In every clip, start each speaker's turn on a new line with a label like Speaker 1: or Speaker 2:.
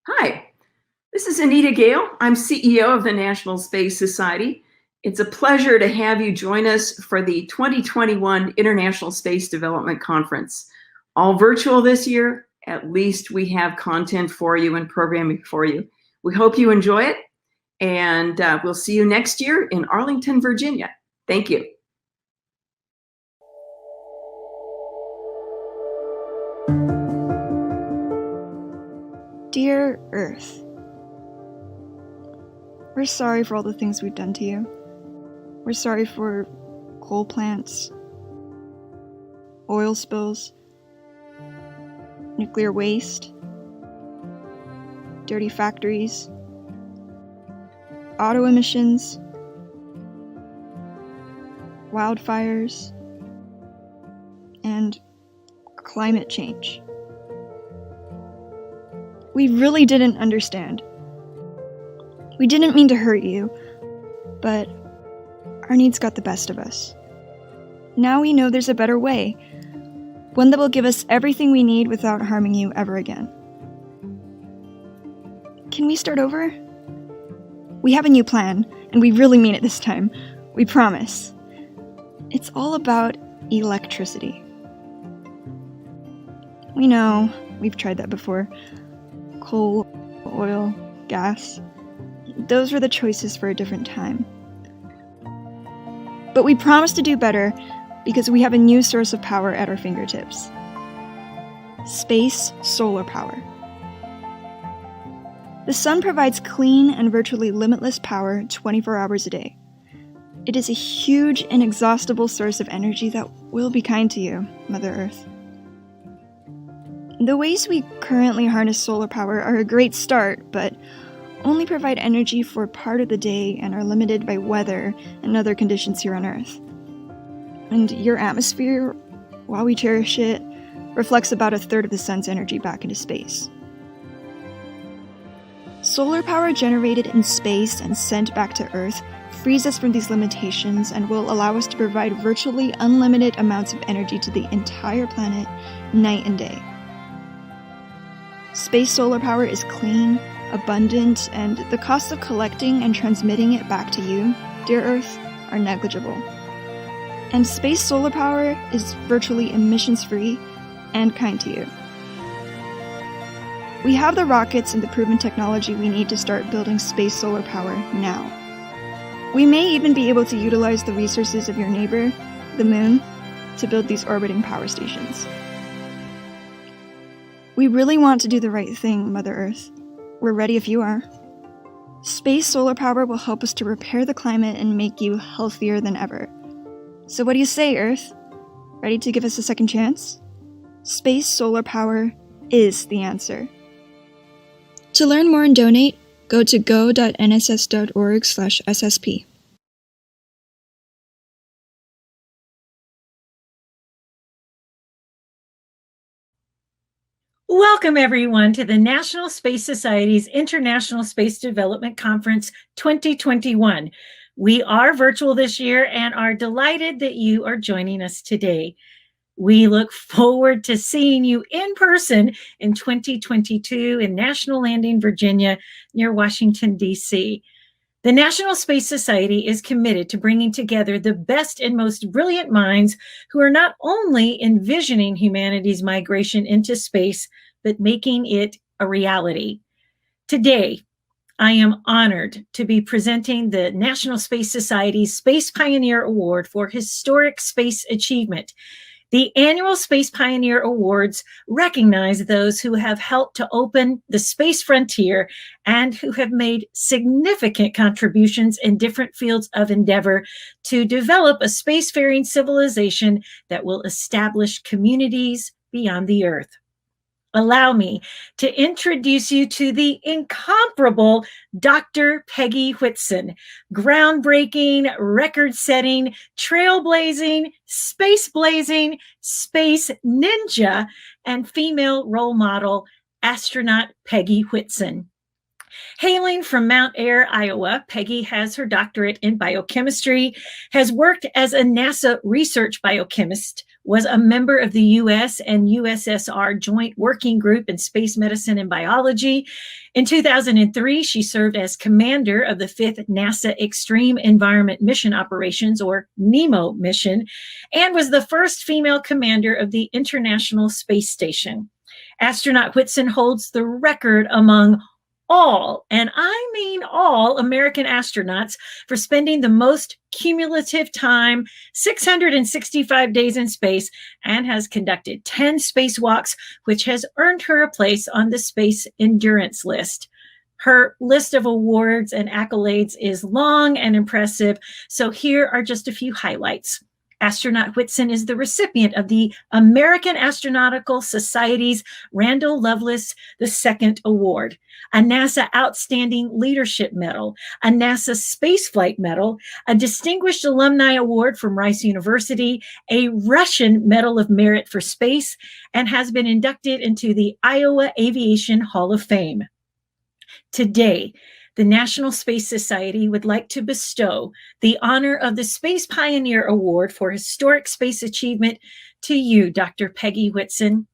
Speaker 1: Hi, this is Anita Gale. I'm CEO of the National Space Society. It's a pleasure to have you join us for the 2021 International Space Development Conference. All virtual this year, at least we have content for you and programming for you. We hope you enjoy it, and we'll see you next year in Arlington, Virginia. Thank you.
Speaker 2: Dear Earth, we're sorry for all the things we've done to you. We're sorry for coal plants, oil spills, nuclear waste, dirty factories, auto emissions, wildfires, and climate change. We really didn't understand. We didn't mean to hurt you, but our needs got the best of us. Now we know there's a better way, one that will give us everything we need without harming you ever again. Can we start over? We have a new plan, and we really mean it this time. We promise. It's all about electricity. We know, we've tried that before. Coal, oil, gas. Those were the choices for a different time. But we promise to do better because we have a new source of power at our fingertips. Space solar power. The sun provides clean and virtually limitless power 24 hours a day. It is a huge, inexhaustible source of energy that will be kind to you, Mother Earth. The ways we currently harness solar power are a great start, but only provide energy for part of the day and are limited by weather and other conditions here on Earth. And your atmosphere, while we cherish it, reflects about a third of the sun's energy back into space. Solar power generated in space and sent back to Earth frees us from these limitations and will allow us to provide virtually unlimited amounts of energy to the entire planet, night and day. Space solar power is clean, abundant, and the costs of collecting and transmitting it back to you, dear Earth, are negligible. And space solar power is virtually emissions-free and kind to you. We have the rockets and the proven technology we need to start building space solar power now. We may even be able to utilize the resources of your neighbor, the Moon, to build these orbiting power stations. We really want to do the right thing, Mother Earth. We're ready if you are. Space solar power will help us to repair the climate and make you healthier than ever. So what do you say, Earth? Ready to give us a second chance? Space solar power is the answer. To learn more and donate, go to go.nss.org/SSP.
Speaker 3: Welcome, everyone, to the National Space Society's International Space Development Conference 2021. We are virtual this year and are delighted that you are joining us today. We look forward to seeing you in person in 2022 in National Landing, Virginia, near Washington, D.C. The National Space Society is committed to bringing together the best and most brilliant minds who are not only envisioning humanity's migration into space, but making it a reality. Today, I am honored to be presenting the National Space Society's Space Pioneer Award for Historic Space Achievement. The annual Space Pioneer Awards recognize those who have helped to open the space frontier and who have made significant contributions in different fields of endeavor to develop a spacefaring civilization that will establish communities beyond the Earth. Allow me to introduce you to the incomparable Dr. Peggy Whitson, groundbreaking, record-setting, trailblazing, space-blazing, space ninja, and female role model astronaut Peggy Whitson. Hailing from Mount Ayr, Iowa, Peggy has her doctorate in biochemistry, has worked as a NASA research biochemist was a member of the U.S. and USSR Joint Working Group in Space Medicine and Biology. In 2003, she served as commander of the 5th NASA Extreme Environment Mission Operations, or NEMO mission, and was the first female commander of the International Space Station. Astronaut Whitson holds the record among all, and I mean all, American astronauts for spending the most cumulative time, 665 days in space, and has conducted 10 spacewalks, which has earned her a place on the Space Endurance List. Her list of awards and accolades is long and impressive, so here are just a few highlights. Astronaut Whitson is the recipient of the American Astronautical Society's Randall Lovelace II Award, a NASA Outstanding Leadership Medal, a NASA Spaceflight Medal, a Distinguished Alumni Award from Rice University, a Russian Medal of Merit for Space, and has been inducted into the Iowa Aviation Hall of Fame. Today, the National Space Society would like to bestow the honor of the Space Pioneer Award for Historic Space Achievement to you, Dr. Peggy Whitson.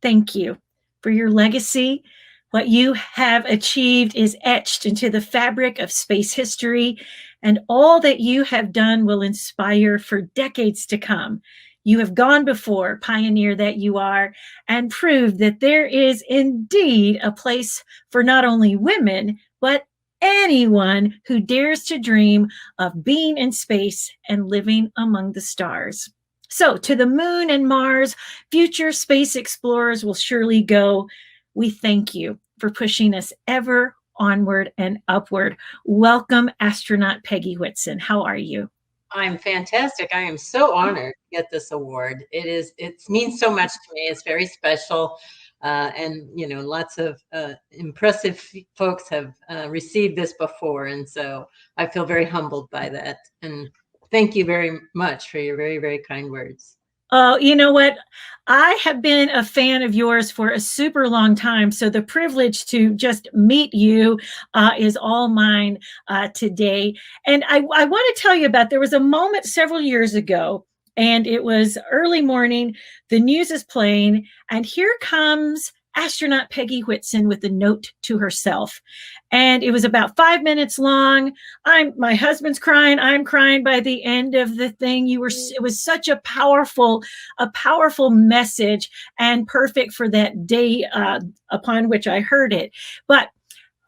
Speaker 3: Thank you for your legacy. What you have achieved is etched into the fabric of space history, and all that you have done will inspire for decades to come. You have gone before, pioneer that you are, and proved that there is indeed a place for not only women, but anyone who dares to dream of being in space and living among the stars. So to the moon and Mars, future space explorers will surely go. We thank you for pushing us ever onward and upward. Welcome, astronaut Peggy Whitson. How are you?
Speaker 4: I'm fantastic. I am so honored to get this award. It means so much to me. It's very special. And, you know, lots of impressive folks have received this before. And so I feel very humbled by that. And thank you very much for your very, very kind words.
Speaker 3: Oh, you know what? I have been a fan of yours for a super long time. So the privilege to just meet you is all mine today. And I want to tell you about, there was a moment several years ago, and it was early morning. The news is playing, and here comes astronaut Peggy Whitson with a note to herself. And it was about 5 minutes long. My husband's crying. I'm crying by the end of the thing. It was such a powerful message, and perfect for that day upon which I heard it. But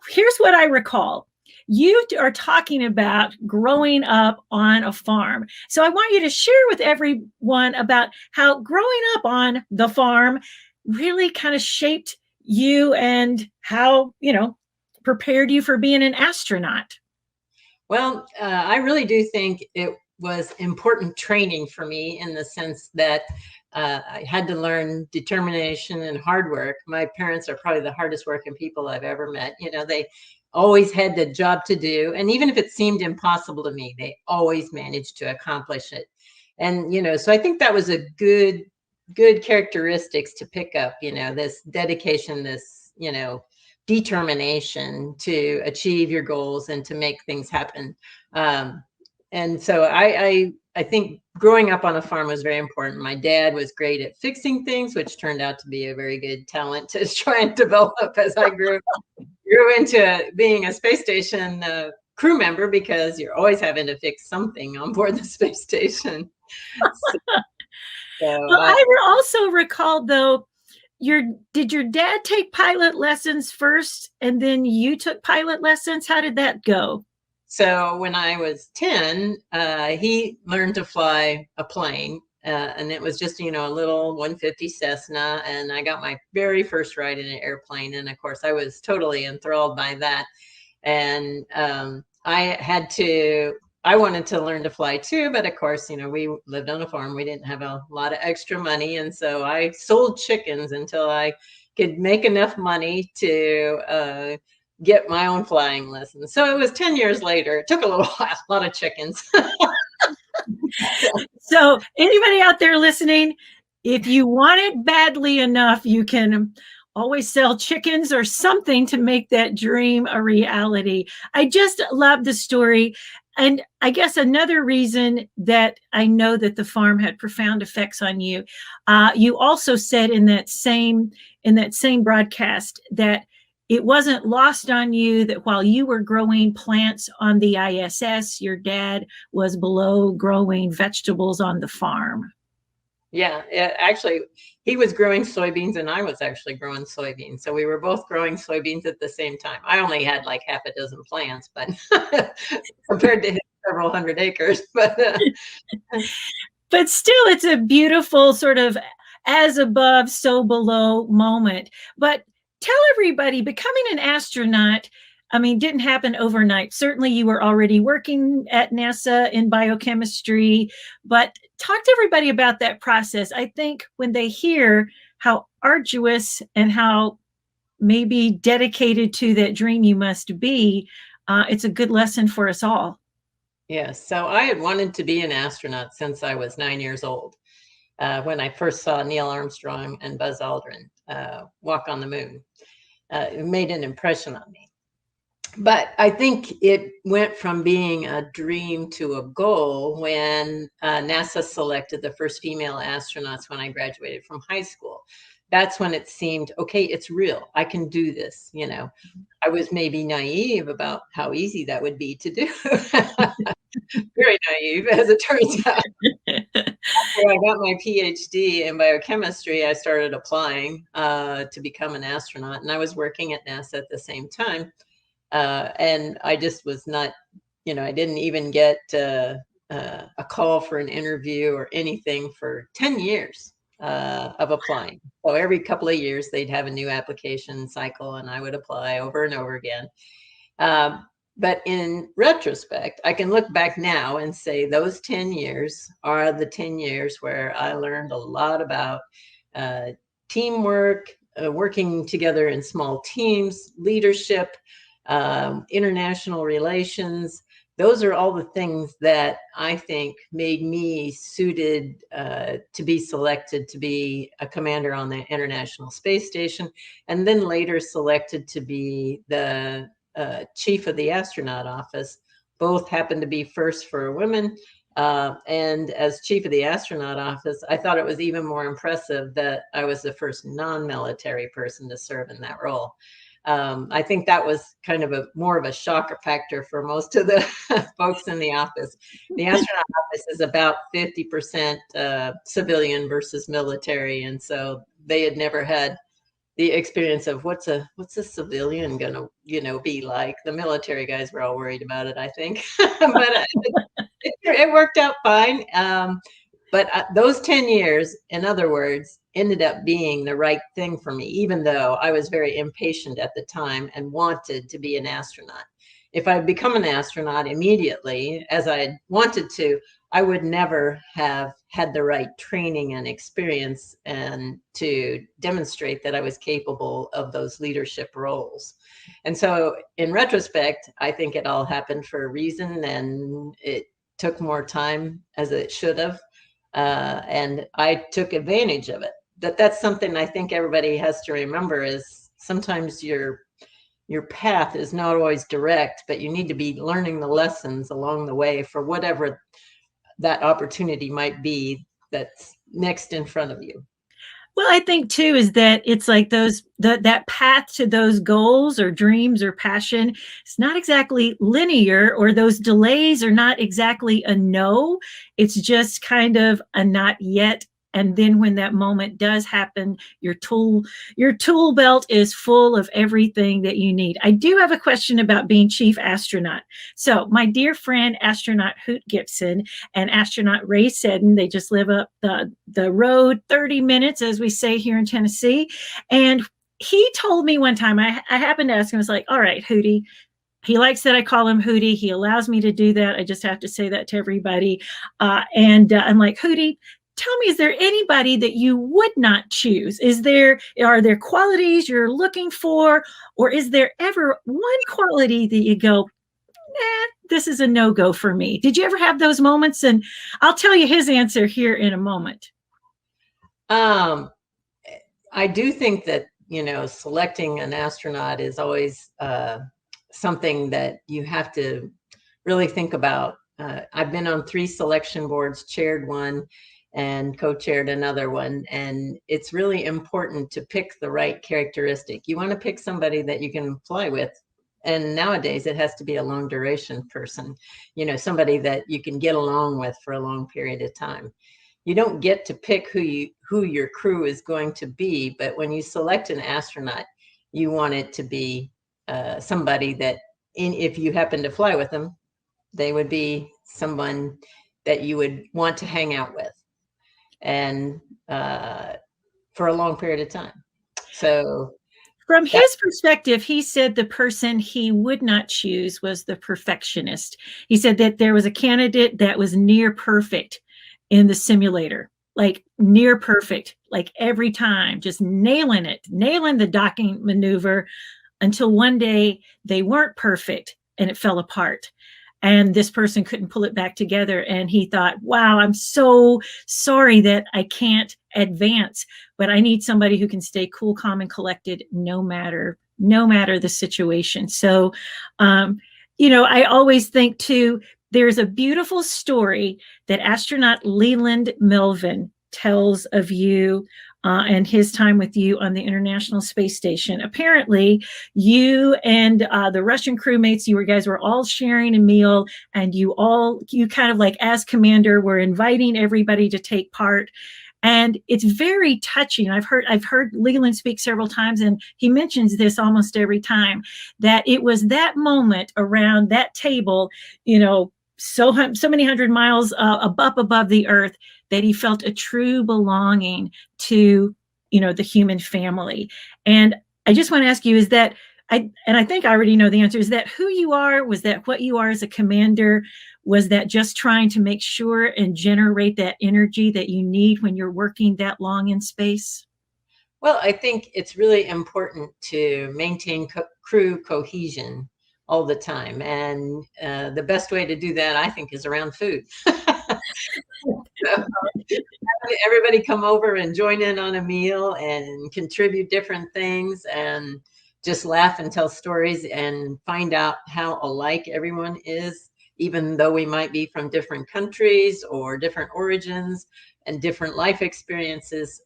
Speaker 3: here's what I recall. You are talking about growing up on a farm. So I want you to share with everyone about how growing up on the farm really kind of shaped you and how, you know, prepared you for being an astronaut.
Speaker 4: Well, I really do think it was important training for me, in the sense that I had to learn determination and hard work. My parents are probably the hardest working people I've ever met. You know, they always had the job to do. And even if it seemed impossible to me, they always managed to accomplish it. And, you know, so I think that was a good characteristics to pick up, you know, this dedication, this, you know, determination to achieve your goals and to make things happen. And so I think growing up on a farm was very important. My dad was great at fixing things, which turned out to be a very good talent to try and develop as I grew into being a space station crew member, because you're always having to fix something on board the space station.
Speaker 3: Well, I also recall, though, did your dad take pilot lessons first and then you took pilot lessons? How did that go?
Speaker 4: So when I was 10, he learned to fly a plane, and it was just, you know, a little 150 Cessna, and I got my very first ride in an airplane. And of course, I was totally enthralled by that. And I wanted to learn to fly too, but of course, you know, we lived on a farm. We didn't have a lot of extra money. And so I sold chickens until I could make enough money to get my own flying lessons. So it was 10 years later. It took a little while, a lot of chickens.
Speaker 3: So anybody out there listening, if you want it badly enough, you can always sell chickens or something to make that dream a reality. I just love the story. And I guess another reason that I know that the farm had profound effects on you, you also said in that same broadcast that it wasn't lost on you that while you were growing plants on the ISS, your dad was below growing vegetables on the farm.
Speaker 4: Yeah, actually, he was growing soybeans and I was actually growing soybeans. So we were both growing soybeans at the same time. I only had like half a dozen plants, but compared to his several hundred acres. But
Speaker 3: still, it's a beautiful sort of as above, so below moment. But tell everybody, becoming an astronaut, I mean, didn't happen overnight. Certainly, you were already working at NASA in biochemistry, but talk to everybody about that process. I think when they hear how arduous and how maybe dedicated to that dream you must be, it's a good lesson for us all.
Speaker 4: Yes, so I had wanted to be an astronaut since I was 9 years old. When I first saw Neil Armstrong and Buzz Aldrin walk on the moon, it made an impression on me. But I think it went from being a dream to a goal when NASA selected the first female astronauts when I graduated from high school. That's when it seemed, okay, it's real. I can do this. You know, I was maybe naive about how easy that would be to do. Very naive, as it turns out. After I got my PhD in biochemistry, I started applying to become an astronaut, and I was working at NASA at the same time. And I just was not, you know, I didn't even get a call for an interview or anything for 10 years of applying. So every couple of years, they'd have a new application cycle, and I would apply over and over again. But in retrospect, I can look back now and say those 10 years are the 10 years where I learned a lot about teamwork, working together in small teams, leadership, international relations. Those are all the things that I think made me suited to be selected to be a commander on the International Space Station, and then later selected to be the chief of the astronaut office. Both happened to be first for women. And as chief of the astronaut office, I thought it was even more impressive that I was the first non-military person to serve in that role. I think that was kind of more of a shocker factor for most of the folks in the office. The astronaut office is about 50% civilian versus military, and so they had never had the experience of what's a civilian gonna, you know, be like. The military guys were all worried about it, I think, but it worked out fine. But those 10 years, in other words, ended up being the right thing for me, even though I was very impatient at the time and wanted to be an astronaut. If I had become an astronaut immediately, as I wanted to, I would never have had the right training and experience and to demonstrate that I was capable of those leadership roles. And so in retrospect, I think it all happened for a reason, and it took more time as it should have. And I took advantage of it. That's something I think everybody has to remember, is sometimes your path is not always direct, but you need to be learning the lessons along the way for whatever that opportunity might be that's next in front of you.
Speaker 3: Well, I think too is that it's like that path to those goals or dreams or passion, it's not exactly linear, or those delays are not exactly a no. It's just kind of a not yet. And then when that moment does happen, your tool belt is full of everything that you need. I do have a question about being chief astronaut. So my dear friend, astronaut Hoot Gibson and astronaut Ray Seddon, they just live up the road 30 minutes, as we say here in Tennessee. And he told me one time, I happened to ask him, I was like, all right, Hootie. He likes that I call him Hootie. He allows me to do that. I just have to say that to everybody. And I'm like, Hootie, tell me, is there anybody that you would not choose? Are there qualities you're looking for, or is there ever one quality that you go, nah, this is a no-go for me? Did you ever have those moments? And I'll tell you his answer here in a moment.
Speaker 4: I do think that, you know, selecting an astronaut is always something that you have to really think about, I've been on 3 selection boards, chaired one and co-chaired another one. And it's really important to pick the right characteristic. You want to pick somebody that you can fly with. And nowadays it has to be a long duration person, you know, somebody that you can get along with for a long period of time. You don't get to pick who your crew is going to be, but when you select an astronaut, you want it to be somebody that, if you happen to fly with them, they would be someone that you would want to hang out with, and for a long period of time. So
Speaker 3: from his perspective, he said the person he would not choose was the perfectionist. He said that there was a candidate that was near perfect in the simulator, like near perfect, like every time, just nailing it, nailing the docking maneuver, until one day they weren't perfect and it fell apart. And this person couldn't pull it back together. And he thought, wow, I'm so sorry that I can't advance, but I need somebody who can stay cool, calm, and collected no matter the situation. So, you know, I always think too, there's a beautiful story that astronaut Leland Melvin tells of you and his time with you on the International Space Station. Apparently, you and the Russian crewmates, you guys were all sharing a meal, and you kind of like, as commander, were inviting everybody to take part. And it's very touching. I've heard Leland speak several times, and he mentions this almost every time, that it was that moment around that table, you know, so many hundred miles up above the Earth, that he felt a true belonging to, you know, the human family. And I just want to ask you, is that, I think I already know the answer, is that who you are? Was that what you are as a commander? Was that just trying to make sure and generate that energy that you need when you're working that long in space?
Speaker 4: Well, I think it's really important to maintain crew cohesion all the time. And the best way to do that, I think, is around food. So, everybody come over and join in on a meal and contribute different things, and just laugh and tell stories and find out how alike everyone is, even though we might be from different countries or different origins and different life experiences.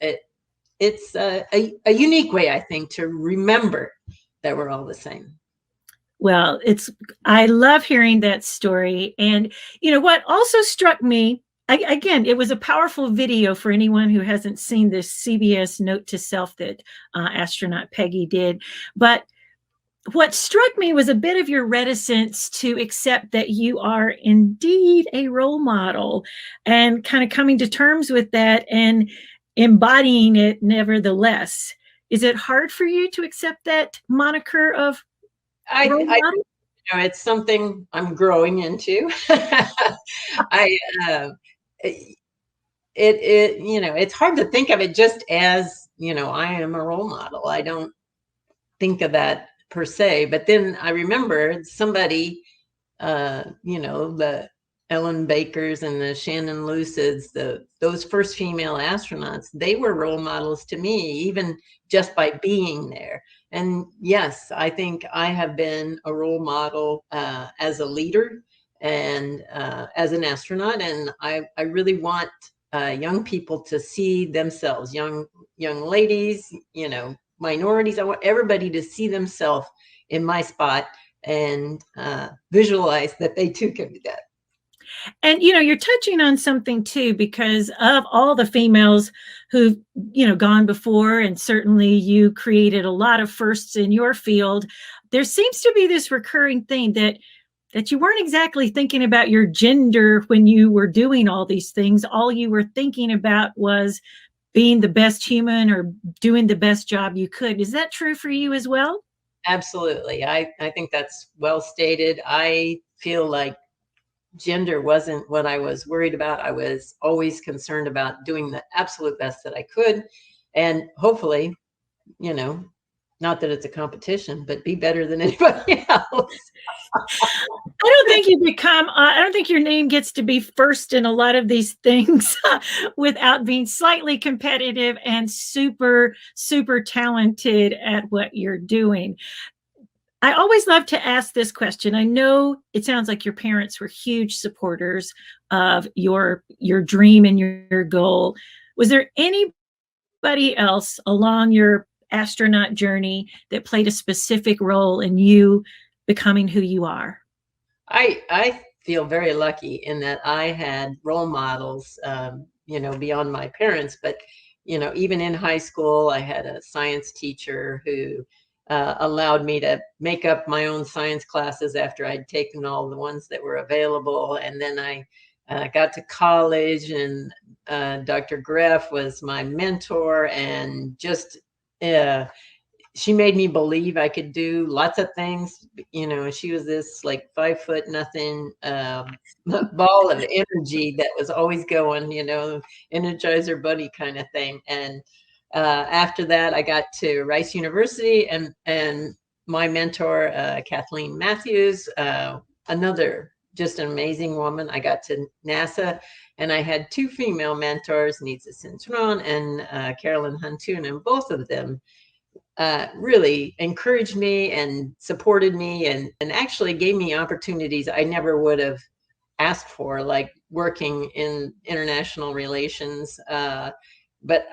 Speaker 4: It's a unique way, I think, to remember that we're all the same.
Speaker 3: Well, I love hearing that story. And you know what also struck me, again, it was a powerful video for anyone who hasn't seen this CBS note to self that astronaut Peggy did. But what struck me was a bit of your reticence to accept that you are indeed a role model, and kind of coming to terms with that and embodying it nevertheless. Is it hard for you to accept that moniker of role model?
Speaker 4: You know, it's something I'm growing into. You know, it's hard to think of it just as, you know, I am a role model. I don't think of that per se, but then I remember somebody, you know, the Ellen Bakers and the Shannon Lucids, those first female astronauts, they were role models to me, even just by being there. And yes, I think I have been a role model as a leader and as an astronaut. And I really want young people to see themselves, young ladies, you know, minorities. I want everybody to see themselves in my spot and visualize that they too can be that.
Speaker 3: And, you know, you're touching on something too, because of all the females who've, you know, gone before, and certainly you created a lot of firsts in your field, there seems to be this recurring thing that you weren't exactly thinking about your gender when you were doing all these things. All you were thinking about was being the best human or doing the best job you could. Is that true for you as well?
Speaker 4: Absolutely. I think that's well stated. I feel like gender wasn't what I was worried about. I was always concerned about doing the absolute best that I could, and hopefully, you know, not that it's a competition, but be better than anybody else.
Speaker 3: I don't think your name gets to be first in a lot of these things without being slightly competitive and super, super talented at what you're doing. I always love to ask this question. I know it sounds like your parents were huge supporters of your dream and your goal. Was there anybody else along your astronaut journey that played a specific role in you becoming who you are?
Speaker 4: I feel very lucky in that I had role models, beyond my parents, but, even in high school, I had a science teacher who allowed me to make up my own science classes after I'd taken all the ones that were available. And then I got to college, and Dr. Greff was my mentor, and just she made me believe I could do lots of things. She was this like 5 foot nothing ball of energy that was always going, Energizer Bunny kind of thing. And after that, I got to Rice University, and my mentor, Kathleen Matthews, another just an amazing woman. I got to NASA, and I had two female mentors, Nitsa Cintron and Carolyn Huntoon, and both of them really encouraged me and supported me, and actually gave me opportunities I never would have asked for, like working in international relations. But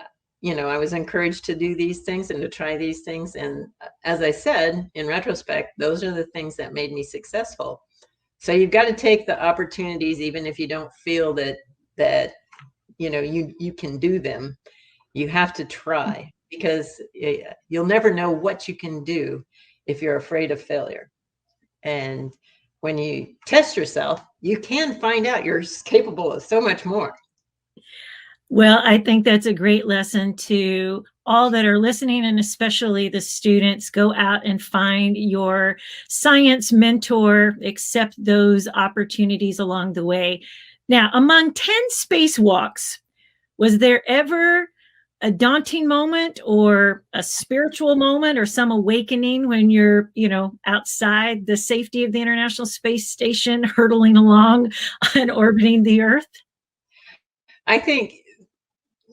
Speaker 4: I was encouraged to do these things and to try these things. And as I said, in retrospect, those are the things that made me successful. So you've got to take the opportunities, even if you don't feel that you can do them. You have to try, because you'll never know what you can do if you're afraid of failure. And when you test yourself, you can find out you're capable of so much more.
Speaker 3: Well, I think that's a great lesson to all that are listening, and especially the students. Go out and find your science mentor, accept those opportunities along the way. Now, among 10 spacewalks, was there ever a daunting moment or a spiritual moment or some awakening when you're, outside the safety of the International Space Station, hurtling along and orbiting the Earth?
Speaker 4: I think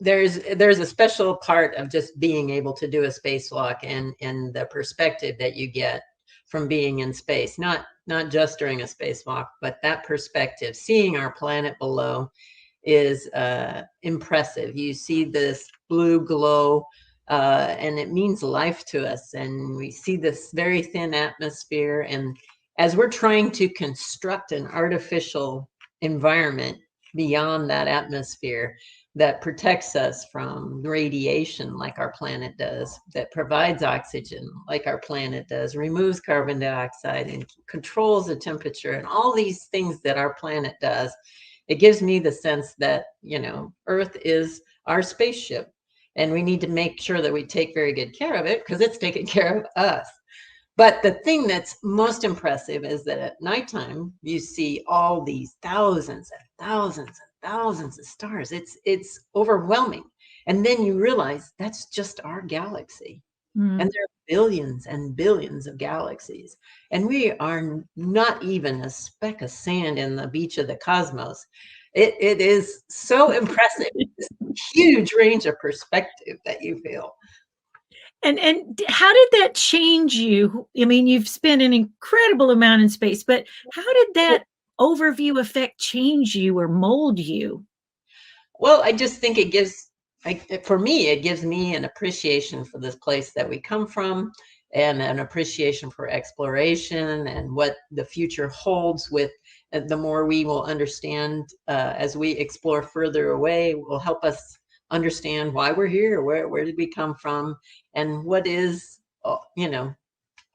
Speaker 4: there's a special part of just being able to do a spacewalk, and the perspective that you get from being in space, not just during a spacewalk, but that perspective, seeing our planet below, is impressive. You see this blue glow, and it means life to us. And we see this very thin atmosphere. And as we're trying to construct an artificial environment beyond that atmosphere that protects us from radiation like our planet does, that provides oxygen like our planet does, removes carbon dioxide, and controls the temperature, and all these things that our planet does, it gives me the sense that, Earth is our spaceship, and we need to make sure that we take very good care of it, because it's taking care of us. But the thing that's most impressive is that at nighttime, you see all these thousands and thousands and thousands of stars. It's overwhelming. And then you realize that's just our galaxy. And there are billions and billions of galaxies. And we are not even a speck of sand in the beach of the cosmos. It is so impressive. This huge range of perspective that you feel.
Speaker 3: And how did that change you? I mean, you've spent an incredible amount in space, but how did that overview effect change you or mold you?
Speaker 4: Well, I just think it gives me an appreciation for this place that we come from, and an appreciation for exploration and what the future holds. With the more we will understand as we explore further away, will help us understand why we're here, where did we come from, and what is,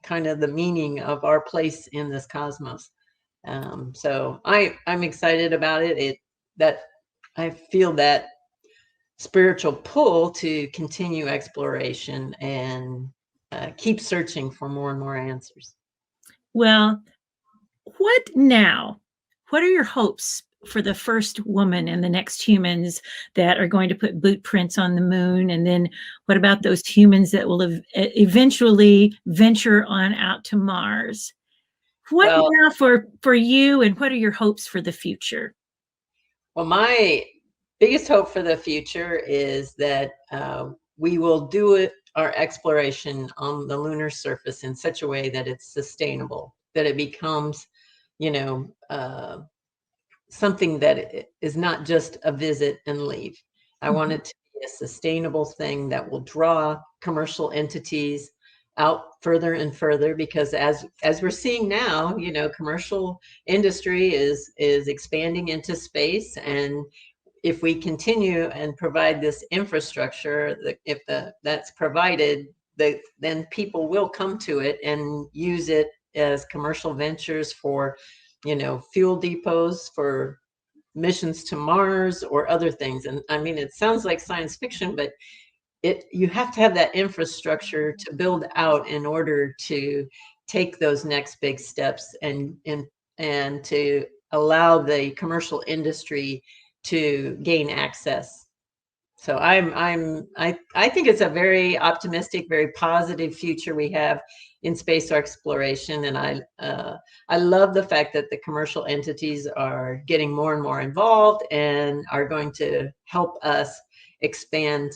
Speaker 4: kind of the meaning of our place in this cosmos. So I'm excited about it. That I feel that spiritual pull to continue exploration and keep searching for more and more answers.
Speaker 3: Well, what now? What are your hopes for the first woman and the next humans that are going to put boot prints on the moon? And then what about those humans that will eventually venture on out to Mars? What now for you, and what are your hopes for the future?
Speaker 4: Well, my biggest hope for the future is that we will do our exploration on the lunar surface in such a way that it's sustainable, that it becomes, something that is not just a visit and leave. I want it to be a sustainable thing that will draw commercial entities out further and further, because as we're seeing now, commercial industry is expanding into space, and if we continue and provide this infrastructure, that's provided, then people will come to it and use it as commercial ventures for, fuel depots, for missions to Mars or other things. And I mean, it sounds like science fiction, but you have to have that infrastructure to build out in order to take those next big steps and to allow the commercial industry to gain access. So I think it's a very optimistic, very positive future we have in space exploration, and I love the fact that the commercial entities are getting more and more involved and are going to help us expand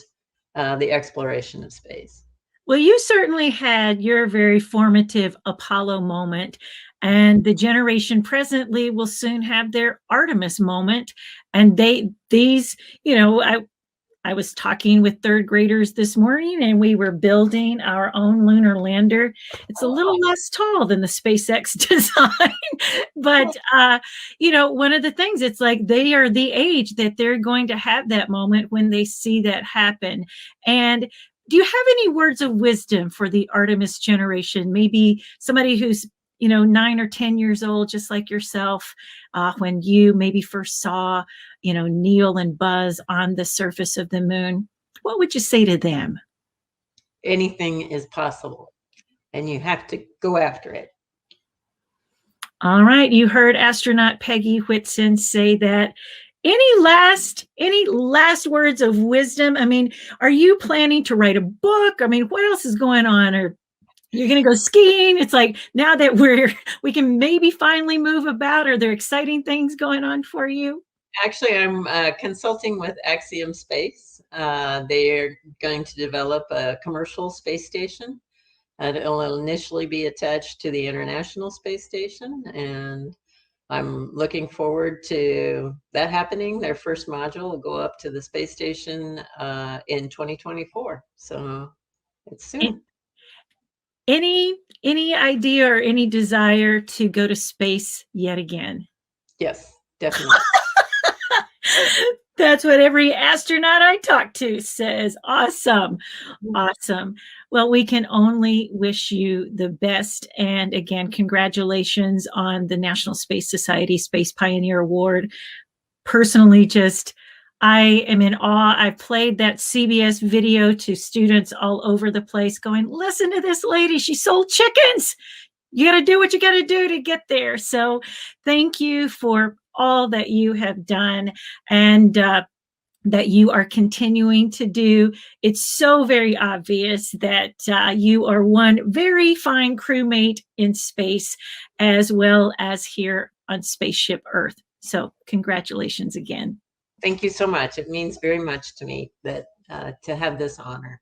Speaker 4: the exploration of space.
Speaker 3: Well, you certainly had your very formative Apollo moment, and the generation presently will soon have their Artemis moment. And I was talking with third graders this morning, and we were building our own lunar lander. It's a little less tall than the SpaceX design, but one of the things, it's like they are the age that they're going to have that moment when they see that happen. And do you have any words of wisdom for the Artemis generation? Maybe somebody who's 9 or 10 years old, just like yourself, when you maybe first saw, Neil and Buzz on the surface of the moon. What would you say to them?
Speaker 4: Anything is possible, and you have to go after it.
Speaker 3: All right. You heard astronaut Peggy Whitson say that. Any last words of wisdom? I mean, are you planning to write a book? I mean, what else is going on? Or you're going to go skiing? It's like, now that we can maybe finally move about, are there exciting things going on for you?
Speaker 4: Actually, I'm consulting with Axiom Space. They are going to develop a commercial space station. It will initially be attached to the International Space Station, and I'm looking forward to that happening. Their first module will go up to the space station in 2024. So it's soon.
Speaker 3: Any idea or any desire to go to space yet again?
Speaker 4: Yes, definitely.
Speaker 3: That's what every astronaut I talk to says. Awesome. Awesome. Well, we can only wish you the best. And again, congratulations on the National Space Society Space Pioneer Award. Personally, I am in awe. I've played that CBS video to students all over the place going, listen to this lady. She sold chickens. You got to do what you got to do to get there. So thank you for all that you have done and that you are continuing to do. It's so very obvious that you are one very fine crewmate in space, as well as here on Spaceship Earth. So congratulations again.
Speaker 4: Thank you so much. It means very much to me that to have this honor.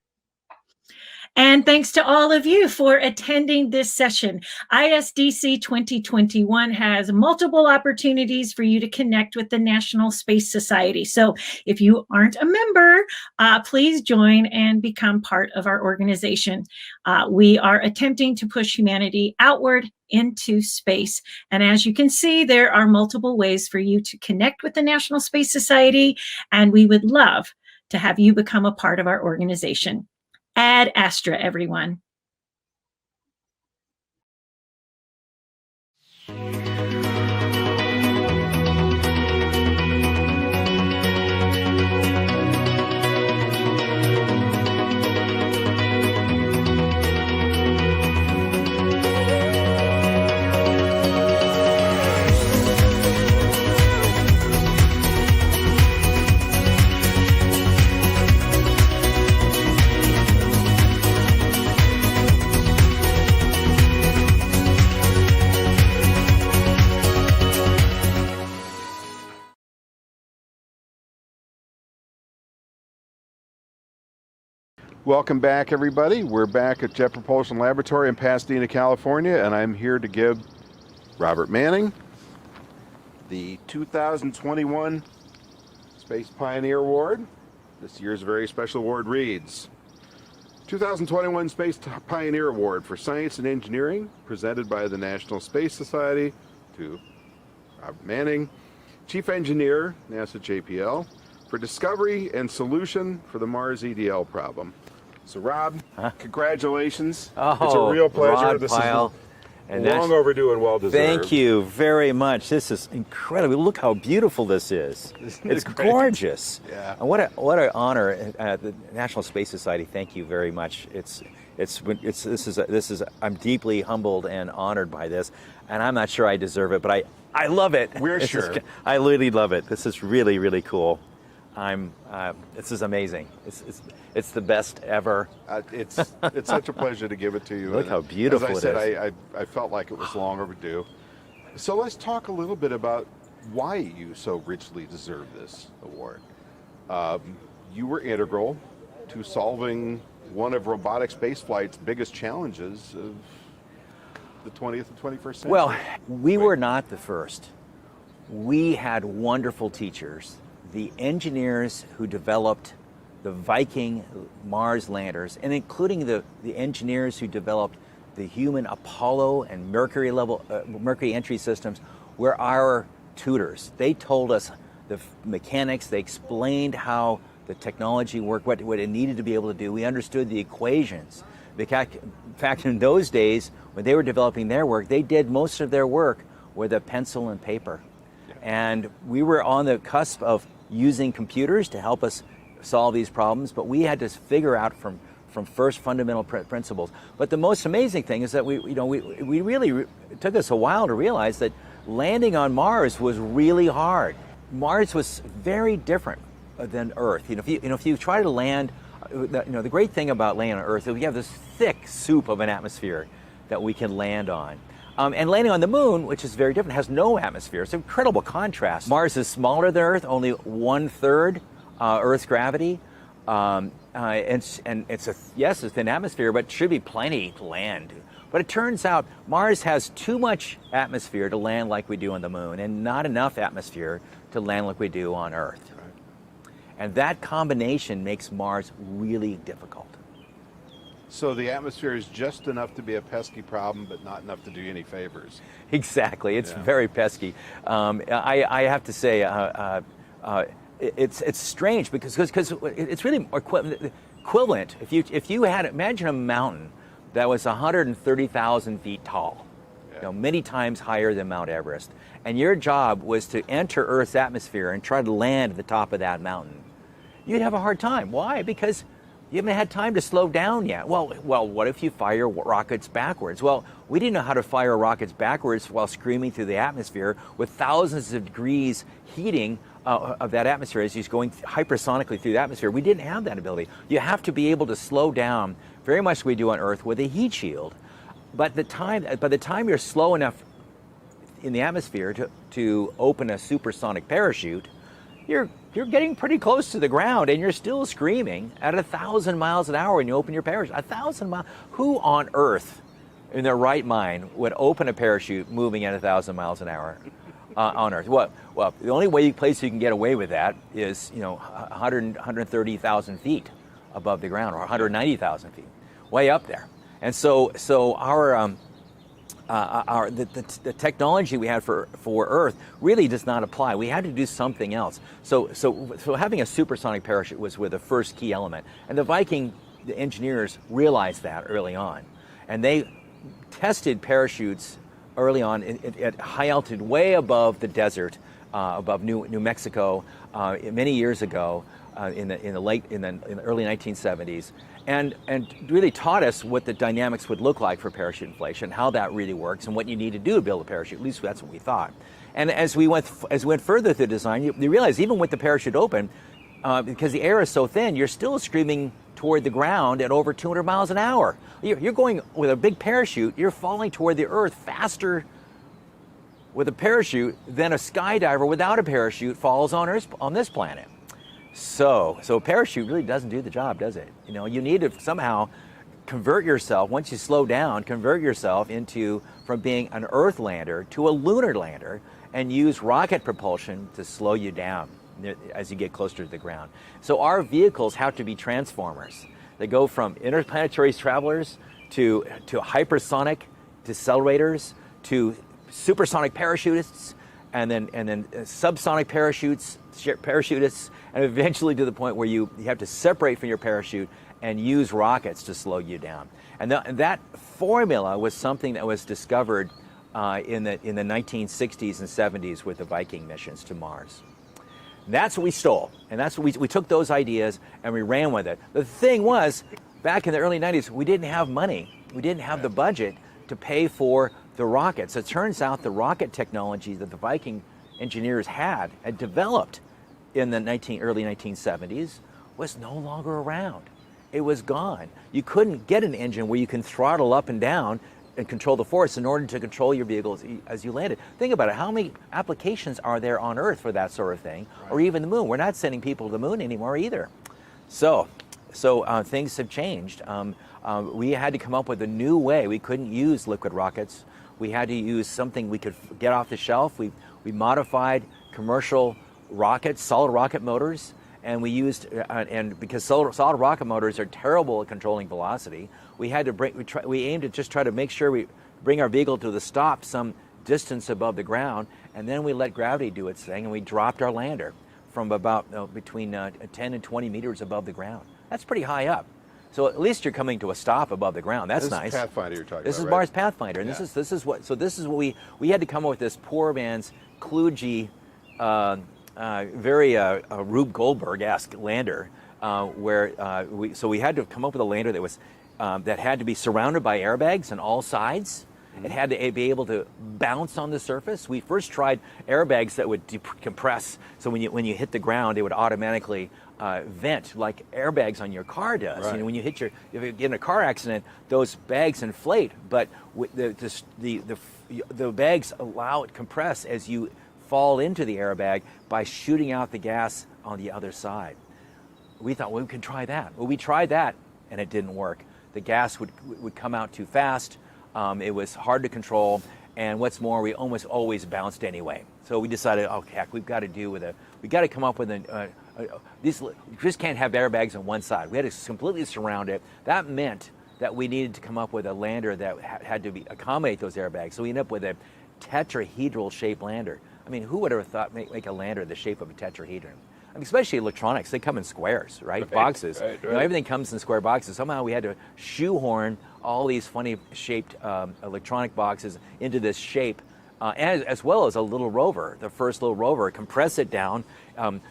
Speaker 3: And thanks to all of you for attending this session. ISDC 2021 has multiple opportunities for you to connect with the National Space Society. So if you aren't a member, please join and become part of our organization. We are attempting to push humanity outward into space. And as you can see, there are multiple ways for you to connect with the National Space Society, and we would love to have you become a part of our organization. Ad Astra, everyone.
Speaker 5: Welcome back, everybody. We're back at Jet Propulsion Laboratory in Pasadena, California, and I'm here to give Robert Manning the 2021 Space Pioneer Award. This year's very special award reads, 2021 Space Pioneer Award for Science and Engineering, presented by the National Space Society to Robert Manning, Chief Engineer, NASA JPL, for discovery and solution for the Mars EDL problem. So Rob, congratulations. It's a real pleasure.
Speaker 6: Rod,
Speaker 5: This
Speaker 6: Pyle,
Speaker 5: is long overdue and well deserved.
Speaker 6: Thank you very much. This is incredible. Look how beautiful this is. It's gorgeous.
Speaker 5: Yeah.
Speaker 6: And what an honor. The National Space Society, thank you very much. I'm deeply humbled and honored by this, and I'm not sure I deserve it, but I love it.
Speaker 5: We're sure.
Speaker 6: I really love it. This is really, really cool. This is amazing. It's the best ever.
Speaker 5: It's such a pleasure to give it to you.
Speaker 6: Look how beautiful it is.
Speaker 5: As I said, I felt like it was long overdue. So let's talk a little bit about why you so richly deserve this award. You were integral to solving one of robotic spaceflight's biggest challenges of the 20th and 21st century.
Speaker 6: Well, we were not the first. We had wonderful teachers. The engineers who developed the Viking Mars landers, and including the engineers who developed the human Apollo and Mercury entry systems, were our tutors. They told us the mechanics. They explained how the technology worked, what it needed to be able to do. We understood the equations. In fact, in those days, when they were developing their work, they did most of their work with a pencil and paper. Yeah. And we were on the cusp of using computers to help us solve these problems, but we had to figure out from first fundamental principles. But the most amazing thing is that it took us a while to realize that landing on Mars was really hard. Mars was very different than Earth. If you try to land, the great thing about landing on Earth is we have this thick soup of an atmosphere that we can land on. And landing on the moon, which is very different, has no atmosphere. It's an incredible contrast. Mars is smaller than Earth, only 1/3 Earth's gravity. And it's a thin atmosphere, but should be plenty to land. But it turns out Mars has too much atmosphere to land like we do on the moon, and not enough atmosphere to land like we do on Earth. Right. And that combination makes Mars really difficult.
Speaker 5: So the atmosphere is just enough to be a pesky problem, but not enough to do you any favors.
Speaker 6: Exactly. It's very pesky. I have to say, it's strange because it's really equivalent. If you had, imagine a mountain that was 130,000 feet tall, many times higher than Mount Everest, and your job was to enter Earth's atmosphere and try to land at the top of that mountain, you'd have a hard time. Why? Because you haven't had time to slow down yet. Well, what if you fire rockets backwards? Well, we didn't know how to fire rockets backwards while screaming through the atmosphere with thousands of degrees heating of that atmosphere as you're going hypersonically through the atmosphere. We didn't have that ability. You have to be able to slow down very much like we do on Earth with a heat shield. But by the time you're slow enough in the atmosphere to open a supersonic parachute, you're getting pretty close to the ground, and you're still screaming at 1,000 miles an hour when you open your parachute. 1,000 miles. Who on Earth, in their right mind, would open a parachute moving at 1,000 miles an hour on Earth? Well, the only place you can get away with that is 130,000 feet above the ground, or 190,000 feet, way up there. And so the technology we had for Earth really does not apply. We had to do something else. So having a supersonic parachute was the first key element. And the engineers realized that early on. And they tested parachutes early on at high altitude, way above the desert, above New Mexico, many years ago, in the early 1970s. And really taught us what the dynamics would look like for parachute inflation, how that really works, and what you need to do to build a parachute. At least that's what we thought. And as we went further through design, you realize even with the parachute open, because the air is so thin, you're still screaming toward the ground at over 200 miles an hour. You're going with a big parachute. You're falling toward the Earth faster with a parachute than a skydiver without a parachute falls on this planet. So a parachute really doesn't do the job, does it? You know, you need to somehow convert yourself, once you slow down, convert yourself from being an Earth lander to a lunar lander, and use rocket propulsion to slow you down as you get closer to the ground. So our vehicles have to be transformers. They go from interplanetary travelers to hypersonic decelerators to supersonic parachutists, and then subsonic parachutists, and eventually to the point where you have to separate from your parachute and use rockets to slow you down. And that formula was something that was discovered in the 1960s and 70s with the Viking missions to Mars. That's what we stole, and that's what we took those ideas and we ran with it. The thing was, back in the early 90s, we didn't have money. We didn't have the budget to pay for the rockets. It turns out the rocket technology that the Viking engineers had developed in the early 1970s was no longer around. It was gone. You couldn't get an engine where you can throttle up and down and control the force in order to control your vehicle as you landed. Think about it. How many applications are there on Earth for that sort of thing, or even the moon? We're not sending people to the moon anymore either. So things have changed. We had to come up with a new way. We couldn't use liquid rockets. We had to use something we could get off the shelf. We modified commercial rockets, solid rocket motors, and we used, and because solid rocket motors are terrible at controlling velocity, we aimed to just try to make sure we bring our vehicle to the stop some distance above the ground, and then we let gravity do its thing, and we dropped our lander from about between 10 and 20 meters above the ground. That's pretty high up. So at least you're coming to a stop above the ground. That's nice.
Speaker 5: This is Pathfinder you're talking about,
Speaker 6: This is
Speaker 5: right?
Speaker 6: Mars Pathfinder, and
Speaker 5: Yeah.
Speaker 6: this is what we had to come up with, this poor man's kludgy, very Rube Goldberg-esque lander, we had to come up with a lander that was that had to be surrounded by airbags on all sides. It had to be able to bounce on the surface. We first tried airbags that would decompress, so when you hit the ground, it would automatically vent like airbags on your car does.
Speaker 5: Right.
Speaker 6: You know, when if you get in a car accident, those bags inflate, but the bags allow it to compress as you fall into the airbag by shooting out the gas on the other side. We thought, well, we could try that. Well, we tried that, and it didn't work. The gas would come out too fast. It was hard to control, and what's more, we almost always bounced anyway. So we decided, oh heck, we got to come up with you just can't have airbags on one side. We had to completely surround it. That meant that we needed to come up with a lander that had to accommodate those airbags. So we ended up with a tetrahedral shaped lander. I mean, who would have thought make a lander the shape of a tetrahedron? I mean, especially electronics, they come in squares, right? Boxes.
Speaker 5: Right.
Speaker 6: You know, everything comes in square boxes. Somehow we had to shoehorn all these funny shaped electronic boxes into this shape, as well as a little rover, the first little rover, compress it down,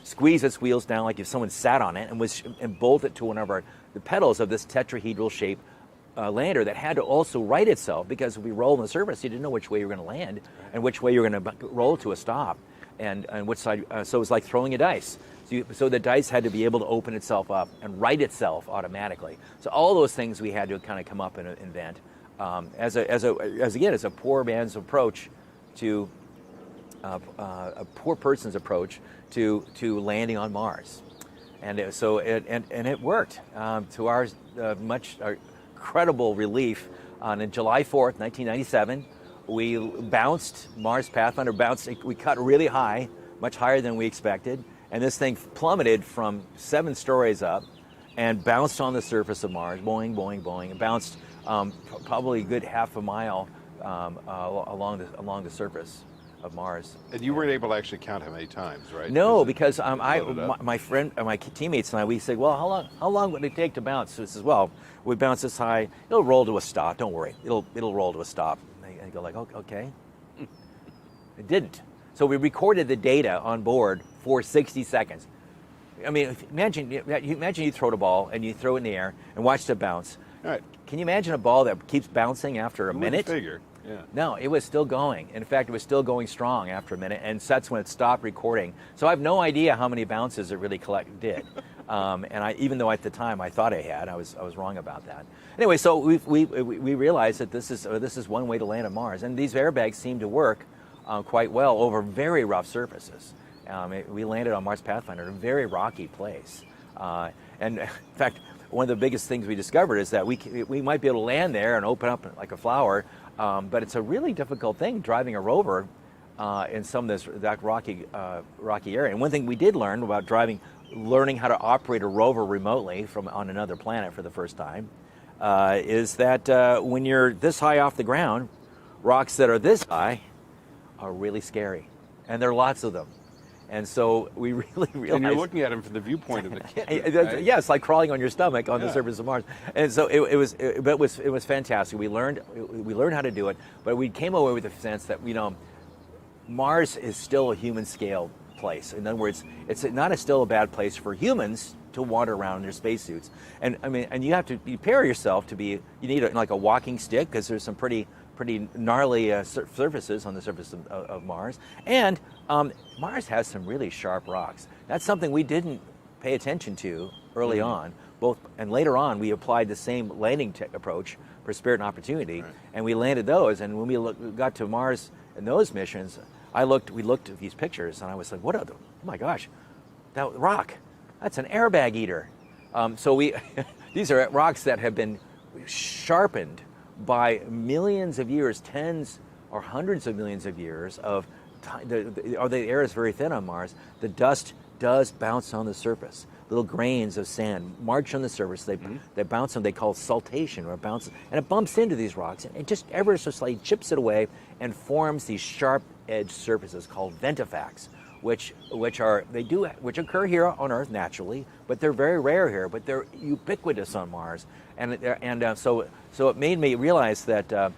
Speaker 6: squeeze its wheels down like if someone sat on it, and bolt it to one of the pedals of this tetrahedral shape lander that had to also right itself, because if we roll on the surface, you didn't know which way you were going to land and which way you were going to roll to a stop, and which side. So it was like throwing a dice. So the dice had to be able to open itself up and right itself automatically. So all those things we had to kind of come up and invent as a poor man's approach to a poor person's approach to landing on Mars, and it worked to our incredible relief. On July 4th, 1997, we bounced, Mars Pathfinder bounced, we cut really high, much higher than we expected, and this thing plummeted from 7 stories up and bounced on the surface of Mars, boing, boing, boing, and bounced probably a good half a mile along the surface of Mars.
Speaker 5: And you weren't able to actually count how many times, right?
Speaker 6: No, because my friend, my teammates and I, we said, well, how long would it take to bounce? So he says, well, we bounce this high, it'll roll to a stop. Don't worry, it'll roll to a stop. And I go like, okay. It didn't. So we recorded the data on board for 60 seconds. I mean, imagine you throw the ball and you throw it in the air and watch it bounce.
Speaker 5: All right.
Speaker 6: Can you imagine a ball that keeps bouncing after a
Speaker 5: Who
Speaker 6: minute?
Speaker 5: would figure? Yeah.
Speaker 6: No, it was still going. In fact, it was still going strong after a minute, and that's when it stopped recording. So I have no idea how many bounces it really did. And even though at the time I thought I had, I was wrong about that. Anyway, so we realized that this is one way to land on Mars, and these airbags seem to work quite well over very rough surfaces. We landed on Mars Pathfinder, a very rocky place. And in fact, one of the biggest things we discovered is that we might be able to land there and open up like a flower, but it's a really difficult thing driving a rover in some of that rocky area. And one thing we did learn about learning how to operate a rover remotely on another planet for the first time is that when you're this high off the ground, rocks that are this high are really scary, and there are lots of them. And so we really realized...
Speaker 5: And you're looking at them from the viewpoint of the kid, right?
Speaker 6: Yeah, it's like crawling on your stomach on the surface of Mars. And so it was fantastic. We learned how to do it, but we came away with the sense that, Mars is still a human scale place. In other words, it's not still a bad place for humans to wander around in their spacesuits. And I mean, and you have to prepare yourself to be, you need like a walking stick, because there's some pretty gnarly surfaces on the surface of Mars. And Mars has some really sharp rocks. That's something we didn't pay attention to early on. And later on, we applied the same landing approach for Spirit and Opportunity, and we landed those. And when we got to Mars in those missions, we looked at these pictures, and I was like, oh my gosh, that rock, that's an airbag eater. These are rocks that have been sharpened by millions of years, tens or hundreds of millions of years of the air is very thin on Mars. The dust does bounce on the surface. Little grains of sand march on the surface. They bounce on. They call it saltation, or bounce, and it bumps into these rocks, and it just ever so slightly chips it away and forms these sharp-edged surfaces called ventifacts, which occur here on Earth naturally, but they're very rare here. But they're ubiquitous on Mars, so it made me realize that.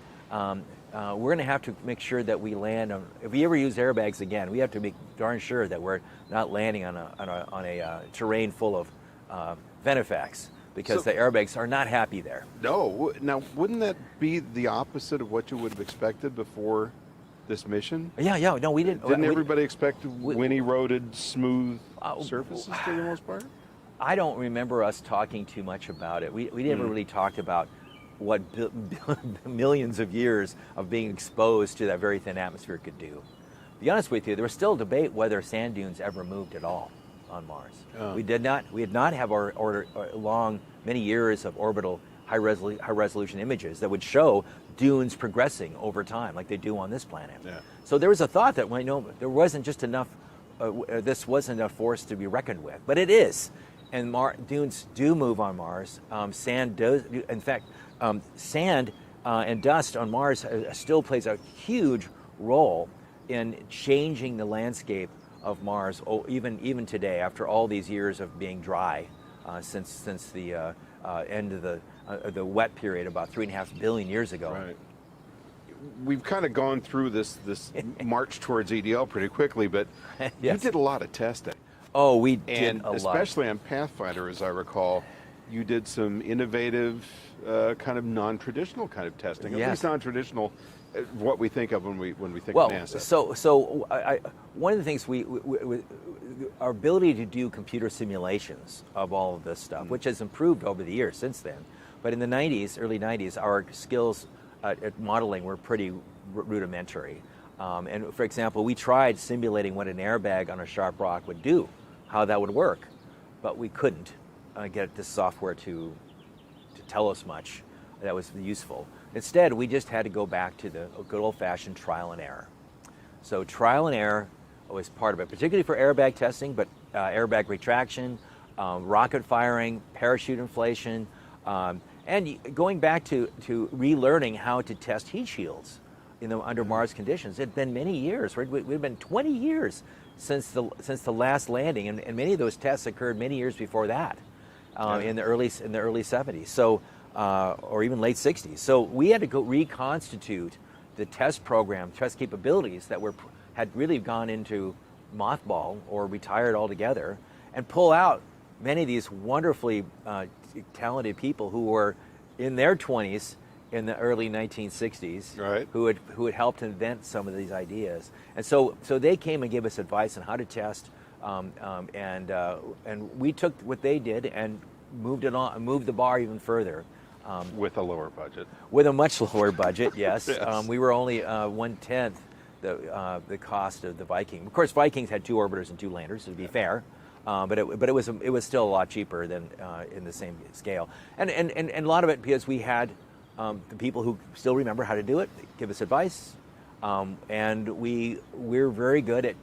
Speaker 6: We're going to have to make sure that we land on. If we ever use airbags again, we have to make darn sure that we're not landing on a terrain full of ventifacts, because the airbags are not happy there.
Speaker 5: No. Now, wouldn't that be the opposite of what you would have expected before this mission?
Speaker 6: Yeah. No, we didn't.
Speaker 5: Didn't everybody expect windy-roaded, smooth surfaces for the most part?
Speaker 6: I don't remember us talking too much about it. We never really talked about what millions of years of being exposed to that very thin atmosphere could do. To be honest with you, there was still debate whether sand dunes ever moved at all on Mars. We did not have many years of orbital high resolution images that would show dunes progressing over time like they do on this planet. So there was a thought that there wasn't just enough, this wasn't a force to be reckoned with, but it is. And dunes do move on Mars. Sand does, in fact, sand and dust on Mars still plays a huge role in changing the landscape of Mars, even today, after all these years of being dry, since the end of the wet period about 3.5 billion years ago.
Speaker 5: Right. We've kind of gone through this march towards EDL pretty quickly, but you did a lot of testing.
Speaker 6: Oh, we did a lot.
Speaker 5: Especially on Pathfinder, as I recall, you did some innovative, kind of non-traditional kind of testing. At least non-traditional, what we think of when we think of NASA.
Speaker 6: So one of the things our ability to do computer simulations of all of this stuff, which has improved over the years since then. But in the early 90s, our skills at modeling were pretty rudimentary. And for example, we tried simulating what an airbag on a sharp rock would do, how that would work, but we couldn't get the software to tell us much that was useful. Instead, we just had to go back to the good old-fashioned trial and error. So trial and error was part of it, particularly for airbag testing, but airbag retraction, rocket firing, parachute inflation, and going back to relearning how to test heat shields under Mars conditions. It had been many years, right? We've been 20 years since the last landing, and many of those tests occurred many years before that, in the early 70s, so or even late 60s. So we had to go reconstitute the test program, test capabilities that had really gone into mothball or retired altogether, and pull out many of these wonderfully talented people who were in their 20s in the early 1960s,
Speaker 5: right,
Speaker 6: who had helped invent some of these ideas. And so they came and gave us advice on how to test, and we took what they did and moved the bar even further.
Speaker 5: With a lower budget.
Speaker 6: With a much lower budget, yes. We were only 1/10 the cost of the Viking. Of course, Vikings had 2 orbiters and 2 landers, to be fair, but it was still a lot cheaper than in the same scale. And a lot of it because we had the people who still remember how to do it give us advice, and we're very good at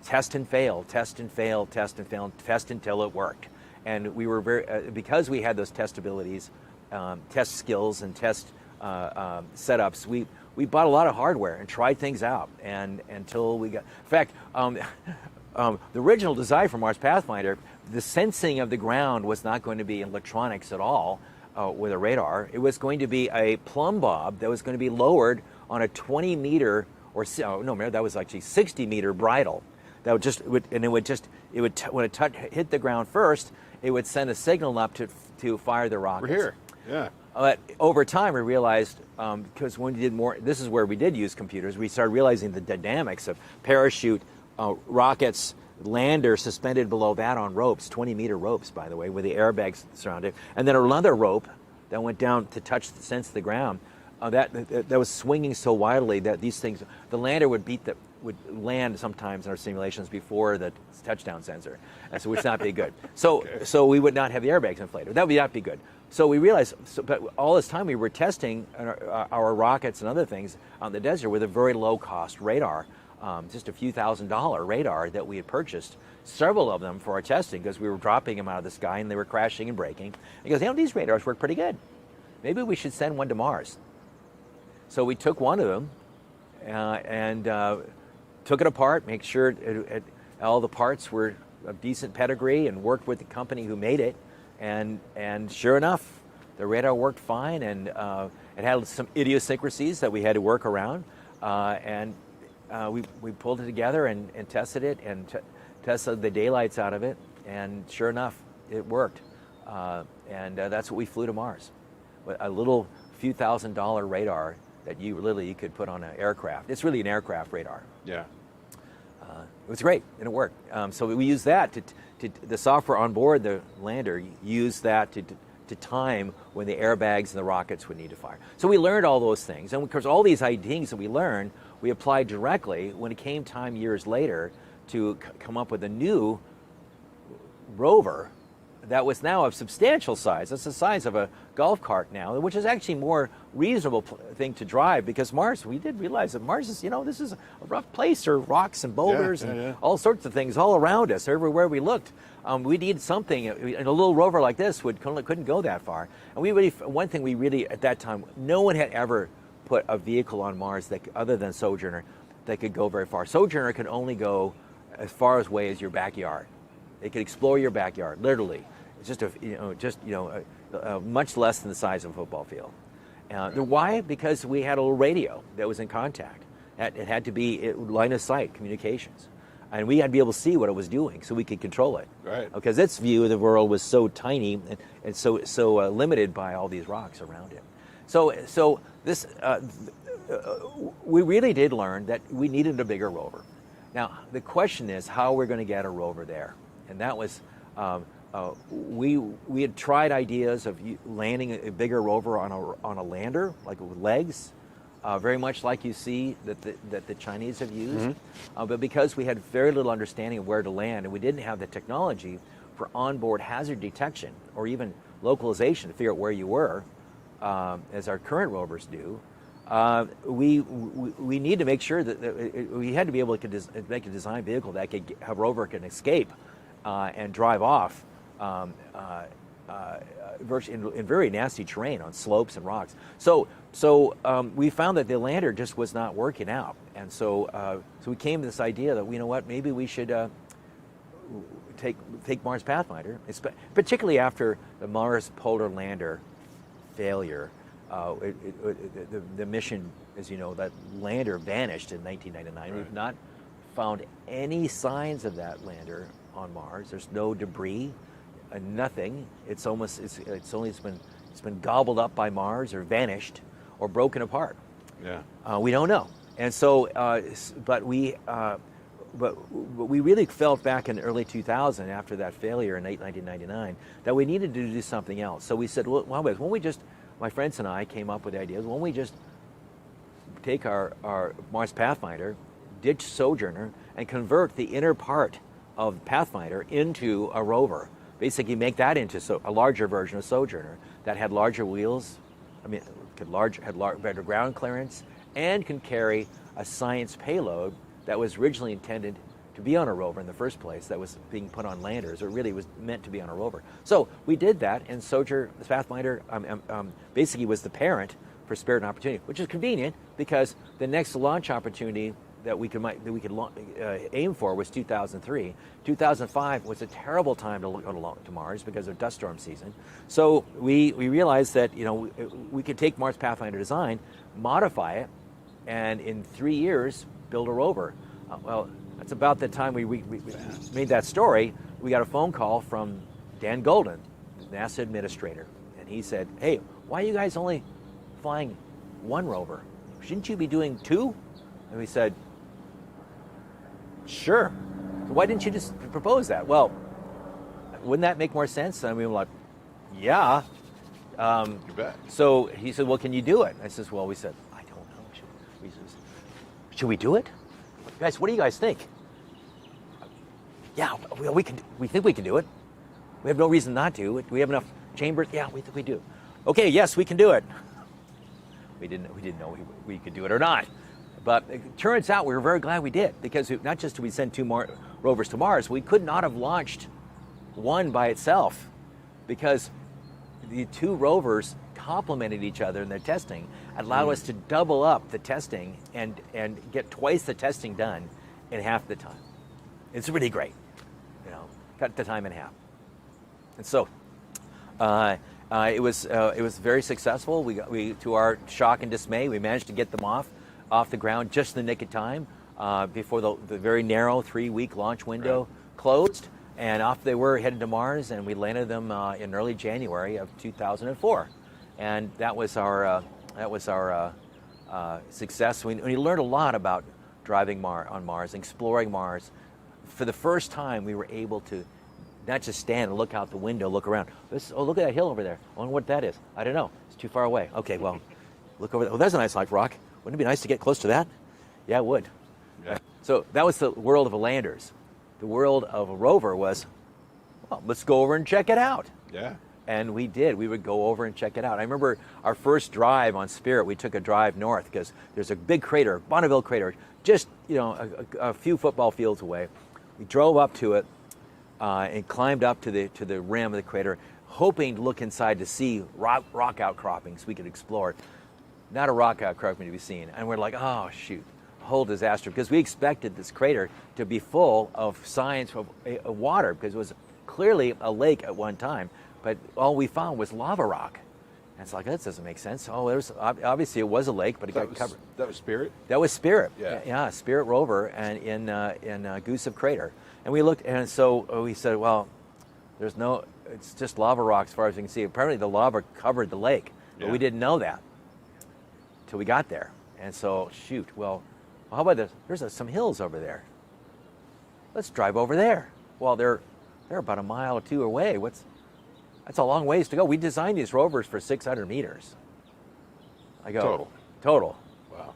Speaker 6: test and fail, test and fail, test and fail, test until it worked. And we were very because we had those test abilities, test skills, and test setups. We bought a lot of hardware and tried things out, and until we got. In fact, the original design for Mars Pathfinder, the sensing of the ground was not going to be electronics at all with a radar. It was going to be a plumb bob that was going to be lowered on a 20-meter or that was actually 60-meter bridle. That would just when it hit the ground first, it would send a signal up to fire the rockets.
Speaker 5: We're here. Yeah.
Speaker 6: But over time, we realized, because when we did more, this is where we did use computers, we started realizing the dynamics of parachute, rockets, lander suspended below that on ropes, 20-meter ropes, by the way, with the airbags surrounded, and then another rope that went down to sense the ground. That was swinging so wildly that these things, the lander would land sometimes in our simulations before the touchdown sensor, and so which not be good. So
Speaker 5: Okay.
Speaker 6: so we would not have the airbags inflated. That would not be good. So we realized, but all this time we were testing our rockets and other things on the desert with a very low-cost radar, just a few $1,000 radar that we had purchased, several of them for our testing because we were dropping them out of the sky and they were crashing and breaking. He goes, these radars work pretty good. Maybe we should send one to Mars. So we took one of them and took it apart, make sure all the parts were of decent pedigree, and worked with the company who made it. And sure enough, the radar worked fine, and it had some idiosyncrasies that we had to work around. We pulled it together and tested it and tested the daylights out of it, and sure enough, it worked. That's what we flew to Mars, a little few $1,000 radar that you could put on an aircraft. It's really an aircraft radar.
Speaker 5: Yeah.
Speaker 6: It was great, and it worked. So we used that to the software on board the lander used that to time when the airbags and the rockets would need to fire. So we learned all those things, and of course all these things that we learned, we applied directly when it came time years later to come up with a new rover that was now of substantial size. It's the size of a golf cart now, which is actually more reasonable thing to drive, because Mars, we did realize that Mars is, this is a rough place. There are rocks and boulders and all sorts of things all around us, everywhere we looked. We needed something, and a little rover like this couldn't go that far. And one thing we really, at that time, no one had ever put a vehicle on Mars other than Sojourner that could go very far. Sojourner could only go as far away as your backyard. They could explore your backyard, literally. It's just much less than the size of a football field. Why? Because we had a little radio that was in contact. It had to be line of sight communications, and we had to be able to see what it was doing so we could control it.
Speaker 5: Right.
Speaker 6: Because its view of the world was so tiny and so limited by all these rocks around it. So this we really did learn that we needed a bigger rover. Now the question is how we're going to get a rover there, and that was. We had tried ideas of landing a bigger rover on a lander, like with legs, very much like you see that the Chinese have used. Mm-hmm. But because we had very little understanding of where to land, and we didn't have the technology for onboard hazard detection or even localization to figure out where you were, as our current rovers do, we need to make sure that we had to be able to make a design vehicle that a rover can escape and drive off. In very nasty terrain on slopes and rocks. So we found that the lander just was not working out, and so we came to this idea that maybe we should take Mars Pathfinder, particularly after the Mars Polar Lander failure. The mission, as you know, that lander vanished in 1999. Right. We've not found any signs of that lander on Mars. There's no debris. Nothing. It's been gobbled up by Mars, or vanished, or broken apart. Yeah. We don't know. And so, but we really felt back in early 2000, after that failure in 1999, that we needed to do something else. So we said, well, why don't we just? My friends and I came up with the idea. Why don't we just take our Mars Pathfinder, ditch Sojourner, and convert the inner part of Pathfinder into a rover. Basically make that into a larger version of Sojourner that had larger wheels, had better ground clearance, and can carry a science payload that was originally intended to be on a rover in the first place, that was being put on landers, or really was meant to be on a rover. So we did that, and Sojourner, the Pathfinder, basically was the parent for Spirit and Opportunity, which is convenient because the next launch opportunity that we could aim for was 2003. 2005 was a terrible time to go to Mars because of dust storm season. So we realized that we could take Mars Pathfinder design, modify it, and in 3 years build a rover. Well, that's about the time we made that story. We got a phone call from Dan Golden, NASA administrator, and he said, "Hey, why are you guys only flying one rover? Shouldn't you be doing two?" And we said, "Sure. Why didn't you just propose that?" Well, wouldn't that make more sense? And we were like, "Yeah."
Speaker 5: You bet.
Speaker 6: So he said, "Well, can you do it?" I says, "Well," we said, "I don't know. Should we do it? Guys, what do you guys think?" "Yeah, we think we can do it. We have no reason not to. We have enough chambers. Yeah, we think we do." "Okay, yes, we can do it." We didn't know we could do it or not. But it turns out we were very glad we did, because not just did we send two more rovers to Mars, we could not have launched one by itself, because the two rovers complemented each other in their testing, allowed us to double up the testing and get twice the testing done in half the time. It's really great, cut the time in half. And so it was very successful. We to our shock and dismay, we managed to get them off the ground just in the nick of time before the very narrow 3-week launch window closed, and off they were, headed to Mars, and we landed them in early January of 2004, and that was our success. We learned a lot about driving on Mars, exploring Mars. For the first time, we were able to not just stand and look out the window, look around. Look at that hill over there. I wonder what that is. I don't know. It's too far away. Okay, well, look over there. Oh, that's a nice like rock. Wouldn't it be nice to get close to that? Yeah, it would. Yeah. So that was the world of landers. The world of a rover was, well, let's go over and check it out.
Speaker 5: Yeah.
Speaker 6: And we did. We would go over and check it out. I remember our first drive on Spirit, we took a drive north because there's a big crater, Bonneville crater, just a few football fields away. We drove up to it and climbed up to the rim of the crater, hoping to look inside to see rock outcroppings we could explore. Not a rock outcropping to be seen. And we're like, oh, shoot, whole disaster, because we expected this crater to be full of signs of water, because it was clearly a lake at one time, but all we found was lava rock. And it's like, that doesn't make sense. Oh, obviously it was a lake, but it got covered.
Speaker 5: That was Spirit?
Speaker 6: That was Spirit.
Speaker 5: Yeah,
Speaker 6: Spirit rover, and in Gusev Crater. And we looked, and so we said, well, it's just lava rock as far as we can see. Apparently the lava covered the lake, but we didn't know that till we got there. And so, shoot, well, how about this? There's some hills over there. Let's drive over there. Well, they're about a mile or two away. That's a long ways to go. We designed these rovers for 600 meters. I go, Total.
Speaker 5: Wow.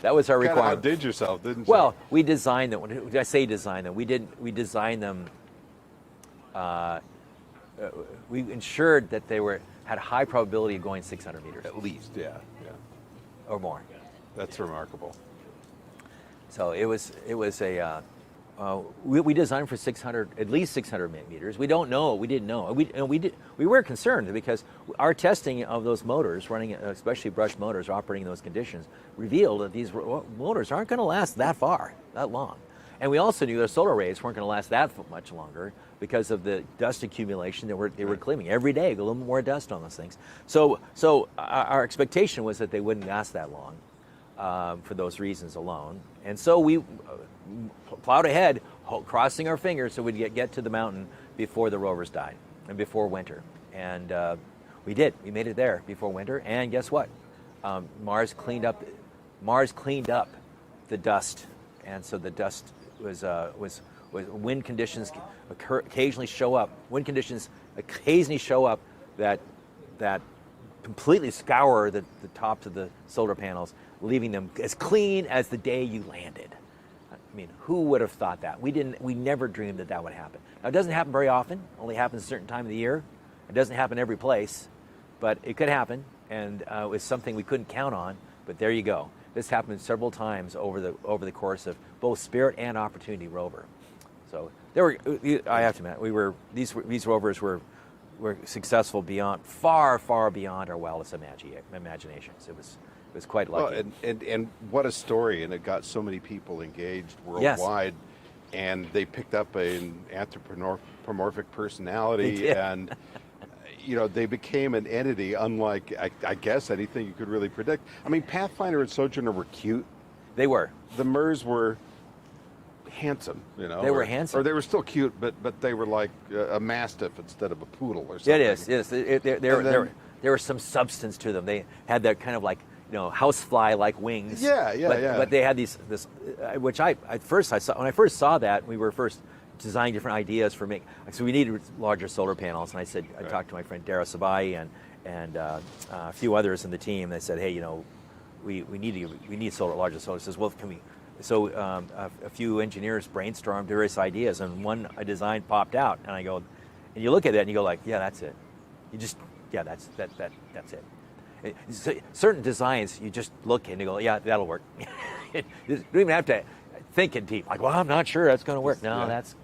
Speaker 6: That was our requirement.
Speaker 5: Kind of outdid yourself, didn't you?
Speaker 6: Well, we designed them. When I say design them, we designed them. We ensured that they had a high probability of going 600 meters.
Speaker 5: At least, yeah.
Speaker 6: Or more.
Speaker 5: That's remarkable.
Speaker 6: So it was we designed for at least 600 meters. We don't know. We didn't know. We were concerned because our testing of those motors, running especially brushed motors operating in those conditions, revealed that these motors aren't going to last that long. And we also knew their solar arrays weren't going to last that much longer because of the dust accumulation they were claiming every day, a little more dust on those things. So our expectation was that they wouldn't last that long for those reasons alone. And so we plowed ahead, crossing our fingers so we'd get to the mountain before the rovers died and before winter. And we did. We made it there before winter. And guess what? Mars cleaned up the dust, and so the dust was wind conditions occasionally show up. Wind conditions occasionally show up that completely scour the tops of the solar panels, leaving them as clean as the day you landed. I mean, who would have thought that? We never dreamed that would happen. Now, it doesn't happen very often. It only happens a certain time of the year. It doesn't happen every place, but it could happen, and it was something we couldn't count on, but there you go. This happened several times over the course of both Spirit and Opportunity rover. So I have to admit, these rovers were successful far beyond our wildest imaginations. It was quite lucky.
Speaker 5: Well, and what a story, and it got so many people engaged worldwide. Yes. And they picked up an anthropomorphic personality, and they became an entity unlike, I guess, anything you could really predict. I mean, Pathfinder and Sojourner were cute.
Speaker 6: They were.
Speaker 5: The Murs were handsome,
Speaker 6: They were handsome.
Speaker 5: Or they were still cute, but they were like a Mastiff instead of a Poodle or something.
Speaker 6: It is. There was some substance to them. They had that kind of like, housefly-like wings.
Speaker 5: Yeah.
Speaker 6: But they had this, which when I first saw that, we were first designing different ideas for so we needed larger solar panels, and I talked to my friend Dara Sabai and a few others in the team. They said, hey, we need larger solar. Says, well, can we? So a few engineers brainstormed various ideas, and a design popped out, and I go, and you look at it and you go like, yeah, that's it. That's it. Certain designs, you just look and you go, yeah, that'll work. You don't even have to think in deep, like, well, I'm not sure that's going to work. No, that's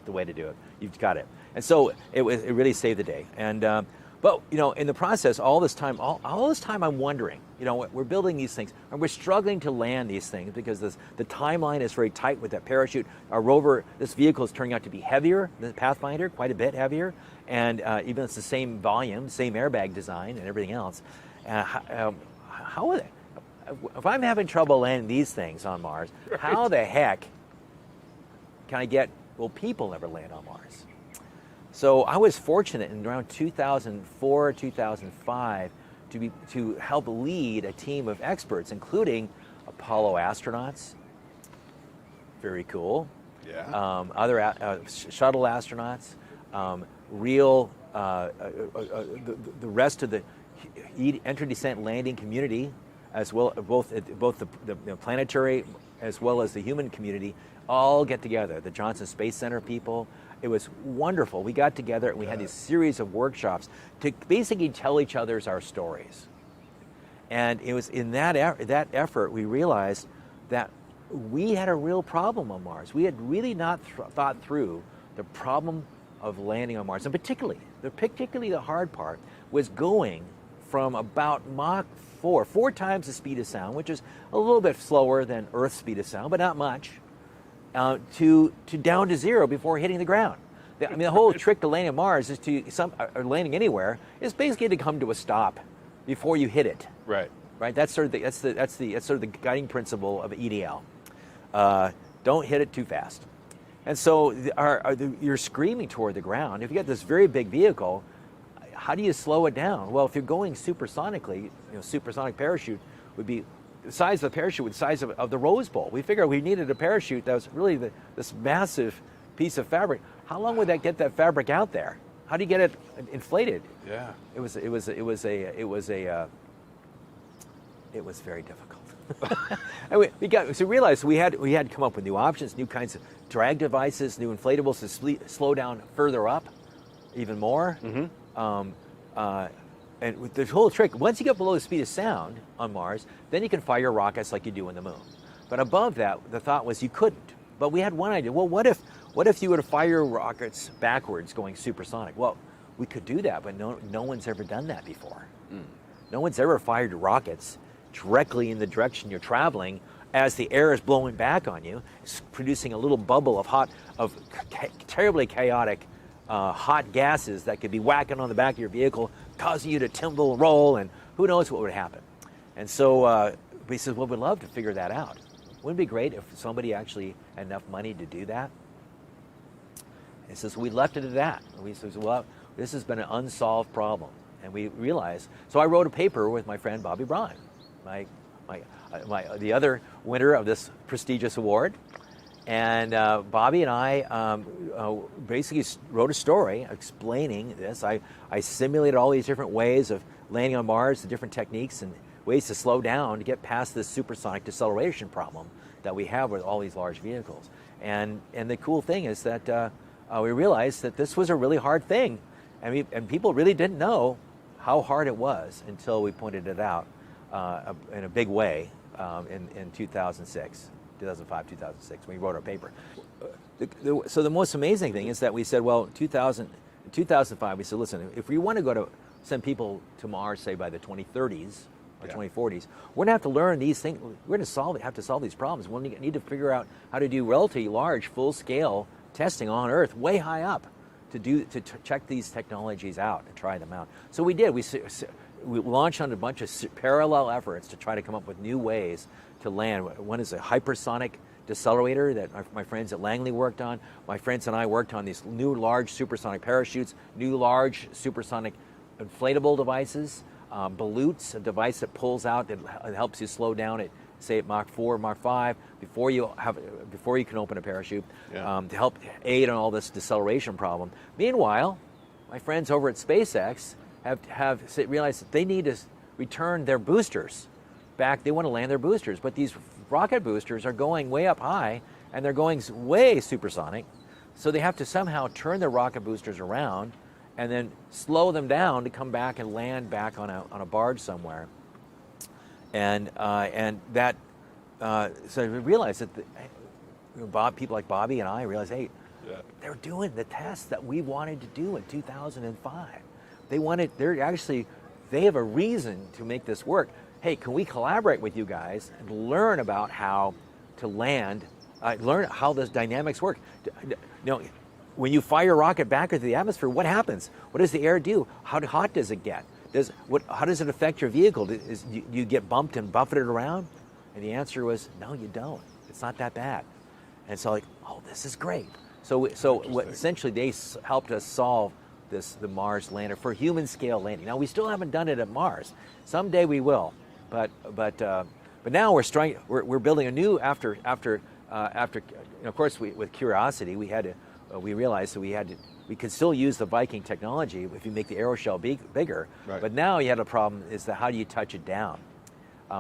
Speaker 6: the way to do it. You've got it. And so it really saved the day. And but in the process, all this time I'm wondering, we're building these things and we're struggling to land these things because the timeline is very tight with that parachute. Our rover, this vehicle is turning out to be heavier than Pathfinder, quite a bit heavier, and even it's the same volume, same airbag design, and everything else. How are they? If I'm having trouble landing these things on Mars, right, how the heck can I will people ever land on Mars? So I was fortunate in around 2004, 2005 to help lead a team of experts, including Apollo astronauts. Very cool.
Speaker 5: Yeah.
Speaker 6: Other shuttle astronauts, the rest of the entry, descent, landing community, as well, both the planetary as well as the human community, all get together. The Johnson Space Center people. It was wonderful. We got together and we had this series of workshops to basically tell each other our stories. And it was in that effort we realized that we had a real problem on Mars. We had really not thought through the problem of landing on Mars, and particularly the hard part was going from about Mach 4 times the speed of sound, which is a little bit slower than Earth's speed of sound, but not much, to down to zero before hitting the ground. The whole trick to landing on Mars is or landing anywhere is basically to come to a stop before you hit it.
Speaker 5: Right.
Speaker 6: Right. That's sort of the guiding principle of EDL. Don't hit it too fast. And so you're screaming toward the ground. If you got this very big vehicle, how do you slow it down? Well, if you're going supersonically, supersonic parachute would be the size of the parachute with the size of the Rose Bowl. We figured we needed a parachute that was really this massive piece of fabric. How long would that get that fabric out there? How do you get it inflated?
Speaker 5: Yeah.
Speaker 6: It was very difficult. And we realized we had to come up with new options, new kinds of drag devices, new inflatables to slow down further up, even more.
Speaker 5: Mm-hmm.
Speaker 6: And with the whole trick, once you get below the speed of sound on Mars, then you can fire rockets like you do on the moon. But above that, the thought was you couldn't. But we had one idea. Well, what if you were to fire rockets backwards going supersonic? Well, we could do that, but no one's ever done that before. Mm. No one's ever fired rockets directly in the direction you're traveling as the air is blowing back on you, producing a little bubble of terribly chaotic hot gases that could be whacking on the back of your vehicle, causing you to tumble and roll, and who knows what would happen. And so we said, well, we'd love to figure that out. Wouldn't it be great if somebody actually had enough money to do that? And so we left it at that. And we said, well, this has been an unsolved problem. And we realized, so I wrote a paper with my friend Bobby Braun, the other winner of this prestigious award. And Bobby and I basically wrote a story explaining this. I simulated all these different ways of landing on Mars, the different techniques and ways to slow down to get past this supersonic deceleration problem that we have with all these large vehicles. And the cool thing is that we realized that this was a really hard thing, and people really didn't know how hard it was until we pointed it out in a big way in 2006, 2005, 2006, when we wrote our paper. So the most amazing thing is that we said, well, in 2005, we said, listen, if we want to send people to Mars, say by the 2030s or 2040s, we're going to have to learn these things. We're going to have to solve these problems. We'll need to figure out how to do relatively large, full-scale testing on Earth, way high up, to check these technologies out and try them out. So we did. We launched on a bunch of parallel efforts to try to come up with new ways to land. One is a hypersonic decelerator that my friends at Langley worked on. My friends and I worked on these new large supersonic parachutes, new large supersonic inflatable devices, Ballots, a device that pulls out that helps you slow down at, say, at Mach 4, Mach 5 before you can open a parachute, to help aid on all this deceleration problem. Meanwhile, my friends over at SpaceX have realized that they need to return their boosters back. They want to land their boosters, but these rocket boosters are going way up high and they're going way supersonic, so they have to somehow turn their rocket boosters around and then slow them down to come back and land back on a barge somewhere. And that so we realized that people like Bobby and I realized, hey, they're doing the tests that we wanted to do in 2005. They have a reason to make this work. Hey, can we collaborate with you guys and learn about how to land, learn how the dynamics work? When you fire a rocket back into the atmosphere, what happens? What does the air do? How hot does it get? How does it affect your vehicle? Do you get bumped and buffeted around? And the answer was, no, you don't. It's not that bad. And so, oh, this is great. So essentially, they helped us solve the Mars lander for human scale landing. Now, we still haven't done it at Mars. Someday we will, but now we're building a new after. Of course, with Curiosity, we realized that we could still use the Viking technology if you make the aeroshell bigger. Right. But now you had a problem, is that how do you touch it down?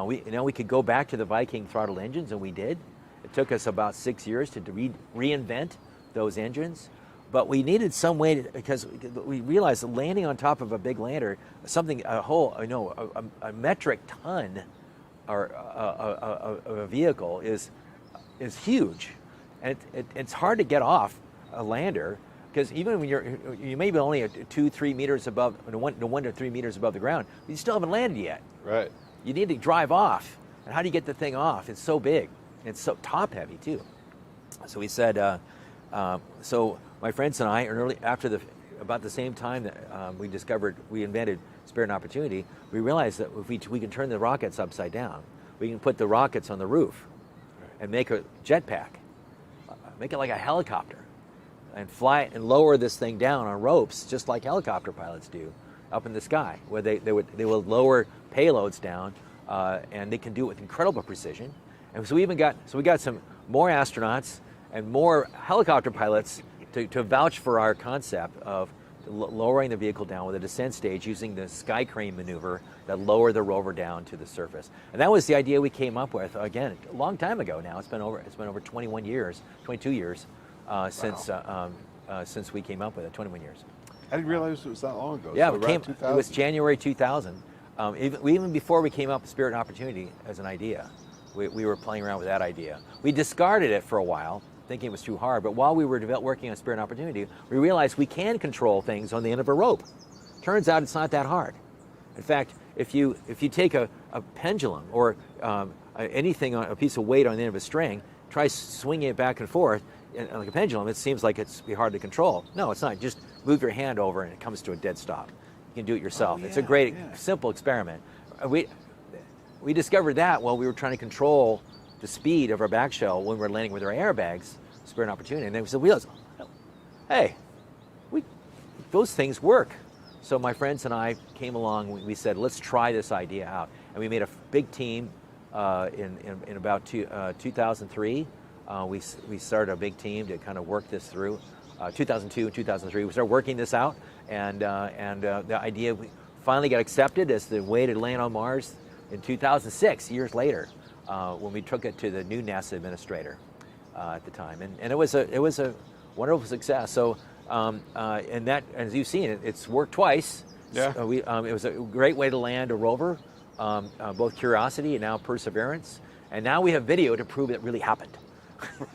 Speaker 6: We could go back to the Viking throttle engines, and we did. It took us about 6 years to reinvent those engines, but we needed some way because we realized that landing on top of a big lander, a metric ton or a vehicle is huge, and it's hard to get off a lander, because even when you may be only at 2-3 meters above, 1 to 3 meters above the ground, you still haven't landed yet. Right. You need to drive off, and how do you get the thing off? It's so big, it's so top heavy too. So we said, so my friends and I, about the same time that we invented Spirit and Opportunity, we realized that if we can turn the rockets upside down, we can put the rockets on the roof and make a jetpack, make it like a helicopter, and fly it and lower this thing down on ropes, just like helicopter pilots do up in the sky, where they will lower payloads down, and they can do it with incredible precision. And so we got some more astronauts and more helicopter pilots to vouch for our concept of lowering the vehicle down with a descent stage using the sky crane maneuver that lowered the rover down to the surface. And that was the idea we came up with, again, a long time ago now. It's been over 22 years since we came up with it, 21 years.
Speaker 5: I didn't realize it was that long ago.
Speaker 6: Yeah,
Speaker 5: so
Speaker 6: it was January 2000. Even before we came up with Spirit and Opportunity as an idea, we were playing around with that idea. We discarded it for a while, thinking it was too hard, but while we were working on Spirit and Opportunity, we realized we can control things on the end of a rope. Turns out it's not that hard. In fact, if you take a pendulum or anything on a piece of weight on the end of a string, try swinging it back and forth like a pendulum, it seems like it's be hard to control. No, it's not. Just move your hand over and it comes to a dead stop. You can do it yourself. It's a great, simple experiment. We discovered that while we were trying to control the speed of our back shell when we were landing with our airbags, Spirit and Opportunity. And then we realized, hey, those things work. So my friends and I came along. We said, let's try this idea out. And we made a big team in about 2003. We started a big team to kind of work this through. 2002 and 2003, we started working this out, and the idea finally got accepted as the way to land on Mars in 2006, years later, when we took it to the new NASA administrator at the time, and it was a wonderful success. So, and that, as you've seen, it's worked twice.
Speaker 5: Yeah.
Speaker 6: It was a great way to land a rover, both Curiosity and now Perseverance, and now we have video to prove it really happened.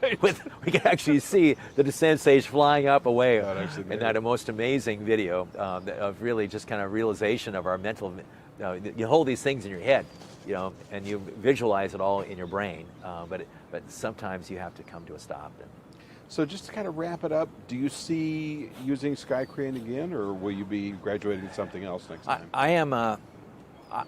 Speaker 6: Right. We can actually see the descent stage flying up away, and that most amazing video of really just kind of realization of our mental. You hold these things in your head, and you visualize it all in your brain, but sometimes you have to come to a stop.
Speaker 5: So just to kind of wrap it up, do you see using Sky Crane again, or will you be graduating to something else next time?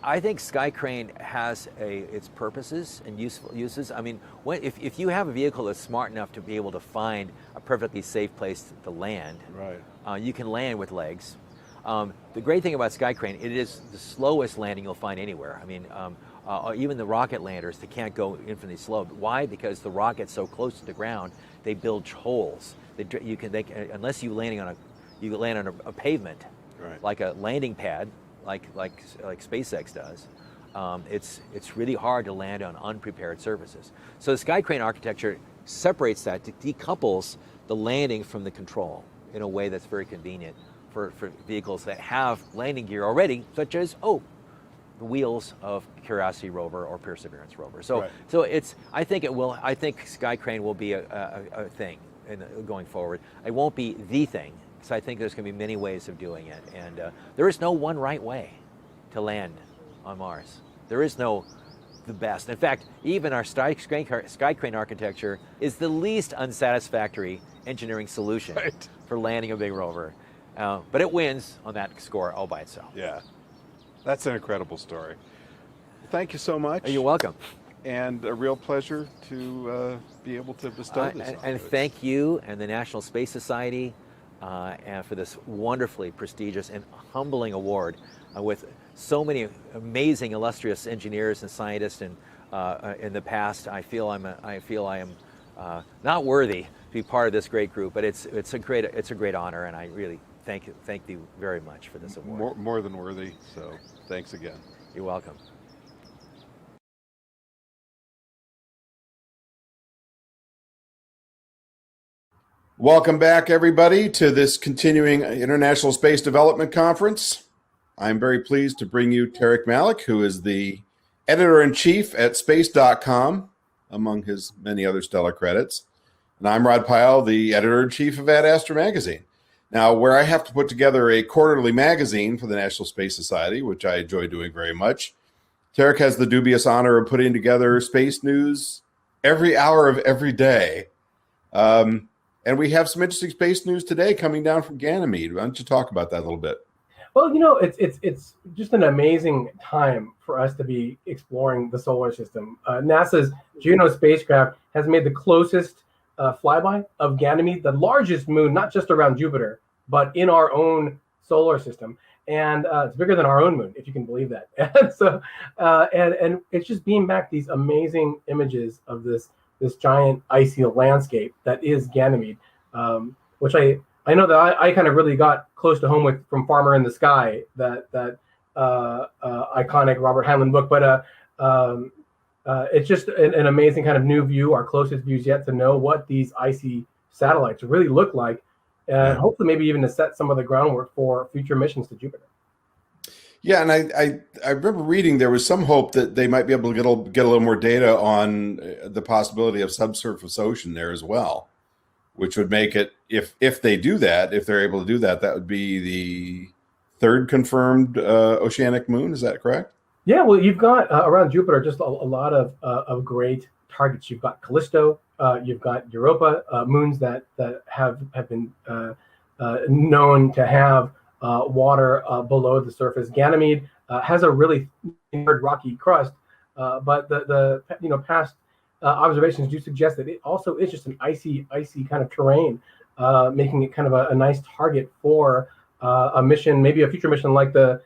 Speaker 6: I think Sky Crane has its purposes and useful uses. I mean, if you have a vehicle that's smart enough to be able to find a perfectly safe place to land, right, you can land with legs. The great thing about Sky Crane, it is the slowest landing you'll find anywhere. I mean, even the rocket landers, they can't go infinitely slow. Why? Because the rocket's so close to the ground, they build holes. Unless you land on a pavement, right, like a landing pad, like SpaceX does. It's really hard to land on unprepared surfaces. So the Sky Crane architecture separates that, decouples the landing from the control in a way that's very convenient for vehicles that have landing gear already, such as the wheels of Curiosity rover or Perseverance rover. So right. So I think Sky Crane will be a thing going forward. It won't be the thing. So I think there's going to be many ways of doing it, and there is no one right way to land on Mars. There is no the best. In fact, even our Sky Crane architecture is the least unsatisfactory engineering solution right. for landing a big rover. But it wins on that score all by itself.
Speaker 5: Yeah, that's an incredible story. Thank you so much.
Speaker 6: You're welcome.
Speaker 5: And a real pleasure to be able to bestow this.
Speaker 6: And thank you and the National Space Society and for this wonderfully prestigious and humbling award with so many amazing, illustrious engineers and scientists and in the past. I feel I am not worthy to be part of this great group, but it's a great honor, and I really thank you very much for this award.
Speaker 5: More than worthy. So thanks again.
Speaker 6: You're welcome.
Speaker 5: Welcome back, everybody, to this continuing International Space Development Conference. I'm very pleased to bring you Tariq Malik, who is the editor-in-chief at space.com, among his many other stellar credits. And I'm Rod Pyle, the editor-in-chief of Astra Magazine. Now, where I have to put together a quarterly magazine for the National Space Society, which I enjoy doing very much, Tariq has the dubious honor of putting together space news every hour of every day. And we have some interesting space news today coming down from Ganymede. Why don't you talk about that a little bit?
Speaker 7: Well, it's just an amazing time for us to be exploring the solar system. NASA's Juno spacecraft has made the closest flyby of Ganymede, the largest moon, not just around Jupiter, but in our own solar system. And it's bigger than our own moon, if you can believe that. And so, and it's just beamed back these amazing images of this giant icy landscape that is Ganymede, which I know that I kind of really got close to home with from Farmer in the Sky, that iconic Robert Heinlein book. But it's just an amazing kind of new view, our closest views yet to know what these icy satellites really look like, and hopefully maybe even to set some of the groundwork for future missions to Jupiter.
Speaker 5: Yeah, and I remember reading there was some hope that they might be able to get a little more data on the possibility of subsurface ocean there as well, which would make it, if they do that, if they're able to do that, that would be the third confirmed oceanic moon. Is that correct?
Speaker 7: Yeah, well, you've got around Jupiter just a lot of great targets. You've got Callisto, you've got Europa, moons that have been known to have water below the surface. Ganymede has a really hard rocky crust, but the past observations do suggest that it also is just an icy kind of terrain, making it kind of a nice target for a mission, maybe a future mission like the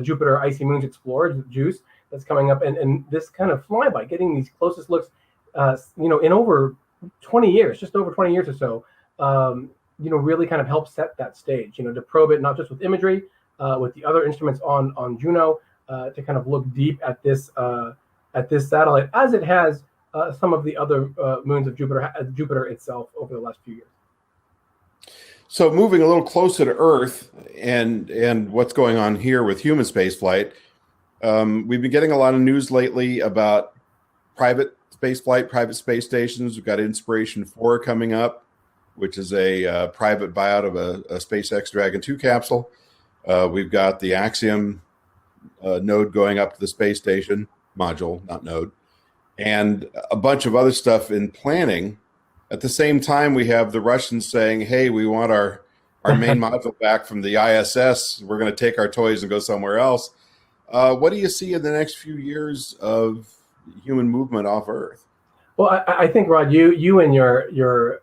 Speaker 7: Jupiter Icy Moons Explorer JUICE that's coming up, and this kind of flyby, getting these closest looks, in over 20 years, just over 20 years or so. Really kind of help set that stage, to probe it not just with imagery, with the other instruments on Juno to kind of look deep at this satellite, as it has some of the other moons of Jupiter itself over the last few years.
Speaker 5: So moving a little closer to Earth and what's going on here with human spaceflight, we've been getting a lot of news lately about private spaceflight, private space stations. We've got Inspiration 4 coming up, which is a private buyout of a SpaceX Dragon 2 capsule. We've got the Axiom node going up to the space station, module, not node, and a bunch of other stuff in planning. At the same time, we have the Russians saying, hey, we want our main module back from the ISS. We're going to take our toys and go somewhere else. What do you see in the next few years of human movement off Earth?
Speaker 7: Well, I think, Rod, you and your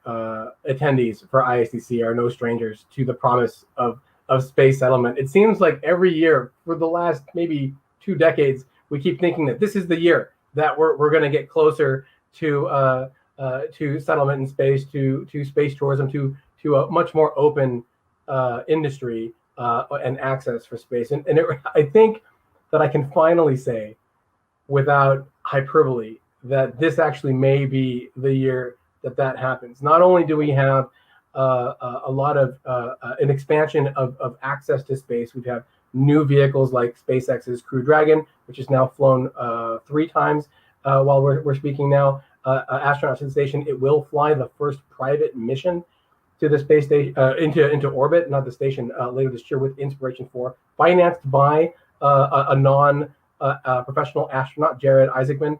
Speaker 7: attendees for ISDC are no strangers to the promise of space settlement. It seems like every year for the last maybe 2 decades, we keep thinking that this is the year that we're going to get closer to settlement in space, to space tourism, to a much more open industry and access for space. And I think that I can finally say, without hyperbole, that this actually may be the year that happens. Not only do we have a lot of an expansion of access to space, we have new vehicles like SpaceX's Crew Dragon, which is now flown 3 times while we're speaking now. Astronaut to the station. It will fly the first private mission to the space station into orbit, not the station, later this year with Inspiration 4, financed by a non-professional astronaut, Jared Isaacman,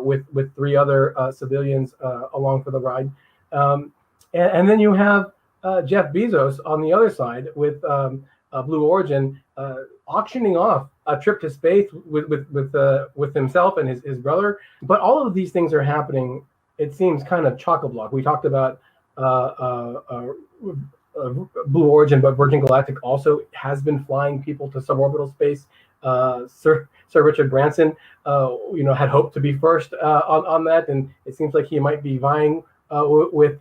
Speaker 7: with 3 other civilians along for the ride. And then you have Jeff Bezos on the other side with Blue Origin auctioning off a trip to space with himself and his brother. But all of these things are happening, it seems, kind of chock-a-block. We talked about Blue Origin, but Virgin Galactic also has been flying people to suborbital space. Sir Richard Branson, had hoped to be first on that, and it seems like he might be vying with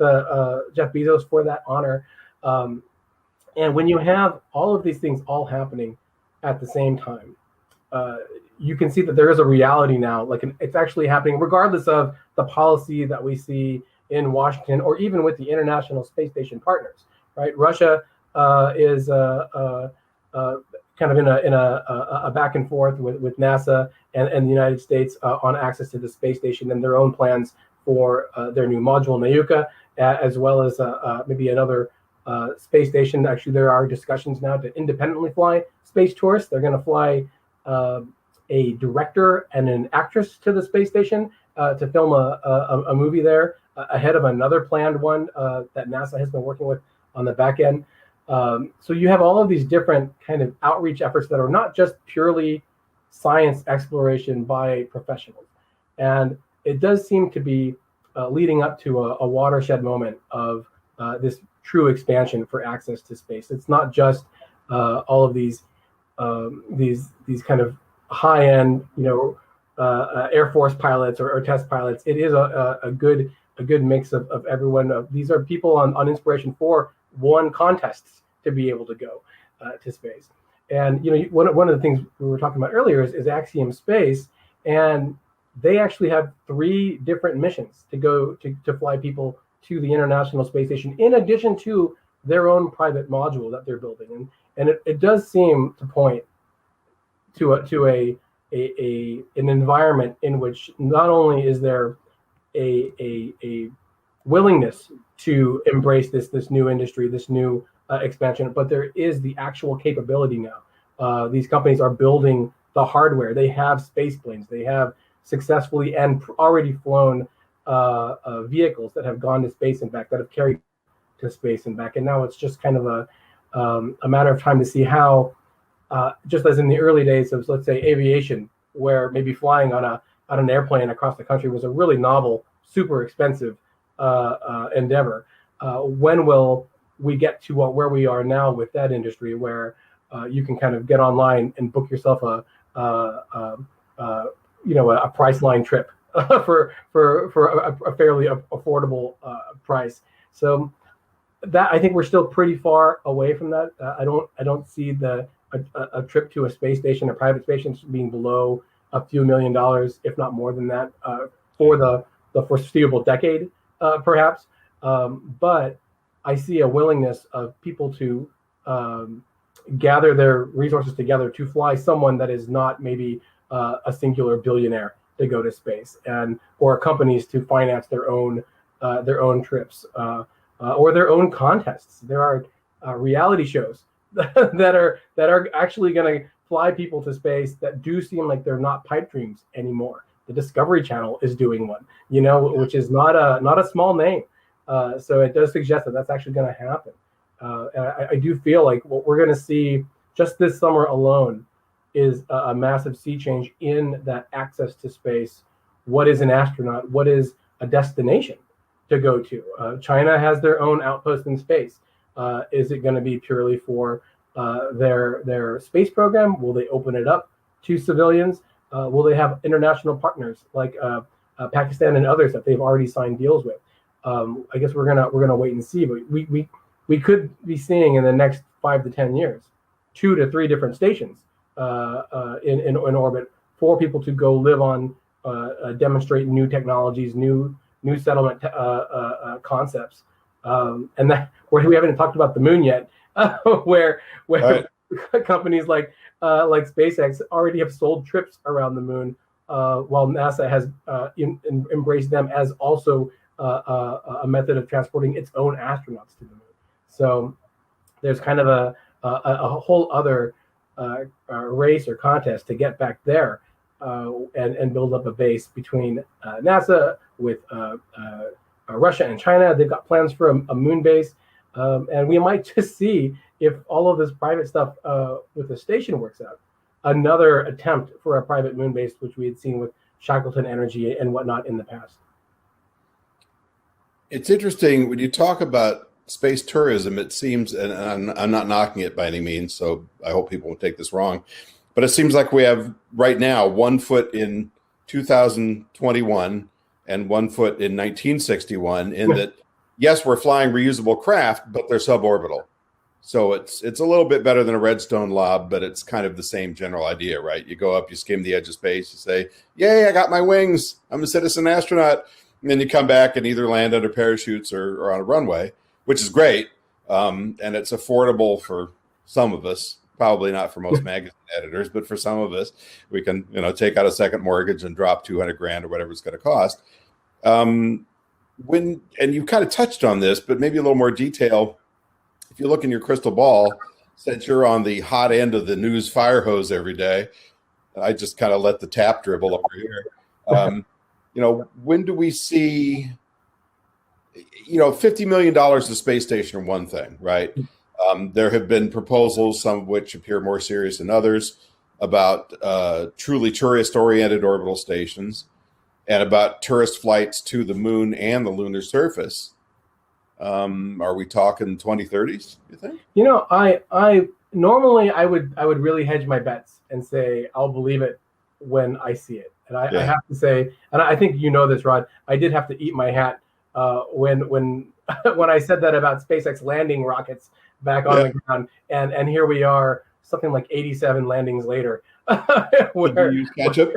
Speaker 7: Jeff Bezos for that honor. And when you have all of these things all happening at the same time, you can see that there is a reality now. Like it's actually happening, regardless of the policy that we see in Washington or even with the International Space Station partners. Right? Russia is kind of in a back and forth with NASA and the United States on access to the space station and their own plans for their new module Nayuka, as well as maybe another space station. Actually, there are discussions now to independently fly space tourists. They're going to fly a director and an actress to the space station to film a movie there ahead of another planned one that NASA has been working with on the back end. So you have all of these different kind of outreach efforts that are not just purely science exploration by professionals. And it does seem to be leading up to a watershed moment of this true expansion for access to space. It's not just all of these kind of high-end, Air Force pilots or test pilots. It is a good mix of everyone. These are people on Inspiration 4 won contests to be able to go to space. And one of the things we were talking about earlier is Axiom Space, and they actually have 3 different missions to go to fly people to the International Space Station, in addition to their own private module that they're building. And it does seem to point to an environment in which not only is there a willingness to embrace this new industry, this new expansion, but there is the actual capability now. These companies are building the hardware. They have space planes. They have successfully and already flown vehicles that have gone to space and back, that have carried to space and back. And now it's just kind of a matter of time to see how, just as in the early days of, let's say, aviation, where maybe flying on an airplane across the country was a really novel, super expensive endeavor. When will we get to where we are now with that industry, where you can kind of get online and book yourself a Priceline trip for a fairly affordable price? So that, I think we're still pretty far away from that. I don't see the a trip to a space station, a private space station, being below a few $1 million, if not more than that, for the foreseeable decade, perhaps. But I see a willingness of people to gather their resources together to fly someone that is not maybe a singular billionaire to go to space, or companies to finance their own trips or their own contests. There are reality shows that are actually going to fly people to space that do seem like they're not pipe dreams anymore. The Discovery Channel is doing one, which is not a small name. So it does suggest that that's actually going to happen. And I do feel like what we're going to see just this summer alone is a massive sea change in that access to space. What is an astronaut? What is a destination to go to? China has their own outpost in space. Is it going to be purely for their space program? Will they open it up to civilians? Will they have international partners like Pakistan and others that they've already signed deals with? I guess we're gonna wait and see. But we could be seeing in the next 5 to 10 years 2 to 3 different stations in orbit for people to go live on, demonstrate new technologies, new settlement concepts, and that where we haven't talked about the moon yet, where
Speaker 5: Right.
Speaker 7: companies like SpaceX already have sold trips around the moon, while NASA has embraced them as also a method of transporting its own astronauts to the moon. So there's kind of a whole other race or contest to get back there and build up a base between NASA with Russia and China. They've got plans for a moon base, and we might just see, if all of this private stuff with the station works out, another attempt for a private moon base, which we had seen with Shackleton Energy and whatnot in the past.
Speaker 5: It's interesting when you talk about space tourism, it seems, and I'm not knocking it by any means, so I hope people won't take this wrong, but it seems like we have right now 1 foot in 2021 and 1 foot in 1961, in that, yes, we're flying reusable craft, but they're suborbital. So it's a little bit better than a Redstone lob, but it's kind of the same general idea, right? You go up, you skim the edge of space, you say, yay, I got my wings, I'm a citizen astronaut. And then you come back and either land under parachutes or on a runway, which is great. And it's affordable for some of us, probably not for most magazine editors, but for some of us, we can, take out a second mortgage and drop $200,000 or whatever it's going to cost. And you kind of touched on this, but maybe a little more detail. If you look in your crystal ball, since you're on the hot end of the news fire hose every day, I just kind of let the tap dribble over here. When do we see, $50 million to space station are one thing, right? There have been proposals, some of which appear more serious than others, about truly tourist-oriented orbital stations and about tourist flights to the moon and the lunar surface. Are we talking 2030s, you think?
Speaker 7: I normally I would really hedge my bets and say I'll believe it when I see it. And I have to say, and I think this, Rod, I did have to eat my hat when I said that about SpaceX landing rockets back on the ground, and here we are, something like 87 landings later.
Speaker 5: Where you use ketchup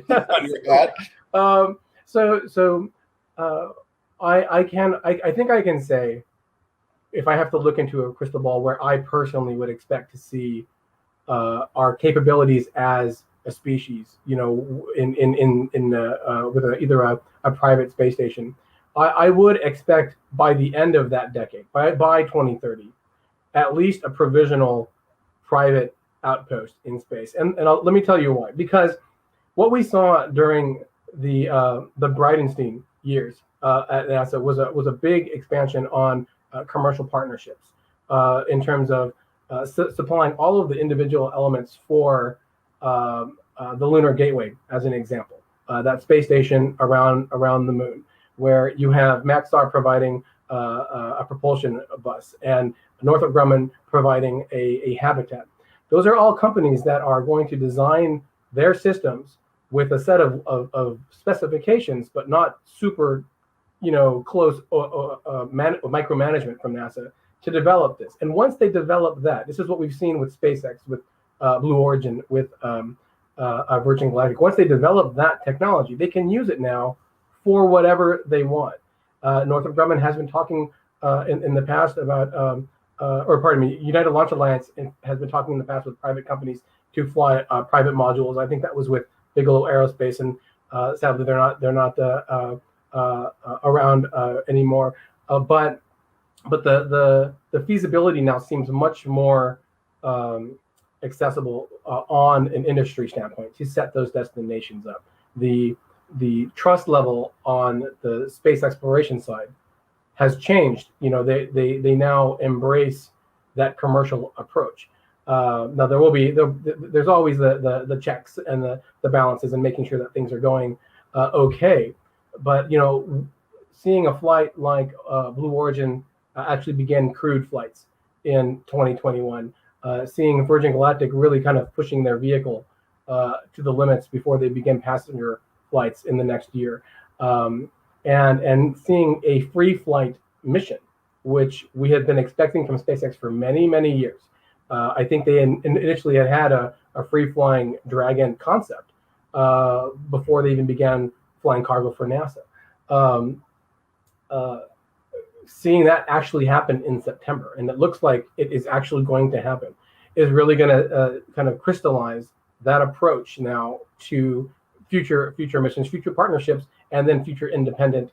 Speaker 5: on your hat? I think I can say, if I have to look into a crystal ball, where I personally would expect to see our capabilities as a species, with either a private space station. I would expect by the end of that decade, by 2030, at least a provisional private outpost in space. And let me tell you why. Because what we saw during the Bridenstine years at NASA was a big expansion on commercial partnerships in terms of supplying all of the individual elements for the Lunar Gateway, as an example, that space station around the moon, where you have Maxar providing a propulsion bus and Northrop Grumman providing a habitat. Those are all companies that are going to design their systems with a set of specifications, but not super, close micromanagement from NASA
Speaker 7: to develop this. And once they develop that, this is what we've seen with SpaceX, with Blue Origin, with Virgin Galactic. Once they develop that technology, they can use it now for whatever they want. Northrop Grumman has been talking in the past about, United Launch Alliance has been talking in the past with private companies to fly private modules. I think that was with Bigelow Aerospace, and sadly they're not around anymore. But the feasibility now seems much more accessible on an industry standpoint to set those destinations up. The trust level on the space exploration side has changed. They now embrace that commercial approach. Now there's always the checks and the balances and making sure that things are going okay. But seeing a flight like Blue Origin actually begin crewed flights in 2021, seeing Virgin Galactic really kind of pushing their vehicle to the limits before they begin passenger flights in the next year, and seeing a free flight mission, which we had been expecting from SpaceX for many, many years. I think they initially had a free flying Dragon concept before they even began flying cargo for NASA. Seeing that actually happen in September, and it looks like it is actually going to happen, is really going to kind of crystallize that approach now to future missions, future partnerships, and then future independent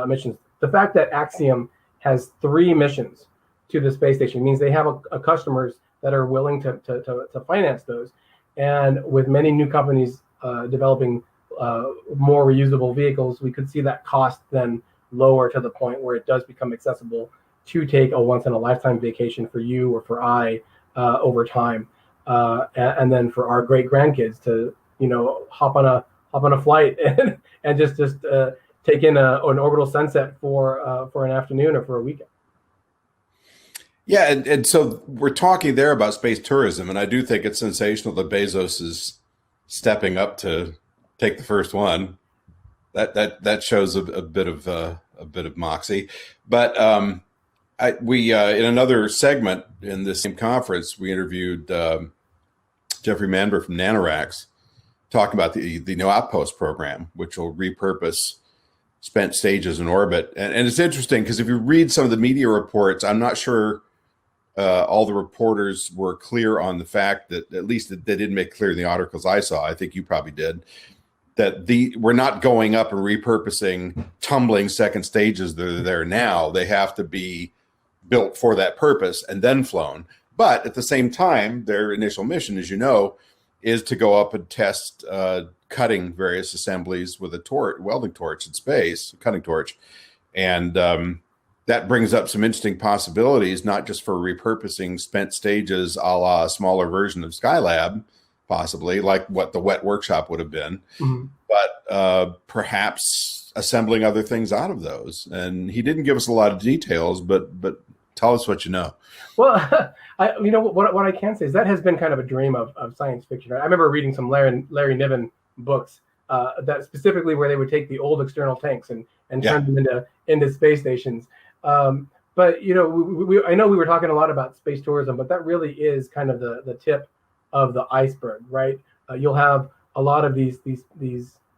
Speaker 7: missions. The fact that Axiom has 3 missions to the space station means they have a customers that are willing to finance those. And with many new companies developing more reusable vehicles, we could see that cost then lower to the point where it does become accessible to take a once-in-a-lifetime vacation for you or for I over time, and then for our great grandkids to hop on a flight and just take in an orbital sunset for an afternoon or for a weekend.
Speaker 5: Yeah, and so we're talking there about space tourism, and I do think it's sensational that Bezos is stepping up to take the first one. That shows a bit of moxie. But we in another segment in this same conference, we interviewed Jeffrey Manber from NanoRacks, talking about the new Outpost program, which will repurpose spent stages in orbit. And it's interesting because if you read some of the media reports, I'm not sure all the reporters were clear on the fact that, at least they didn't make clear in the articles I saw, I think you probably did, that we're not going up and repurposing tumbling second stages that are there now. They have to be built for that purpose and then flown. But at the same time, their initial mission, as you know, is to go up and test cutting various assemblies with a welding torch in space, cutting torch. And that brings up some interesting possibilities, not just for repurposing spent stages a la a smaller version of Skylab, possibly, like what the wet workshop would have been, but perhaps assembling other things out of those. And he didn't give us a lot of details, but tell us what you know. Well,
Speaker 7: what I can say is that has been kind of a dream of science fiction. I remember reading some Larry Niven books that specifically where they would take the old external tanks and turn them into space stations. But I know we were talking a lot about space tourism, but that really is kind of the tip of the iceberg, right? You'll have a lot of these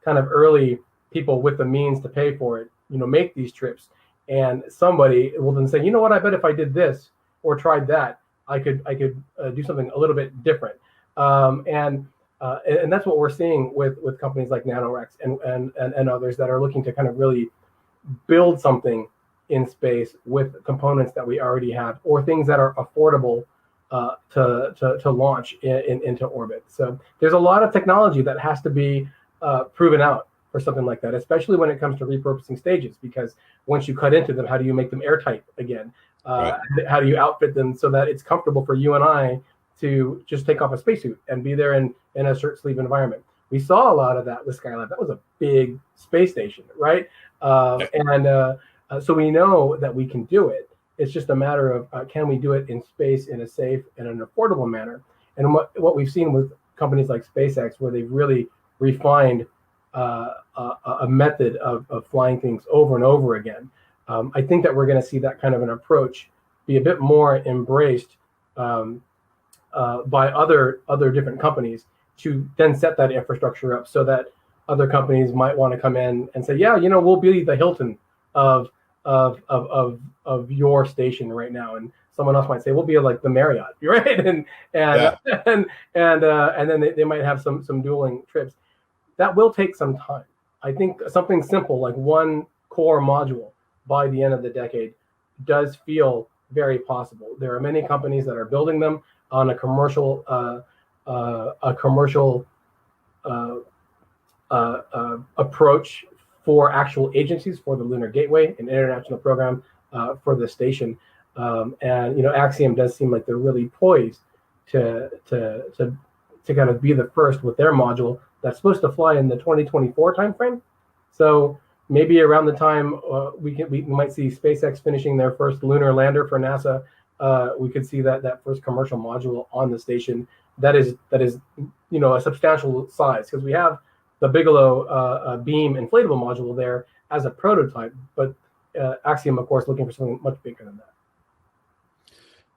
Speaker 7: kind of early people with the means to pay for it, make these trips, and somebody will then say, you know what, I bet if I did this or tried that, I could do something a little bit different. And that's what we're seeing with companies like NanoRacks and others that are looking to kind of really build something in space with components that we already have, or things that are affordable to launch into orbit. So there's a lot of technology that has to be proven out for something like that, especially when it comes to repurposing stages, because once you cut into them, how do you make them airtight again? Right. How do you outfit them so that it's comfortable for you and I to just take off a spacesuit and be there in a shirt sleeve environment? We saw a lot of that with Skylab. That was a big space station, right? So we know that we can do it. It's just a matter of can we do it in space in a safe and an affordable manner? And what we've seen with companies like SpaceX, where they've really refined a method of flying things over and over again. I think that we're going to see that kind of an approach be a bit more embraced by other different companies to then set that infrastructure up, so that other companies might want to come in and say, yeah, we'll be the Hilton of your station right now, and someone else might say we'll be like the Marriott, right? And
Speaker 5: Yeah.
Speaker 7: and then they might have some dueling trips. That will take some time. I think something simple like one core module by the end of the decade does feel very possible. There are many companies that are building them on a commercial approach for actual agencies, for the Lunar Gateway, an international program for the station. And Axiom does seem like they're really poised to kind of be the first with their module that's supposed to fly in the 2024 timeframe. So maybe around the time we might see SpaceX finishing their first lunar lander for NASA, we could see that first commercial module on the station. That is a substantial size, because we have the Bigelow beam inflatable module there as a prototype, but Axiom, of course, looking for something much bigger than that.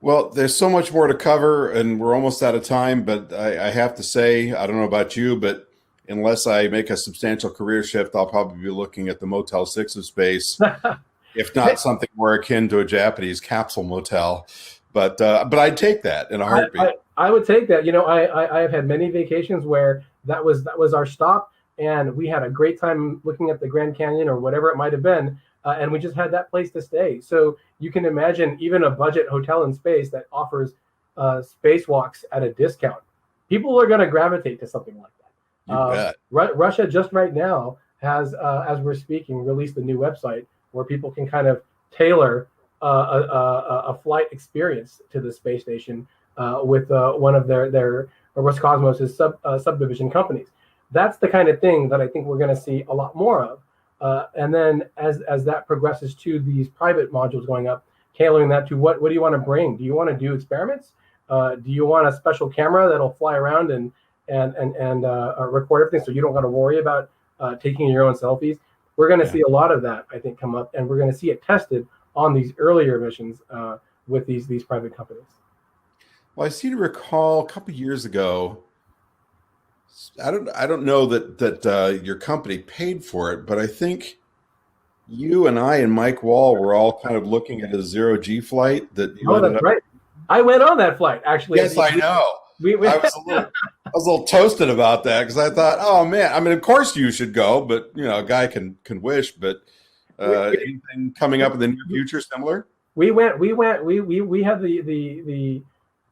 Speaker 5: Well, there's so much more to cover, and we're almost out of time, but I have to say, I don't know about you, but unless I make a substantial career shift, I'll probably be looking at the Motel 6 of space, if not something more akin to a Japanese capsule motel. But I'd take that in a heartbeat.
Speaker 7: I would take that. I've had many vacations where that was our stop, and we had a great time looking at the Grand Canyon or whatever it might have been, and we just had that place to stay. So you can imagine even a budget hotel in space that offers spacewalks at a discount. People are going to gravitate to something like that.
Speaker 5: You bet.
Speaker 7: Russia just right now has, as we're speaking, released a new website where people can kind of tailor a flight experience to the space station with one of their Roscosmos's subdivision companies. That's the kind of thing that I think we're going to see a lot more of. And then as that progresses to these private modules going up, tailoring that to what do you want to bring? Do you want to do experiments? Do you want a special camera that'll fly around and record everything, so you don't got to worry about taking your own selfies? We're going to see a lot of that, I think, come up, and we're going to see it tested on these earlier missions with these private companies.
Speaker 5: Well, I seem to recall a couple of years ago, I don't know that your company paid for it, but I think you and I and Mike Wall were all kind of looking at a zero-G flight that you ended
Speaker 7: that's
Speaker 5: up.
Speaker 7: right. I went on that flight, actually.
Speaker 5: Yes, I know. I was a little toasted about that, because I thought, oh man, I mean, of course you should go, but a guy can wish. But anything coming up in the near future similar? We had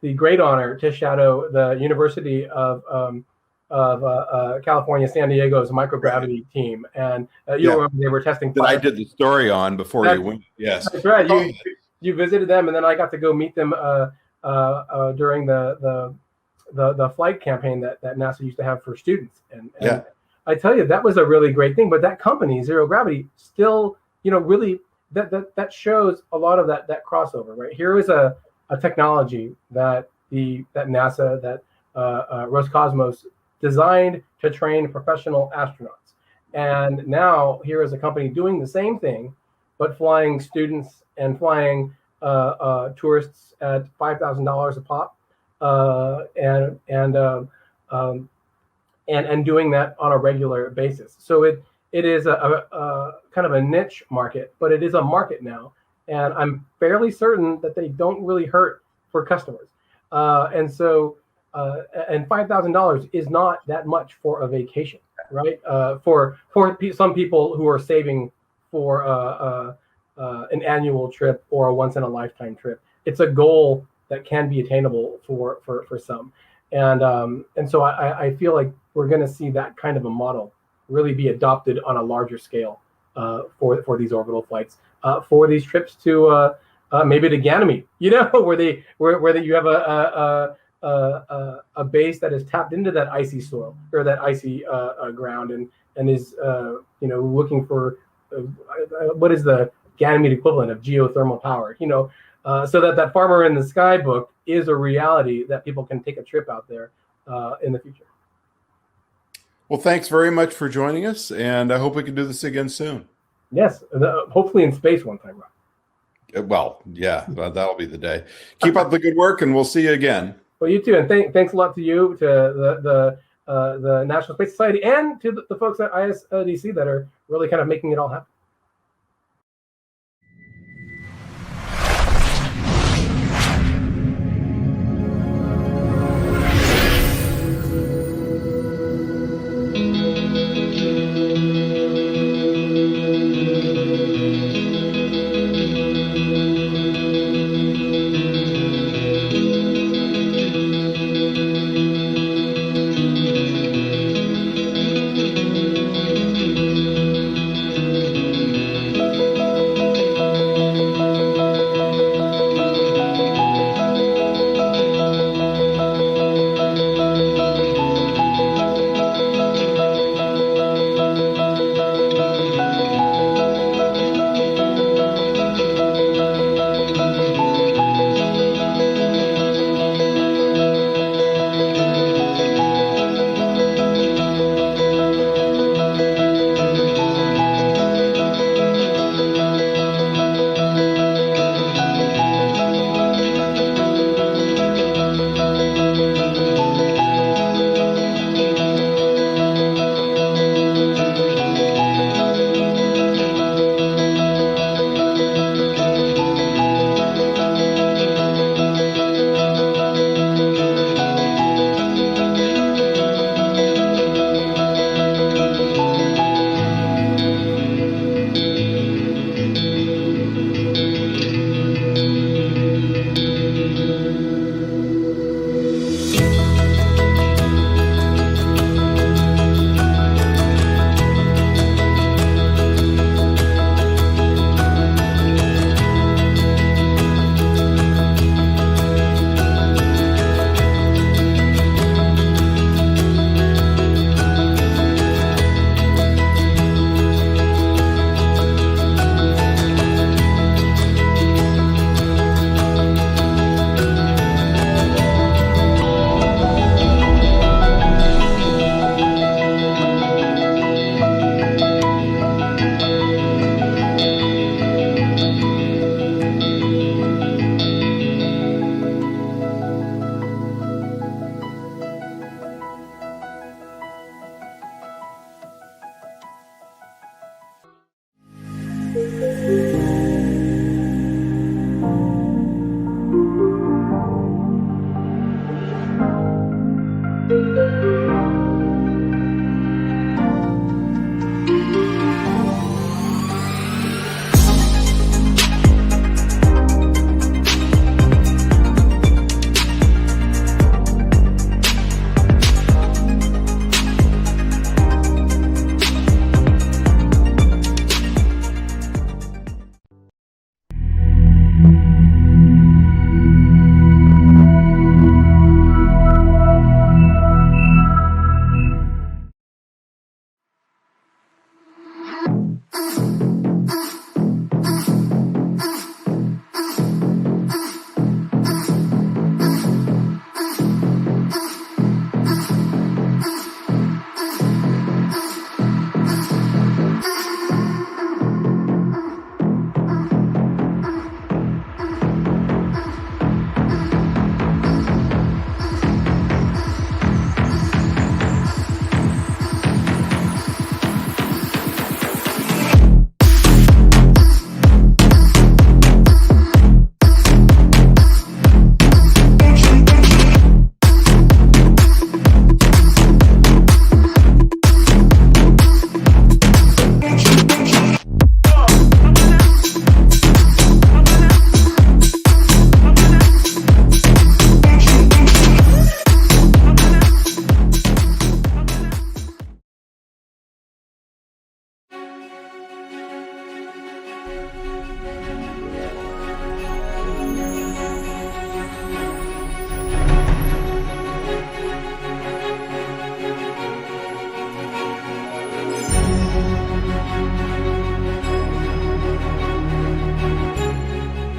Speaker 5: the great honor to shadow the University of California, San Diego's microgravity team, and you'll remember they were testing. That I did the story on before you went. Yes,
Speaker 7: that's right. You visited them, and then I got to go meet them during the flight campaign that NASA used to have for students. And I tell you, that was a really great thing. But that company, Zero Gravity, still, really that shows a lot of that crossover, right? Here is a technology that NASA, that Roscosmos designed to train professional astronauts. And now here is a company doing the same thing, but flying students and flying tourists at $5,000 a pop, and doing that on a regular basis. So it is a kind of a niche market, but it is a market now, and I'm fairly certain that they don't really hurt for customers. And $5,000 is not that much for a vacation, right? For some people who are saving for an annual trip or a once in a lifetime trip, it's a goal that can be attainable for some. And so I feel like we're going to see that kind of a model really be adopted on a larger scale for these orbital flights, for these trips to maybe to Ganymede, where you have a base that is tapped into that icy soil or that icy ground and is looking for what is the Ganymede equivalent of geothermal power, so that farmer in the sky book is a reality that people can take a trip out there in the future.
Speaker 5: Well, thanks very much for joining us, and I hope we can do this again soon.
Speaker 7: Yes, hopefully in space one time, Rob.
Speaker 5: Well, yeah, that'll be the day. Keep up the good work, and we'll see you again.
Speaker 7: Well, you too, and thanks a lot to you, to the National Space Society, and to the folks at ISDC that are really kind of making it all happen.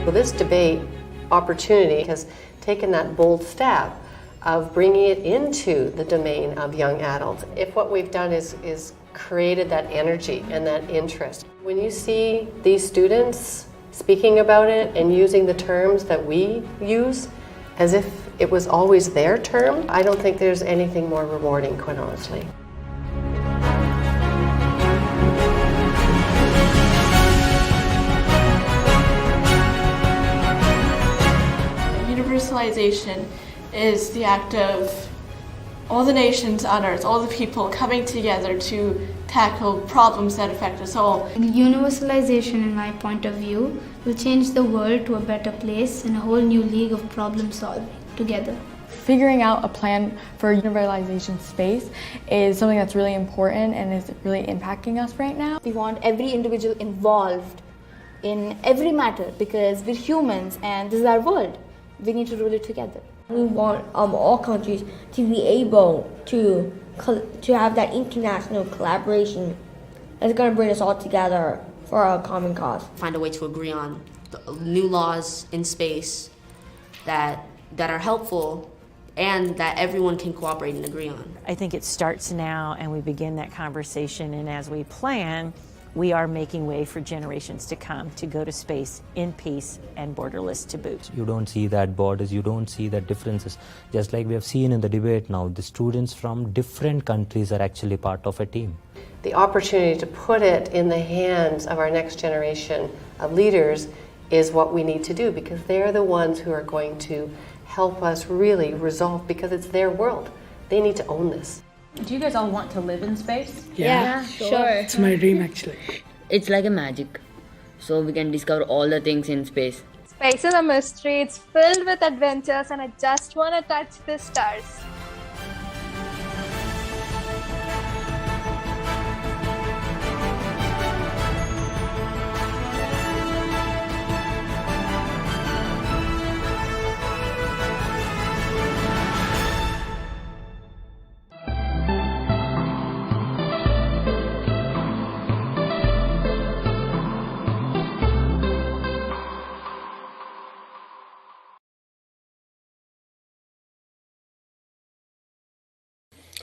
Speaker 8: Well, this debate opportunity has taken that bold step of bringing it into the domain of young adults. If what we've done is created that energy and that interest. When you see these students speaking about it and using the terms that we use as if it was always their term, I don't think there's anything more rewarding, quite honestly.
Speaker 9: Universalization is the act of all the nations on Earth, all the people coming together to tackle problems that affect us all.
Speaker 10: Universalization, in my point of view, will change the world to a better place and a whole new league of problem solving together.
Speaker 11: Figuring out a plan for universalization space is something that's really important and is really impacting us right now.
Speaker 12: We want every individual involved in every matter because we're humans and this is our world. We need to rule it together.
Speaker 13: We want all countries to be able to have that international collaboration that's going to bring us all together for a common cause.
Speaker 14: Find a way to agree on new laws in space that are helpful and that everyone can cooperate and agree on.
Speaker 3: I think it starts now and we begin that conversation, and as we plan, we are making way for generations to come to go to space in peace and borderless to boot.
Speaker 15: You don't see that borders, you don't see that differences. Just like we have seen in the debate now, the students from different countries are actually part of a team.
Speaker 8: The opportunity to put it in the hands of our next generation of leaders is what we need to do, because they're the ones who are going to help us really resolve, because it's their world. They need to own this.
Speaker 16: Do you guys all want to live in space?
Speaker 13: Yeah, sure.
Speaker 16: It's my dream, actually.
Speaker 13: It's like a magic. So we can discover all the things in space.
Speaker 17: Space is a mystery. It's filled with adventures, and I just want to touch the stars.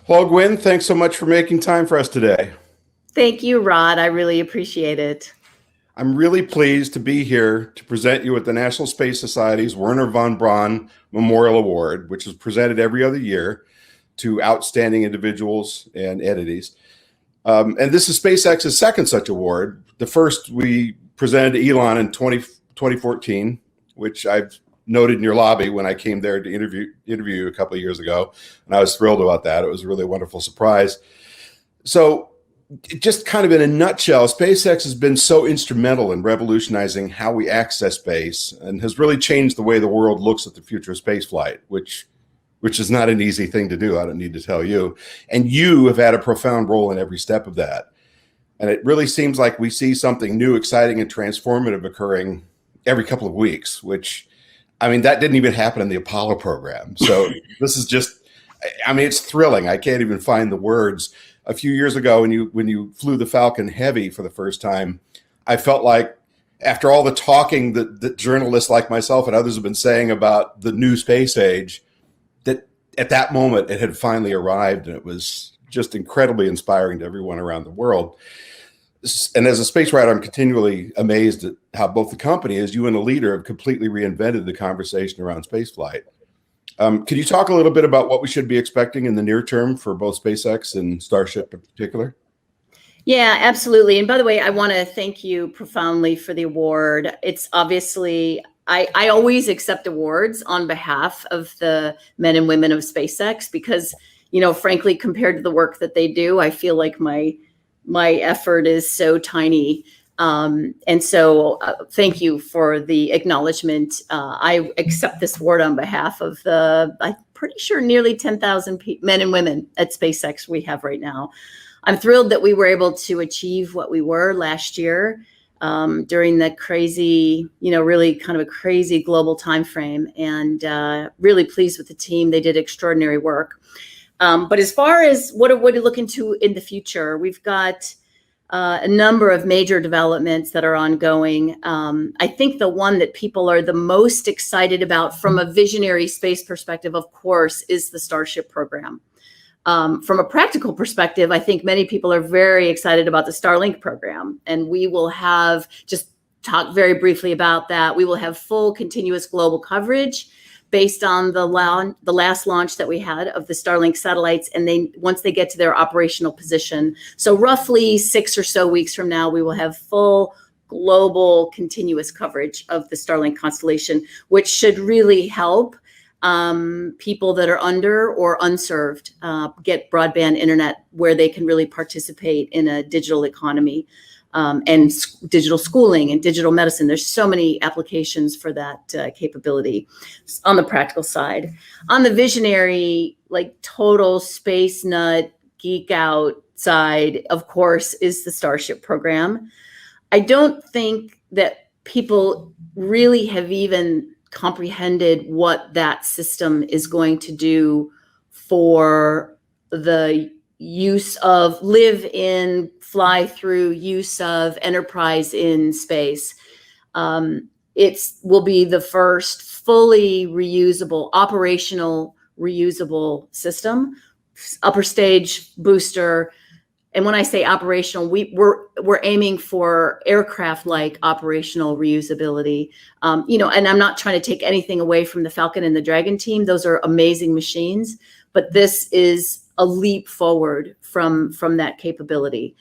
Speaker 5: Well, Gwynne, thanks so much for making time for us today.
Speaker 1: Thank you, Rod. I really appreciate it.
Speaker 5: I'm really pleased to be here to present you with the National Space Society's Wernher von Braun Memorial Award, which is presented every other year to outstanding individuals and entities. And this is SpaceX's second such award. The first we presented to Elon in 2014, which I've noted in your lobby when I came there to interview you a couple of years ago, and I was thrilled about that. It was a really wonderful surprise. So just kind of in a nutshell, SpaceX has been so instrumental in revolutionizing how we access space and has really changed the way the world looks at the future of spaceflight, which is not an easy thing to do. I don't need to tell you. And you have had a profound role in every step of that. And it really seems like we see something new, exciting, and transformative occurring every couple of weeks, which, I mean, that didn't even happen in the Apollo program. So this is just, I mean, it's thrilling. I can't even find the words. A few years ago, when you flew the Falcon Heavy for the first time, I felt like after all the talking that journalists like myself and others have been saying about the new space age, that at that moment it had finally arrived, and it was just incredibly inspiring to everyone around the world. And as a space writer, I'm continually amazed at how both the company, as you and a leader, have completely reinvented the conversation around spaceflight. Could you talk a little bit about what we should be expecting in the near term for both SpaceX and Starship in particular?
Speaker 1: Yeah, absolutely. And by the way, I want to thank you profoundly for the award. It's obviously, I always accept awards on behalf of the men and women of SpaceX because, you know, frankly, compared to the work that they do, I feel like my effort is so tiny. And so thank you for the acknowledgement. I accept this award on behalf of I'm pretty sure nearly 10,000 men and women at SpaceX we have right now. I'm thrilled that we were able to achieve what we were last year during the crazy, you know, really kind of a crazy global time frame, and really pleased with the team. They did extraordinary work. But as far as what to look into in the future, we've got a number of major developments that are ongoing. I think the one that people are the most excited about from a visionary space perspective, of course, is the Starship program. From a practical perspective, I think many people are very excited about the Starlink program, and we will have just
Speaker 18: talk very briefly about that. We will have full continuous global coverage based on the last launch that we had of the Starlink satellites, and once they get to their operational position. So roughly 6 or so weeks from now, we will have full global continuous coverage of the Starlink constellation, which should really help people that are under or unserved get broadband internet where they can really participate in a digital economy. And digital schooling and digital medicine. There's so many applications for that capability on the practical side. On the visionary, like total space nut, geek out side, of course, is the Starship program. I don't think that people really have even comprehended what that system is going to do for the use of live in, fly through use of enterprise in space. It will be the first fully reusable, operational reusable system, upper stage booster. And when I say operational, we're aiming for aircraft-like operational reusability. And I'm not trying to take anything away from the Falcon and the Dragon team. Those are amazing machines, but this is a leap forward from that capability.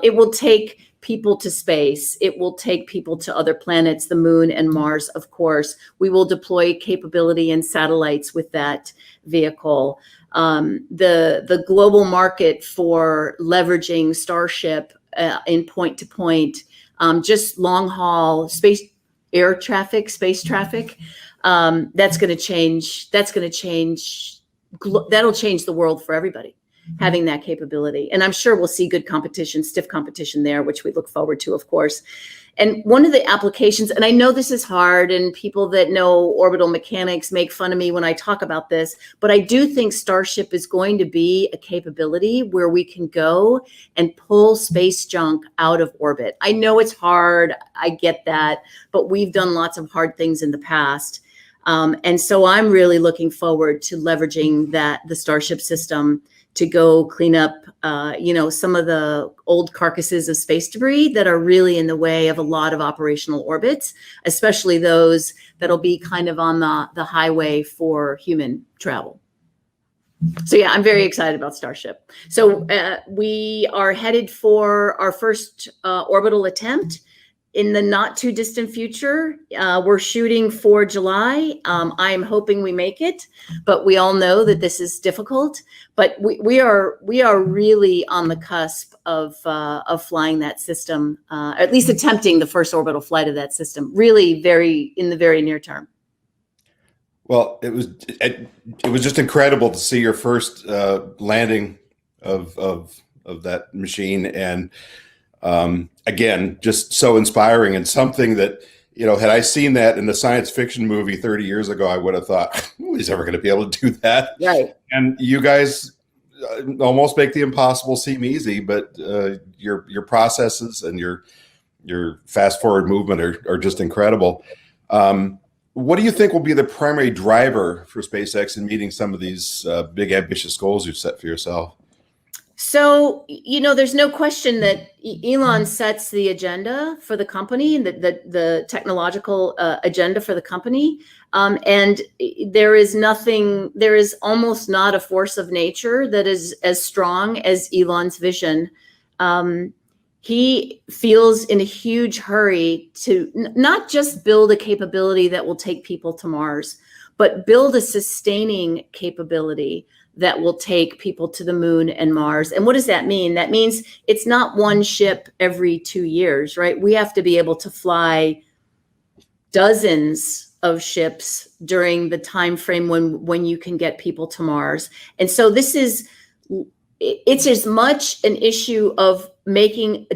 Speaker 18: It will take people to space. It will take people to other planets, the moon and Mars, of course. We will deploy capability and satellites with that vehicle. The global market for leveraging Starship in point-to-point, just long-haul space traffic, that's going to change. That'll change the world for everybody, having that capability. And I'm sure we'll see good competition, stiff competition there, which we look forward to, of course. And one of the applications, and I know this is hard, and people that know orbital mechanics make fun of me when I talk about this, but I do think Starship is going to be a capability where we can go and pull space junk out of orbit. I know it's hard, I get that, but we've done lots of hard things in the past. And so I'm really looking forward to leveraging the Starship system to go clean up, some of the old carcasses of space debris that are really in the way of a lot of operational orbits, especially those that'll be kind of on the highway for human travel. So yeah, I'm very excited about Starship. So we are headed for our first orbital attempt in the not too distant future. We're shooting for July. I'm hoping we make it, but we all know that this is difficult. But we are really on the cusp of flying that system, at least attempting the first orbital flight of that system. Really, in the very near term.
Speaker 5: Well, it was just incredible to see your first landing of that machine, and again, just so inspiring, and something that, had I seen that in the science fiction movie 30 years ago, I would have thought, nobody's ever going to be able to do that.
Speaker 18: Right.
Speaker 5: And you guys almost make the impossible seem easy, but your processes and your fast forward movement are just incredible. What do you think will be the primary driver for SpaceX in meeting some of these big ambitious goals you've set for yourself?
Speaker 18: So, there's no question that Elon sets the agenda for the company, and the technological agenda for the company. And there is almost not a force of nature that is as strong as Elon's vision. He feels in a huge hurry to not just build a capability that will take people to Mars, but build a sustaining capability that will take people to the moon and Mars. And what does that mean? That means it's not one ship every 2 years, right? We have to be able to fly dozens of ships during the time frame when you can get people to Mars. And so it's as much an issue of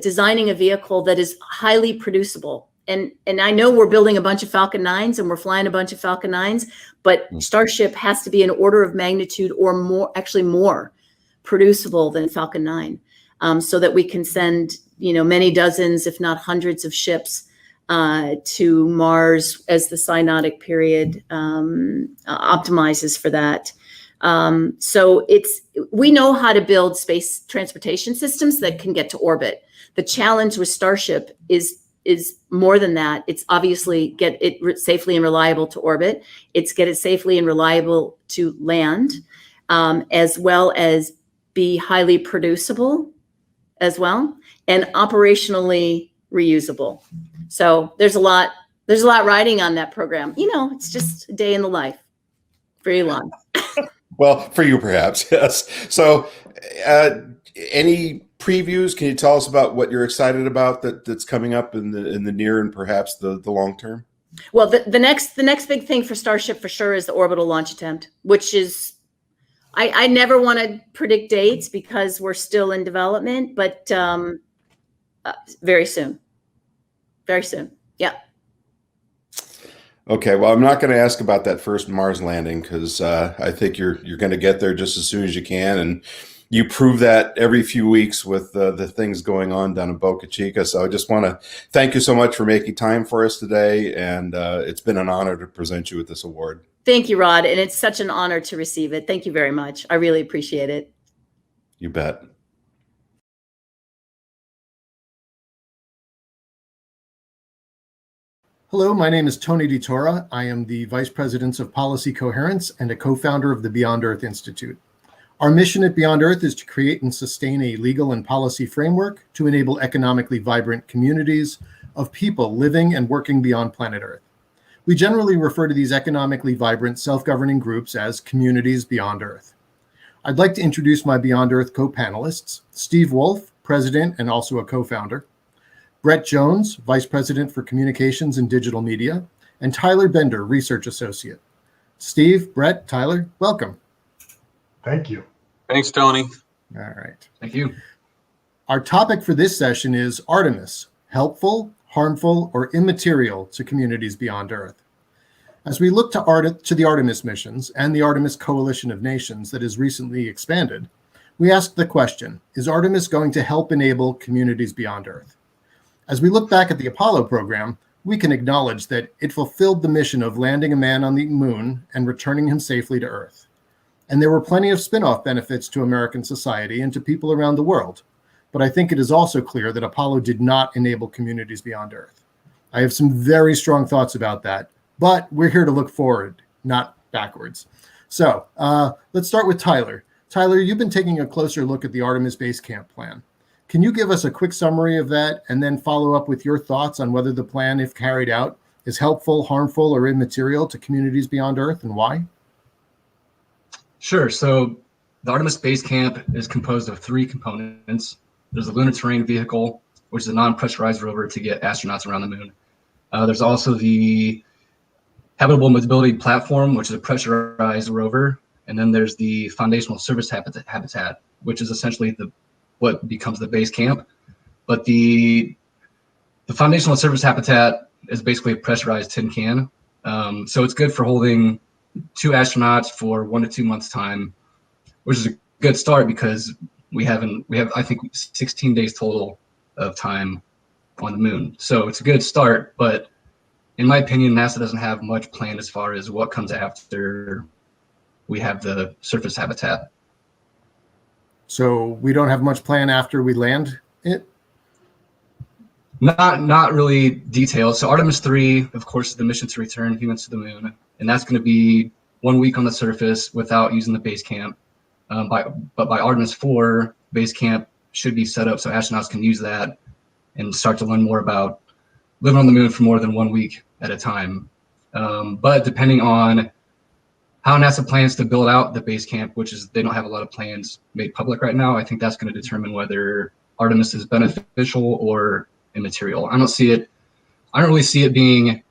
Speaker 18: designing a vehicle that is highly producible. And I know we're building a bunch of Falcon 9s and we're flying a bunch of Falcon 9s, but Starship has to be an order of magnitude or more producible than Falcon 9, so that we can send, many dozens, if not hundreds of ships to Mars as the synodic period optimizes for that. So we know how to build space transportation systems that can get to orbit. The challenge with Starship is is more than that. It's obviously get it safely and reliable to orbit. It's get it safely and reliable to land, as well as be highly producible as well, and operationally reusable. So there's a lot riding on that program. You know, it's just a day in the life. Very long.
Speaker 5: Well, for you perhaps, yes. So any previews? Can you tell us about what you're excited about that's coming up in the near and perhaps the long term?
Speaker 18: Well, the next big thing for Starship for sure is the orbital launch attempt, which is, I never want to predict dates because we're still in development, but very soon. Very soon. Yeah.
Speaker 5: Okay, well, I'm not going to ask about that first Mars landing because I think you're going to get there just as soon as you can, and you prove that every few weeks with the things going on down in Boca Chica. So I just want to thank you so much for making time for us today, and it's been an honor to present you with this award.
Speaker 18: Thank you, Rod, and it's such an honor to receive it. Thank you very much. I really appreciate it.
Speaker 5: You bet.
Speaker 19: Hello, my name is Tony DiTora. I am the Vice President of Policy Coherence and a co-founder of the Beyond Earth Institute. Our mission at Beyond Earth is to create and sustain a legal and policy framework to enable economically vibrant communities of people living and working beyond planet Earth. We generally refer to these economically vibrant self-governing groups as communities beyond Earth. I'd like to introduce my Beyond Earth co-panelists, Steve Wolf, President and also a co-founder, Brett Jones, Vice President for Communications and Digital Media, and Tyler Bender, Research Associate. Steve, Brett, Tyler, welcome.
Speaker 20: Thank you.
Speaker 21: Thanks, Tony.
Speaker 19: All right.
Speaker 20: Thank you.
Speaker 19: Our topic for this session is Artemis, helpful, harmful, or immaterial to communities beyond Earth. As we look to the Artemis missions and the Artemis Coalition of Nations that has recently expanded, we ask the question, is Artemis going to help enable communities beyond Earth? As we look back at the Apollo program, we can acknowledge that it fulfilled the mission of landing a man on the moon and returning him safely to Earth. And there were plenty of spin-off benefits to American society and to people around the world. But I think it is also clear that Apollo did not enable communities beyond Earth. I have some very strong thoughts about that, but we're here to look forward, not backwards. So let's start with Tyler. Tyler, you've been taking a closer look at the Artemis Base Camp plan. Can you give us a quick summary of that and then follow up with your thoughts on whether the plan, if carried out, is helpful, harmful, or immaterial to communities beyond Earth and why?
Speaker 20: Sure. So the Artemis Base Camp is composed of three components. There's a lunar terrain vehicle, which is a non-pressurized rover to get astronauts around the moon. There's also the habitable mobility platform, which is a pressurized rover. And then there's the foundational service habitat, which is essentially what becomes the base camp. But the foundational service habitat is basically a pressurized tin can. So it's good for holding 2 astronauts for 1 to 2 months time, which is a good start because we have I think 16 days total of time on the moon. So it's a good start, but in my opinion, NASA doesn't have much planned as far as what comes after we have the surface habitat.
Speaker 19: So we don't have much plan after we land it?
Speaker 20: Not really detailed. So Artemis 3, of course, is the mission to return humans to the moon. And that's going to be 1 week on the surface without using the base camp. But by Artemis 4, base camp should be set up so astronauts can use that and start to learn more about living on the moon for more than 1 week at a time. But depending on how NASA plans to build out the base camp, which is they don't have a lot of plans made public right now, I think that's going to determine whether Artemis is beneficial or immaterial. I don't really see it being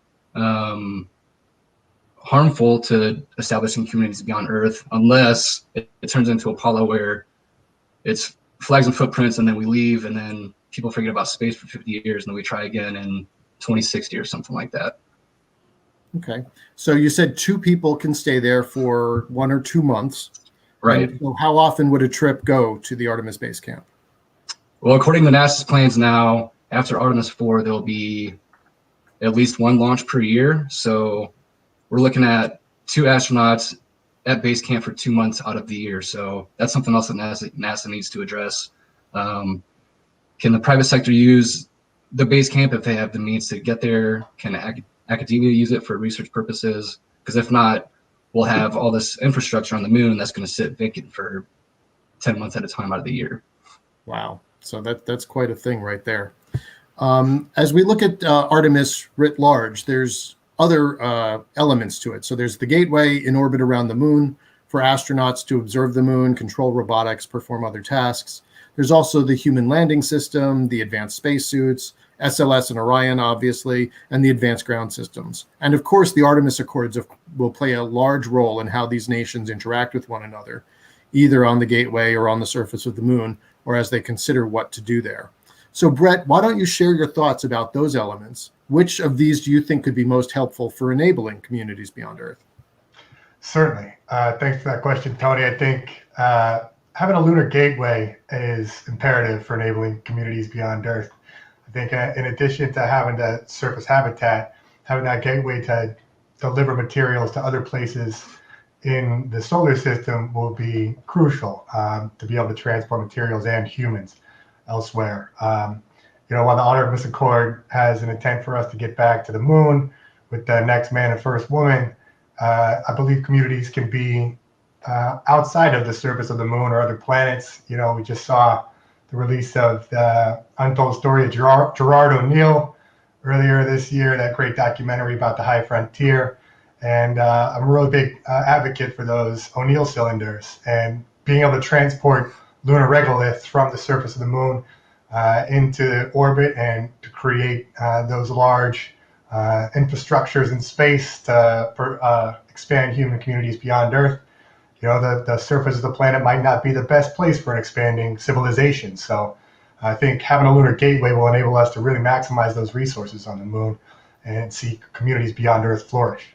Speaker 20: harmful to establishing communities beyond Earth unless it turns into Apollo where it's flags and footprints and then we leave and then people forget about space for 50 years and then we try again in 2060 or something like that.
Speaker 19: Okay. So you said 2 people can stay there for 1 or 2 months.
Speaker 20: Right.
Speaker 19: And so how often would a trip go to the Artemis Base Camp?
Speaker 20: Well, according to NASA's plans now, after Artemis 4, there'll be at least 1 launch per year. So we're looking at 2 astronauts at base camp for 2 months out of the year. So that's something else that NASA needs to address. Can the private sector use the base camp, if they have the means to get there, can academia use it for research purposes? Because if not, we'll have all this infrastructure on the moon that's going to sit vacant for 10 months at a time out of the year.
Speaker 19: Wow. So that's quite a thing right there. As we look at Artemis writ large, there's other elements to it. So there's the gateway in orbit around the moon for astronauts to observe the moon, control robotics, perform other tasks. There's also the human landing system, the advanced spacesuits, SLS and Orion, obviously, and the advanced ground systems. And of course, the Artemis Accords will play a large role in how these nations interact with one another, either on the gateway or on the surface of the moon, or as they consider what to do there. So Brett, why don't you share your thoughts about those elements? Which of these do you think could be most helpful for enabling communities beyond Earth?
Speaker 21: Certainly. Thanks for that question, Tony. I think having a lunar gateway is imperative for enabling communities beyond Earth. I think in addition to having the surface habitat, having that gateway to deliver materials to other places in the solar system will be crucial to be able to transport materials and humans elsewhere. While the Artemis Accord has an intent for us to get back to the moon with the next man and first woman, I believe communities can be outside of the surface of the moon or other planets. We just saw the release of the Untold Story of Gerard O'Neill earlier this year, that great documentary about the high frontier. And I'm a really big advocate for those O'Neill cylinders and being able to transport lunar regoliths from the surface of the moon into orbit and to create those large infrastructures in space to expand human communities beyond Earth. The surface of the planet might not be the best place for an expanding civilization. So I think having a lunar gateway will enable us to really maximize those resources on the moon and see communities beyond Earth flourish.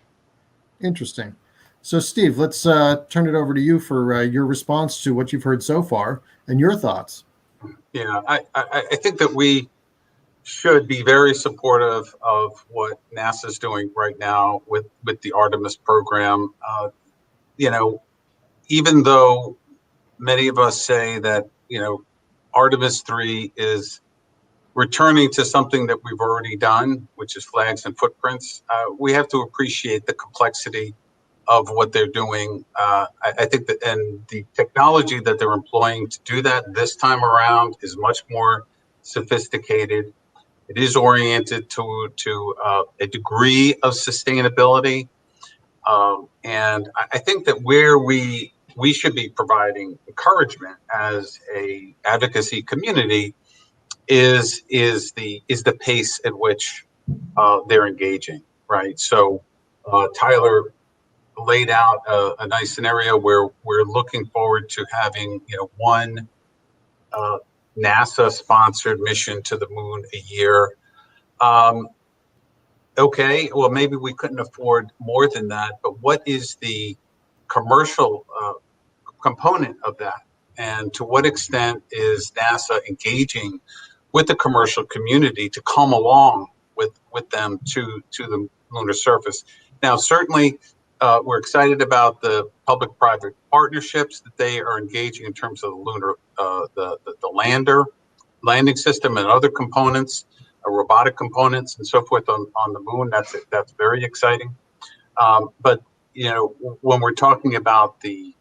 Speaker 19: Interesting. So Steve, let's turn it over to you for your response to what you've heard so far and your thoughts.
Speaker 22: Yeah, I think that we should be very supportive of what NASA is doing right now with the Artemis program. Even though many of us say that, Artemis 3 is returning to something that we've already done, which is flags and footprints, we have to appreciate the complexity of what they're doing. I think that, and the technology that they're employing to do that this time around is much more sophisticated. It is oriented to a degree of sustainability. And I think that where we should be providing encouragement as a advocacy community is the pace at which they're engaging, right? So Tyler laid out a nice scenario where we're looking forward to having one NASA-sponsored mission to the moon a year. Okay, well, maybe we couldn't afford more than that, but what is the commercial component of that? And to what extent is NASA engaging with the commercial community to come along with them to the lunar surface? Now, certainly, we're excited about the public-private partnerships that they are engaging in terms of the lunar, the landing system and other components, robotic components and so forth on the moon. That's very exciting. But when we're talking about the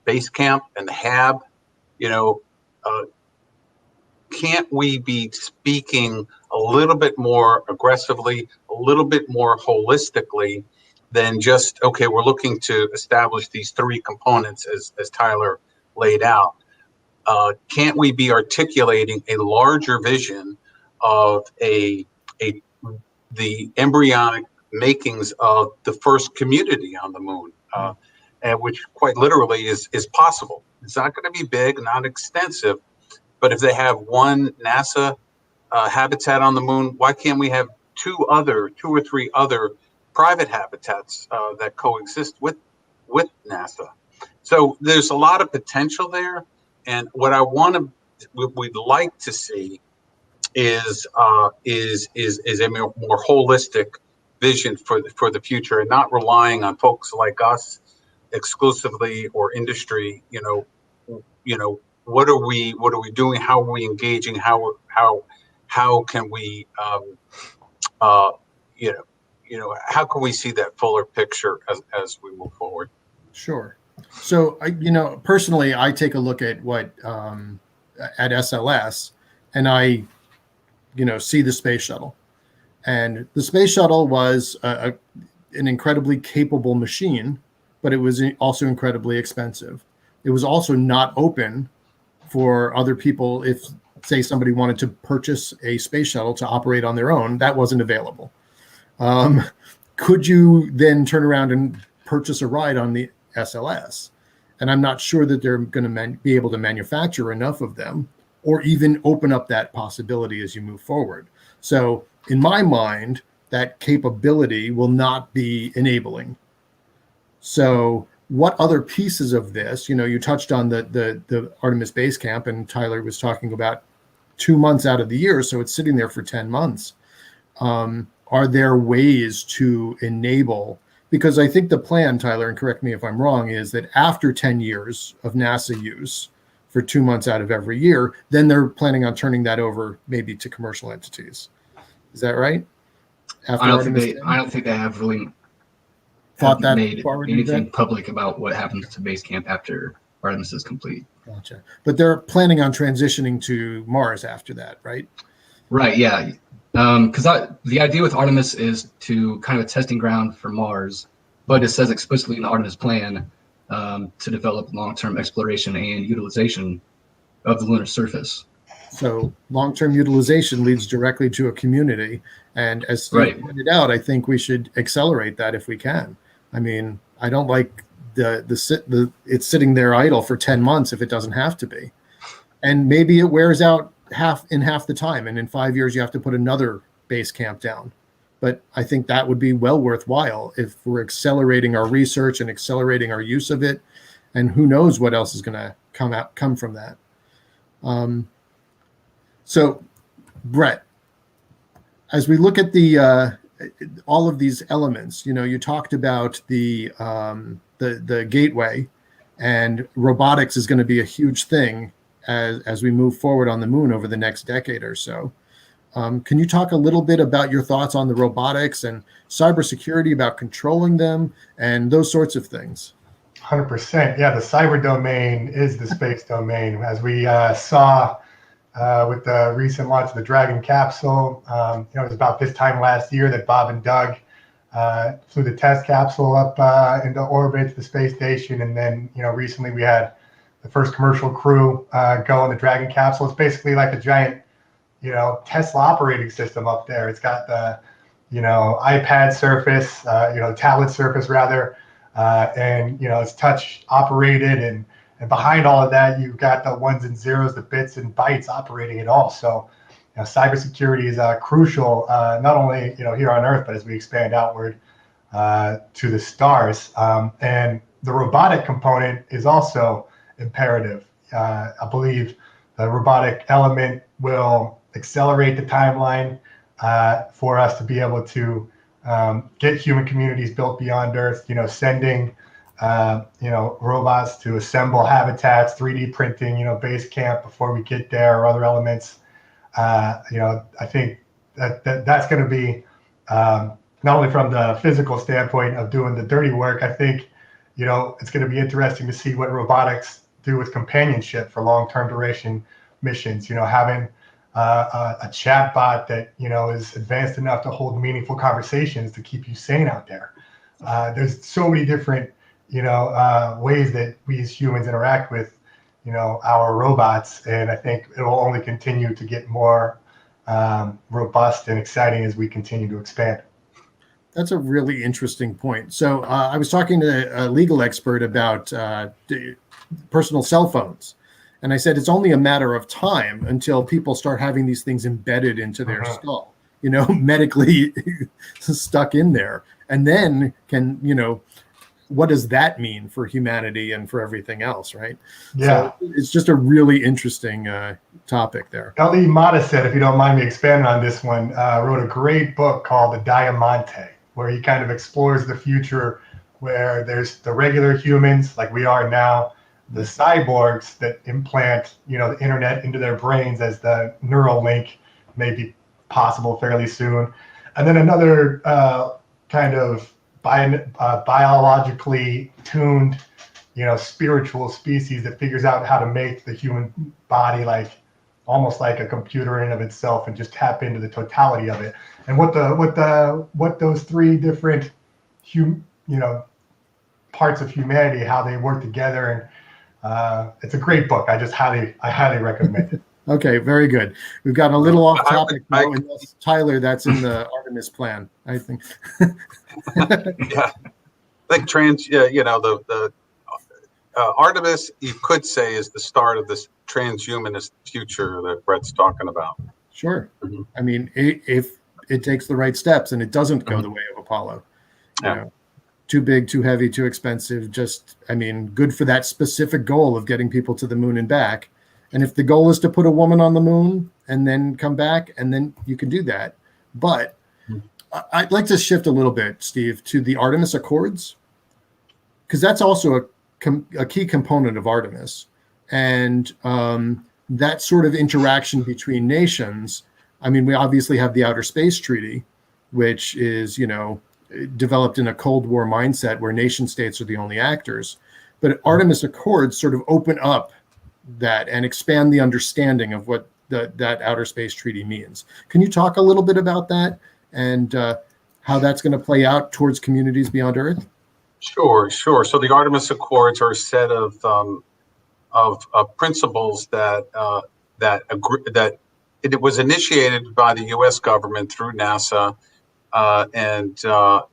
Speaker 22: base camp and the HAB, can't we be speaking a little bit more aggressively, a little bit more holistically than just, okay, we're looking to establish these three components as Tyler laid out? Can't we be articulating a larger vision of the embryonic makings of the first community on the moon, and which quite literally is possible? It's not going to be big, not extensive, but if they have one NASA habitat on the moon, why can't we have two or three other private habitats that coexist with NASA? So there's a lot of potential there, and what we'd like to see is a more holistic vision for the future, and not relying on folks like us exclusively or industry. What are we doing? How are we engaging? How how can we, how can we see that fuller picture as we move forward?
Speaker 19: Sure. So, personally, I take a look at what at SLS, and I, see the space shuttle, and the space shuttle was an incredibly capable machine, but it was also incredibly expensive. It was also not open for other people. If, say, somebody wanted to purchase a space shuttle to operate on their own, that wasn't available. Could you then turn around and purchase a ride on the SLS? And I'm not sure that they're going to be able to manufacture enough of them, or even open up that possibility as you move forward. So in my mind, that capability will not be enabling. So what other pieces of this, you touched on the Artemis base camp, and Tyler was talking about 2 months out of the year, so it's sitting there for 10 months. Are there ways to enable, because I think the plan, Tyler, and correct me if I'm wrong, is that after 10 years of NASA use for 2 months out of every year, then they're planning on turning that over maybe to commercial entities. Is that right?
Speaker 20: I don't think they have really made anything public about what happens to base camp after Artemis is complete.
Speaker 19: Gotcha. But they're planning on transitioning to Mars after that, right?
Speaker 20: Right, yeah. Because the idea with Artemis is to kind of a testing ground for Mars, but it says explicitly in the Artemis plan to develop long-term exploration and utilization of the lunar surface.
Speaker 19: So long-term utilization leads directly to a community. And as Steve pointed out, I think we should accelerate that if we can. I mean, I don't like it's sitting there idle for 10 months if it doesn't have to be. And maybe it wears out half the time, and in 5 years you have to put another base camp down. But I think that would be well worthwhile if we're accelerating our research and accelerating our use of it, and who knows what else is going to come from that. So Brett, as we look at the all of these elements, you talked about the gateway, and robotics is going to be a huge thing as we move forward on the moon over the next decade or so. Can you talk a little bit about your thoughts on the robotics and cybersecurity, about controlling them and those sorts of things?
Speaker 21: 100%. Yeah, the cyber domain is the space domain. As we saw with the recent launch of the Dragon capsule, it was about this time last year that Bob and Doug flew the test capsule up into orbit to the space station. And then, recently we had the first commercial crew go on the Dragon capsule. It's basically like a giant, Tesla operating system up there. It's got the, iPad surface, tablet surface rather, and, it's touch operated. And behind all of that, you've got the ones and zeros, the bits and bytes operating it all. So, cybersecurity is crucial, not only, here on Earth, but as we expand outward to the stars. And the robotic component is also imperative. I believe the robotic element will accelerate the timeline for us to be able to get human communities built beyond Earth, sending, robots to assemble habitats, 3D printing, base camp before we get there, or other elements. I think that's going to be not only from the physical standpoint of doing the dirty work. I think, it's going to be interesting to see what robotics do with companionship for long-term duration missions. Having a chat bot that is advanced enough to hold meaningful conversations to keep you sane out there. There's so many different ways that we as humans interact with our robots, and I think it will only continue to get more robust and exciting as we continue to expand.
Speaker 19: That's a really interesting point. So I was talking to a legal expert about personal cell phones, and I said it's only a matter of time until people start having these things embedded into their skull, medically stuck in there, and then what does that mean for humanity and for everything else, right?
Speaker 21: Yeah.
Speaker 19: So it's just a really interesting topic there.
Speaker 21: Ali Modisette, if you don't mind me expanding on this one, wrote a great book called The Diamante, where he kind of explores the future where there's the regular humans like we are now, the cyborgs that implant, the internet into their brains as the neural link may be possible fairly soon. And then another kind of biologically tuned, spiritual species that figures out how to make the human body like almost like a computer in of itself and just tap into the totality of it. And what those three different parts of humanity, how they work together, and it's a great book. I highly recommend it.
Speaker 19: Okay, very good. We've gotten a little off topic now, and Tyler, that's in the Artemis plan, I think.
Speaker 22: Yeah, I think the Artemis, you could say, is the start of this transhumanist future that Brett's talking about.
Speaker 19: Sure. I mean, if it takes the right steps and it doesn't go the way of Apollo, too big, too heavy, too expensive, good for that specific goal of getting people to the moon and back. And if the goal is to put a woman on the moon and then come back, and then you can do that. But I'd like to shift a little bit, Steve, to the Artemis Accords, because that's also a key component of Artemis. And that sort of interaction between nations. I mean, we obviously have the Outer Space Treaty, which is, developed in a Cold War mindset where nation states are the only actors. But Artemis Accords sort of open up that and expand the understanding of what that Outer Space Treaty means. Can you talk a little bit about that and how that's going to play out towards communities beyond Earth?
Speaker 22: Sure. So the Artemis Accords are a set of principles that it was initiated by the U.S. government through NASA and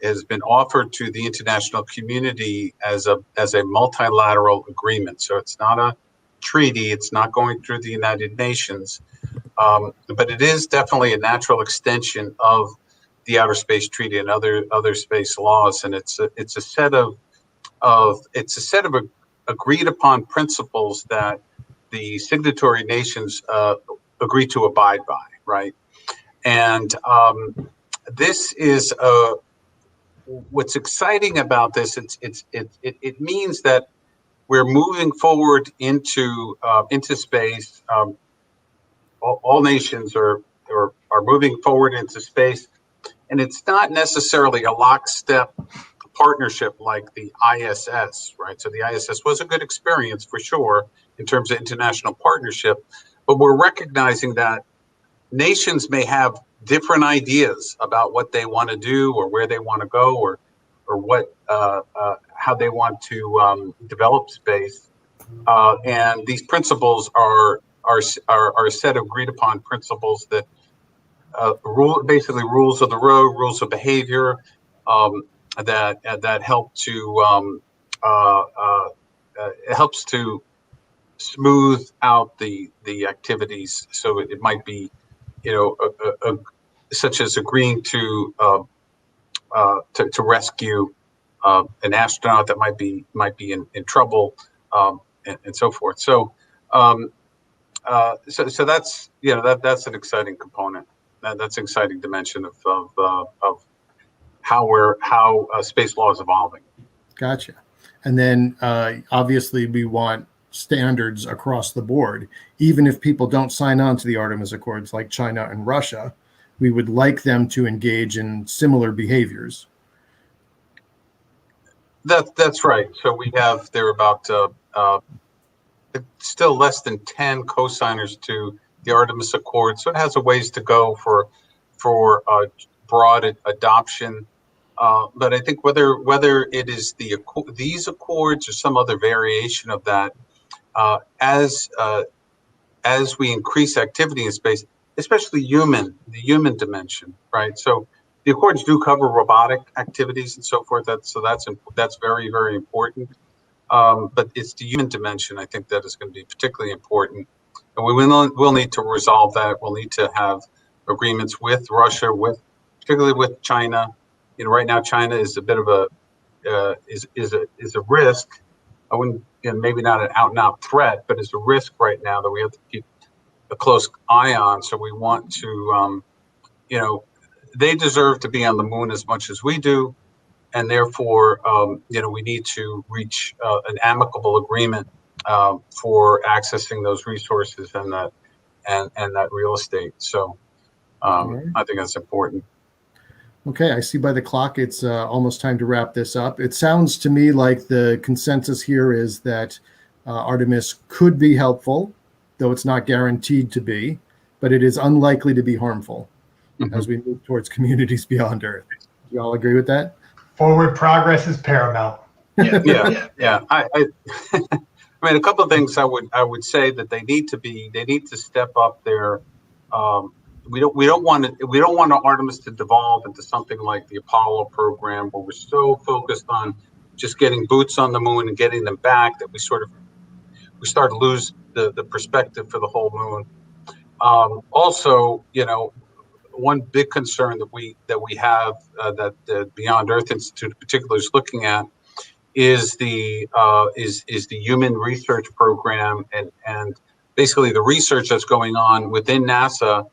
Speaker 22: has been offered to the international community as a multilateral agreement. So it's not a treaty. It's not going through the United Nations, but it is definitely a natural extension of the Outer Space Treaty and other space laws. And it's a set of agreed upon principles that the signatory nations agree to abide by, right? And this is what's exciting about this. It means that we're moving forward into space. All nations are moving forward into space, and it's not necessarily a lockstep partnership like the ISS, right? So the ISS was a good experience for sure in terms of international partnership, but we're recognizing that nations may have different ideas about what they want to do or where they want to go or what how they want to develop space, and these principles are a set of agreed upon principles that basically rules of the road, rules of behavior that help to it helps to smooth out the activities. So it might be, such as agreeing to rescue an astronaut that might be in trouble, and so forth. So so that's that's an exciting component. That's an exciting dimension of how space law is evolving.
Speaker 19: Gotcha. And then obviously we want standards across the board. Even if people don't sign on to the Artemis Accords like China and Russia, we would like them to engage in similar behaviors.
Speaker 22: That's right. So there are about still less than 10 co-signers to the Artemis Accord. So it has a ways to go for broad adoption. But I think whether it is these accords or some other variation of that, as we increase activity in space, especially the human dimension, right? So the accords do cover robotic activities and so forth. That's very, very important. But it's the human dimension, I think, that is going to be particularly important. And we'll need to resolve that. We'll need to have agreements with Russia, particularly with China. Right now China is a bit of a risk. I wouldn't, maybe not an out and out threat, but it's a risk right now that we have to keep a close eye on. So we want to, they deserve to be on the moon as much as we do, and therefore, we need to reach an amicable agreement for accessing those resources and that real estate. So I think that's important.
Speaker 19: Okay, I see by the clock it's almost time to wrap this up. It sounds to me like the consensus here is that Artemis could be helpful, though it's not guaranteed to be, but it is unlikely to be harmful as we move towards communities beyond Earth. Do you all agree with that?
Speaker 21: Forward progress is paramount.
Speaker 22: Yeah. I mean, a couple of things I would say that they need to step up their. We don't want Artemis to devolve into something like the Apollo program, where we're so focused on just getting boots on the moon and getting them back that we start to lose the perspective for the whole moon. Also, one big concern that we have that the Beyond Earth Institute in particular is looking at is the human research program and basically the research that's going on within NASA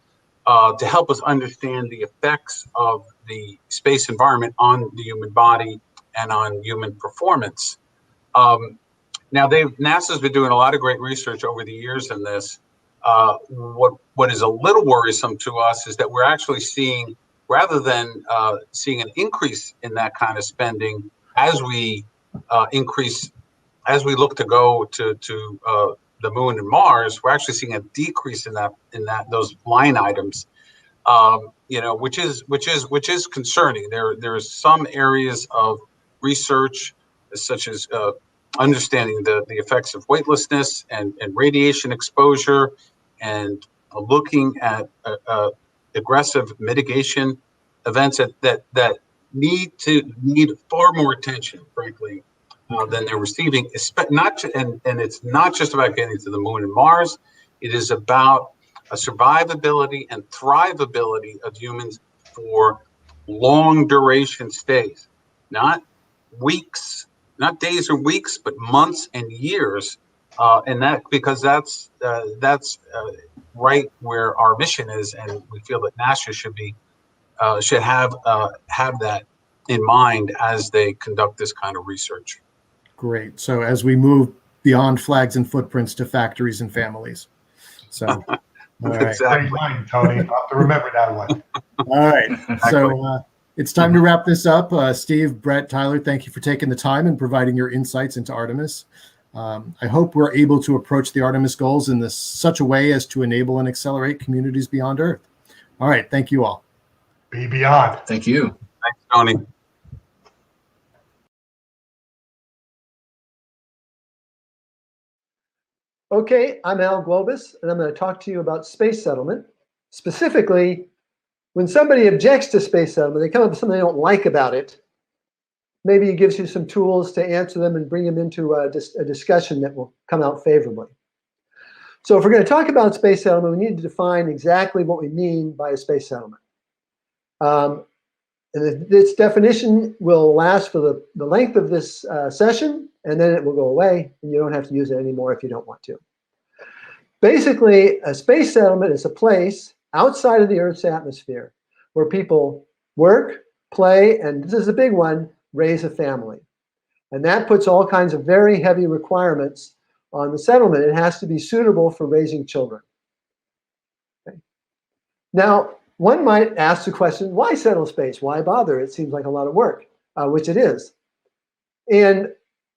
Speaker 22: to help us understand the effects of the space environment on the human body and on human performance. Now, NASA's been doing a lot of great research over the years in this. What is a little worrisome to us is that we're actually seeing, rather than seeing an increase in that kind of spending as we look to go to the moon and Mars, we're actually seeing a decrease in those line items, which is concerning. There are some areas of research such as understanding the effects of weightlessness and radiation exposure, and looking at aggressive mitigation events that need far more attention, frankly, than they're receiving. And it's not just about getting to the moon and Mars. It is about a survivability and thrivability of humans for long duration stays, not weeks, not days or weeks, but months and years. And that because that's right where our mission is, and we feel that NASA should have that in mind as they conduct this kind of research.
Speaker 19: Great. So as we move beyond flags and footprints to factories and families. So, all right.
Speaker 22: Exactly.
Speaker 21: Great line, Tony. I'll have to remember that one.
Speaker 19: All right. So it's time to wrap this up. Steve, Brett, Tyler, thank you for taking the time and providing your insights into Artemis. I hope we're able to approach the Artemis goals in such a way as to enable and accelerate communities beyond Earth. All right. Thank you all.
Speaker 21: Be beyond.
Speaker 20: Thank you.
Speaker 22: Thanks, Tony.
Speaker 2: Okay, I'm Al Globus, and I'm going to talk to you about space settlement. Specifically, when somebody objects to space settlement, they come up with something they don't like about it. Maybe it gives you some tools to answer them and bring them into a discussion that will come out favorably. So if we're going to talk about space settlement, we need to define exactly what we mean by a space settlement. And this definition will last for the length of this session, and then it will go away, and you don't have to use it anymore if you don't want to. Basically, a space settlement is a place outside of the Earth's atmosphere where people work, play, and this is a big one, raise a family. And that puts all kinds of very heavy requirements on the settlement. It has to be suitable for raising children. Okay. Now, one might ask the question, why settle space? Why bother? It seems like a lot of work, which it is. And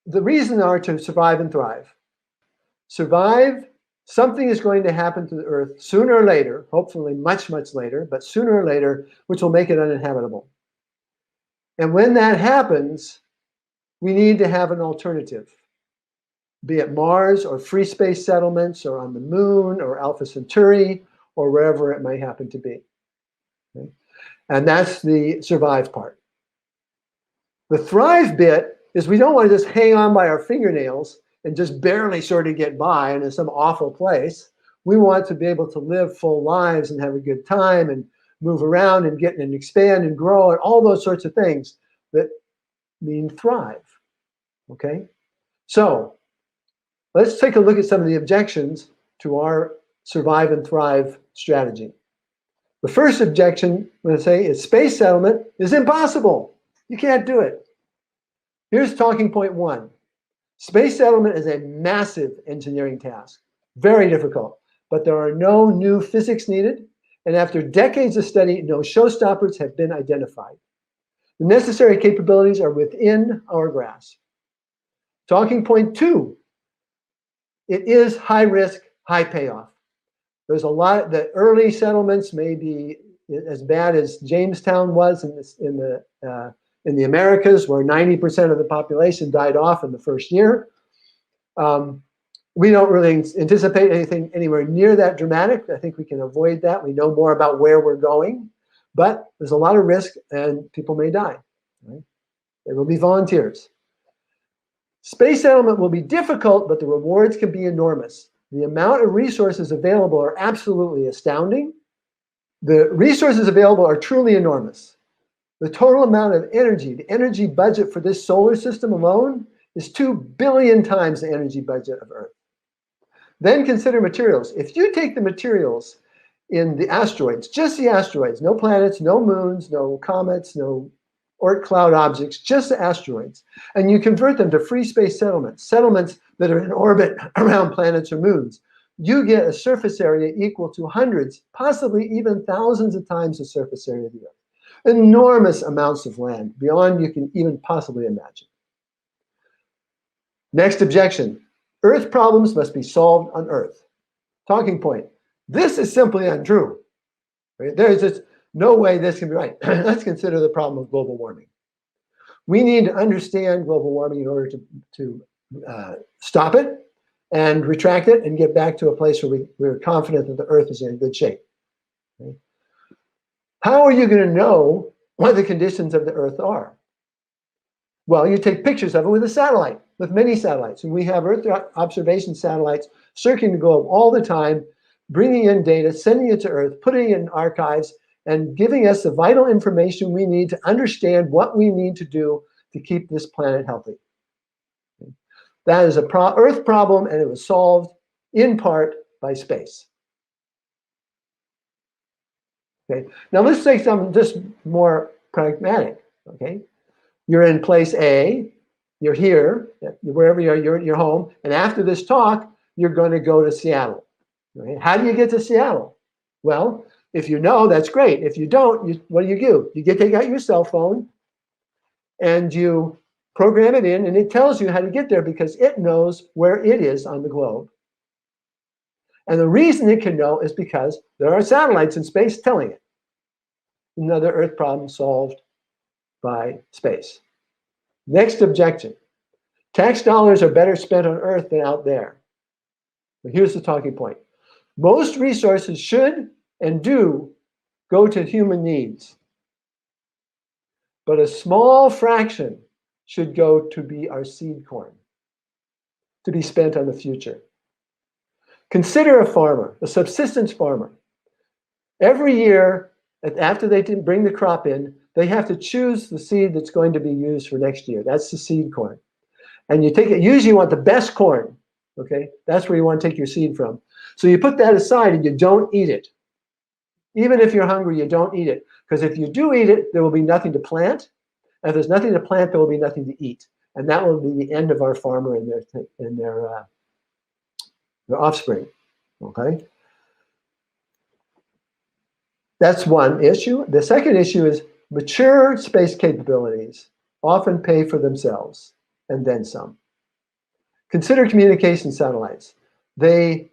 Speaker 2: the reasons are to survive and thrive. Survive, something is going to happen to the Earth sooner or later, hopefully much, much later, but sooner or later, which will make it uninhabitable. And when that happens, we need to have an alternative, be it Mars or free space settlements or on the moon or Alpha Centauri or wherever it may happen to be. Okay? And that's the survive part. The thrive bit is we don't want to just hang on by our fingernails and just barely sort of get by in some awful place. We want to be able to live full lives and have a good time and move around and get and expand and grow and all those sorts of things that mean thrive. Okay? So let's take a look at some of the objections to our survive and thrive strategy. The first objection I'm going to say is space settlement is impossible. You can't do it. Here's talking point one. Space settlement is a massive engineering task, very difficult, but there are no new physics needed. And after decades of study, no showstoppers have been identified. The necessary capabilities are within our grasp. Talking point 2, it is high risk, high payoff. There's a lot, the early settlements may be as bad as Jamestown was in the Americas, where 90% of the population died off in the first year. We don't really anticipate anything anywhere near that dramatic. I think we can avoid that. We know more about where we're going, but there's a lot of risk and people may die. Right? There will be volunteers. Space settlement will be difficult, but the rewards can be enormous. The amount of resources available are absolutely astounding. The resources available are truly enormous. The total amount of energy, the energy budget for this solar system alone, is 2 billion times the energy budget of Earth. Then consider materials. If you take the materials in the asteroids, just the asteroids, no planets, no moons, no comets, no Oort cloud objects, just the asteroids, and you convert them to free space settlements, settlements that are in orbit around planets or moons, you get a surface area equal to hundreds, possibly even thousands of times the surface area of the Earth. Enormous amounts of land, beyond you can even possibly imagine. Next objection. Earth problems must be solved on Earth. Talking point. This is simply untrue. Right? There's just no way this can be right. Let's consider the problem of global warming. We need to understand global warming in order to stop it and retract it and get back to a place where we're confident that the Earth is in good shape. Okay? How are you going to know what the conditions of the Earth are? Well, you take pictures of it with a satellite, with many satellites. And we have Earth observation satellites circling the globe all the time, bringing in data, sending it to Earth, putting it in archives, and giving us the vital information we need to understand what we need to do to keep this planet healthy. That is a Earth problem, and it was solved in part by space. Okay. Now let's take something just more pragmatic. Okay. You're in place A, you're here, wherever you are, you're at your home, and after this talk, you're going to go to Seattle. Okay? How do you get to Seattle? Well, if you know, that's great. If you don't, what do? You take out your cell phone and you program it in, and it tells you how to get there because it knows where it is on the globe. And the reason it can know is because there are satellites in space telling it. Another Earth problem solved by space. Next objection. Tax dollars are better spent on Earth than out there. But here's the talking point. Most resources should and do go to human needs. But a small fraction should go to be our seed corn, to be spent on the future. Consider a farmer, a subsistence farmer. Every year, after they bring the crop in, they have to choose the seed that's going to be used for next year. That's the seed corn. And you take it, usually you want the best corn, okay? That's where you want to take your seed from. So you put that aside and you don't eat it. Even if you're hungry, you don't eat it. Because if you do eat it, there will be nothing to plant. And if there's nothing to plant, there will be nothing to eat. And that will be the end of our farmer and their offspring, okay? That's one issue. The second issue is mature space capabilities often pay for themselves and then some. Consider communication satellites. There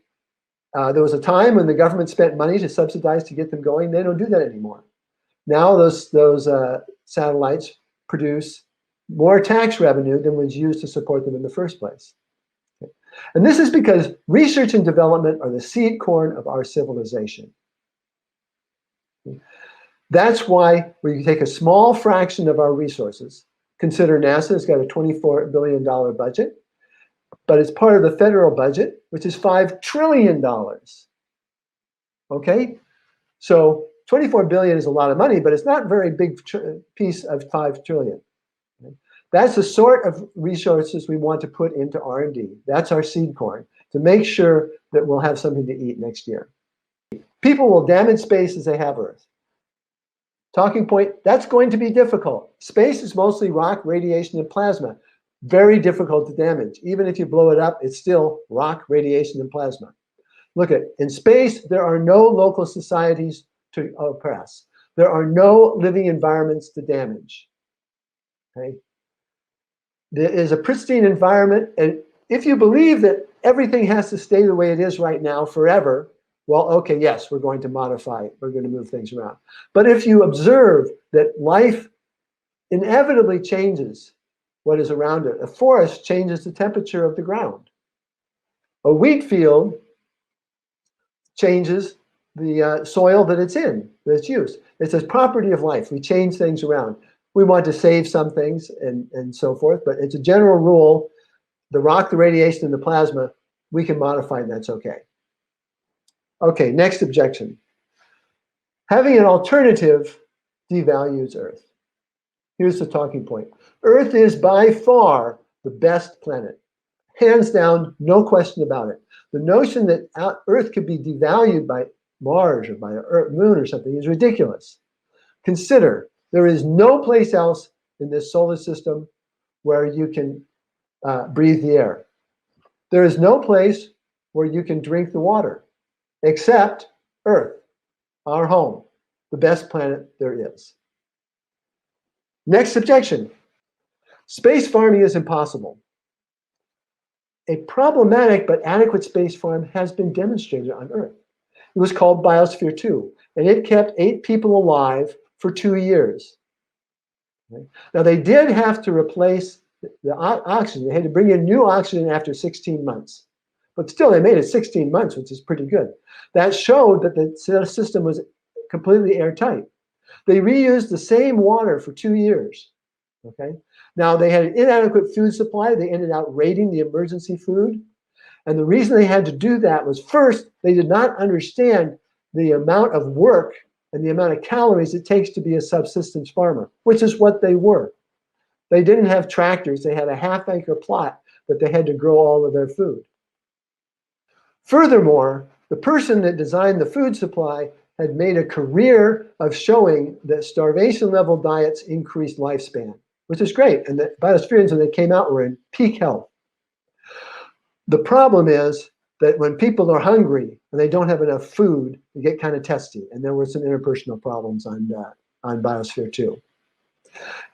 Speaker 2: was a time when the government spent money to subsidize to get them going. They don't do that anymore. Now those satellites produce more tax revenue than was used to support them in the first place. Okay. And this is because research and development are the seed corn of our civilization. Okay. That's why we take a small fraction of our resources. Consider NASA has got a $24 billion budget, but it's part of the federal budget, which is $5 trillion. Okay? So 24 billion is a lot of money, but it's not a very big piece of 5 trillion. Okay? That's the sort of resources we want to put into R&D. That's our seed corn, to make sure that we'll have something to eat next year. People will damage space as they have Earth. Talking point, that's going to be difficult. Space is mostly rock, radiation, and plasma. Very difficult to damage. Even if you blow it up, it's still rock, radiation, and plasma. Look at, in space, there are no local societies, to oppress. There are no living environments to damage. Okay? There is a pristine environment, and if you believe that everything has to stay the way it is right now forever, well, okay, yes, we're going to modify it. We're going to move things around. But if you observe that life inevitably changes what is around it, a forest changes the temperature of the ground. A wheat field changes the soil that it's in, that it's used. It's a property of life. We change things around. We want to save some things and so forth, but it's a general rule. The rock, the radiation, and the plasma, we can modify, and that's okay. Okay, next objection. Having an alternative devalues Earth. Here's the talking point. Earth is by far the best planet. Hands down, no question about it. The notion that Earth could be devalued by Mars or by a moon or something is ridiculous. Consider, there is no place else in this solar system where you can breathe the air. There is no place where you can drink the water except Earth, our home, the best planet there is. Next objection. Space farming is impossible. A problematic but adequate space farm has been demonstrated on Earth. It was called Biosphere 2, and it kept 8 people alive for 2 years. Okay? Now, they did have to replace the oxygen. They had to bring in new oxygen after 16 months. But still, they made it 16 months, which is pretty good. That showed that the system was completely airtight. They reused the same water for 2 years. Okay? Now, they had an inadequate food supply. They ended up raiding the emergency food. And the reason they had to do that was, first, they did not understand the amount of work and the amount of calories it takes to be a subsistence farmer, which is what they were. They didn't have tractors. They had a half-acre plot, but they had to grow all of their food. Furthermore, the person that designed the food supply had made a career of showing that starvation-level diets increased lifespan, which is great. And the biospheres, when they came out, were in peak health. The problem is that when people are hungry and they don't have enough food, they get kind of testy. And there were some interpersonal problems on Biosphere 2.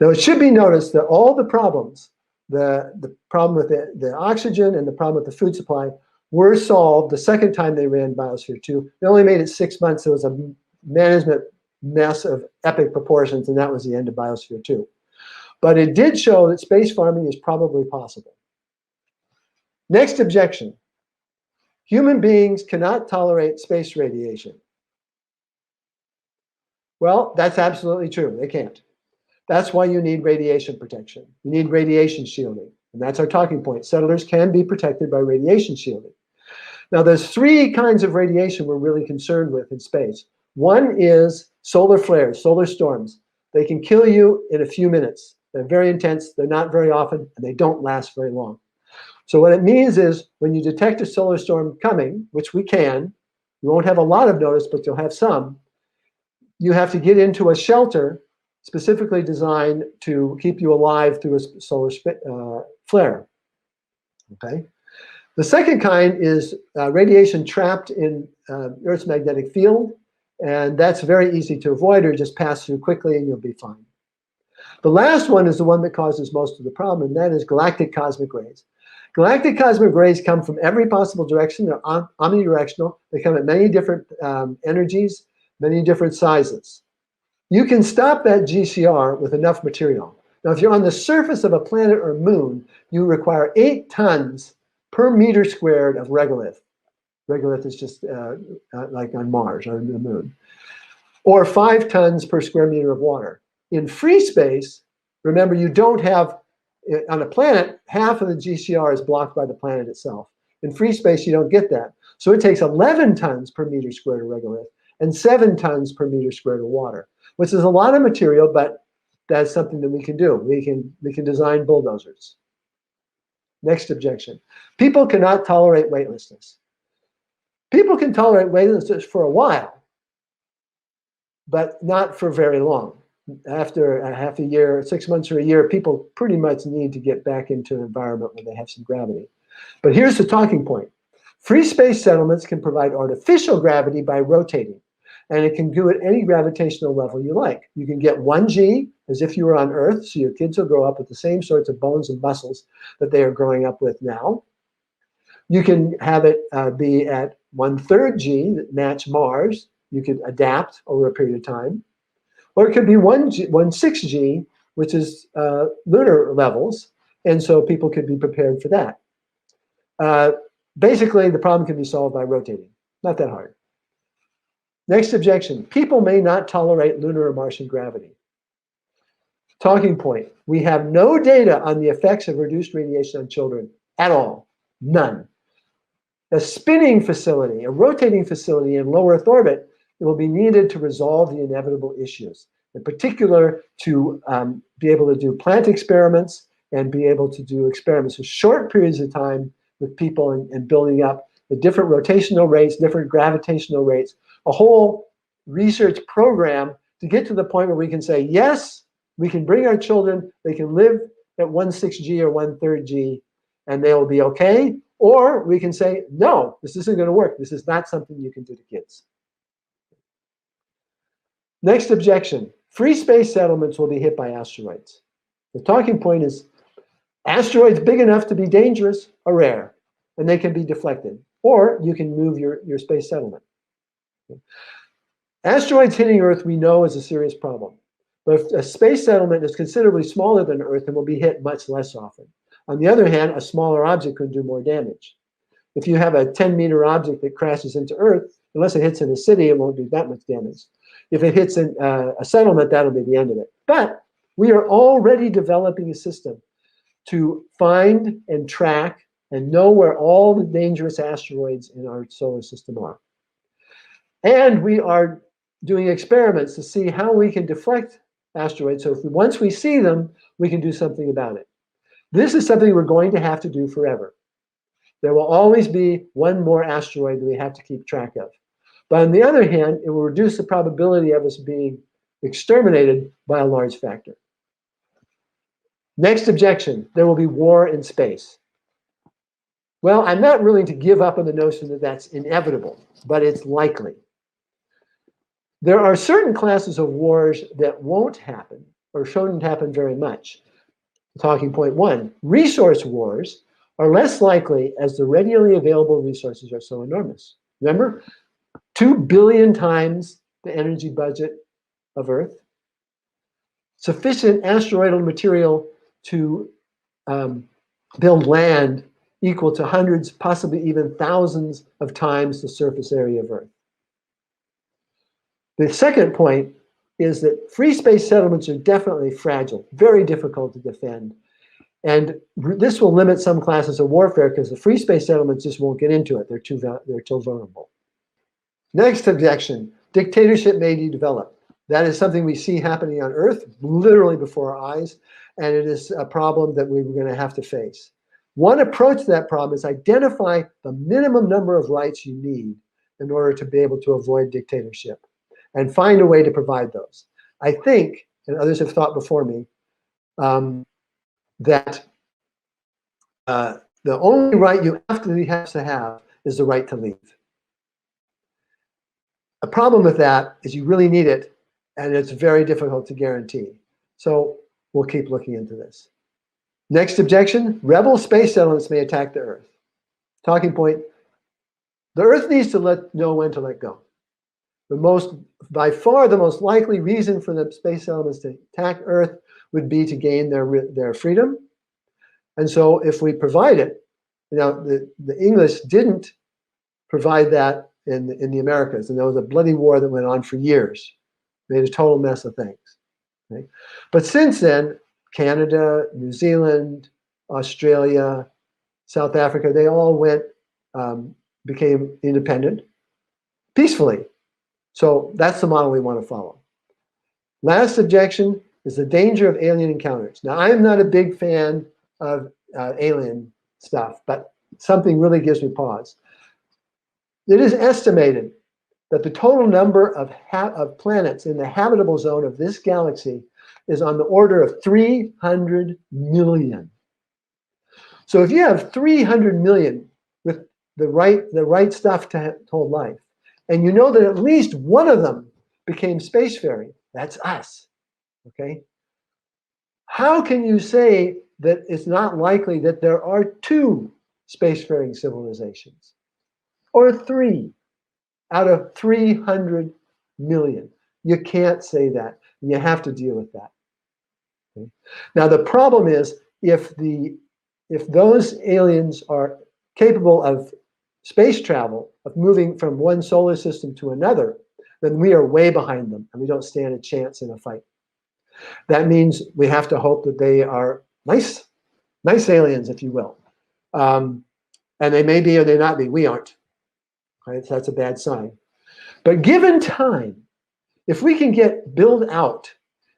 Speaker 2: Now, it should be noticed that all the problems, the problem with the oxygen and the problem with the food supply, were solved the second time they ran Biosphere 2. They only made it 6 months. It was a management mess of epic proportions, and that was the end of Biosphere 2. But it did show that space farming is probably possible. Next objection. Human beings cannot tolerate space radiation. Well, that's absolutely true. They can't. That's why you need radiation protection. You need radiation shielding. And that's our talking point. Settlers can be protected by radiation shielding. Now, there's 3 kinds of radiation we're really concerned with in space. One is solar flares, solar storms. They can kill you in a few minutes. They're very intense. They're not very often, and they don't last very long. So what it means is when you detect a solar storm coming, which we can, you won't have a lot of notice, but you'll have some, you have to get into a shelter specifically designed to keep you alive through a solar flare. Okay. The second kind is radiation trapped in Earth's magnetic field, and that's very easy to avoid, or just pass through quickly and you'll be fine. The last one is the one that causes most of the problem, and that is galactic cosmic rays. Galactic cosmic rays come from every possible direction. They're omnidirectional. They come at many different energies, many different sizes. You can stop that GCR with enough material. Now, if you're on the surface of a planet or moon, you require 8 tons per meter squared of regolith. Regolith is just like on Mars or the moon. Or 5 tons per square meter of water. In free space, remember, you don't have, on a planet, half of the GCR is blocked by the planet itself. In free space, you don't get that. So it takes 11 tons per meter squared of regolith and 7 tons per meter squared of water, which is a lot of material, but that's something that we can do. We can design bulldozers. Next objection. People cannot tolerate weightlessness. People can tolerate weightlessness for a while, but not for very long. After a half a year, 6 months or a year, people pretty much need to get back into an environment where they have some gravity. But here's the talking point. Free space settlements can provide artificial gravity by rotating. And it can do it any gravitational level you like. You can get 1G as if you were on Earth, so your kids will grow up with the same sorts of bones and muscles that they are growing up with now. You can have it be at 1/3 G that match Mars. You could adapt over a period of time. Or it could be 1/6G, which is lunar levels, and so people could be prepared for that. Basically, the problem can be solved by rotating. Not that hard. Next objection. People may not tolerate lunar or Martian gravity. Talking point. We have no data on the effects of reduced radiation on children at all. None. A spinning facility, a rotating facility in low Earth orbit will be needed to resolve the inevitable issues. In particular, to be able to do plant experiments and be able to do experiments for short periods of time with people and building up the different rotational rates, different gravitational rates, a whole research program to get to the point where we can say, yes, we can bring our children, they can live at 1/6G or 1/3 G, and they'll be okay. Or we can say, no, this isn't going to work. This is not something you can do to kids. Next objection. Free space settlements will be hit by asteroids. The talking point is asteroids big enough to be dangerous are rare, and they can be deflected. Or you can move your space settlement. Asteroids hitting Earth we know is a serious problem. But if a space settlement is considerably smaller than Earth, it will be hit much less often. On the other hand, a smaller object can do more damage. If you have a 10-meter object that crashes into Earth, unless it hits in a city, it won't do that much damage. If it hits in a settlement, that'll be the end of it. But we are already developing a system to find and track and know where all the dangerous asteroids in our solar system are. And we are doing experiments to see how we can deflect asteroids. So once we see them, we can do something about it. This is something we're going to have to do forever. There will always be one more asteroid that we have to keep track of. But on the other hand, it will reduce the probability of us being exterminated by a large factor. Next objection, there will be war in space. Well, I'm not willing to give up on the notion that that's inevitable, but it's likely. There are certain classes of wars that won't happen or shouldn't happen very much. Talking point one, resource wars are less likely as the readily available resources are so enormous. Remember, 2 billion times the energy budget of Earth, sufficient asteroidal material to build land equal to hundreds, possibly even thousands of times the surface area of Earth. The second point is that free space settlements are definitely fragile, very difficult to defend. And this will limit some classes of warfare because the free space settlements just won't get into it. They're too vulnerable. Next objection, dictatorship may be developed. That is something we see happening on Earth, literally before our eyes, and it is a problem that we're going to have to face. One approach to that problem is identify the minimum number of rights you need in order to be able to avoid dictatorship and find a way to provide those. I think, and others have thought before me, that the only right you have to have is the right to leave. A problem with that is you really need it, and it's very difficult to guarantee. So we'll keep looking into this. Next objection, rebel space settlements may attack the Earth. Talking point, the Earth needs to know when to let go. By far the most likely reason for the space settlements to attack Earth would be to gain their freedom. And so if we provide it, the English didn't provide that in the Americas, and there was a bloody war that went on for years, made a total mess of things. Okay? But since then, Canada, New Zealand, Australia, South Africa, they all became independent peacefully. So that's the model we want to follow. Last objection is the danger of alien encounters. Now, I'm not a big fan of alien stuff, but something really gives me pause. It is estimated that the total number of planets in the habitable zone of this galaxy is on the order of 300 million. So if you have 300 million with the right stuff to hold life, and you know that at least one of them became spacefaring. That's us, okay? How can you say that it's not likely that there are 2 spacefaring civilizations or 3 out of 300 million? You can't say that. You have to deal with that. Okay? Now, the problem is if those aliens are capable of space travel, of moving from one solar system to another, then we are way behind them and we don't stand a chance in a fight. That means we have to hope that they are nice aliens, if you will. And they may be or they not be. We aren't. Right? So that's a bad sign. But given time, if we can build out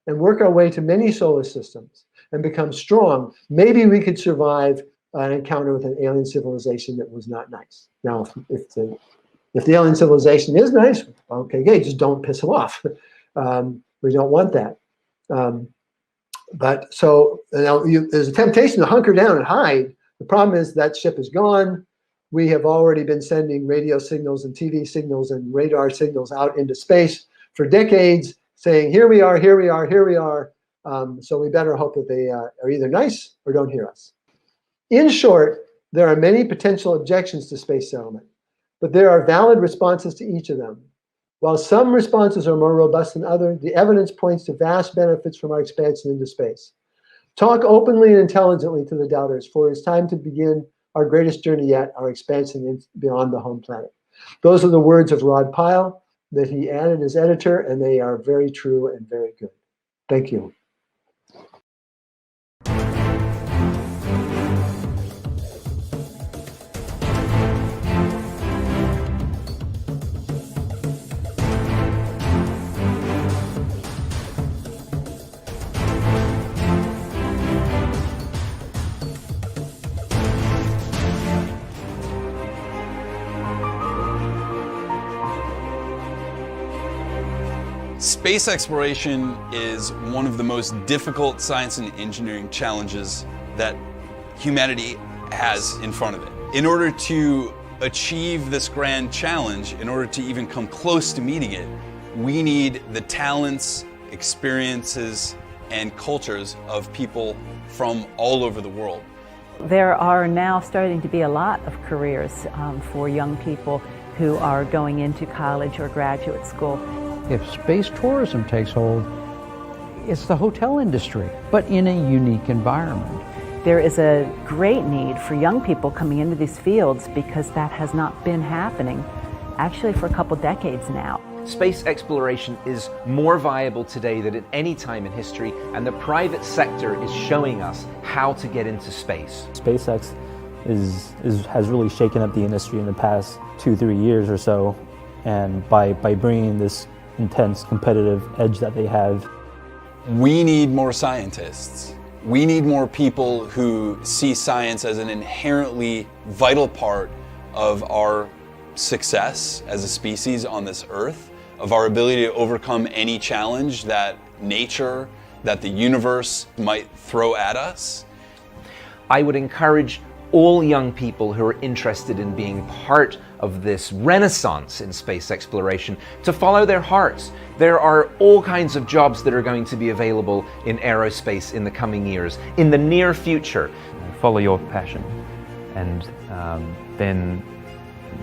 Speaker 2: and work our way to many solar systems and become strong, maybe we could survive an encounter with an alien civilization that was not nice. Now, if the alien civilization is nice, okay, just don't piss them off. We don't want that. But so there's a temptation to hunker down and hide. The problem is that ship is gone. We have already been sending radio signals and TV signals and radar signals out into space for decades, saying, here we are, here we are, here we are. So we better hope that they are either nice or don't hear us. In short, there are many potential objections to space settlement, but there are valid responses to each of them. While some responses are more robust than others, the evidence points to vast benefits from our expansion into space. Talk openly and intelligently to the doubters, for it's time to begin our greatest journey yet, our expansion beyond the home planet. Those are the words of Rod Pyle that he added as editor, and they are very true and very good. Thank you.
Speaker 4: Space exploration is one of the most difficult science and engineering challenges that humanity has in front of it. In order to achieve this grand challenge, in order to even come close to meeting it, we need the talents, experiences, and cultures of people from all over the world.
Speaker 6: There are now starting to be a lot of careers for young people who are going into college or graduate school.
Speaker 23: If space tourism takes hold, it's the hotel industry, but in a unique environment.
Speaker 6: There is a great need for young people coming into these fields because that has not been happening actually for a couple decades now.
Speaker 24: Space exploration is more viable today than at any time in history, and the private sector is showing us how to get into space.
Speaker 25: SpaceX has really shaken up the industry in the past 2-3 years or so, and by bringing this intense competitive edge that they have.
Speaker 4: We need more scientists. We need more people who see science as an inherently vital part of our success as a species on this earth, of our ability to overcome any challenge that nature, that the universe might throw at us.
Speaker 24: I would encourage all young people who are interested in being part of this renaissance in space exploration to follow their hearts. There are all kinds of jobs that are going to be available in aerospace in the coming years, in the near future.
Speaker 26: Follow your passion, and then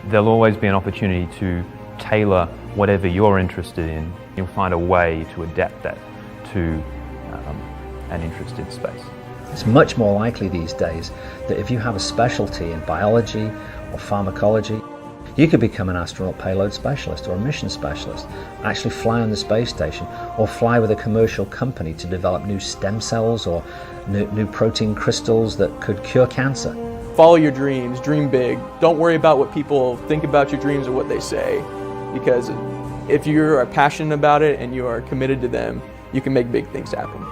Speaker 26: there'll always be an opportunity to tailor whatever you're interested in. You'll find a way to adapt that to an interest in space.
Speaker 27: It's much more likely these days that if you have a specialty in biology or pharmacology, you could become an astronaut payload specialist or a mission specialist, actually fly on the space station, or fly with a commercial company to develop new stem cells or new protein crystals that could cure cancer.
Speaker 28: Follow your dreams, dream big. Don't worry about what people think about your dreams or what they say, because if you are passionate about it and you are committed to them, you can make big things happen.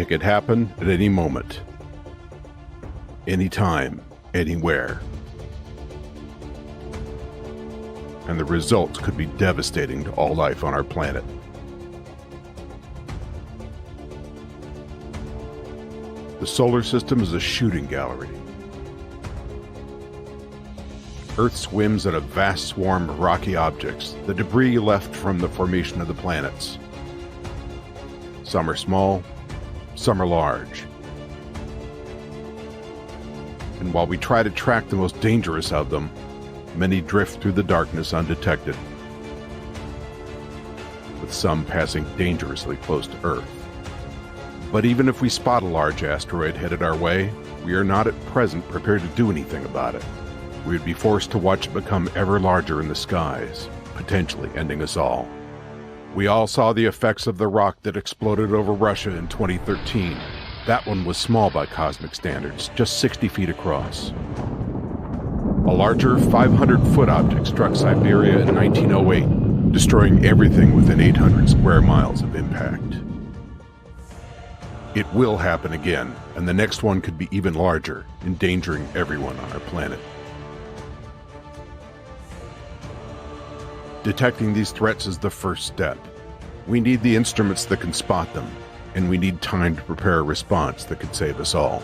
Speaker 5: It could happen at any moment, anytime, anywhere. And the results could be devastating to all life on our planet. The solar system is a shooting gallery. Earth swims in a vast swarm of rocky objects, the debris left from the formation of the planets. Some are small, some are large. And while we try to track the most dangerous of them, many drift through the darkness undetected, with some passing dangerously close to Earth. But even if we spot a large asteroid headed our way, we are not at present prepared to do anything about it. We would be forced to watch it become ever larger in the skies, potentially ending us all. We all saw the effects of the rock that exploded over Russia in 2013. That one was small by cosmic standards, just 60 feet across. A larger 500-foot object struck Siberia in 1908, destroying everything within 800 square miles of impact. It will happen again, and the next one could be even larger, endangering everyone on our planet. Detecting these threats is the first step. We need the instruments that can spot them, and we need time to prepare a response that could save us all.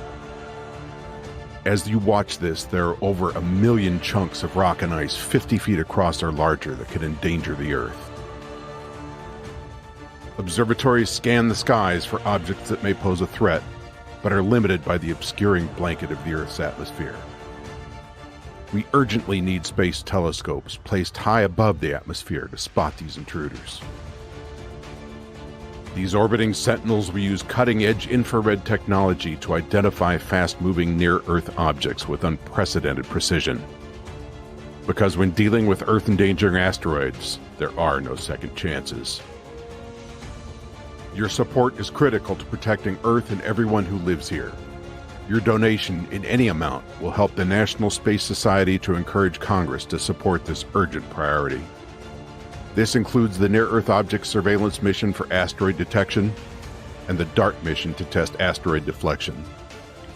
Speaker 5: As you watch this, there are over 1 million chunks of rock and ice 50 feet across or larger that could endanger the Earth. Observatories scan the skies for objects that may pose a threat, but are limited by the obscuring blanket of the Earth's atmosphere. We urgently need space telescopes placed high above the atmosphere to spot these intruders. These orbiting sentinels will use cutting-edge infrared technology to identify fast-moving near-Earth objects with unprecedented precision. Because when dealing with Earth-endangering asteroids, there are no second chances. Your support is critical to protecting Earth and everyone who lives here. Your donation in any amount will help the National Space Society to encourage Congress to support this urgent priority. This includes the Near-Earth Object Surveillance Mission for asteroid detection and the DART mission to test asteroid deflection.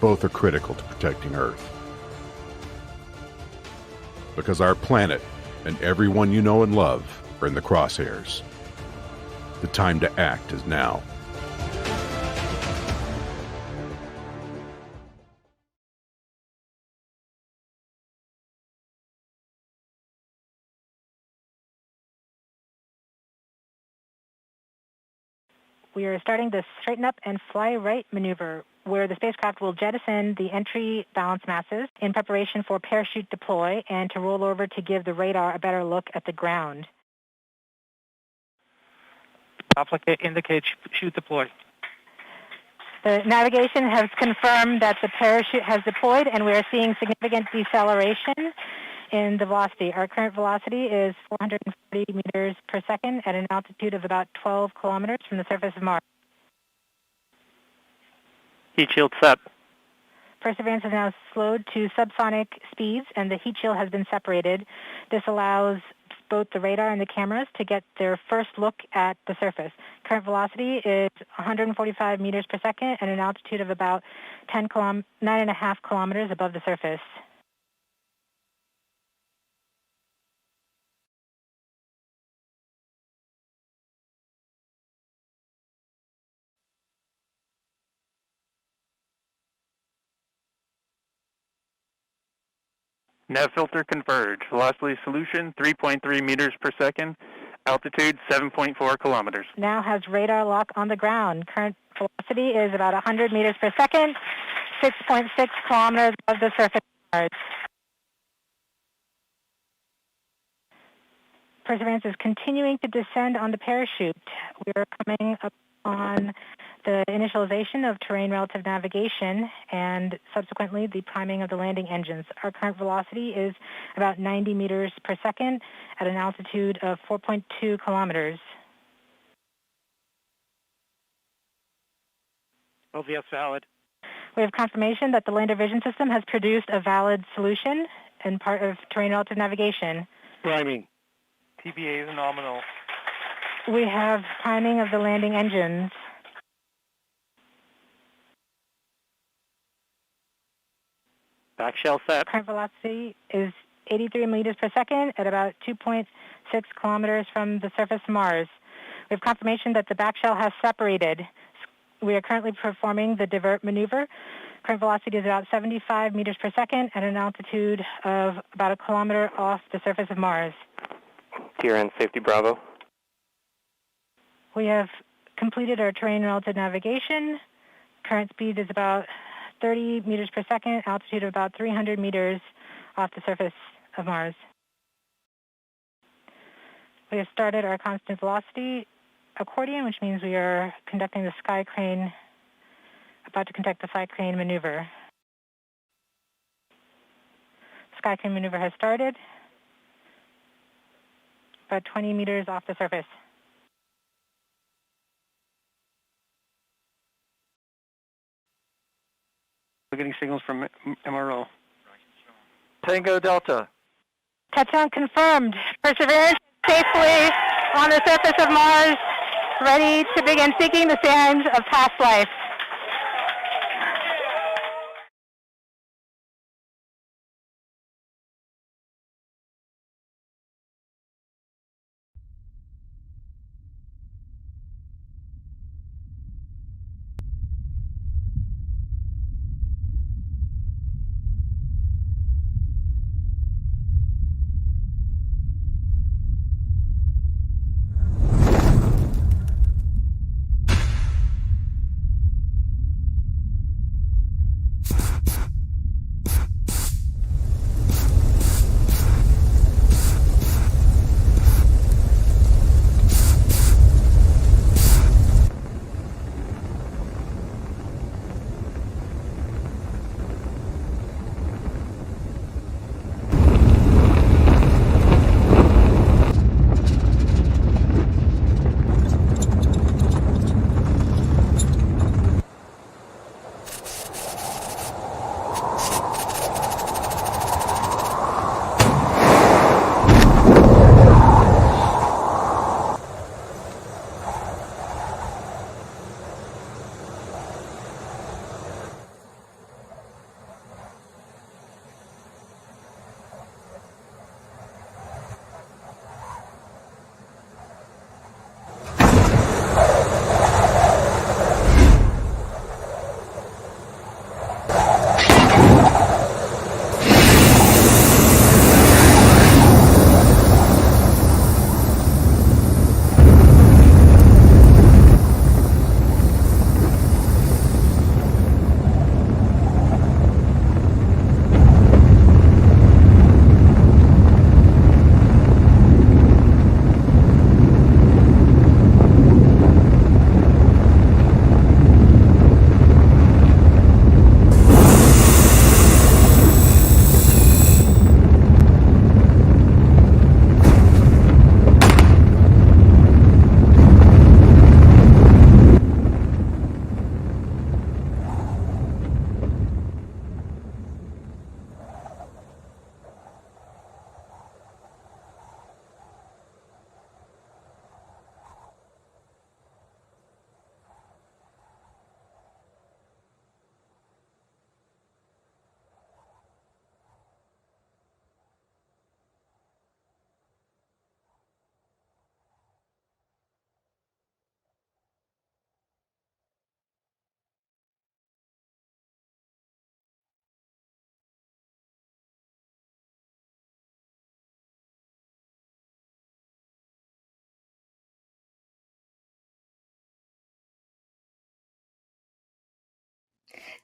Speaker 5: Both are critical to protecting Earth. Because our planet and everyone you know and love are in the crosshairs. The time to act is now.
Speaker 3: We are starting the straighten up and fly right maneuver, where the spacecraft will jettison the entry balance masses in preparation for parachute deploy and to roll over to give the radar a better look at the ground.
Speaker 7: Indicate chute deploy.
Speaker 3: The navigation has confirmed that the parachute has deployed, and we are seeing significant deceleration in the velocity. Our current velocity is 440 meters per second at an altitude of about 12 kilometers from the surface of Mars.
Speaker 7: Heat shield set.
Speaker 3: Perseverance is now slowed to subsonic speeds, and the heat shield has been separated. This allows both the radar and the cameras to get their first look at the surface. Current velocity is 145 meters per second at an altitude of about 9.5 kilometers above the surface.
Speaker 7: Nav filter converge. Velocity solution 3.3 meters per second. Altitude 7.4 kilometers.
Speaker 3: Now has radar lock on the ground. Current velocity is about 100 meters per second, 6.6 kilometers above the surface of Mars. Perseverance is continuing to descend on the parachute. We are coming up on the initialization of terrain relative navigation and subsequently the priming of the landing engines. Our current velocity is about 90 meters per second at an altitude of 4.2 kilometers.
Speaker 7: LVS valid.
Speaker 3: We have confirmation that the lander vision system has produced a valid solution and part of terrain relative navigation.
Speaker 7: Priming. TBA is nominal.
Speaker 3: We have priming of the landing engines.
Speaker 7: Back shell set.
Speaker 3: Current velocity is 83 meters per second at about 2.6 kilometers from the surface of Mars. We have confirmation that the back shell has separated. We are currently performing the divert maneuver. Current velocity is about 75 meters per second at an altitude of about a kilometer off the surface of Mars.
Speaker 7: TRN Safety Bravo.
Speaker 3: We have completed our terrain relative navigation. Current speed is about 30 meters per second, altitude of about 300 meters off the surface of Mars. We have started our constant velocity accordion, which means we are conducting the sky crane, about to conduct the sky crane maneuver. Sky crane maneuver has started, about 20 meters off the surface.
Speaker 7: We're getting signals from MRO. Tango Delta.
Speaker 3: Touchdown confirmed. Perseverance safely on the surface of Mars, ready to begin seeking the signs of past life.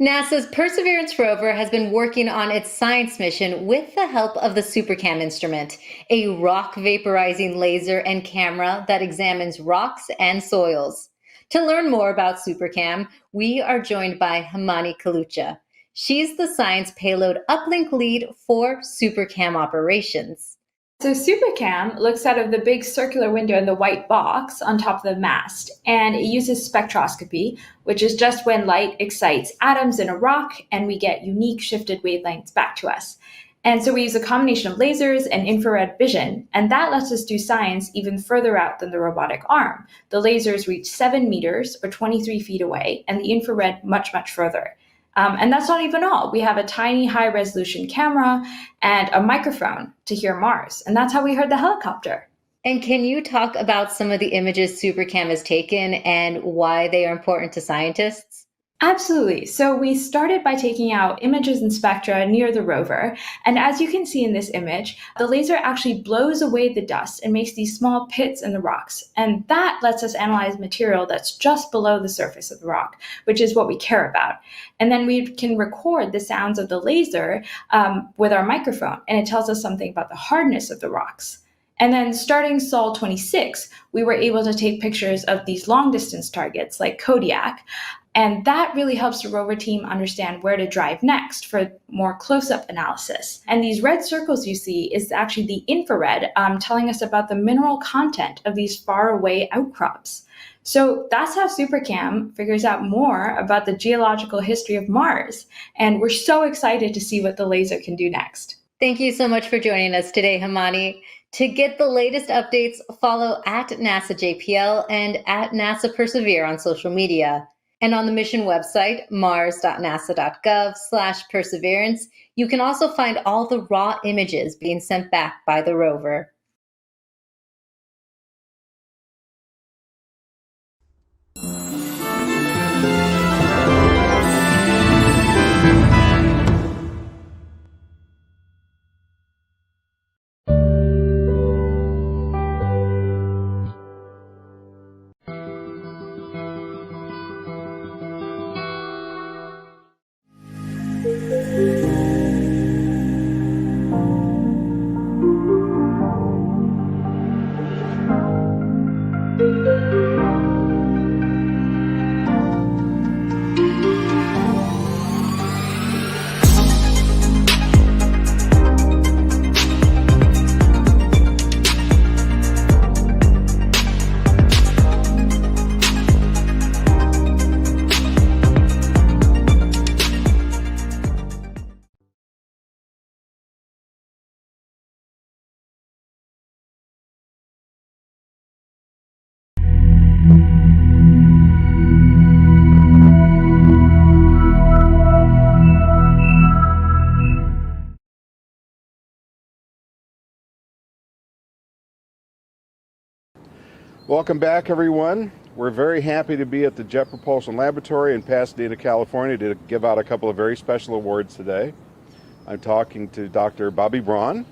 Speaker 8: NASA's Perseverance rover has been working on its science mission with the help of the SuperCam instrument, a rock vaporizing laser and camera that examines rocks and soils. To learn more about SuperCam, we are joined by Hamani Kalucha. She's the science payload uplink lead for SuperCam operations.
Speaker 9: So SuperCam looks out of the big circular window in the white box on top of the mast, and it uses spectroscopy, which is just when light excites atoms in a rock and we get unique shifted wavelengths back to us. And so we use a combination of lasers and infrared vision, and that lets us do science even further out than the robotic arm. The lasers reach 7 meters or 23 feet away, and the infrared much, much further. And that's not even all. We have a tiny high-resolution camera and a microphone to hear Mars. And that's how we heard the helicopter.
Speaker 8: And can you talk about some of the images SuperCam has taken and why they are important to scientists?
Speaker 9: Absolutely. So we started by taking out images and spectra near the rover. And as you can see in this image, the laser actually blows away the dust and makes these small pits in the rocks. And that lets us analyze material that's just below the surface of the rock, which is what we care about. And then we can record the sounds of the laser with our microphone. And it tells us something about the hardness of the rocks. And then starting Sol 26, we were able to take pictures of these long distance targets like Kodiak. And that really helps the rover team understand where to drive next for more close-up analysis. And these red circles you see is actually the infrared telling us about the mineral content of these faraway outcrops. So that's how SuperCam figures out more about the geological history of Mars. And we're so excited to see what the laser can do next.
Speaker 8: Thank you so much for joining us today, Hamani. To get the latest updates, follow at NASA JPL and at NASA Persevere on social media. And on the mission website, mars.nasa.gov/perseverance, you can also find all the raw images being sent back by the rover.
Speaker 5: Welcome back, everyone. We're very happy to be at the Jet Propulsion Laboratory in Pasadena, California to give out a couple of very special awards today. I'm talking to Dr. Bobby Braun,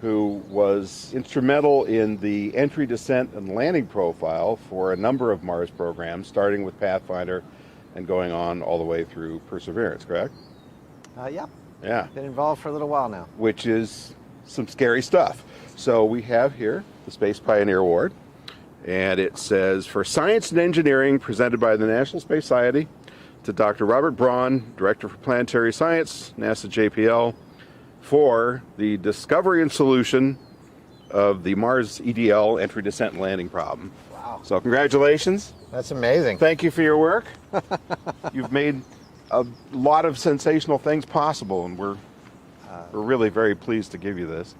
Speaker 5: who was instrumental in the entry, descent, and landing profile for a number of Mars programs, starting with Pathfinder and going on all the way through Perseverance, correct?
Speaker 10: Yep.
Speaker 5: Yeah.
Speaker 10: Been involved for a little while now.
Speaker 5: Which is some scary stuff. So we have here the Space Pioneer Award. And it says, for science and engineering presented by the National Space Society to Dr. Robert Braun, Director for Planetary Science, NASA JPL, for the discovery and solution of the Mars EDL entry, descent, and landing problem.
Speaker 10: Wow.
Speaker 5: So congratulations.
Speaker 10: That's amazing.
Speaker 5: Thank you for your work. You've made a lot of sensational things possible, and we're really very pleased to give you this.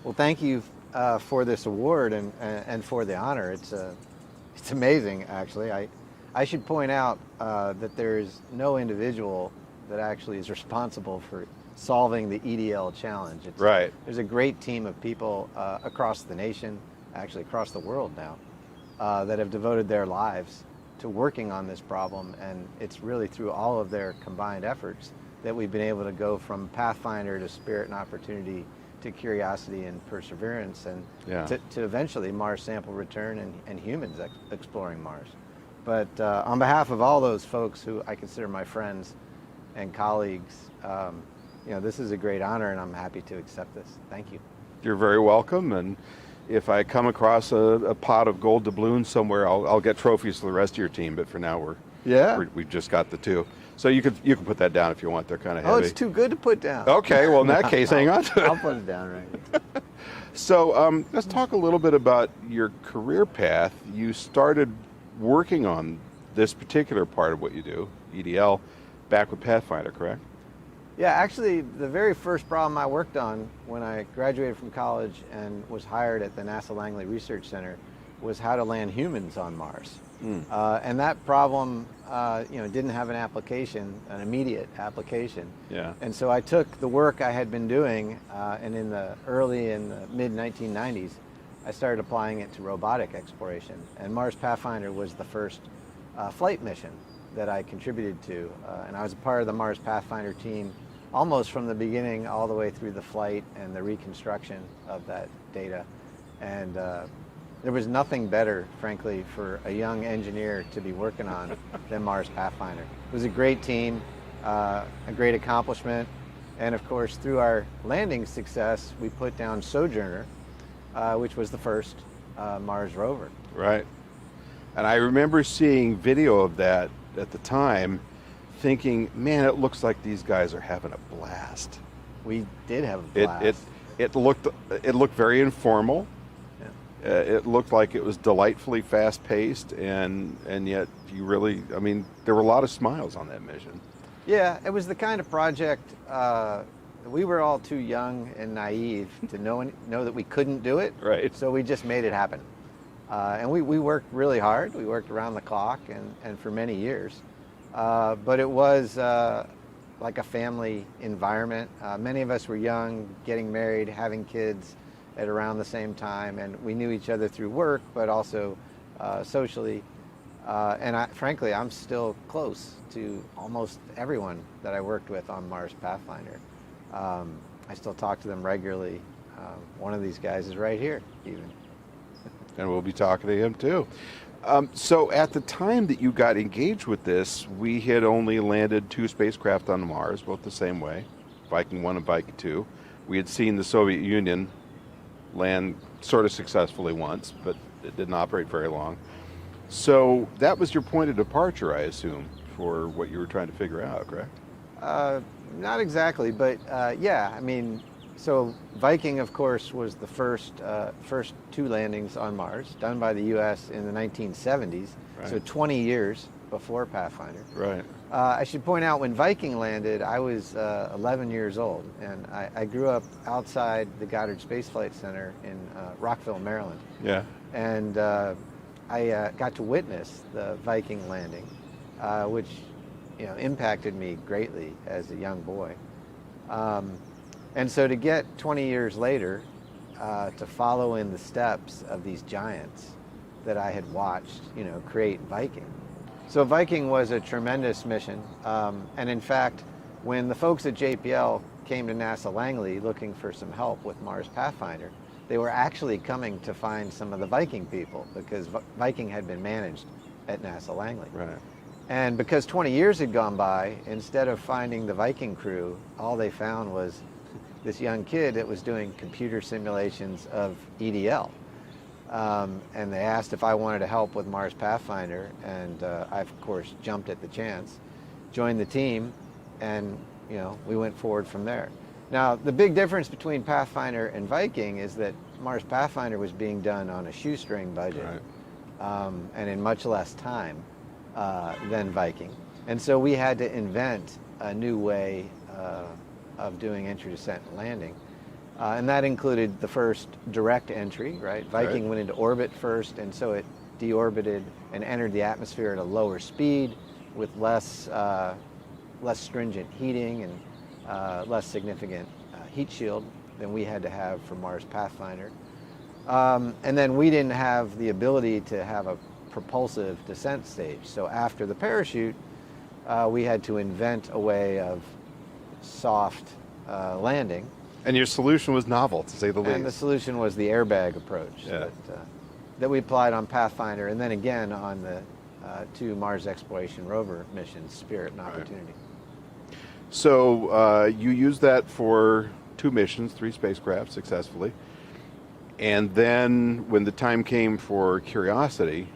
Speaker 10: Well, thank you for this award and for the honor. It's amazing, actually. I should point out that there is no individual that actually is responsible for solving the EDL challenge.
Speaker 5: Right.
Speaker 10: There's a great team of people across the nation, actually across the world now, that have devoted their lives to working on this problem, and it's really through all of their combined efforts that we've been able to go from Pathfinder to Spirit and Opportunity to Curiosity and Perseverance, and to eventually Mars sample return and humans exploring Mars. But on behalf of all those folks who I consider my friends and colleagues, this is a great honor, and I'm happy to accept this. Thank you.
Speaker 5: You're very welcome, and if I come across a pot of gold doubloons somewhere, I'll get trophies for the rest of your team. But for now, we've just got the two. So you can put that down if you want. They're kind of heavy.
Speaker 10: Oh, it's too good to put down.
Speaker 5: Okay, well in that case, hang on to it.
Speaker 10: I'll put it down right.
Speaker 5: So let's talk a little bit about your career path. You started working on this particular part of what you do, EDL, back with Pathfinder, correct?
Speaker 10: Yeah, actually, the very first problem I worked on when I graduated from college and was hired at the NASA Langley Research Center was how to land humans on Mars. And that problem, didn't have an application, an immediate application.
Speaker 5: Yeah.
Speaker 10: And so I took the work I had been doing, and in the early and mid 1990s, I started applying it to robotic exploration. And Mars Pathfinder was the first flight mission that I contributed to. And I was a part of the Mars Pathfinder team almost from the beginning all the way through the flight and the reconstruction of that data. And there was nothing better, frankly, for a young engineer to be working on than Mars Pathfinder. It was a great team, a great accomplishment, and of course, through our landing success, we put down Sojourner, which was the first Mars rover.
Speaker 5: Right. And I remember seeing video of that at the time, thinking, man, it looks like these guys are having a blast.
Speaker 10: We did have a blast.
Speaker 5: It looked very informal. It looked like it was delightfully fast-paced, and yet there were a lot of smiles on that mission.
Speaker 10: Yeah, it was the kind of project, we were all too young and naive to know that we couldn't do it.
Speaker 5: Right.
Speaker 10: So we just made it happen. And we worked really hard. We worked around the clock and for many years. But it was like a family environment. Many of us were young, getting married, having kids at around the same time, and we knew each other through work, but also socially. And frankly, I'm still close to almost everyone that I worked with on Mars Pathfinder. I still talk to them regularly. One of these guys is right here, even.
Speaker 5: And we'll be talking to him too. So at the time that you got engaged with this, we had only landed 2 spacecraft on Mars, both the same way, Viking 1 and Viking 2. We had seen the Soviet Union land sort of successfully once, but it didn't operate very long. So that was your point of departure, I assume, for what you were trying to figure out, correct?
Speaker 10: Not exactly, but yeah, so Viking, of course, was the first 2 landings on Mars, done by the U.S. in the 1970s, right. So 20 years before Pathfinder.
Speaker 5: Right.
Speaker 10: I should point out, when Viking landed, I was 11 years old, and I grew up outside the Goddard Space Flight Center in Rockville, Maryland.
Speaker 5: Yeah.
Speaker 10: And I got to witness the Viking landing, which impacted me greatly as a young boy. And so to get 20 years later to follow in the steps of these giants that I had watched, create Viking. So Viking was a tremendous mission. And in fact, when the folks at JPL came to NASA Langley looking for some help with Mars Pathfinder, they were actually coming to find some of the Viking people, because Viking had been managed at NASA Langley.
Speaker 5: Right.
Speaker 10: And because 20 years had gone by, instead of finding the Viking crew, all they found was this young kid that was doing computer simulations of EDL. And they asked if I wanted to help with Mars Pathfinder, and I, of course, jumped at the chance, joined the team, and we went forward from there. Now, the big difference between Pathfinder and Viking is that Mars Pathfinder was being done on a shoestring budget, right. And in much less time than Viking. And so we had to invent a new way of doing entry, descent, and landing. And that included the first direct entry, right? Viking
Speaker 5: Right.
Speaker 10: went into orbit first, and so it deorbited and entered the atmosphere at a lower speed with less stringent heating and less significant heat shield than we had to have for Mars Pathfinder. And then we didn't have the ability to have a propulsive descent stage. So after the parachute, we had to invent a way of soft landing.
Speaker 5: And your solution was novel, to say the least.
Speaker 10: And the solution was the airbag approach that we applied on Pathfinder, and then again on the 2 Mars exploration rover missions, Spirit and Opportunity.
Speaker 5: Right. So you used that for 2 missions, 3 spacecraft successfully. And then when the time came for Curiosity,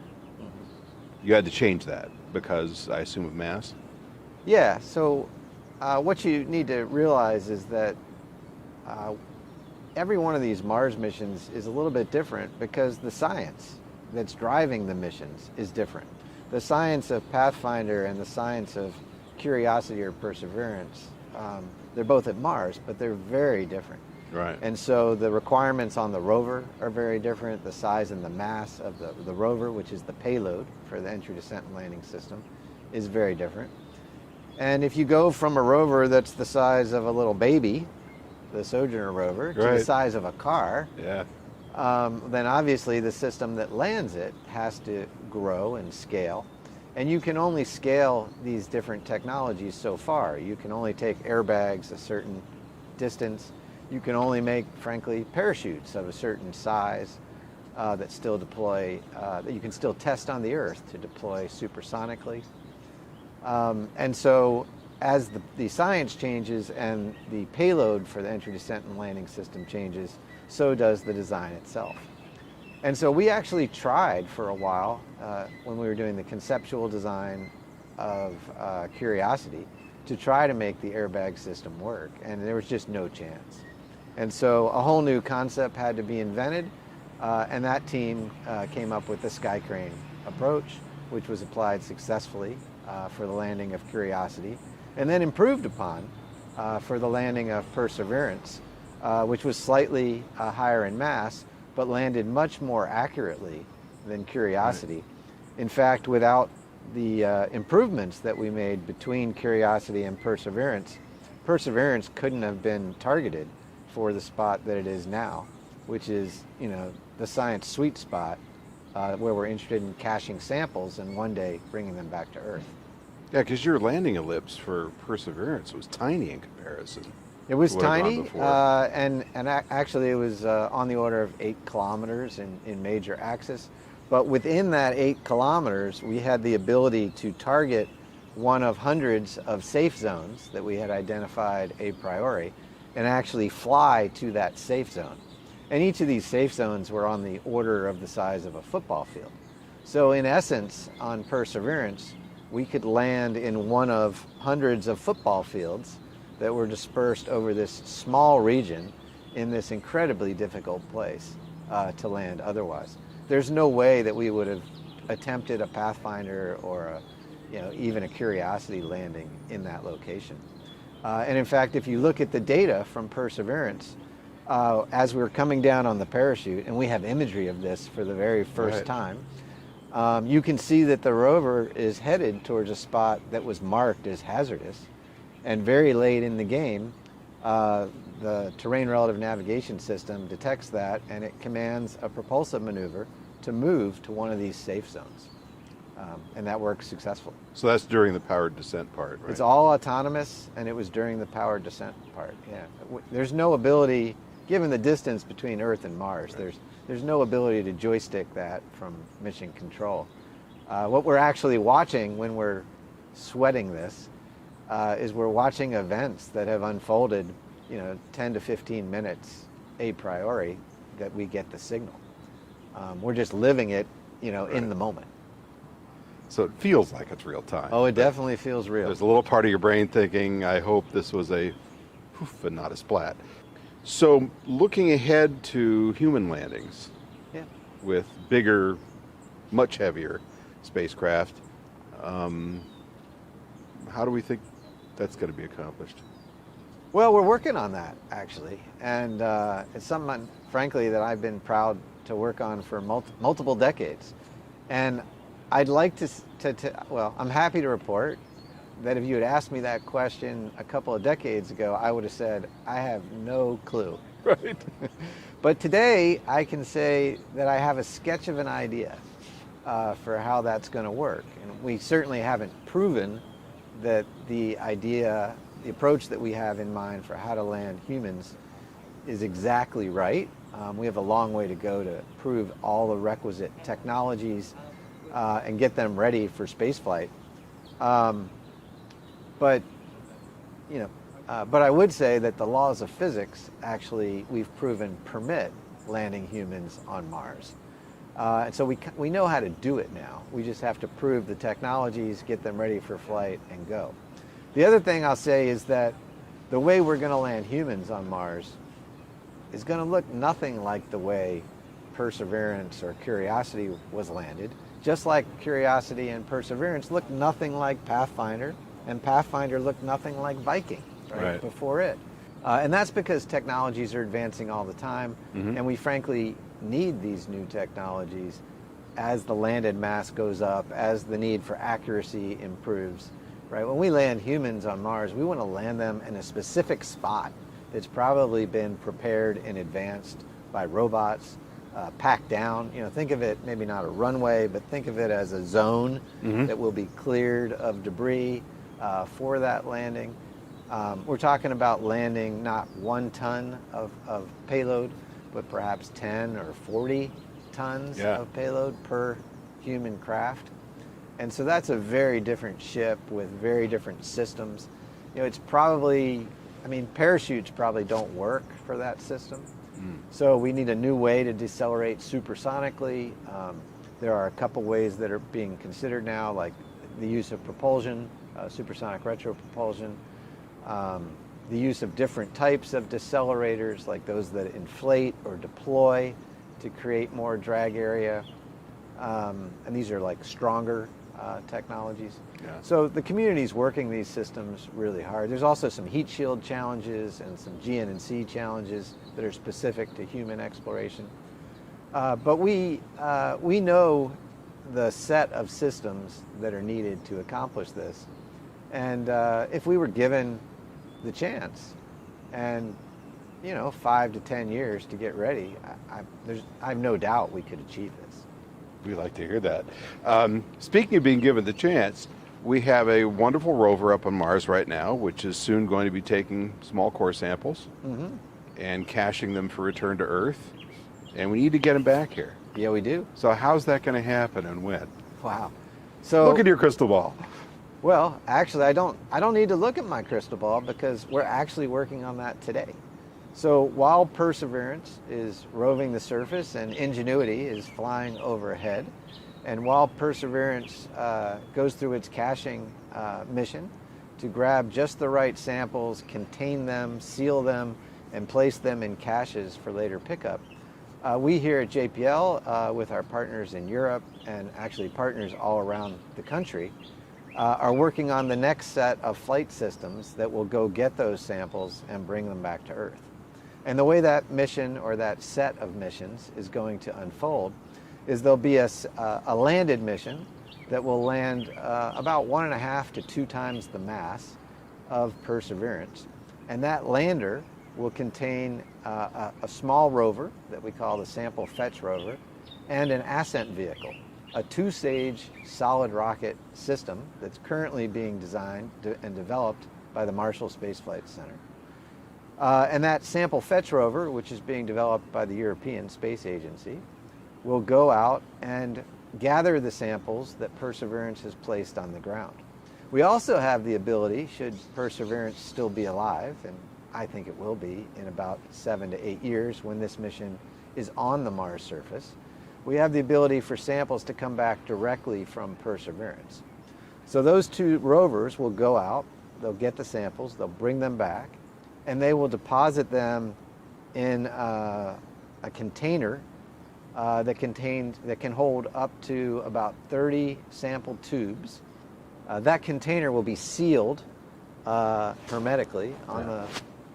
Speaker 5: you had to change that because, I assume, of mass?
Speaker 10: Yeah, so what you need to realize is that every one of these Mars missions is a little bit different because the science that's driving the missions is different. The science of Pathfinder and the science of Curiosity or Perseverance, they're both at Mars, but they're very different.
Speaker 5: Right.
Speaker 10: And so the requirements on the rover are very different. The size and the mass of the rover, which is the payload for the entry, descent, and landing system, is very different. And if you go from a rover that's the size of a little baby, the Sojourner rover, to the size of a car, then obviously the system that lands it has to grow and scale. And you can only scale these different technologies so far. You can only take airbags a certain distance. You can only make, frankly, parachutes of a certain size that still deploy, that you can still test on the Earth to deploy supersonically. And so as the science changes and the payload for the entry, descent, and landing system changes, so does the design itself. And so we actually tried for a while when we were doing the conceptual design of Curiosity to try to make the airbag system work, and there was just no chance. And so a whole new concept had to be invented, and that team came up with the sky crane approach, which was applied successfully for the landing of Curiosity, and then improved upon for the landing of Perseverance, which was slightly higher in mass, but landed much more accurately than Curiosity. In fact, without the improvements that we made between Curiosity and Perseverance, Perseverance couldn't have been targeted for the spot that it is now, which is, you know, the science sweet spot where we're interested in caching samples and one day bringing them back to Earth.
Speaker 5: Yeah, because your landing ellipse for Perseverance was tiny in comparison.
Speaker 10: It was tiny, and actually it was on the order of 8 kilometers in major axis. But within that 8 kilometers, we had the ability to target one of hundreds of safe zones that we had identified a priori and actually fly to that safe zone. And each of these safe zones were on the order of the size of a football field. So in essence, on Perseverance, we could land in one of hundreds of football fields that were dispersed over this small region in this incredibly difficult place to land otherwise. There's no way that we would have attempted a Pathfinder or even a Curiosity landing in that location. And in fact, if you look at the data from Perseverance, as we were coming down on the parachute, and we have imagery of this for the very first time, you can see that the rover is headed towards a spot that was marked as hazardous. And very late in the game, the Terrain Relative Navigation System detects that, and it commands a propulsive maneuver to move to one of these safe zones. And that works successfully.
Speaker 5: So that's during the powered descent part, right?
Speaker 10: It's all autonomous, and it was during the powered descent part, yeah. There's no ability, given the distance between Earth and Mars, there's no ability to joystick that from mission control. What we're actually watching when we're sweating this is we're watching events that have unfolded, 10 to 15 minutes a priori that we get the signal. We're just living it, in the moment.
Speaker 5: So it feels like it's real time.
Speaker 10: Oh, it definitely feels real.
Speaker 5: There's a little part of your brain thinking, I hope this was a poof and not a splat. So looking ahead to human landings with bigger, much heavier spacecraft, how do we think that's going to be accomplished?
Speaker 10: Well, we're working on that, actually. And it's something, frankly, that I've been proud to work on for multiple decades. And I'd like well, I'm happy to report that if you had asked me that question a couple of decades ago, I would have said, I have no clue.
Speaker 5: Right.
Speaker 10: But today, I can say that I have a sketch of an idea for how that's going to work. And we certainly haven't proven that the approach that we have in mind for how to land humans is exactly right. We have a long way to go to prove all the requisite technologies and get them ready for spaceflight. But I would say that the laws of physics actually, we've proven, permit landing humans on Mars. And so we know how to do it now. We just have to prove the technologies, get them ready for flight, and go. The other thing I'll say is that the way we're going to land humans on Mars is going to look nothing like the way Perseverance or Curiosity was landed, just like Curiosity and Perseverance looked nothing like Pathfinder, and Pathfinder looked nothing like Viking, right. Before it. And that's because technologies are advancing all the time, and we frankly need these new technologies as the landed mass goes up, as the need for accuracy improves. Right? When we land humans on Mars, we want to land them in a specific spot that's probably been prepared in advance by robots, packed down. You know, think of it maybe not a runway, but think of it as a zone that will be cleared of debris for that landing. We're talking about landing not 1 ton of payload, but perhaps 10 or 40 tons of payload per human craft. And so that's a very different ship with very different systems. You know, it's probably, I mean, parachutes probably don't work for that system. So we need a new way to decelerate supersonically. There are a couple ways that are being considered now, like the use of propulsion, supersonic retropropulsion, the use of different types of decelerators, like those that inflate or deploy to create more drag area. And these are like stronger technologies. So the community's working these systems really hard. There's also some heat shield challenges and some GN&C challenges that are specific to human exploration. But we know the set of systems that are needed to accomplish this. And if we were given the chance and, you know, 5 to 10 years to get ready, I have no doubt we could achieve this.
Speaker 5: We like to hear that. Speaking of being given the chance, we have a wonderful rover up on Mars right now, which is soon going to be taking small core samples and caching them for return to Earth. And we need to get them back here.
Speaker 10: Yeah, we do.
Speaker 5: So how's that going to happen and when?
Speaker 10: Wow. So
Speaker 5: look at your crystal ball.
Speaker 10: Well, actually, I don't need to look at my crystal ball because we're actually working on that today. So while Perseverance is roving the surface and Ingenuity is flying overhead, and while Perseverance goes through its caching mission to grab just the right samples, contain them, seal them, and place them in caches for later pickup, we here at JPL, with our partners in Europe and actually partners all around the country, are working on the next set of flight systems that will go get those samples and bring them back to Earth. And the way that mission or that set of missions is going to unfold is there'll be a landed mission that will land about 1.5 to 2 times the mass of Perseverance. And that lander will contain a small rover that we call the Sample Fetch Rover and an ascent vehicle, a 2-stage solid rocket system that's currently being designed and developed by the Marshall Space Flight Center. And that Sample Fetch Rover, which is being developed by the European Space Agency, will go out and gather the samples that Perseverance has placed on the ground. We also have the ability, should Perseverance still be alive, and I think it will be in about 7 to 8 years when this mission is on the Mars surface, we have the ability for samples to come back directly from Perseverance. So those 2 rovers will go out, they'll get the samples, they'll bring them back, and they will deposit them in a container that can hold up to about 30 sample tubes. That container will be sealed hermetically on the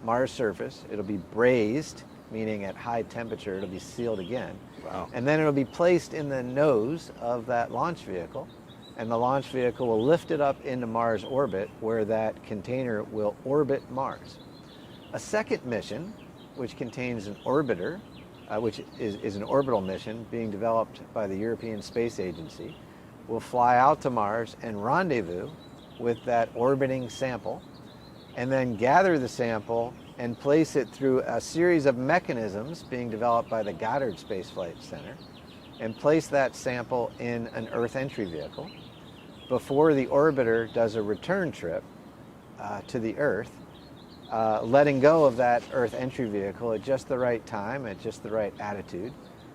Speaker 10: Mars surface. It'll be brazed, meaning at high temperature it'll be sealed again.
Speaker 5: Wow.
Speaker 10: And then it'll be placed in the nose of that launch vehicle, and the launch vehicle will lift it up into Mars orbit, where that container will orbit Mars. A second mission, which contains an orbiter, which is an orbital mission being developed by the European Space Agency, will fly out to Mars and rendezvous with that orbiting sample, and then gather the sample and place it through a series of mechanisms being developed by the Goddard Space Flight Center, and place that sample in an Earth entry vehicle before the orbiter does a return trip to the Earth, letting go of that Earth entry vehicle at just the right time, at just the right attitude,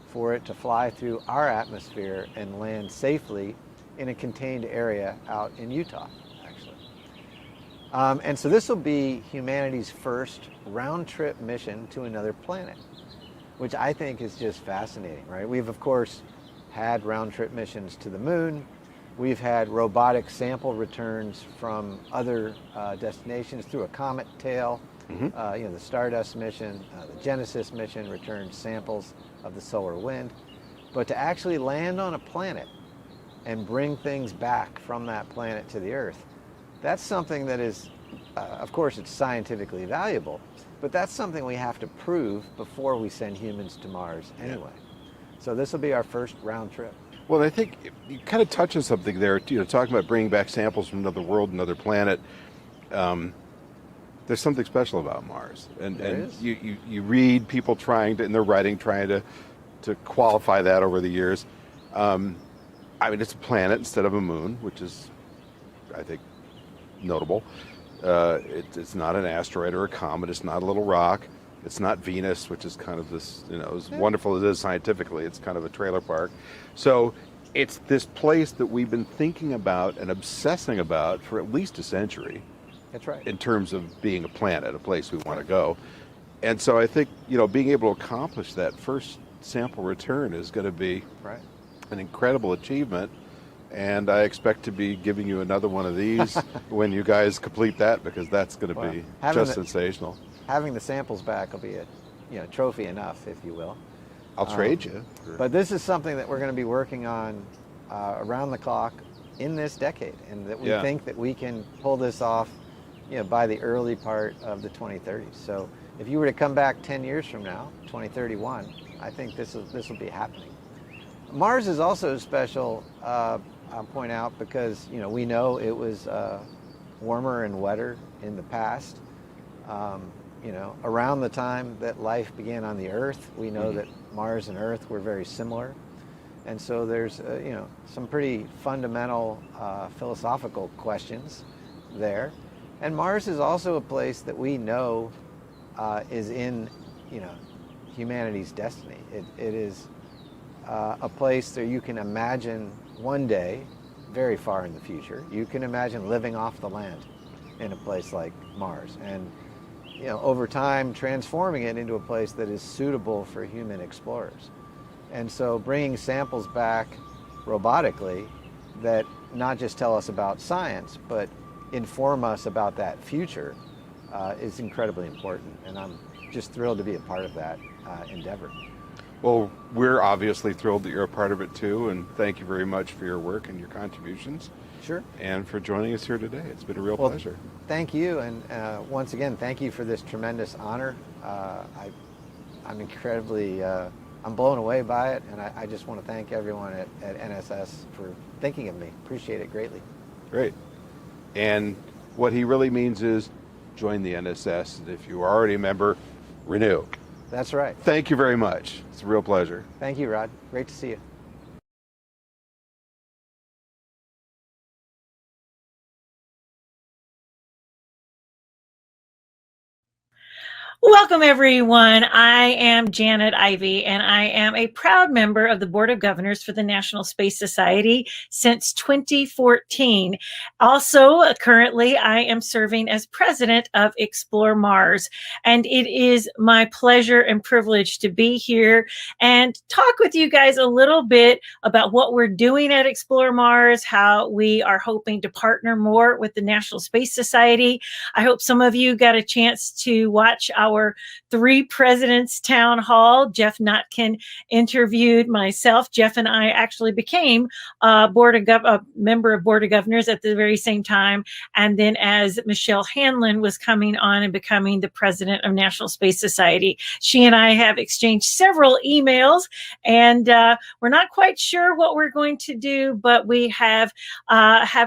Speaker 10: for it to fly through our atmosphere and land safely in a contained area out in Utah, actually. And so this will be humanity's first round-trip mission to another planet, which I think is just fascinating, right? We've, of course, had round-trip missions to the moon, We've had robotic sample returns from other destinations through a comet tail. The Stardust mission, the Genesis mission returned samples of the solar wind. But to actually land on a planet and bring things back from that planet to the Earth, that's something that is, of course, it's scientifically valuable, but that's something we have to prove before we send humans to Mars anyway. So this will be our first round trip.
Speaker 5: Well, I think you kind of touch on something there, talking about bringing back samples from another world, another planet. There's something special about Mars. And you read people trying to, in their writing, trying to qualify that over the years. I mean, it's a planet instead of a moon, which is, I think, notable. It's not an asteroid or a comet. It's not a little rock. It's not Venus, which is kind of this, as wonderful as it is scientifically, it's kind of a trailer park. So it's this place that we've been thinking about and obsessing about for at least a century.
Speaker 10: That's right.
Speaker 5: In terms of being a planet, a place we want to go. And so I think, being able to accomplish that first sample return is going to be an incredible achievement. And I expect to be giving you another one of these when you guys complete that, because that's going to be just sensational.
Speaker 10: Having the samples back will be a trophy enough, if you will.
Speaker 5: I'll trade you.
Speaker 10: But this is something that we're going to be working on around the clock in this decade, and that we think that we can pull this off, by the early part of the 2030s. So if you were to come back 10 years from now, 2031, I think this will be happening. Mars is also special, I'll point out, because we know it was warmer and wetter in the past. Around the time that life began on the Earth, we know that Mars and Earth were very similar. And so there's, some pretty fundamental philosophical questions there. And Mars is also a place that we know is in, humanity's destiny. It is a place that you can imagine one day, very far in the future, you can imagine living off the land in a place like Mars. And over time, transforming it into a place that is suitable for human explorers. And so bringing samples back robotically that not just tell us about science, but inform us about that future is incredibly important. And I'm just thrilled to be a part of that endeavor.
Speaker 5: Well, we're obviously thrilled that you're a part of it too, and thank you very much for your work and your contributions.
Speaker 10: Sure.
Speaker 5: And for joining us here today. It's been a real pleasure.
Speaker 10: Thank you, and once again, thank you for this tremendous honor. I'm incredibly, I'm blown away by it, and I just want to thank everyone at NSS for thinking of me. Appreciate it greatly.
Speaker 5: Great. And what he really means is join the NSS, and if you are already a member, renew.
Speaker 10: That's right.
Speaker 5: Thank you very much. It's a real pleasure.
Speaker 10: Thank you, Rod. Great to see you.
Speaker 1: Welcome, everyone. I am Janet Ivey, and I am a proud member of the Board of Governors for the National Space Society since 2014. Also, currently, I am serving as president of Explore Mars, and it is my pleasure and privilege to be here and talk with you guys a little bit about what we're doing at Explore Mars, how we are hoping to partner more with the National Space Society. I hope some of you got a chance to watch our Three Presidents Town Hall. Jeff Notkin interviewed myself. Jeff and I actually became a member of Board of Governors at the very same time. And then as Michelle Hanlon was coming on and becoming the president of National Space Society, she and I have exchanged several emails, and we're not quite sure what we're going to do, but we have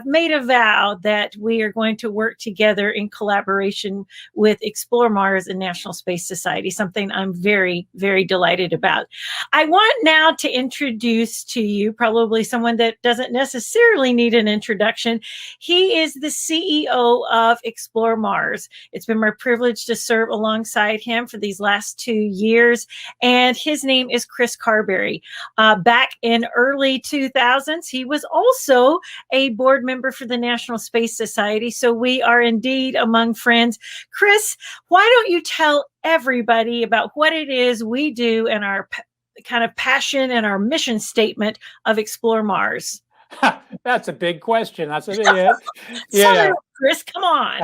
Speaker 1: made a vow that we are going to work together in collaboration with Explore Mars and National Space Society, something I'm very, very delighted about. I want now to introduce to you probably someone that doesn't necessarily need an introduction. He is the CEO of Explore Mars. It's been my privilege to serve alongside him for these last 2 years, and his name is Chris Carberry. Back in early 2000s, he was also a board member for the National Space Society, so we are indeed among friends. Chris, why don't you tell everybody about what it is we do and our kind of passion and our mission statement of Explore Mars?
Speaker 11: That's a big question. That's a
Speaker 1: Sorry, Chris, come on.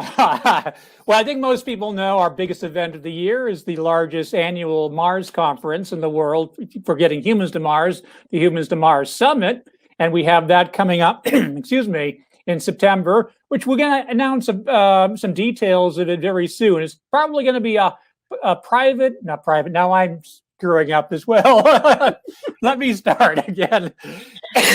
Speaker 11: Well, I think most people know our biggest event of the year is the largest annual Mars conference in the world for getting humans to Mars, the Humans to Mars Summit. And we have that coming up, excuse me, in September, which we're going to announce some details of it very soon. It's probably going to be a private, not private, now I'm screwing up as well. Let me start again.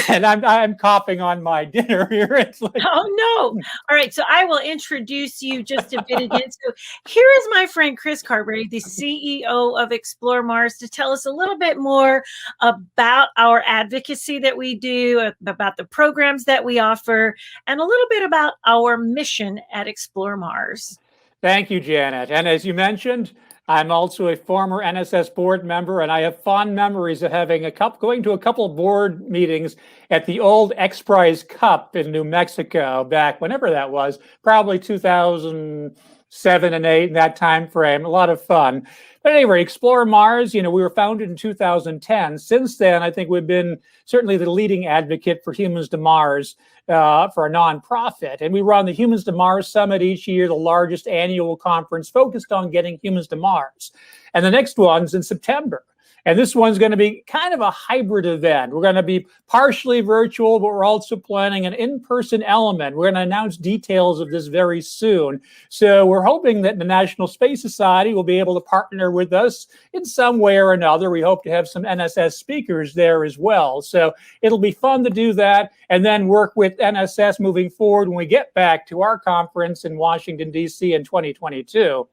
Speaker 11: And I'm coughing on my dinner here. It's like,
Speaker 1: oh no! All right, so I will introduce you just a bit again. So here is my friend Chris Carberry, the CEO of Explore Mars, to tell us a little bit more about our advocacy that we do, about the programs that we offer, and a little bit about our mission at Explore Mars.
Speaker 11: Thank you, Janet. And as you mentioned, I'm also a former NSS board member, and I have fond memories of having going to a couple of board meetings at the old X Prize Cup in New Mexico back whenever that was, probably 2007 and 8 in that time frame. A lot of fun. But anyway, Explore Mars, we were founded in 2010. Since then, I think we've been certainly the leading advocate for Humans to Mars for a nonprofit. And we run the Humans to Mars Summit each year, the largest annual conference focused on getting humans to Mars. And the next one's in September. And this one's going to be kind of a hybrid event. We're going to be partially virtual, but we're also planning an in-person element. We're going to announce details of this very soon. So we're hoping that the National Space Society will be able to partner with us in some way or another. We hope to have some NSS speakers there as well. So it'll be fun to do that and then work with NSS moving forward when we get back to our conference in Washington, D.C. in 2022.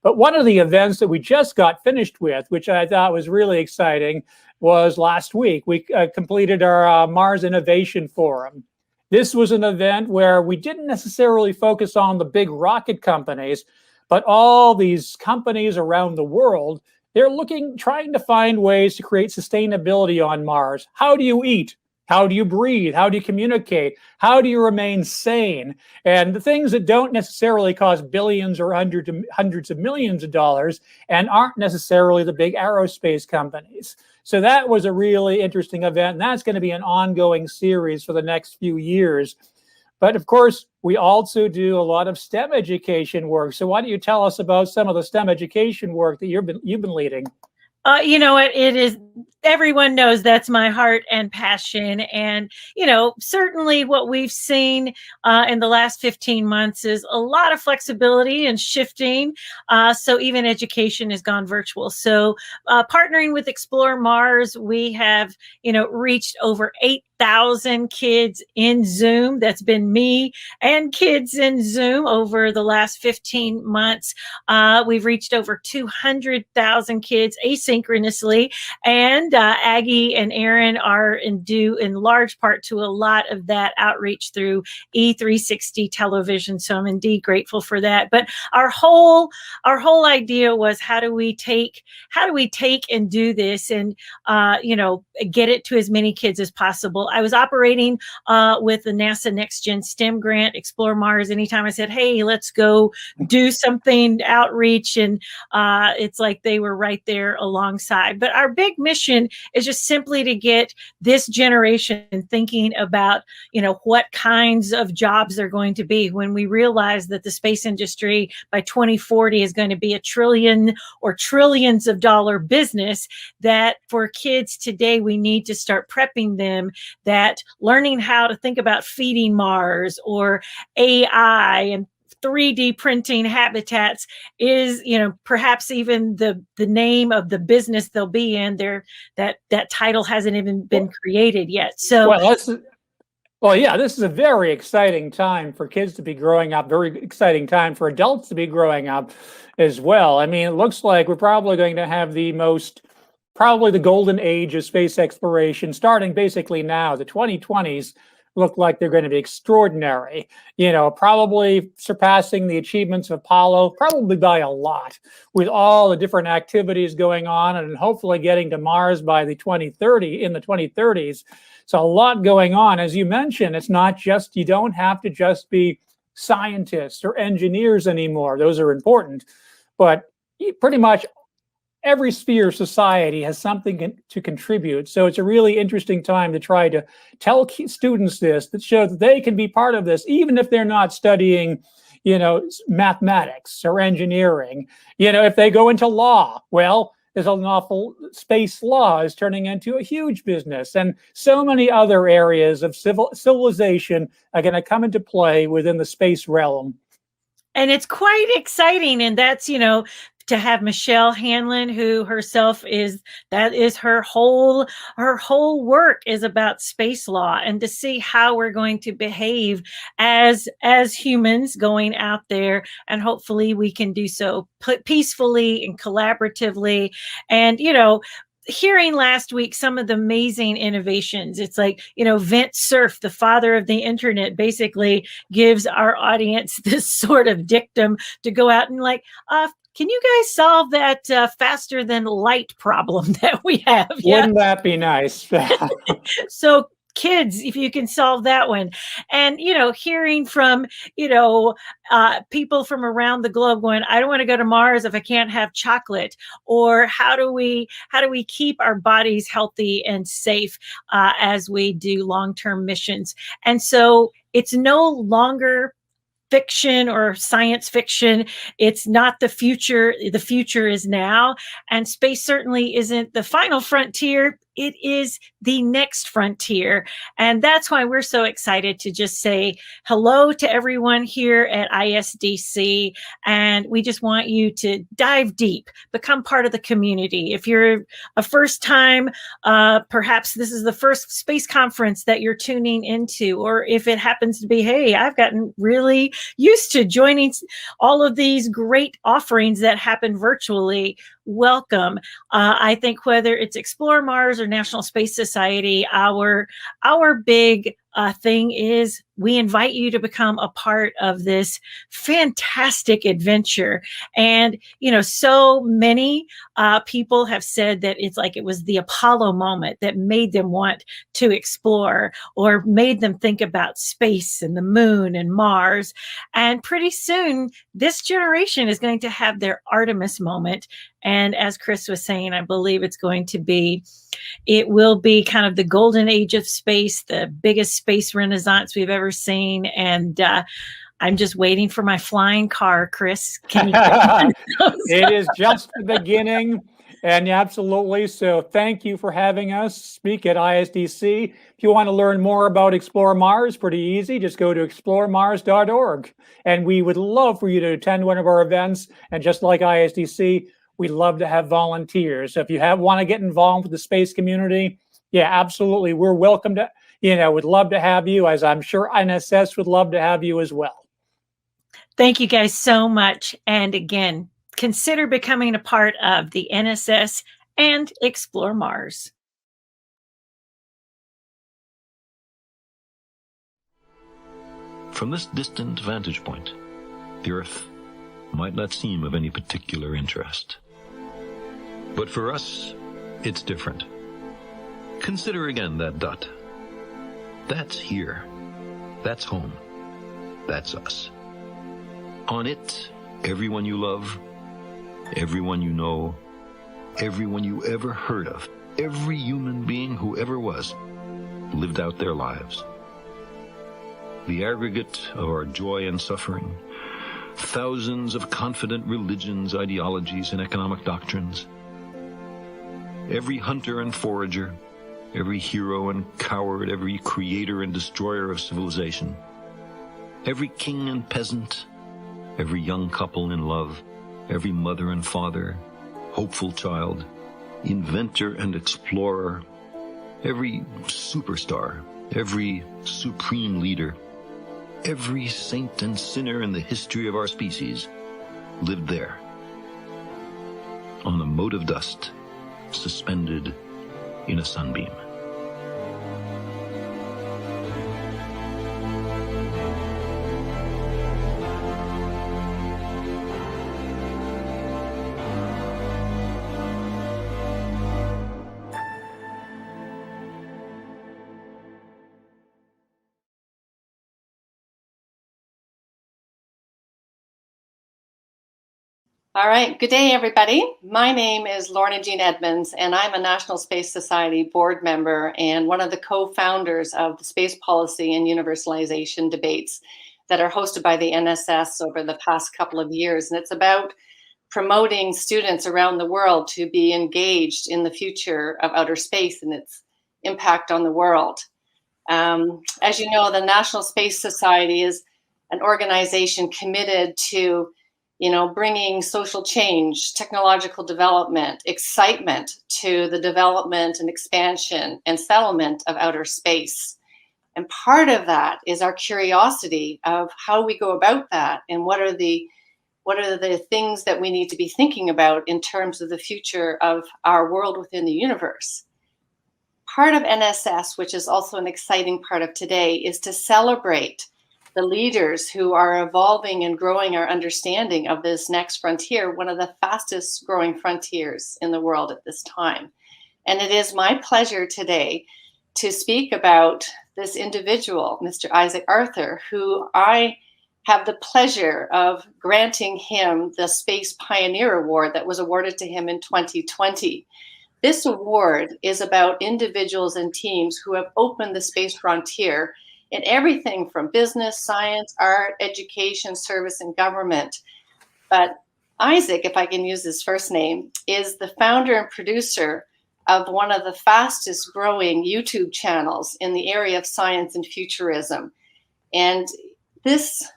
Speaker 11: But one of the events that we just got finished with, which I thought was really exciting, was last week. We completed our Mars Innovation Forum. This was an event where we didn't necessarily focus on the big rocket companies, but all these companies around the world, they're trying to find ways to create sustainability on Mars. How do you eat? How do you breathe? How do you communicate? How do you remain sane? And the things that don't necessarily cost billions or hundreds of millions of dollars and aren't necessarily the big aerospace companies. So that was a really interesting event. And that's going to be an ongoing series for the next few years. But of course, we also do a lot of STEM education work. So why don't you tell us about some of the STEM education work that you've been leading?
Speaker 1: You know what? It is, everyone knows that's my heart and passion. And, certainly what we've seen in the last 15 months is a lot of flexibility and shifting. So even education has gone virtual. So partnering with Explore Mars, we have, reached over 8,000 kids in Zoom. That's been me and kids in Zoom over the last 15 months. We've reached over 200,000 kids asynchronously. And Aggie and Aaron are due in large part to a lot of that outreach through E360 television. So I'm indeed grateful for that. But our whole idea was how do we take and do this and get it to as many kids as possible. I was operating with the NASA Next Gen STEM grant, Explore Mars. Anytime I said, hey, let's go do something outreach, and it's like they were right there alongside. But our big mission is just simply to get this generation thinking about, what kinds of jobs they're going to be when we realize that the space industry by 2040 is going to be $1 trillion or trillions of dollar business, that for kids today, we need to start prepping them that learning how to think about feeding Mars or AI and 3D printing habitats is, perhaps even the name of the business they'll be in. That title hasn't even been created yet. So,
Speaker 11: this is a very exciting time for kids to be growing up. Very exciting time for adults to be growing up as well. I mean, it looks like we're probably going to have probably the golden age of space exploration starting basically now. The 2020s look like they're going to be extraordinary, probably surpassing the achievements of Apollo, probably by a lot, with all the different activities going on and hopefully getting to Mars by the 2030s. So a lot going on. As you mentioned, it's not just, you don't have to just be scientists or engineers anymore. Those are important, but pretty much every sphere of society has something to contribute. So it's a really interesting time to try to tell students this, that show that they can be part of this, even if they're not studying, mathematics or engineering. If they go into law, well, there's an awful space law is turning into a huge business, and so many other areas of civilization are going to come into play within the space realm.
Speaker 1: And it's quite exciting. And that's, to have Michelle Hanlon, who herself that is her whole work is about space law, and to see how we're going to behave as humans going out there, and hopefully we can do so peacefully and collaboratively. And hearing last week some of the amazing innovations. It's like, Vint Cerf, the father of the internet, basically gives our audience this sort of dictum to go out and can you guys solve that faster than light problem that we have?
Speaker 11: Wouldn't that be nice?
Speaker 1: So kids, if you can solve that one. And hearing from people from around the globe going, I don't want to go to Mars if I can't have chocolate. Or how do we keep our bodies healthy and safe as we do long-term missions? And so it's no longer fiction or science fiction. It's not the future. The future is now. And space certainly isn't the final frontier. It is the next frontier. And that's why we're so excited to just say hello to everyone here at ISDC. And we just want you to dive deep, become part of the community. If you're a first time, perhaps this is the first space conference that you're tuning into, or if it happens to be, hey, I've gotten really used to joining all of these great offerings that happen virtually. Welcome. I think whether it's Explore Mars or National Space Society, our big thing is we invite you to become a part of this fantastic adventure. And, so many people have said that it's like it was the Apollo moment that made them want to explore, or made them think about space and the moon and Mars. And pretty soon, this generation is going to have their Artemis moment. And as Chris was saying, I believe it will be kind of the golden age of space, the biggest space renaissance we've ever seen. And I'm just waiting for my flying car, Chris. Can you
Speaker 11: It is just the beginning. And absolutely. So thank you for having us speak at ISDC. If you want to learn more about Explore Mars, pretty easy. Just go to exploremars.org. And we would love for you to attend one of our events. And just like ISDC, we love to have volunteers. So if you want to get involved with the space community, yeah, absolutely. We're welcome to, would love to have you, as I'm sure NSS would love to have you as well.
Speaker 1: Thank you guys so much. And again, consider becoming a part of the NSS and Explore Mars.
Speaker 12: From this distant vantage point, the Earth might not seem of any particular interest. But for us, it's different. Consider again that dot. That's here. That's home. That's us. On it, everyone you love, everyone you know, everyone you ever heard of, every human being who ever was, lived out their lives. The aggregate of our joy and suffering, thousands of confident religions, ideologies, and economic doctrines. Every hunter and forager, every hero and coward, every creator and destroyer of civilization, every king and peasant, every young couple in love, every mother and father, hopeful child, inventor and explorer, every superstar, every supreme leader, every saint and sinner in the history of our species lived there, on a mote of dust, suspended in a sunbeam.
Speaker 13: All right. Good day, everybody. My name is Lorna Edmonds, and I'm a National Space Society board member and one of the co-founders of the space policy and universalization debates that are hosted by the NSS over the past couple of years. And it's about promoting students around the world to be engaged in the future of outer space and its impact on the world. As you know, the National Space Society is an organization committed to bringing social change, technological development, excitement to the development and expansion and settlement of outer space. And part of that is our curiosity of how we go about that and what are the things that we need to be thinking about in terms of the future of our world within the universe. Part of NSS, which is also an exciting part of today, is to celebrate the leaders who are evolving and growing our understanding of this next frontier, one of the fastest growing frontiers in the world at this time. And it is my pleasure today to speak about this individual, Mr. Isaac Arthur, who I have the pleasure of granting him the Space Pioneer Award that was awarded to him in 2020. This award is about individuals and teams who have opened the space frontier in everything from business, science, art, education, service, and government. But Isaac, if I can use his first name, is the founder and producer of one of the fastest growing YouTube channels in the area of science and futurism. And this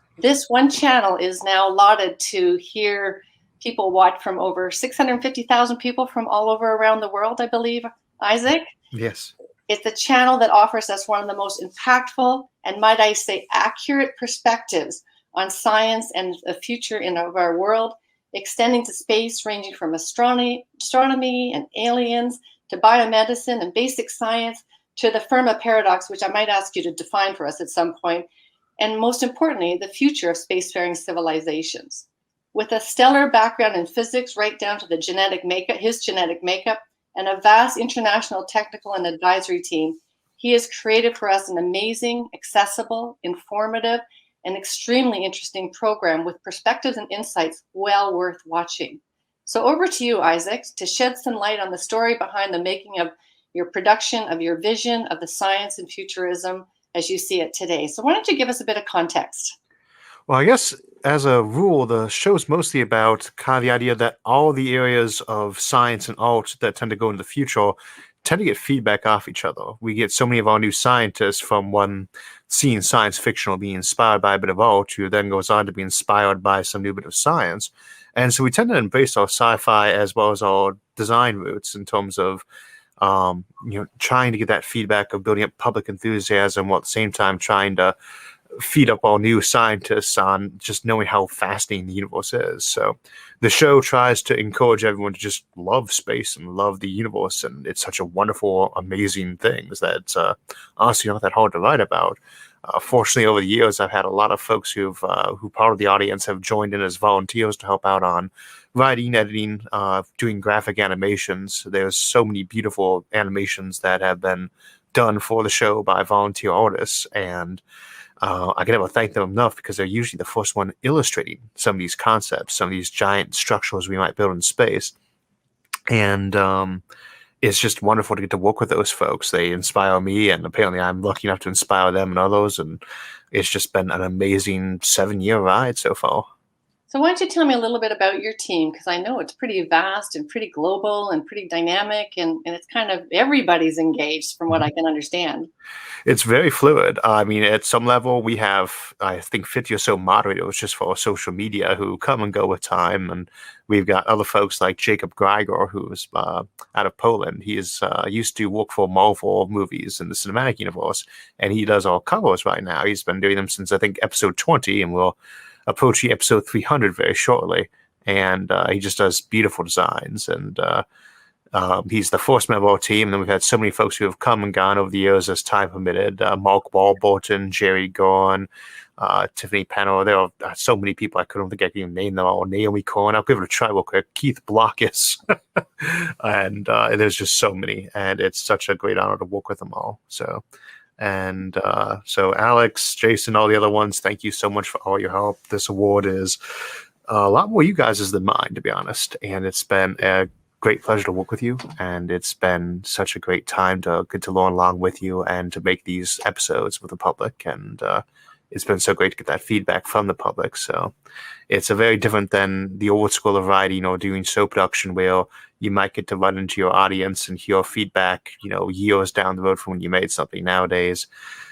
Speaker 13: one channel is now allotted to hear people watch from over 650,000 people from all over around the world, I believe, Isaac?
Speaker 14: Yes.
Speaker 13: It's a channel that offers us one of the most impactful and, might I say, accurate perspectives on science and the future of our world, extending to space, ranging from astronomy and aliens to biomedicine and basic science to the Fermi paradox, which I might ask you to define for us at some point, and most importantly, the future of spacefaring civilizations. With a stellar background in physics right down to his genetic makeup, and a vast international technical and advisory team, he has created for us an amazing, accessible, informative, and extremely interesting program with perspectives and insights well worth watching. So over to you, Isaac, to shed some light on the story behind the making of your production, of your vision of the science and futurism as you see it today. So why don't you give us a bit of context?
Speaker 14: Well, I guess as a rule, the show's mostly about kind of the idea that all the areas of science and art that tend to go into the future tend to get feedback off each other. We get so many of our new scientists from one seeing science fiction or being inspired by a bit of art, who then goes on to be inspired by some new bit of science. And so we tend to embrace our sci-fi as well as our design roots in terms of trying to get that feedback of building up public enthusiasm while at the same time trying to feed up all new scientists on just knowing how fascinating the universe is. So the show tries to encourage everyone to just love space and love the universe, and it's such a wonderful, amazing thing that it's honestly not that hard to write about. Fortunately, over the years, I've had a lot of folks who part of the audience have joined in as volunteers to help out on writing, editing, doing graphic animations. There's so many beautiful animations that have been done for the show by volunteer artists, and I can never thank them enough because they're usually the first one illustrating some of these concepts, some of these giant structures we might build in space. And it's just wonderful to get to work with those folks. They inspire me, and apparently I'm lucky enough to inspire them and others. And it's just been an amazing 7-year ride so far.
Speaker 13: So why don't you tell me a little bit about your team? Because I know it's pretty vast and pretty global and pretty dynamic, and it's kind of everybody's engaged from what I can understand.
Speaker 14: It's very fluid. I mean, at some level, we have, I think, 50 or so moderators just for our social media who come and go with time. And we've got other folks like Jacob Greiger, who's out of Poland. He is used to work for Marvel movies in the cinematic universe, and he does our covers right now. He's been doing them since, I think, episode 20, and we'll approaching episode 300 very shortly, and he just does beautiful designs, and he's the first member of our team. And then we've had so many folks who have come and gone over the years as time permitted. Mark Warburton, Jerry Gorn, Tiffany Penner. There are so many people I couldn't think I could even name them all. Naomi Cohen, I'll give it a try real quick. Keith Blockus, and there's just so many, and it's such a great honor to work with them all. So Alex, Jason, all the other ones, thank you so much for all your help. This award is a lot more you guys than mine, to be honest. And it's been a great pleasure to work with you, and it's been such a great time to get to learn along with you and to make these episodes with the public. And it's been so great to get that feedback from the public. So it's a very different than the old school of writing or doing show production, where you might get to run into your audience and hear feedback, years down the road from when you made something. Nowadays,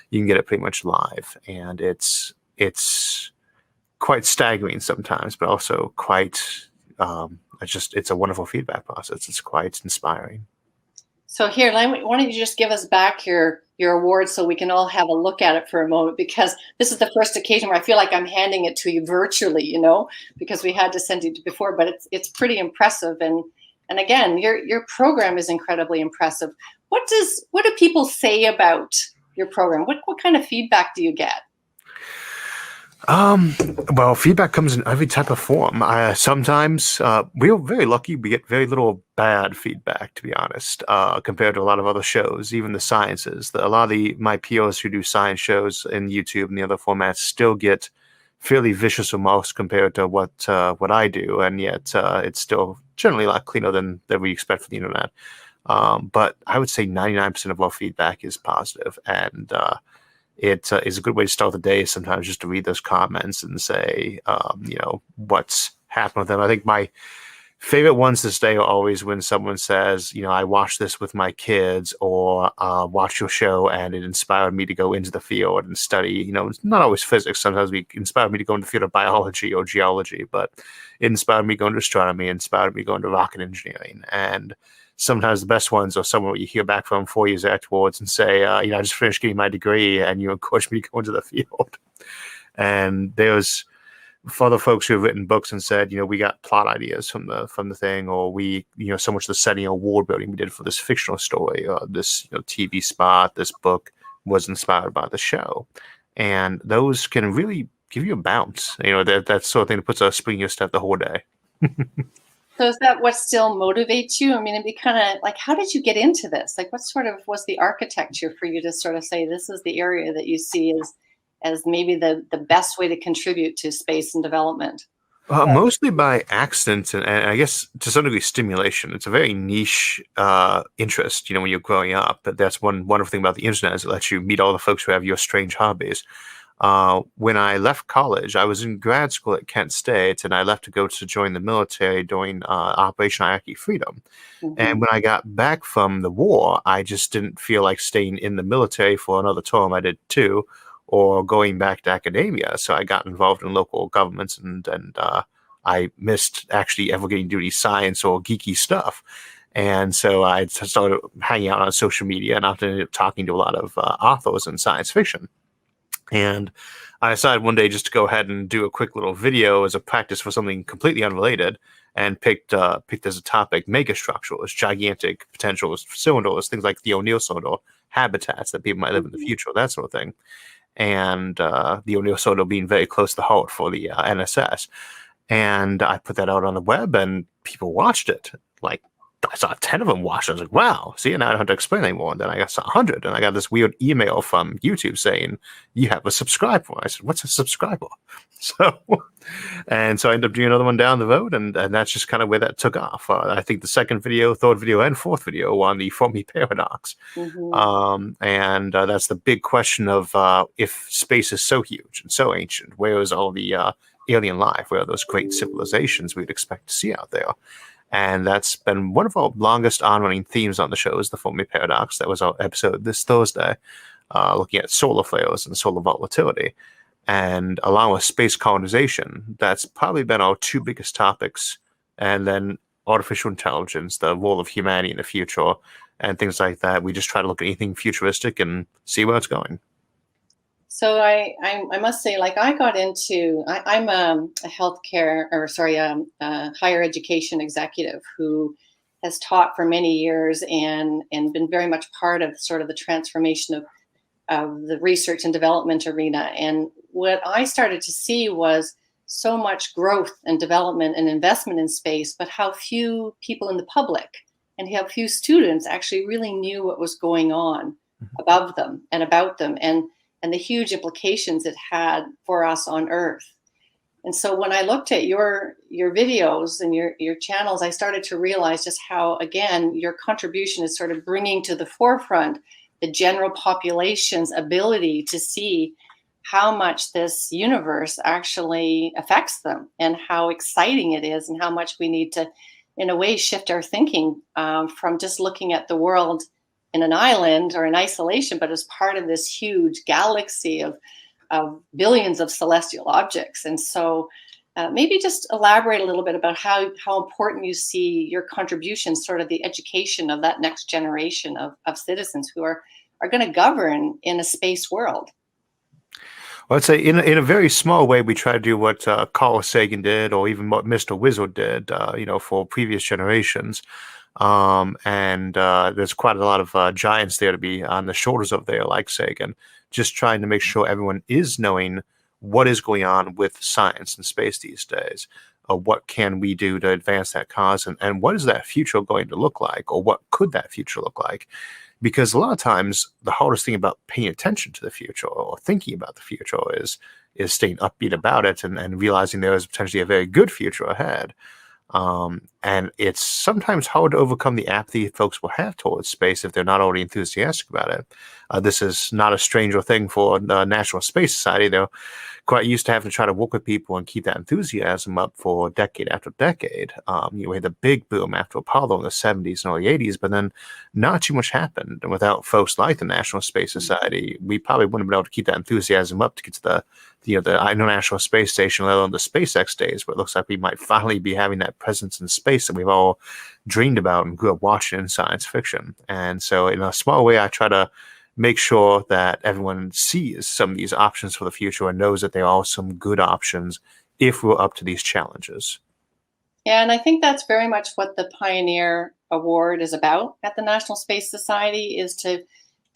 Speaker 14: you can get it pretty much live, and it's quite staggering sometimes, but also quite it's a wonderful feedback process. It's quite inspiring.
Speaker 13: So here, why don't you just give us back your award so we can all have a look at it for a moment, because this is the first occasion where I feel like I'm handing it to you virtually, because we had to send it before, but it's pretty impressive. And again, your program is incredibly impressive. What do people say about your program? What kind of feedback do you get?
Speaker 14: Well, feedback comes in every type of form. Sometimes we're very lucky. We get very little bad feedback, to be honest, compared to a lot of other shows, even the sciences. A lot of my peers who do science shows in YouTube and the other formats still get fairly vicious remarks compared to what I do, and yet it's still generally a lot cleaner than we expect from the internet. But I would say 99% of our feedback is positive, and it is a good way to start the day sometimes, just to read those comments and say, what's happened with them. I think my favorite ones this day are always when someone says, I watched this with my kids, or watched your show and it inspired me to go into the field and study. It's not always physics. Sometimes it inspired me to go into the field of biology or geology, but it inspired me going to astronomy, inspired me going to rocket engineering. And sometimes the best ones are someone you hear back from 4 years afterwards and say, I just finished getting my degree and you encouraged me to go into the field. And there's other folks who have written books and said, we got plot ideas from the thing, or we, so much of the setting or world building we did for this fictional story, or this TV spot, this book was inspired by the show. And those can really give you a bounce. That sort of thing that puts a spring in your step the whole day.
Speaker 13: So is that what still motivates you? I mean, it'd be kind of like, how did you get into this? Like, what sort of was the architecture for you to sort of say, this is the area that you see as maybe the best way to contribute to space and development?
Speaker 14: Mostly by accident, and I guess to some degree stimulation. It's a very niche interest, when you're growing up. But that's one wonderful thing about the internet, is it lets you meet all the folks who have your strange hobbies. When I left college, I was in grad school at Kent State, and I left to go to join the military during Operation Iraqi Freedom. Mm-hmm. And when I got back from the war, I just didn't feel like staying in the military for another term. I did 2, or going back to academia. So I got involved in local governments, and I missed actually ever getting to do any science or geeky stuff. And so I started hanging out on social media, and often ended up talking to a lot of authors in science fiction. And I decided one day just to go ahead and do a quick little video as a practice for something completely unrelated, and picked as a topic megastructures, gigantic potentials, cylinders, things like the O'Neill cylinder, habitats that people might live in the future, that sort of thing. And the O'Neill cylinder being very close to the heart for the NSS. And I put that out on the web, and people watched it. Like, I saw 10 of them watch it. I was like, wow, see, now I don't have to explain anymore. And then I got 100, and I got this weird email from YouTube saying, you have a subscriber. I said, what's a subscriber? So I ended up doing another one down the road, and that's just kind of where that took off. I think the second video, third video, and fourth video were on the Fermi paradox. Mm-hmm. And that's the big question of if space is so huge and so ancient, where is all the alien life? Where are those great civilizations we'd expect to see out there? And that's been one of our longest on-running themes on the show, is the Fermi paradox. That was our episode this Thursday, looking at solar flares and solar volatility. And along with space colonization, that's probably been our 2 biggest topics. And then artificial intelligence, the role of humanity in the future, and things like that. We just try to look at anything futuristic and see where it's going.
Speaker 13: So I must say, like, I got into, I'm a higher education executive who has taught for many years and been very much part of sort of the transformation of the research and development arena. And what I started to see was so much growth and development and investment in space, but how few people in the public and how few students actually really knew what was going on above them and about them, and the huge implications it had for us on Earth. And so when I looked at your videos and your channels, I started to realize just how, again, your contribution is sort of bringing to the forefront the general population's ability to see how much this universe actually affects them and how exciting it is and how much we need to, in a way, shift our thinking from just looking at the world in an island or in isolation, but as part of this huge galaxy of billions of celestial objects. And so maybe just elaborate a little bit about how important you see your contributions, sort of the education of that next generation of citizens who are going to govern in a space world.
Speaker 14: Well, I'd say in a very small way, we try to do what Carl Sagan did, or even what Mr. Wizard did, for previous generations. And there's quite a lot of giants there to be on the shoulders of there, like Sagan, just trying to make sure everyone is knowing what is going on with science and space these days. What can we do to advance that cause, and what is that future going to look like, or what could that future look like? Because a lot of times the hardest thing about paying attention to the future or thinking about the future is staying upbeat about it and realizing there is potentially a very good future ahead. And it's sometimes hard to overcome the apathy folks will have towards space if they're not already enthusiastic about it. This is not a stranger thing for the National Space Society. They're quite used to having to try to work with people and keep that enthusiasm up for decade after decade. We had the big boom after Apollo in the 70s and early 80s, but then not too much happened. And without folks like the National Space Society, we probably wouldn't have been able to keep that enthusiasm up to get to the International Space Station, let alone the SpaceX days, where it looks like we might finally be having that presence in space that we've all dreamed about and grew up watching in science fiction. And so in a small way, I try to make sure that everyone sees some of these options for the future and knows that there are some good options if we're up to these challenges.
Speaker 13: Yeah, and I think that's very much what the Pioneer Award is about at the National Space Society, is to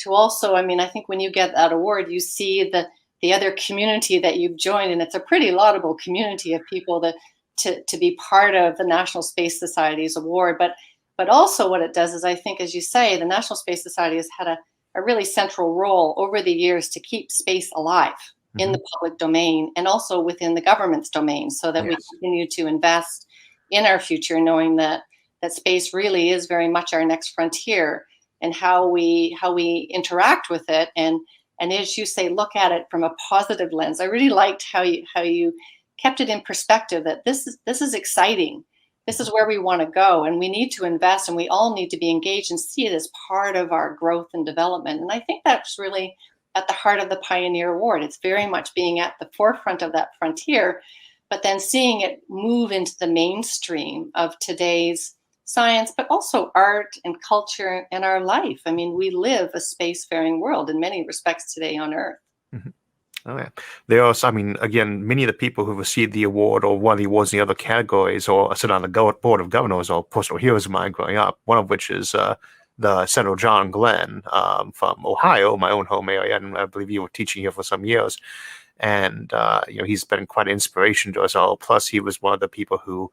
Speaker 13: also, I think when you get that award, you see the other community that you've joined, and it's a pretty laudable community of people to be part of the National Space Society's award. But also what it does is, I think, as you say, the National Space Society has had a really central role over the years to keep space alive in the public domain and also within the government's domain, so that we continue to invest in our future, knowing that space really is very much our next frontier, and how we interact with it. And as you say, look at it from a positive lens. I really liked how you kept it in perspective, that this is exciting. This is where we want to go, and we need to invest, and we all need to be engaged and see it as part of our growth and development. And I think that's really at the heart of the Pioneer Award. It's very much being at the forefront of that frontier, but then seeing it move into the mainstream of today's science, but also art and culture and our life. We live a spacefaring world in many respects today on Earth.
Speaker 14: Mm-hmm. Oh, yeah. There are, again, many of the people who received the award or won the awards in the other categories or sit on the board of governors or personal heroes of mine growing up, one of which is the Senator John Glenn from Ohio, my own home area, and I believe you were teaching here for some years. And, he's been quite an inspiration to us all. Plus, he was one of the people who,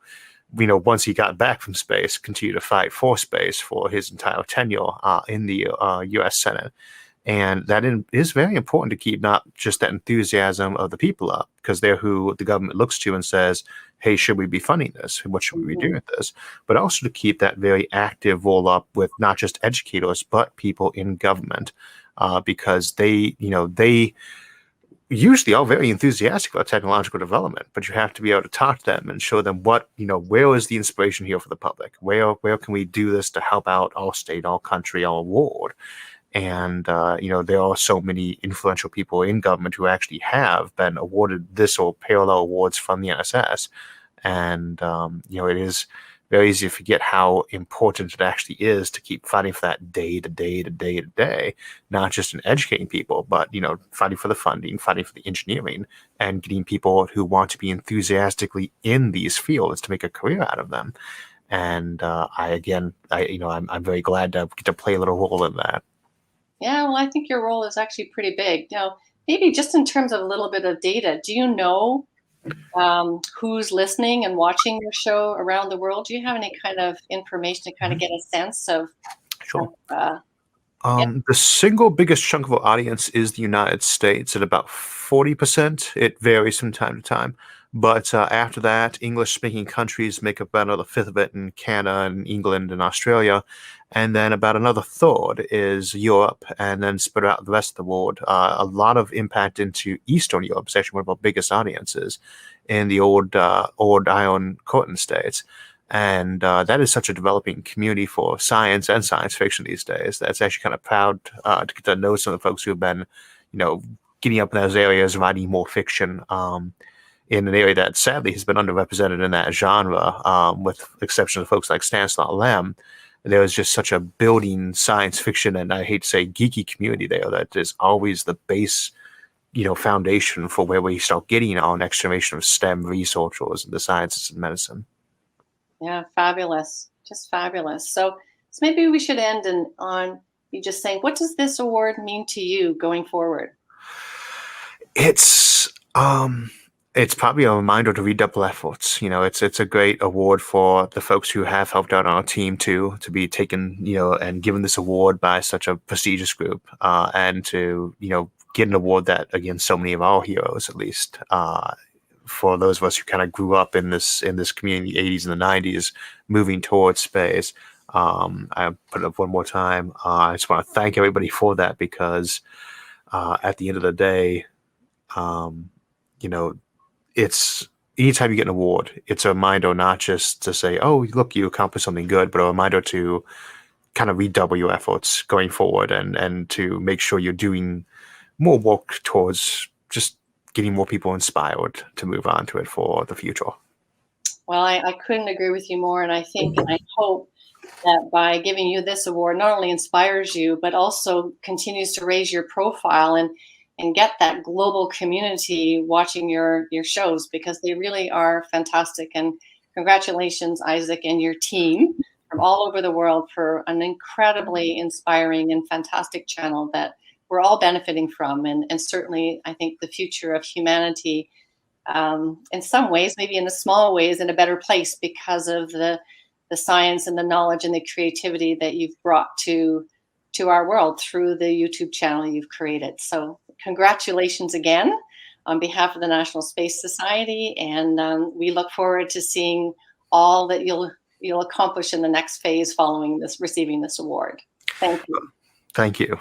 Speaker 14: once he got back from space, continued to fight for space for his entire tenure in the U.S. Senate. And that is very important to keep not just that enthusiasm of the people up, because they're who the government looks to and says, hey, should we be funding this? What should we be doing with this? But also to keep that very active roll up with not just educators, but people in government, because they usually are very enthusiastic about technological development, but you have to be able to talk to them and show them what, where is the inspiration here for the public? Where can we do this to help out our state, our country, our world? And, there are so many influential people in government who actually have been awarded this or parallel awards from the NSS. And, it is very easy to forget how important it actually is to keep fighting for that day to day to day to day, not just in educating people, but, fighting for the funding, fighting for the engineering, and getting people who want to be enthusiastically in these fields to make a career out of them. And I'm very glad to get to play a little role in that.
Speaker 13: Yeah, well, I think your role is actually pretty big. Now, maybe just in terms of a little bit of data, do you know who's listening and watching your show around the world? Do you have any kind of information to kind of get a sense of?
Speaker 14: Sure. The single biggest chunk of our audience is the United States at about 40%. It varies from time to time. But after that, English-speaking countries make up about another fifth of it in Canada and England and Australia. And then about another third is Europe, and then spread out the rest of the world. A lot of impact into Eastern Europe. It's actually one of our biggest audiences in the old Iron Curtain states. And that is such a developing community for science and science fiction these days. That's actually kind of proud to get to know some of the folks who've been, getting up in those areas, writing more fiction. In an area that sadly has been underrepresented in that genre, with the exception of folks like Stanislaw Lem. There was just such a building science fiction, and I hate to say geeky community there, that is always the base, foundation for where we start getting our next generation of STEM researchers in the sciences and medicine.
Speaker 13: Yeah, fabulous. Just fabulous. So maybe we should end on you just saying, what does this award mean to you going forward?
Speaker 14: It's probably a reminder to redouble efforts. It's a great award for the folks who have helped out on our team too, to be taken, and given this award by such a prestigious group, and to, get an award that, again, so many of our heroes, at least, for those of us who kind of grew up in this community in the 80s and the 90s, moving towards space. I put it up one more time. I just want to thank everybody for that, because at the end of the day, it's anytime you get an award, it's a reminder not just to say, oh, look, you accomplished something good, but a reminder to kind of redouble your efforts going forward, and to make sure you're doing more work towards just getting more people inspired to move on to it for the future.
Speaker 13: Well, I couldn't agree with you more. And I think and I hope that by giving you this award not only inspires you, but also continues to raise your profile and get that global community watching your shows, because they really are fantastic. And congratulations, Isaac, and your team from all over the world for an incredibly inspiring and fantastic channel that we're all benefiting from. And certainly, I think the future of humanity, in some ways, maybe in the small ways, in a better place because of the science and the knowledge and the creativity that you've brought to our world through the YouTube channel you've created. So congratulations again on behalf of the National Space Society, and we look forward to seeing all that you'll accomplish in the next phase following receiving this award. Thank you.
Speaker 14: Thank you.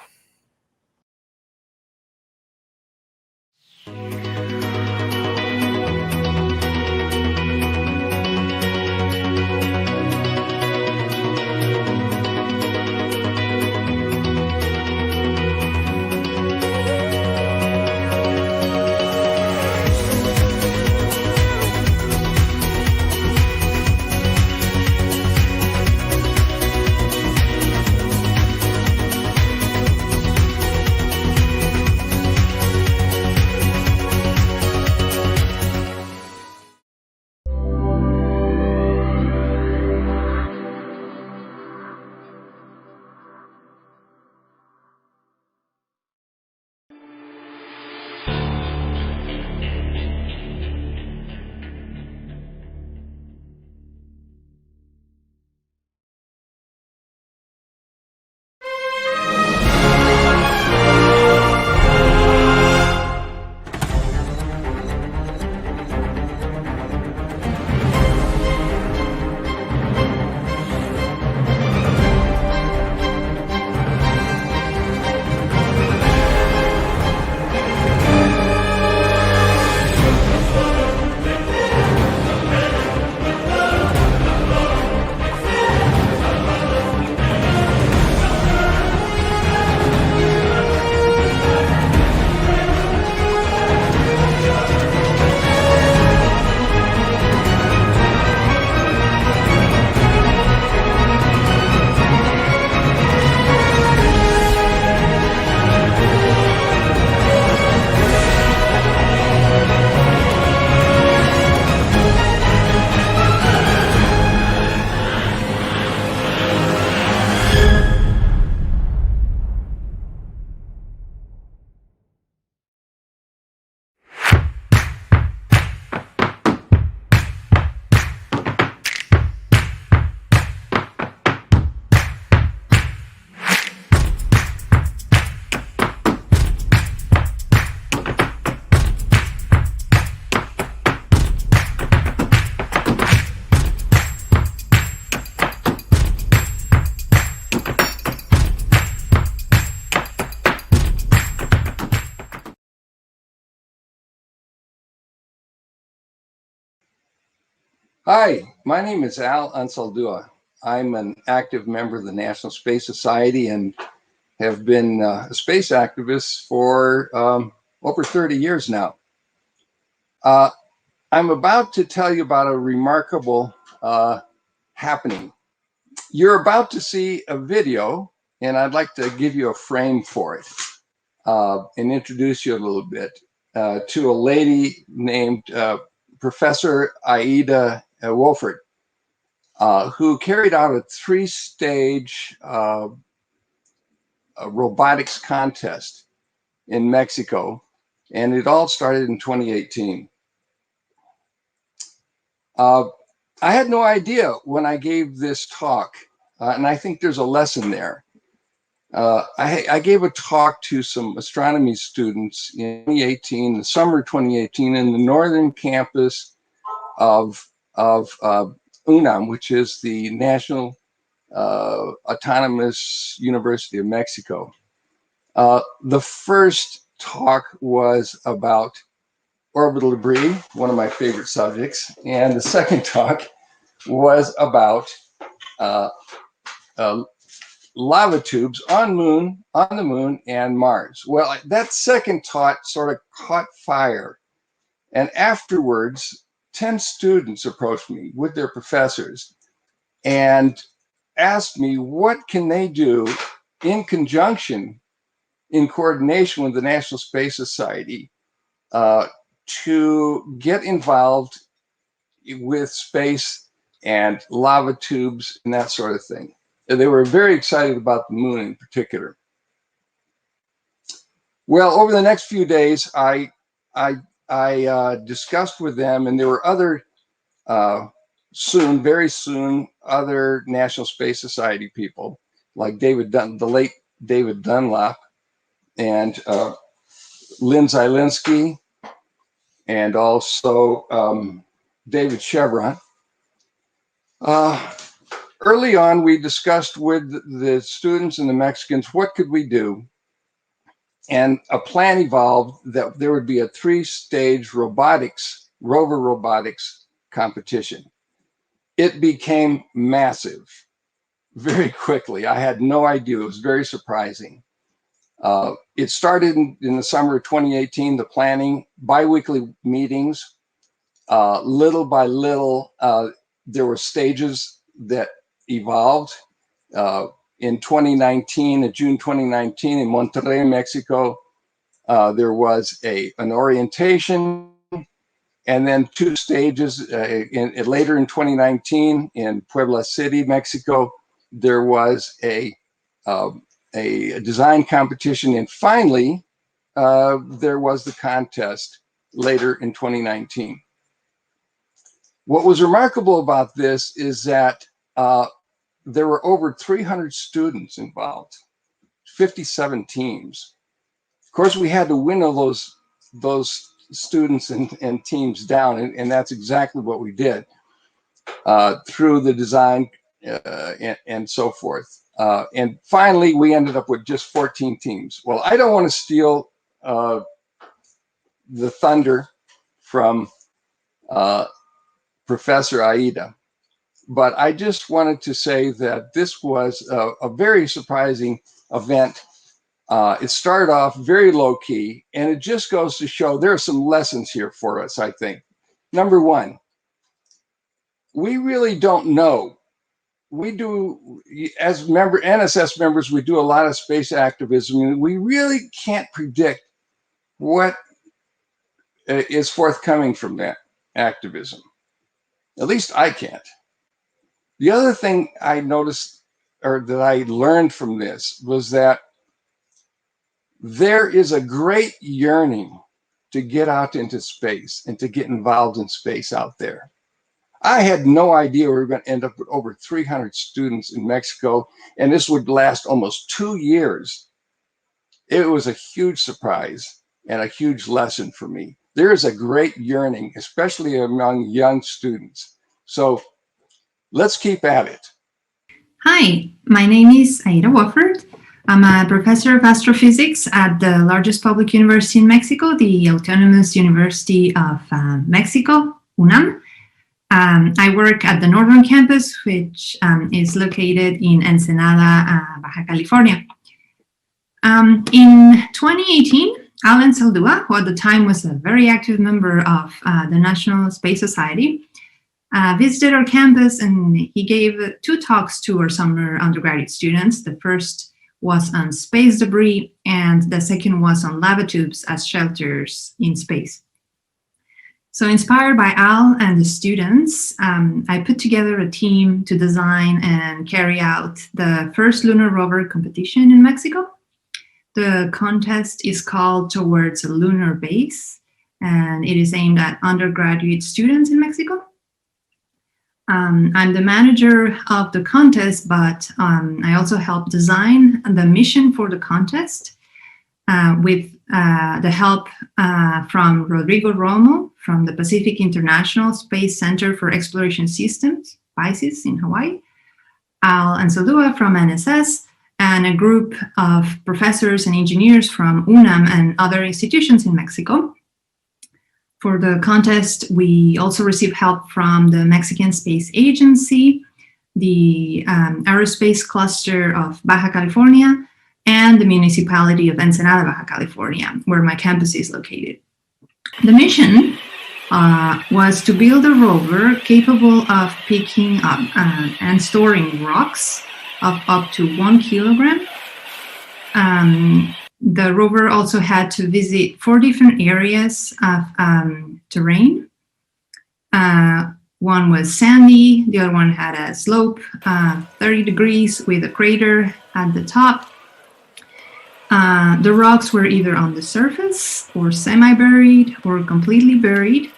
Speaker 15: Hi, my name is Al Ansaldua. I'm an active member of the National Space Society and have been a space activist for over 30 years now. I'm about to tell you about a remarkable happening. You're about to see a video, and I'd like to give you a frame for it and introduce you a little bit to a lady named Professor Aida Wolfert, who carried out a 3-stage robotics contest in Mexico, and it all started in 2018. I had no idea when I gave this talk, and I think there's a lesson there. I gave a talk to some astronomy students in 2018, the summer 2018, in the northern campus of UNAM, which is the National Autonomous University of Mexico. The first talk was about orbital debris, one of my favorite subjects, and the second talk was about lava tubes on the moon and Mars. Well, that second talk sort of caught fire, and afterwards 10 students approached me with their professors and asked me what can they do in conjunction, in coordination with the National Space Society, to get involved with space and lava tubes and that sort of thing. They were very excited about the moon in particular. Well, over the next few days, I discussed with them, and there were other, very soon, other National Space Society people, like the late David Dunlop, and Lynn Zielinski, and also David Chevron. Early on, we discussed with the students and the Mexicans, what could we do? And a plan evolved that there would be a 3-stage rover robotics competition. It became massive very quickly. I had no idea. It was very surprising. It started in the summer of 2018, the planning, bi-weekly meetings. Little by little, there were stages that evolved. In 2019, in June 2019, in Monterrey, Mexico, there was an orientation, and then 2 stages. Later in 2019, in Puebla City, Mexico, there was a design competition, and finally, there was the contest later in 2019. What was remarkable about this is that there were over 300 students involved, 57 teams. Of course, we had to winnow those students and teams down, and that's exactly what we did through the design and so forth. And finally, we ended up with just 14 teams. Well, I don't want to steal the thunder from Professor Aida, but I just wanted to say that this was a very surprising event. It started off very low key, and it just goes to show there are some lessons here for us, I think. Number one, we really don't know. We do, as NSS members, we do a lot of space activism, and we really can't predict what is forthcoming from that activism. At least I can't. The other thing I noticed, or that I learned from this, was that there is a great yearning to get out into space and to get involved in space out there. I had no idea we were going to end up with over 300 students in Mexico, and this would last almost 2 years. It was a huge surprise and a huge lesson for me. There is a great yearning, especially among young students. So let's keep at it.
Speaker 16: Hi, my name is Aida Wofford. I'm a professor of astrophysics at the largest public university in Mexico, the Autonomous University of Mexico, UNAM. I work at the Northern Campus, which is located in Ensenada, Baja California. In 2018, Alan Saldua, who at the time was a very active member of the National Space Society, visited our campus, and he gave 2 talks to our summer undergraduate students. The first was on space debris, and the second was on lava tubes as shelters in space. So inspired by Al and the students, I put together a team to design and carry out the first lunar rover competition in Mexico. The contest is called Towards a Lunar Base, and it is aimed at undergraduate students in Mexico. I'm the manager of the contest, but I also help design the mission for the contest with the help from Rodrigo Romo from the Pacific International Space Center for Exploration Systems, PICES in Hawaii, Al Ansaldúa from NSS, and a group of professors and engineers from UNAM and other institutions in Mexico. For the contest, we also received help from the Mexican Space Agency, the Aerospace Cluster of Baja California, and the municipality of Ensenada, Baja California, where my campus is located. The mission was to build a rover capable of picking up and storing rocks of up to 1 kilogram. The rover also had to visit 4 different areas of terrain. One was sandy, the other one had a slope, 30 degrees with a crater at the top. The rocks were either on the surface or semi-buried or completely buried.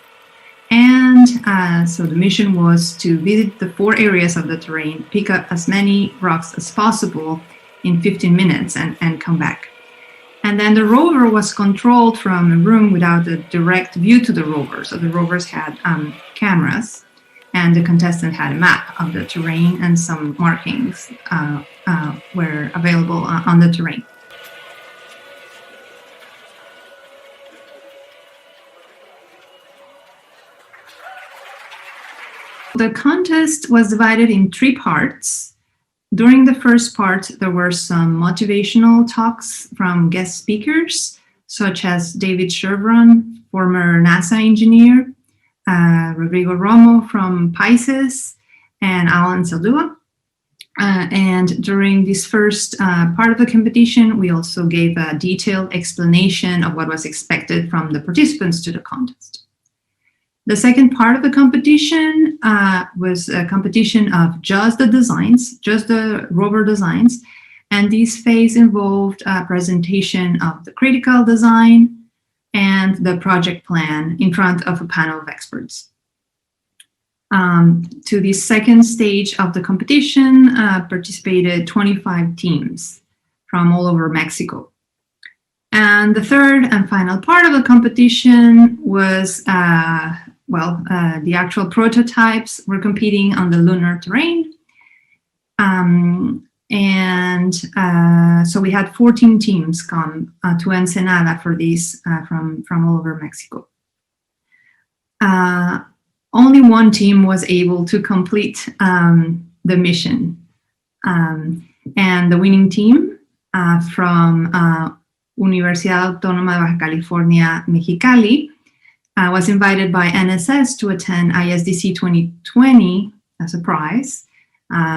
Speaker 16: And so the mission was to visit the 4 areas of the terrain, pick up as many rocks as possible in 15 minutes and come back. And then the rover was controlled from a room without a direct view to the rover. So the rovers had cameras, and the contestant had a map of the terrain, and some markings were available on the terrain. The contest was divided in 3 parts. During the first part, there were some motivational talks from guest speakers, such as David Chevron, former NASA engineer, Rodrigo Romo from PICES, and Alan Saldúa. And during this first part of the competition, we also gave a detailed explanation of what was expected from the participants to the contest. The second part of the competition was a competition of just the designs, just the rover designs. And this phase involved a presentation of the critical design and the project plan in front of a panel of experts. To the second stage of the competition participated 25 teams from all over Mexico. And the third and final part of the competition was the actual prototypes were competing on the lunar terrain. So we had 14 teams come to Ensenada for this from all over Mexico. Only one team was able to complete the mission. And the winning team from Universidad Autónoma de Baja California, Mexicali, was invited by NSS to attend ISDC 2020 as a prize.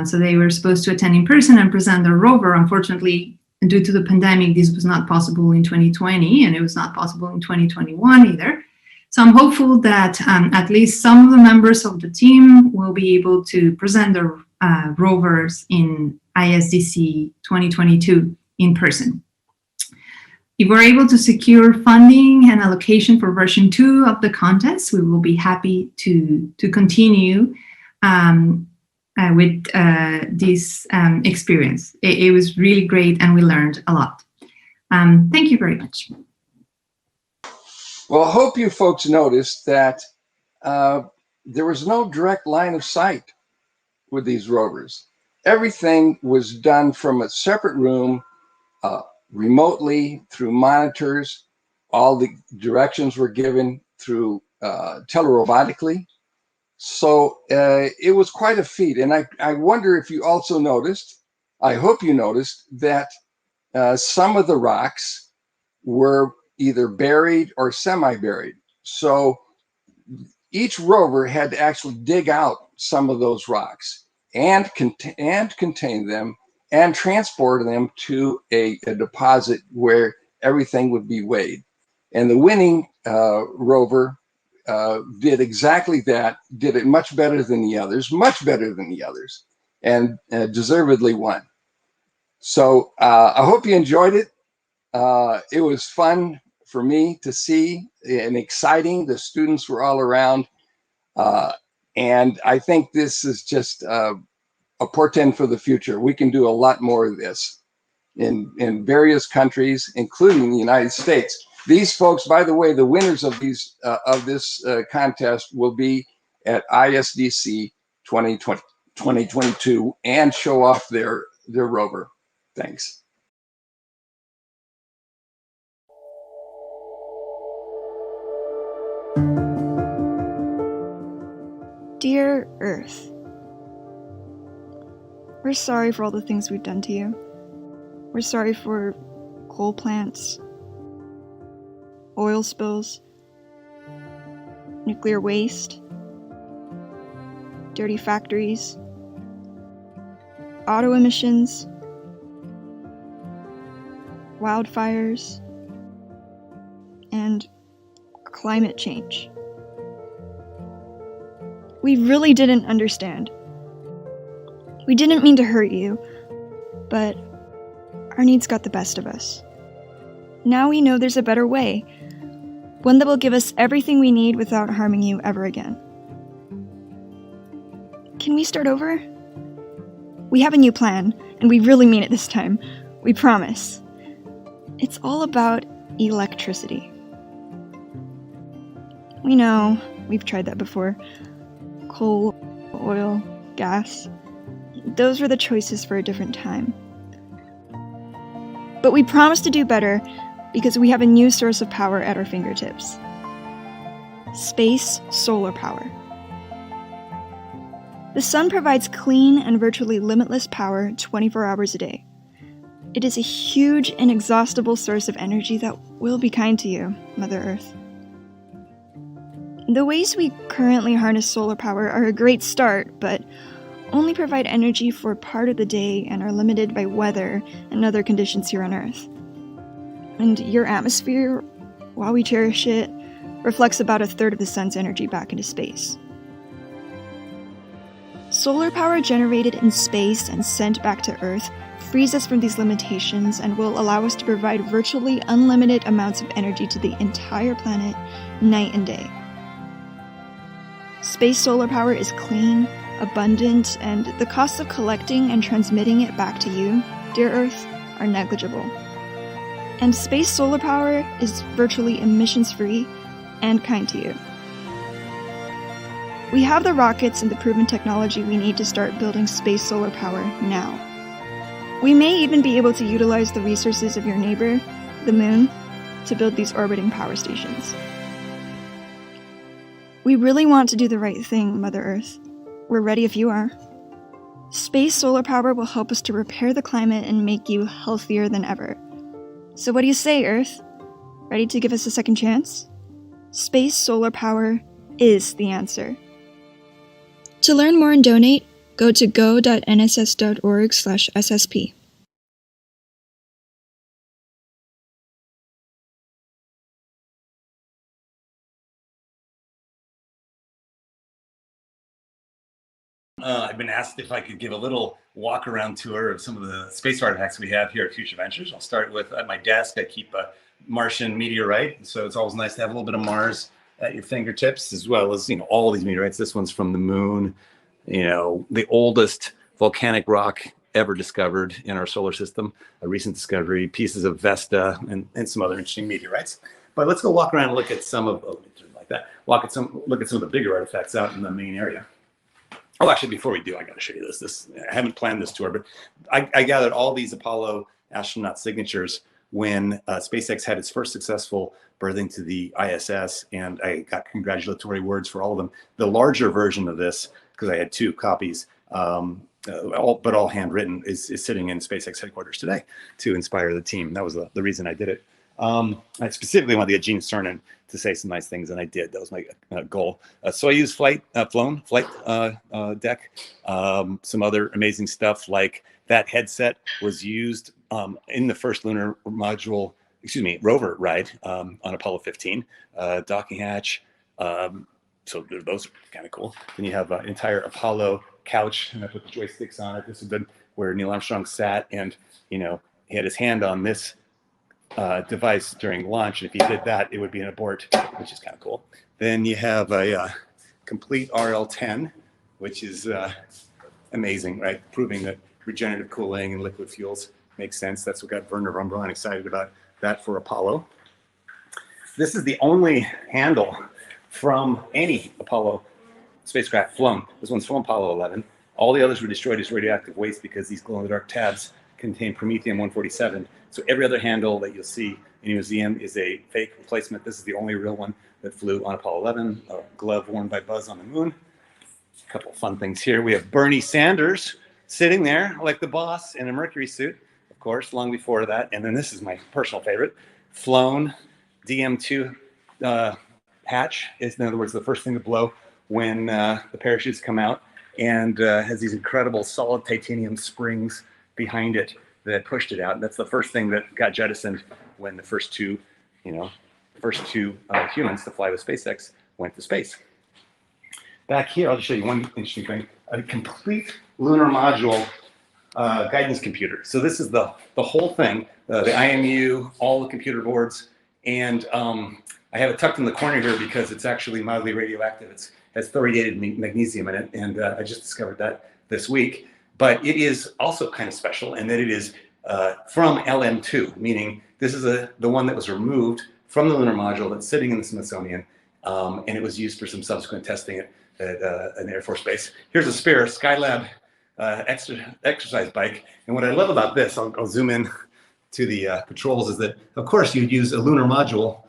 Speaker 16: So they were supposed to attend in person and present their rover. Unfortunately, due to the pandemic, this was not possible in 2020, and it was not possible in 2021 either. So I'm hopeful that at least some of the members of the team will be able to present their rovers in ISDC 2022 in person. If we're able to secure funding and allocation for version 2 of the contest, we will be happy to continue with this experience. It was really great, and we learned a lot. Thank you very much.
Speaker 15: Well, I hope you folks noticed that there was no direct line of sight with these rovers. Everything was done from a separate room, remotely through monitors. All the directions were given through telerobotically. So it was quite a feat. And I wonder if you also noticed, I hope you noticed, that some of the rocks were either buried or semi-buried. So each rover had to actually dig out some of those rocks and contain them and transport them to a deposit where everything would be weighed. And the winning rover did exactly that, did it much better than the others, and deservedly won. So I hope you enjoyed it. It was fun for me to see and exciting. The students were all around. And I think this is just a portent for the future. We can do a lot more of this in various countries, including the United States. These folks, by the way, the winners of these of this contest will be at ISDC 2022 and show off their rover. Thanks.
Speaker 2: Dear Earth, we're sorry for all the things we've done to you. We're sorry for coal plants, oil spills, nuclear waste, dirty factories, auto emissions, wildfires, and climate change. We really didn't understand. We didn't mean to hurt you, but our needs got the best of us. Now we know there's a better way, one that will give us everything we need without harming you ever again. Can we start over? We have a new plan, and we really mean it this time. We promise. It's all about electricity. We know, we've tried that before. Coal, oil, gas. Those were the choices for a different time. But we promise to do better because we have a new source of power at our fingertips. Space solar power. The sun provides clean and virtually limitless power 24 hours a day. It is a huge, inexhaustible source of energy that will be kind to you, Mother Earth. The ways we currently harness solar power are a great start, but only provide energy for part of the day and are limited by weather and other conditions here on Earth. And your atmosphere, while we cherish it, reflects about a third of the sun's energy back into space. Solar power generated in space and sent back to Earth frees us from these limitations and will allow us to provide virtually unlimited amounts of energy to the entire planet, night and day. Space solar power is clean, abundant, and the costs of collecting and transmitting it back to you, dear Earth, are negligible. And space solar power is virtually emissions-free and kind to you. We have the rockets and the proven technology we need to start building space solar power now. We may even be able to utilize the resources of your neighbor, the Moon, to build these orbiting power stations. We really want to do the right thing, Mother Earth. We're ready if you are. Space solar power will help us to repair the climate and make you healthier than ever. So what do you say, Earth? Ready to give us a second chance? Space solar power is the answer. To learn more and donate, go to go.nss.org/SSP.
Speaker 17: I've been asked if I could give a little walk-around tour of some of the space artifacts we have here at Future Ventures. I'll start with, at my desk, I keep a Martian meteorite, so it's always nice to have a little bit of Mars at your fingertips, as well as, you know, all these meteorites. This one's from the Moon, you know, the oldest volcanic rock ever discovered in our solar system, a recent discovery, pieces of Vesta, and some other interesting meteorites. But let's go walk around and look at some of, look at some of the bigger artifacts out in the main area. Oh, actually, before we do, I got to show you this. I haven't planned this tour, but I gathered all these Apollo astronaut signatures when SpaceX had its first successful berthing to the ISS, and I got congratulatory words for all of them. The larger version of this, because I had 2 copies, all handwritten, is sitting in SpaceX headquarters today to inspire the team. That was the reason I did it. I specifically wanted to get Gene Cernan to say some nice things, and I did. That was my goal. Soyuz flight deck, some other amazing stuff, like that headset was used in the first lunar module, rover ride on Apollo 15, docking hatch. So those are kind of cool. Then you have an entire Apollo couch, and I put the joysticks on it. This is where Neil Armstrong sat, and he had his hand on this device during launch. And if he did that, it would be an abort, which is kind of cool. Then you have a complete RL-10, which is amazing, right? Proving that regenerative cooling and liquid fuels makes sense. That's what got Werner von Braun excited about that for Apollo. This is the only handle from any Apollo spacecraft flown. This one's from Apollo 11. All the others were destroyed as radioactive waste because these glow-in-the-dark tabs contain promethium-147. So every other handle that you'll see in a museum is a fake replacement. This is the only real one that flew on Apollo 11, a glove worn by Buzz on the moon. A couple of fun things here. We have Bernie Sanders sitting there like the boss in a Mercury suit, of course, long before that. And then this is my personal favorite, flown DM2 hatch. Is, in other words, the first thing to blow when the parachutes come out, and has these incredible solid titanium springs behind it that pushed it out. And that's the first thing that got jettisoned when the first two humans to fly with SpaceX went to space. Back here, I'll just show you one interesting thing: a complete lunar module guidance computer. So this is the whole thing, the IMU, all the computer boards, and I have it tucked in the corner here because it's actually mildly radioactive. It has thoriated magnesium in it, and I just discovered that this week. But it is also kind of special in that it is from LM2, meaning this is the one that was removed from the lunar module that's sitting in the Smithsonian, and it was used for some subsequent testing at an Air Force base. Here's a spare Skylab exercise bike, and what I love about this, I'll zoom in to the controls, is that of course you'd use a lunar module,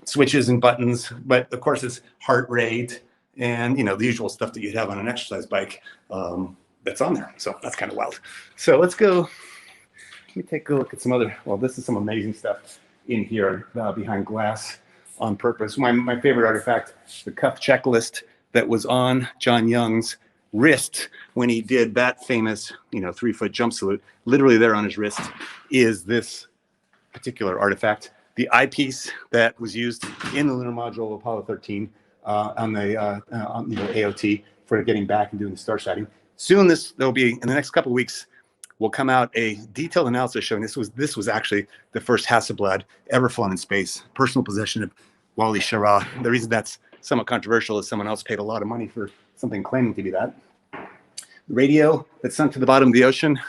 Speaker 17: switches and buttons, but of course it's heart rate and the usual stuff that you'd have on an exercise bike that's on there. So that's kind of wild. So let's go. Let me take a look at some other. Well, this is some amazing stuff in here behind glass on purpose. My favorite artifact, the cuff checklist that was on John Young's wrist when he did that famous 3-foot jump salute. Literally there on his wrist is this particular artifact, the eyepiece that was used in the lunar module of Apollo 13 on the AOT for getting back and doing the star sighting. Soon, there'll be, in the next couple of weeks, will come out a detailed analysis showing this was actually the first Hasselblad ever flown in space, personal possession of Wally Schirra. The reason that's somewhat controversial is someone else paid a lot of money for something claiming to be that. The radio that sunk to the bottom of the ocean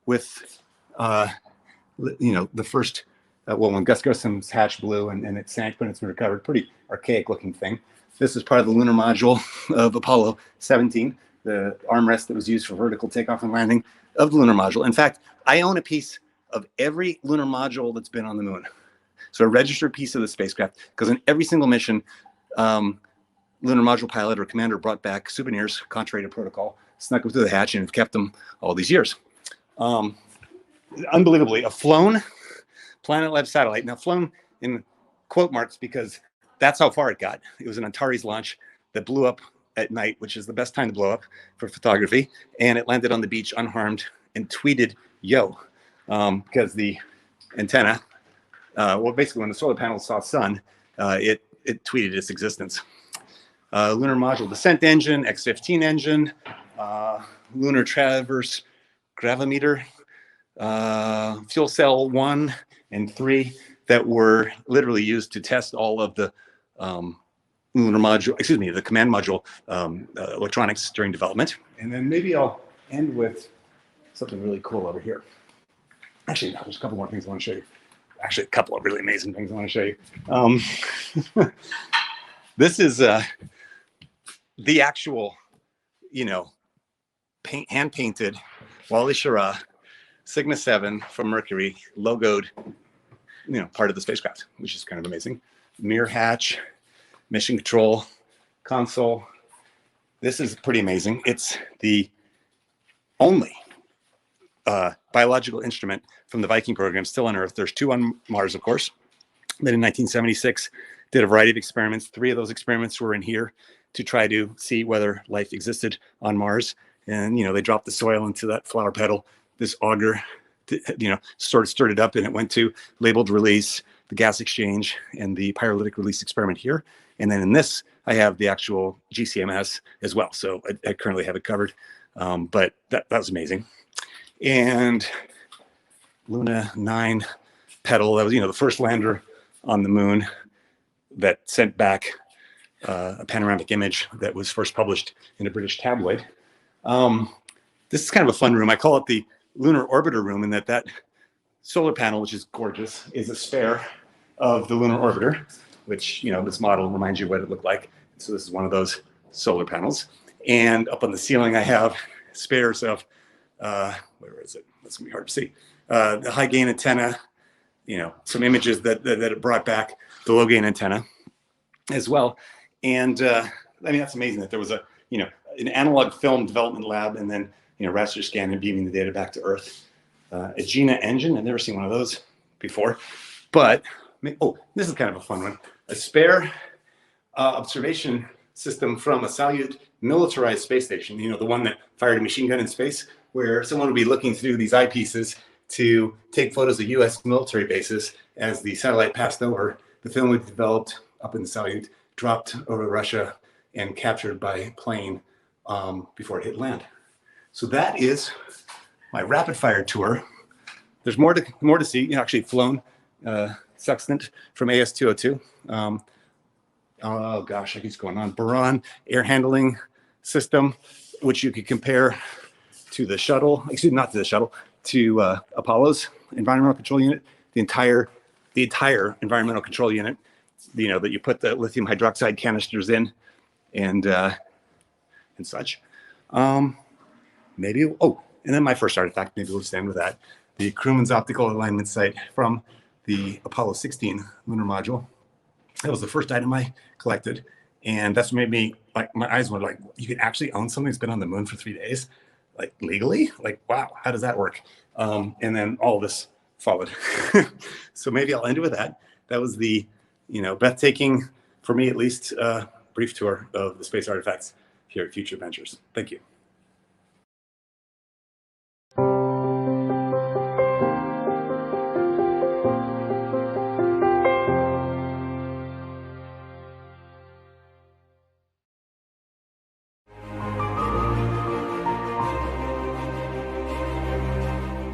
Speaker 17: with, the first, when Gus Grissom's hatch blew and it sank, but it's been recovered. Pretty archaic looking thing. This is part of the lunar module of Apollo 17, the armrest that was used for vertical takeoff and landing of the lunar module. In fact, I own a piece of every lunar module that's been on the moon. So a registered piece of the spacecraft, because in every single mission, lunar module pilot or commander brought back souvenirs, contrary to protocol, snuck them through the hatch, and have kept them all these years. Unbelievably, a flown Planet Lab satellite. Now, flown in quote marks because that's how far it got. It was an Antares launch that blew up at night, which is the best time to blow up for photography. And it landed on the beach unharmed and tweeted, yo, because the antenna, basically when the solar panels saw sun, it tweeted its existence. Lunar module descent engine, X-15 engine, lunar traverse gravimeter, fuel cell 1 and 3 that were literally used to test all of the lunar module, the command module electronics during development. And then maybe I'll end with something really cool over here. Actually, no, there's a couple more things I want to show you. Actually, a couple of really amazing things I want to show you. This is the actual, hand-painted Wally Schirra Cygnus 7 from Mercury, logoed, part of the spacecraft, which is kind of amazing. Mirror hatch, mission control, console. This is pretty amazing. It's the only biological instrument from the Viking program still on Earth. There's 2 on Mars, of course. Then in 1976, did a variety of experiments. 3 of those experiments were in here to try to see whether life existed on Mars. And, they dropped the soil into that flower petal. This auger, sort of stirred it up, and it went to labeled release, the gas exchange, and the pyrolytic release experiment here. And then in this, I have the actual GCMS as well. So I currently have it covered, but that was amazing. And Luna 9 pedal, that was, the first lander on the moon that sent back a panoramic image that was first published in a British tabloid. This is kind of a fun room. I call it the Lunar Orbiter room, in that solar panel, which is gorgeous, is a spare of the Lunar Orbiter, which, this model reminds you what it looked like. So this is one of those solar panels. And up on the ceiling, I have spares of, where is it? That's gonna be hard to see. The high gain antenna, some images that it brought back, the low gain antenna as well. And that's amazing that there was an analog film development lab, and then, raster scan and beaming the data back to Earth. A GINA engine, I've never seen one of those before, but, this is kind of a fun one. A spare observation system from a Salyut militarized space station, the one that fired a machine gun in space, where someone would be looking through these eyepieces to take photos of US military bases. As the satellite passed over, the film was developed up in Salyut, dropped over Russia, and captured by plane before it hit land. So that is my rapid fire tour. There's more to see. Actually flown sextant from AS202. Oh gosh, I keep going on. Braun air handling system, which you could compare to the shuttle. Excuse me, not to the shuttle, to Apollo's environmental control unit. The entire environmental control unit. That you put the lithium hydroxide canisters in, and such. And then my first artifact, maybe we'll just end with that. The crewman's optical alignment sight from the Apollo 16 lunar module. That was the first item I collected. And that's what made me, my eyes were like, you can actually own something that's been on the moon for 3 days? Legally? Wow, how does that work? And then all this followed. So maybe I'll end it with that. That was the, breathtaking, for me at least, brief tour of the space artifacts here at Future Ventures. Thank you.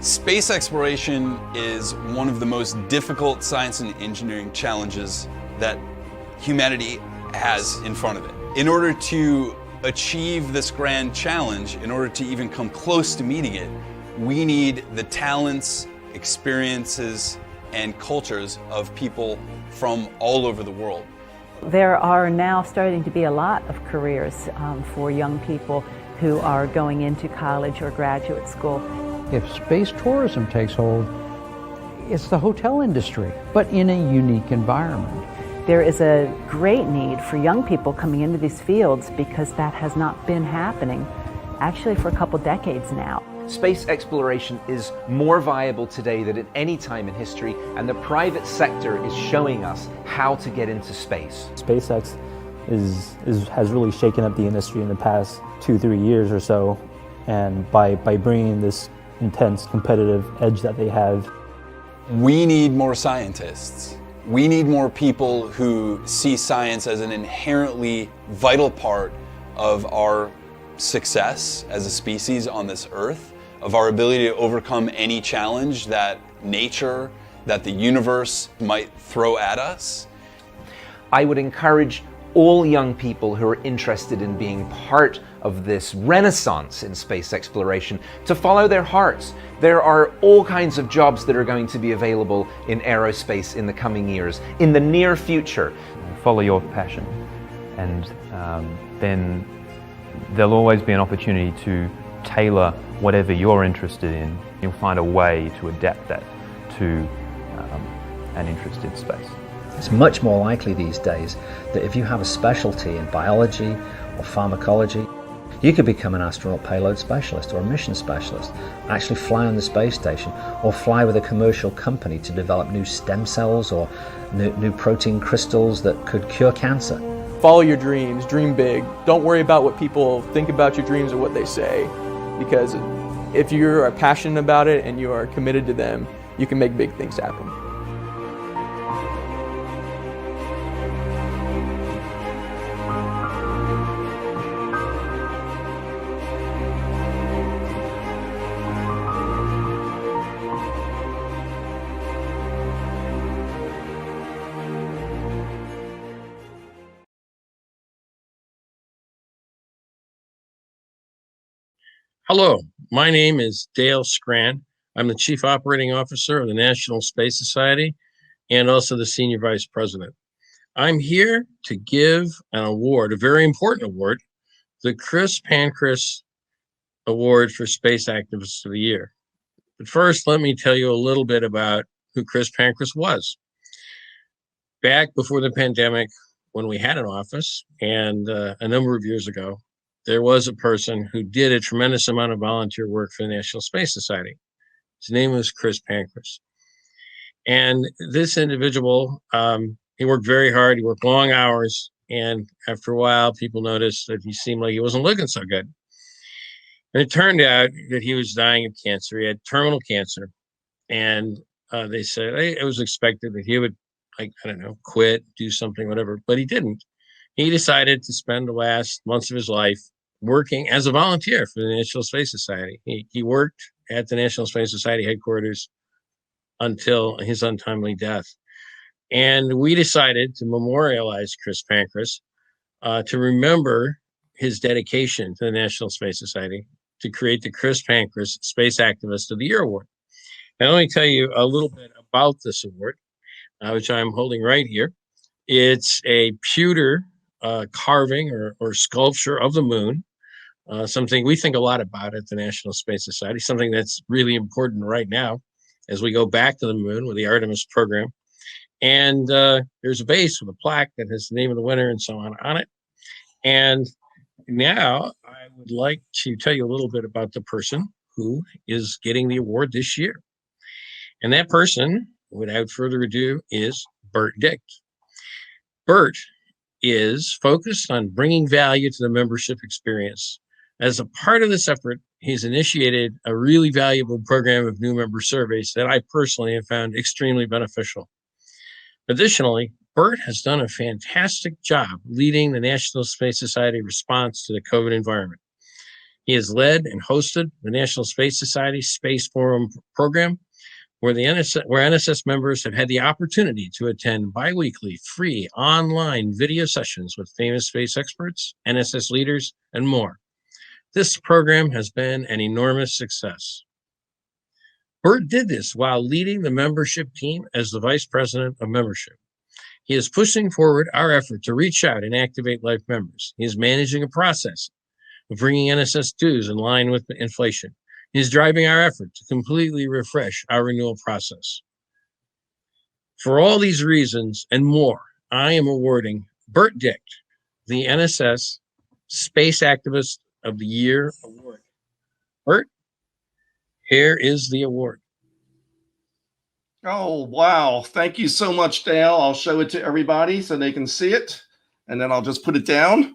Speaker 4: Space exploration is one of the most difficult science and engineering challenges that humanity has in front of it. In order to achieve this grand challenge, in order to even come close to meeting it, we need the talents, experiences, and cultures of people from all over the world.
Speaker 6: There are now starting to be a lot of careers for young people who are going into college or graduate school.
Speaker 18: If space tourism takes hold, it's the hotel industry, but in a unique environment.
Speaker 6: There is a great need for young people coming into these fields because that has not been happening actually for a couple decades now.
Speaker 24: Space exploration is more viable today than at any time in history, and the private sector is showing us how to get into space.
Speaker 19: SpaceX has really shaken up the industry in the past 2-3 years or so, and by bringing this intense competitive edge that they have.
Speaker 4: We need more scientists. We need more people who see science as an inherently vital part of our success as a species on this earth, of our ability to overcome any challenge that nature, that the universe might throw at us.
Speaker 24: I would encourage all young people who are interested in being part of this renaissance in space exploration to follow their hearts. There are all kinds of jobs that are going to be available in aerospace in the coming years, in the near future.
Speaker 26: Follow your passion, and then there'll always be an opportunity to tailor whatever you're interested in. You'll find a way to adapt that to an interest in space.
Speaker 7: It's much more likely these days that if you have a specialty in biology or pharmacology, you could become an astronaut payload specialist or a mission specialist, actually fly on the space station, or fly with a commercial company to develop new stem cells or new protein crystals that could cure cancer.
Speaker 20: Follow your dreams, dream big. Don't worry about what people think about your dreams or what they say, because if you are passionate about it and you are committed to them, you can make big things happen.
Speaker 21: Hello, my name is Dale Scran. I'm the Chief Operating Officer of the National Space Society and also the Senior Vice President. I'm here to give an award, a very important award, the Chris Pancratz Award for Space Activist of the Year. But first, let me tell you a little bit about who Chris Pancratz was. Back before the pandemic, when we had an office, and a number of years ago, there was a person who did a tremendous amount of volunteer work for the National Space Society. His name was Chris Pancratz. And this individual, he worked very hard, he worked long hours, and after a while, people noticed that he seemed like he wasn't looking so good. And it turned out that he was dying of cancer. He had terminal cancer. And they said it was expected that he would, quit, do something, whatever, but he didn't. He decided to spend the last months of his life working as a volunteer for the National Space Society. He worked at the National Space Society headquarters until his untimely death. And we decided to memorialize Chris Pancratz to remember his dedication to the National Space Society, to create the Chris Pancratz Space Activist of the Year Award. And let me tell you a little bit about this award, which I'm holding right here. It's a pewter carving or sculpture of the moon, something we think a lot about at the National Space Society, something that's really important right now as we go back to the moon with the Artemis program. And there's a base with a plaque that has the name of the winner and so on it. And now I would like to tell you a little bit about the person who is getting the award this year. And that person, without further ado, is Bert Dicht. Bert is focused on bringing value to the membership experience. As a part of this effort, he's initiated a really valuable program of new member surveys that I personally have found extremely beneficial. Additionally, Bert has done a fantastic job leading the National Space Society response to the COVID environment. He has led and hosted the National Space Society Space Forum program, where NSS members have had the opportunity to attend biweekly free online video sessions with famous space experts, NSS leaders, and more. This program has been an enormous success. Bert did this while leading the membership team as the Vice President of Membership. He is pushing forward our effort to reach out and activate life members. He is managing a process of bringing NSS dues in line with inflation. He is driving our effort to completely refresh our renewal process. For all these reasons and more, I am awarding Bert Dicht the NSS Space Activist of the Year Award. Bert, here is the award.
Speaker 22: Oh, wow. Thank you so much, Dale. I'll show it to everybody so they can see it, and then I'll just put it down.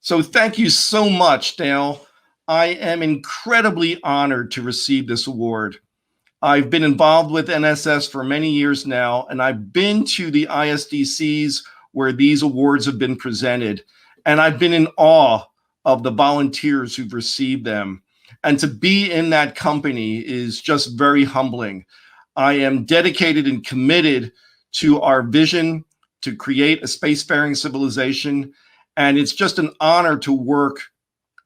Speaker 22: So thank you so much, Dale. I am incredibly honored to receive this award. I've been involved with NSS for many years now, and I've been to the ISDCs where these awards have been presented, and I've been in awe of the volunteers who've received them. And to be in that company is just very humbling. I am dedicated and committed to our vision to create a spacefaring civilization, and it's just an honor to work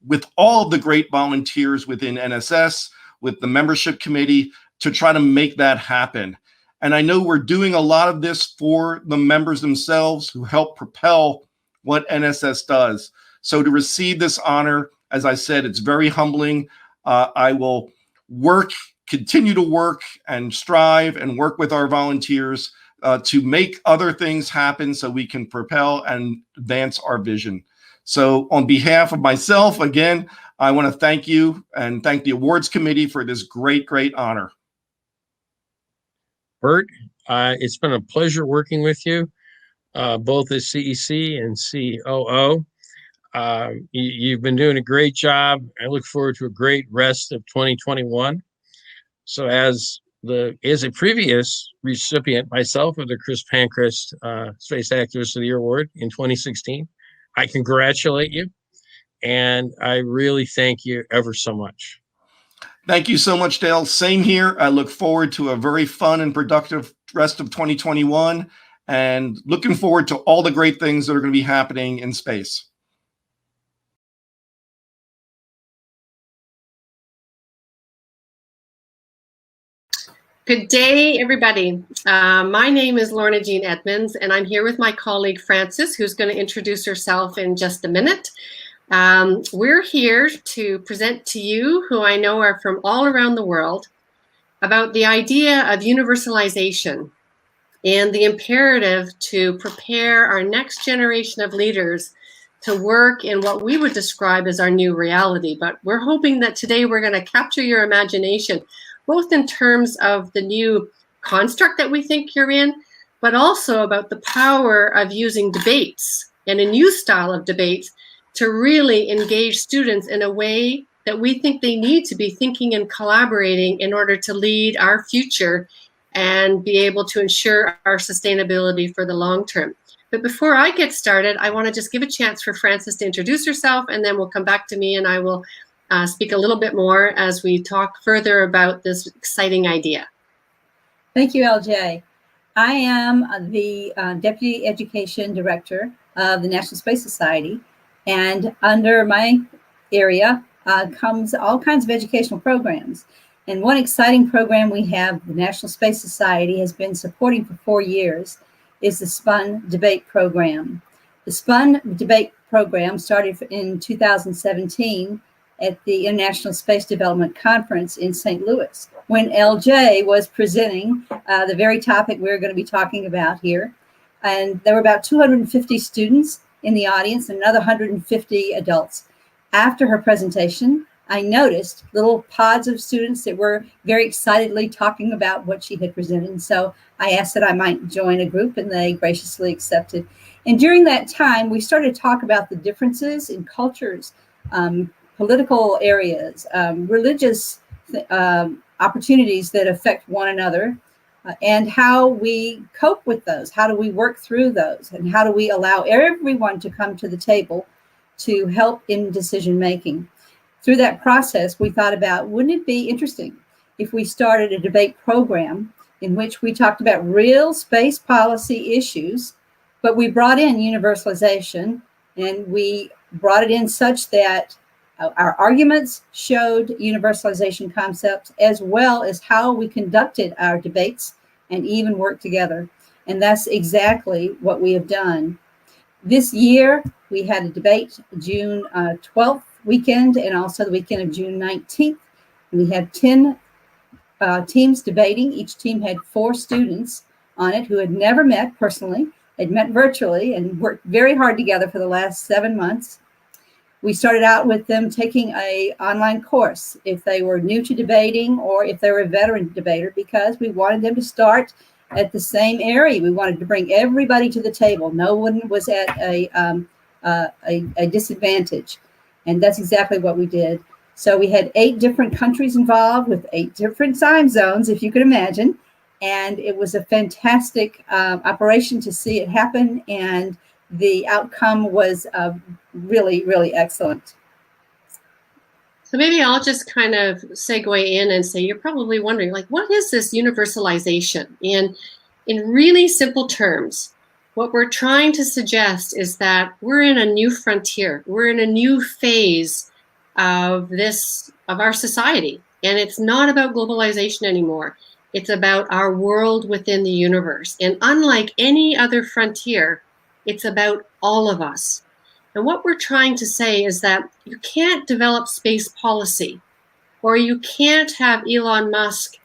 Speaker 22: with all of the great volunteers within NSS, with the membership committee, to try to make that happen. And I know we're doing a lot of this for the members themselves who help propel what NSS does. So to receive this honor, as I said, it's very humbling. I will continue to work and strive and work with our volunteers to make other things happen so we can propel and advance our vision. So on behalf of myself, again, I want to thank you and thank the awards committee for this great, great honor.
Speaker 21: Bert, it's been a pleasure working with you, both as CEC and COO. You've been doing a great job. I look forward to a great rest of 2021. So as a previous recipient myself of the Chris Pancratz Space Activist of the Year Award in 2016, I congratulate you, and I really thank you ever so much.
Speaker 22: Thank you so much, Dale. Same here. I look forward to a very fun and productive rest of 2021, and looking forward to all the great things that are going to be happening in space.
Speaker 13: Good day, everybody. My name is Lorna Jean Edmonds, and I'm here with my colleague Frances, who's going to introduce herself in just a minute. We're here to present to you, who I know are from all around the world, about the idea of universalization and the imperative to prepare our next generation of leaders to work in what we would describe as our new reality. But we're hoping that today we're going to capture your imagination, both in terms of the new construct that we think you're in, but also about the power of using debates and a new style of debates to really engage students in a way that we think they need to be thinking and collaborating in order to lead our future and be able to ensure our sustainability for the long term. But before I get started, I want to just give a chance for Frances to introduce herself, and then we'll come back to me and I will speak a little bit more as we talk further about this exciting idea.
Speaker 3: Thank you, LJ. I am the Deputy Education Director of the National Space Society, and under my area comes all kinds of educational programs. And one exciting program we have, the National Space Society has been supporting for 4 years, is the spUN debate program. The spUN debate program started in 2017 at the International Space Development Conference in St. Louis, when LJ was presenting the very topic we're going to be talking about here. And there were about 250 students in the audience and another 150 adults. After her presentation, I noticed little pods of students that were very excitedly talking about what she had presented. And so I asked that I might join a group, and they graciously accepted. And during that time, we started to talk about the differences in cultures, political areas, religious opportunities that affect one another, and how we cope with those. How do we work through those? And how do we allow everyone to come to the table to help in decision making? Through that process, we thought about, wouldn't it be interesting if we started a debate program in which we talked about real space policy issues, but we brought in universalization, and we brought it in such that our arguments showed universalization concepts, as well as how we conducted our debates and even worked together. And that's exactly what we have done. This year, we had a debate June 12th weekend and also the weekend of June 19th. We had 10 teams debating. Each team had 4 students on it who had never met personally, had met virtually, and worked very hard together for the last 7 months. We started out with them taking an online course if they were new to debating or if they were a veteran debater, because we wanted them to start at the same area. We wanted to bring everybody to the table. No one was at a disadvantage. And that's exactly what we did. So we had 8 different countries involved with 8 different time zones, if you could imagine. And it was a fantastic operation to see it happen. And the outcome was really, really excellent.
Speaker 13: So maybe I'll just kind of segue in and say, you're probably wondering, like, what is this universalization? And in really simple terms, what we're trying to suggest is that we're in a new frontier. We're in a new phase of our society. And it's not about globalization anymore. It's about our world within the universe. And unlike any other frontier, it's about all of us. And what we're trying to say is that you can't develop space policy
Speaker 5: or you can't have Elon Musk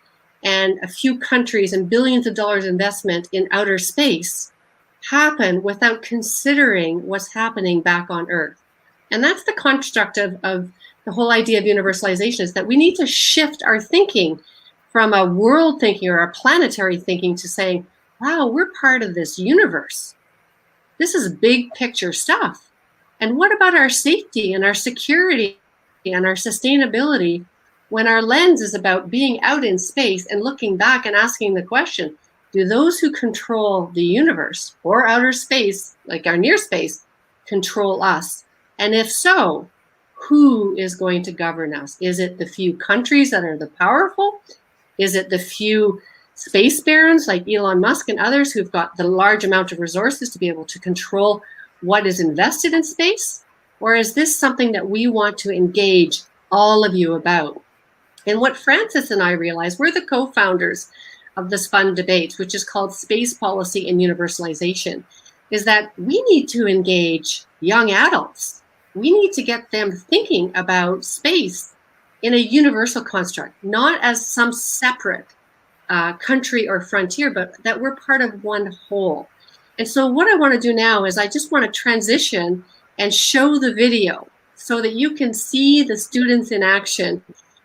Speaker 5: and a few countries and billions of dollars investment in outer space happen without considering what's happening back on Earth. And that's the construct of the whole idea of universalization, is that we need to shift our thinking from a world thinking or a planetary thinking to saying, wow, we're part of this universe. This is big picture stuff. And what about our safety and our security and our sustainability when our lens is about being out in space and looking back and asking the question, do those who control the universe or outer space, like our near space, control us? And if so, who is going to govern us? Is it the few countries that are the powerful? Is it the few space barons like Elon Musk and others who've got the large amount of resources to be able to control what is invested in space? Or is this something that we want to engage all of you about? And what Francis and I realized, we're the co-founders of the spUN debates, which is called Space Policy and Universalization, is that we need to engage young adults. We need to get them thinking about space in a universal construct, not as some separate country or frontier, but that we're part of one whole. And so what I want to do now is I just want to transition and show the video so that you can see the students in action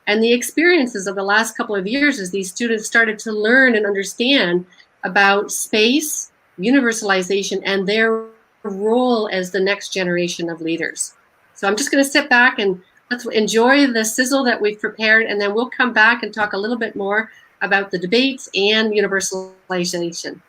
Speaker 5: and the experiences of the last couple of years as these students started to learn and understand about space, universalization, and their role as the next generation of leaders. So I'm just going to sit back and let's enjoy the sizzle that we've prepared, and then we'll come back and talk a little bit more about the debates and universalization.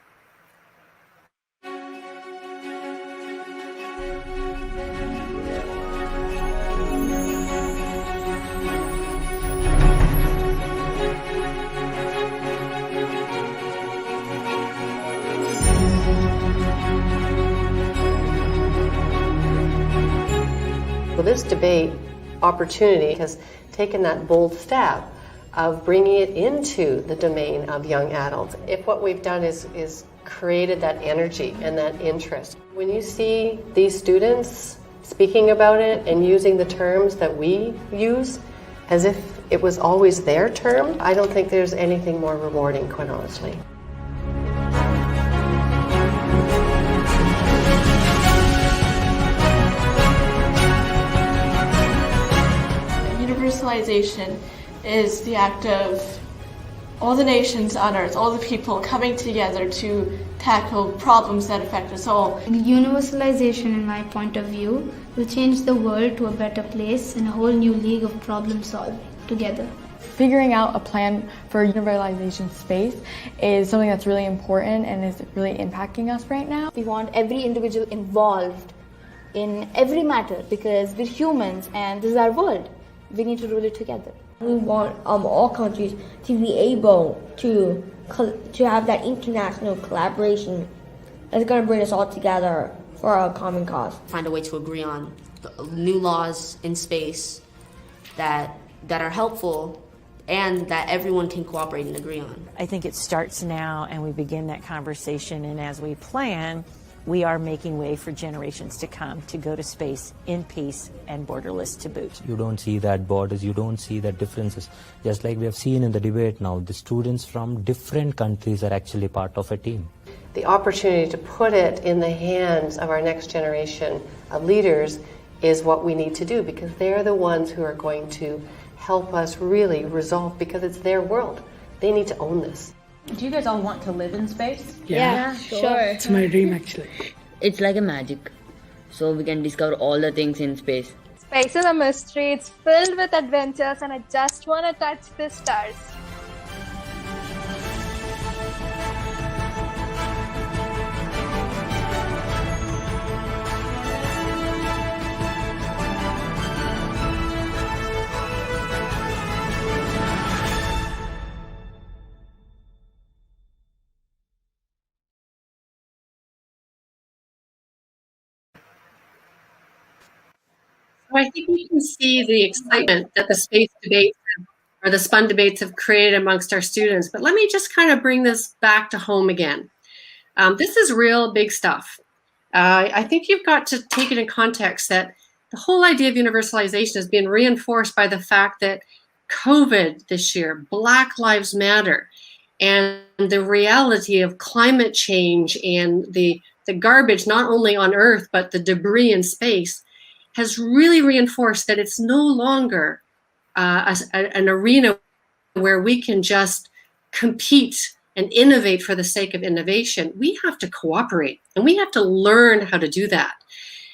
Speaker 8: Well, this debate opportunity has taken that bold step of bringing it into the domain of young adults. If what we've done is created that energy and that interest. When you see these students speaking about it and using the terms that we use as if it was always their term, I don't think there's anything more rewarding, quite honestly.
Speaker 9: Universalization is the act of all the nations on Earth, all the people coming together to tackle problems that affect us all.
Speaker 10: Universalization, in my point of view, will change the world to a better place and a whole new league of problem solving together.
Speaker 23: Figuring out a plan for universalization space is something that's really important and is really impacting us right now.
Speaker 10: We want every individual involved in every matter because we're humans and this is our world. We need to rule it together.
Speaker 25: We want all countries to be able to have that international collaboration that's going to bring us all together for a common cause.
Speaker 27: Find a way to agree on new laws in space that are helpful and that everyone can cooperate and agree on.
Speaker 28: I think it starts now and we begin that conversation, and as we plan, we are making way for generations to come to go to space in peace and borderless to boot.
Speaker 29: You don't see that borders, you don't see that differences. Just like we have seen in the debate now, the students from different countries are actually part of a team.
Speaker 8: The opportunity to put it in the hands of our next generation of leaders is what we need to do, because they're the ones who are going to help us really resolve, because it's their world. They need to own this.
Speaker 30: Do you guys all want to live in space?
Speaker 25: Yeah, sure.
Speaker 30: It's my dream, actually.
Speaker 31: It's like a magic. So we can discover all the things in space.
Speaker 25: Space is a mystery. It's filled with adventures and I just want to touch the stars.
Speaker 5: I think we can see the excitement that the space debates or the spUN debates have created amongst our students. But let me just kind of bring this back to home again. This is real big stuff. I think you've got to take it in context that the whole idea of universalization has been reinforced by the fact that COVID this year, Black Lives Matter, and the reality of climate change and the garbage, not only on Earth, but the debris in space, has really reinforced that it's no longer an arena where we can just compete and innovate for the sake of innovation. We have to cooperate, and we have to learn how to do that.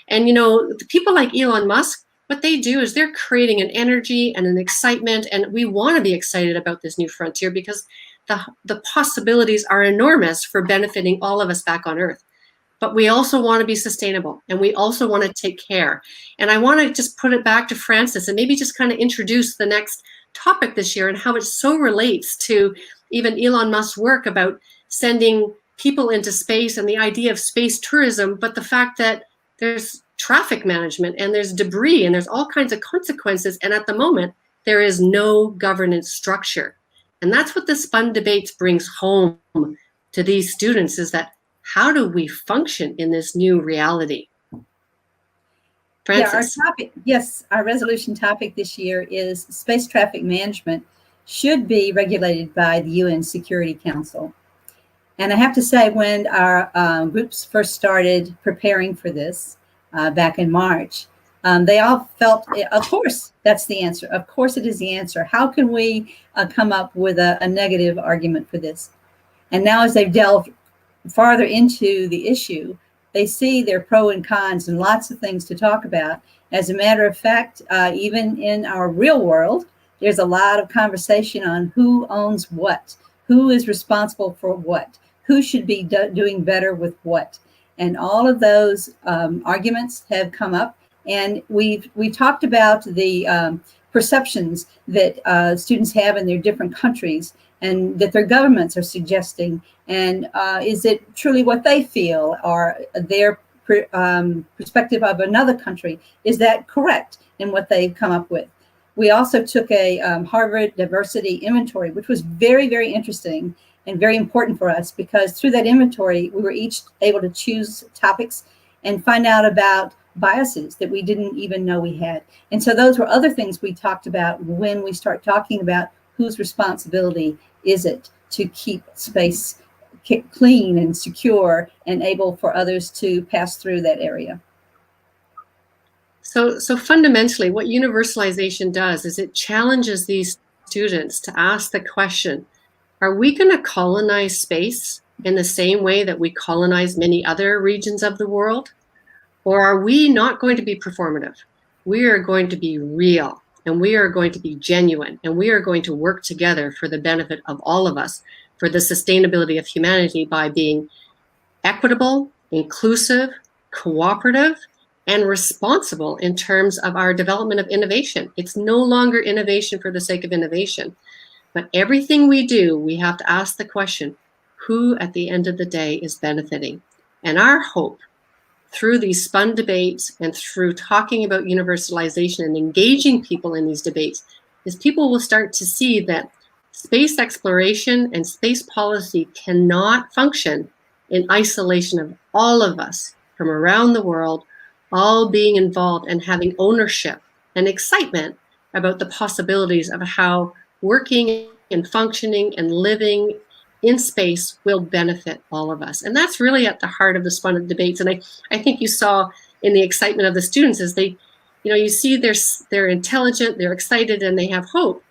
Speaker 5: And the people like Elon Musk, what they do is they're creating an energy and an excitement, and we want to be excited about this new frontier because the possibilities are enormous for benefiting all of us back on Earth. But we also want to be sustainable, and we also want to take care. And I want to just put it back to Francis and maybe just kind of introduce the next topic this year and how it so relates to even Elon Musk's work about sending people into space and the idea of space tourism, but the fact that there's traffic management and there's debris and there's all kinds of consequences. And at the moment, there is no governance structure. And that's what the SPUN debates brings home to these students, is that how do we function in this new reality? Francis.
Speaker 3: Yeah, our resolution topic this year is space traffic management should be regulated by the UN Security Council. And I have to say, when our groups first started preparing for this back in March, they all felt, of course, that's the answer. Of course, it is the answer. How can we come up with a negative argument for this? And now as they've delved farther into the issue, they see their pro and cons and lots of things to talk about. As a matter of fact, even in our real world, there's a lot of conversation on who owns what, who is responsible for what, who should be doing better with what. And all of those arguments have come up. And we talked about the perceptions that students have in their different countries and that their governments are suggesting. And is it truly what they feel, or their perspective of another country? Is that correct in what they've come up with? We also took a Harvard diversity inventory, which was very, very interesting and very important for us, because through that inventory, we were each able to choose topics and find out about biases that we didn't even know we had. And so those were other things we talked about when we start talking about whose responsibility is it to keep space clean and secure and able for others to pass through that area.
Speaker 5: So fundamentally, what universalization does is it challenges these students to ask the question, are we going to colonize space in the same way that we colonize many other regions of the world? Or are we not going to be performative? We are going to be real, and we are going to be genuine, and we are going to work together for the benefit of all of us, for the sustainability of humanity, by being equitable, inclusive, cooperative, and responsible in terms of our development of innovation. It's no longer innovation for the sake of innovation, but everything we do, we have to ask the question, who at the end of the day is benefiting? And our hope through these SPUN debates and through talking about universalization and engaging people in these debates is people will start to see that space exploration and space policy cannot function in isolation of all of us from around the world, all being involved and having ownership and excitement about the possibilities of how working and functioning and living in space will benefit all of us. And that's really at the heart of the SPUN debates. And I think you saw in the excitement of the students is they, you see they're intelligent, they're excited, and they have hope.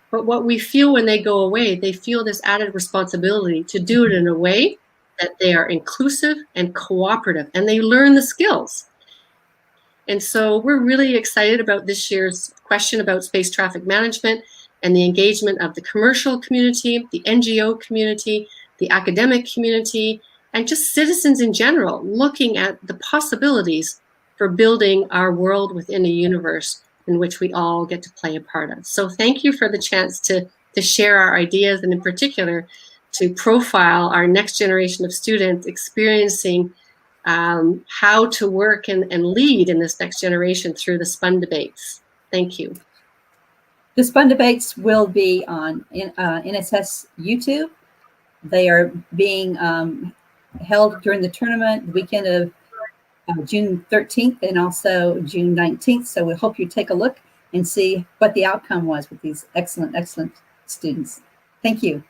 Speaker 5: But what we feel when they go away, they feel this added responsibility to do it in a way that they are inclusive and cooperative, and they learn the skills. And so we're really excited about this year's question about space traffic management and the engagement of the commercial community, the NGO community, the academic community, and just citizens in general, looking at the possibilities for building our world within a universe in which we all get to play a part of. So thank you for the chance to share our ideas, and in particular, to profile our next generation of students experiencing how to work and lead in this next generation through the SPUN debates. Thank you.
Speaker 3: The SPUN debates will be on NSS YouTube. They are being held during the tournament the weekend of June 13th and also June 19th. So we hope you take a look and see what the outcome was with these excellent, excellent students. Thank you.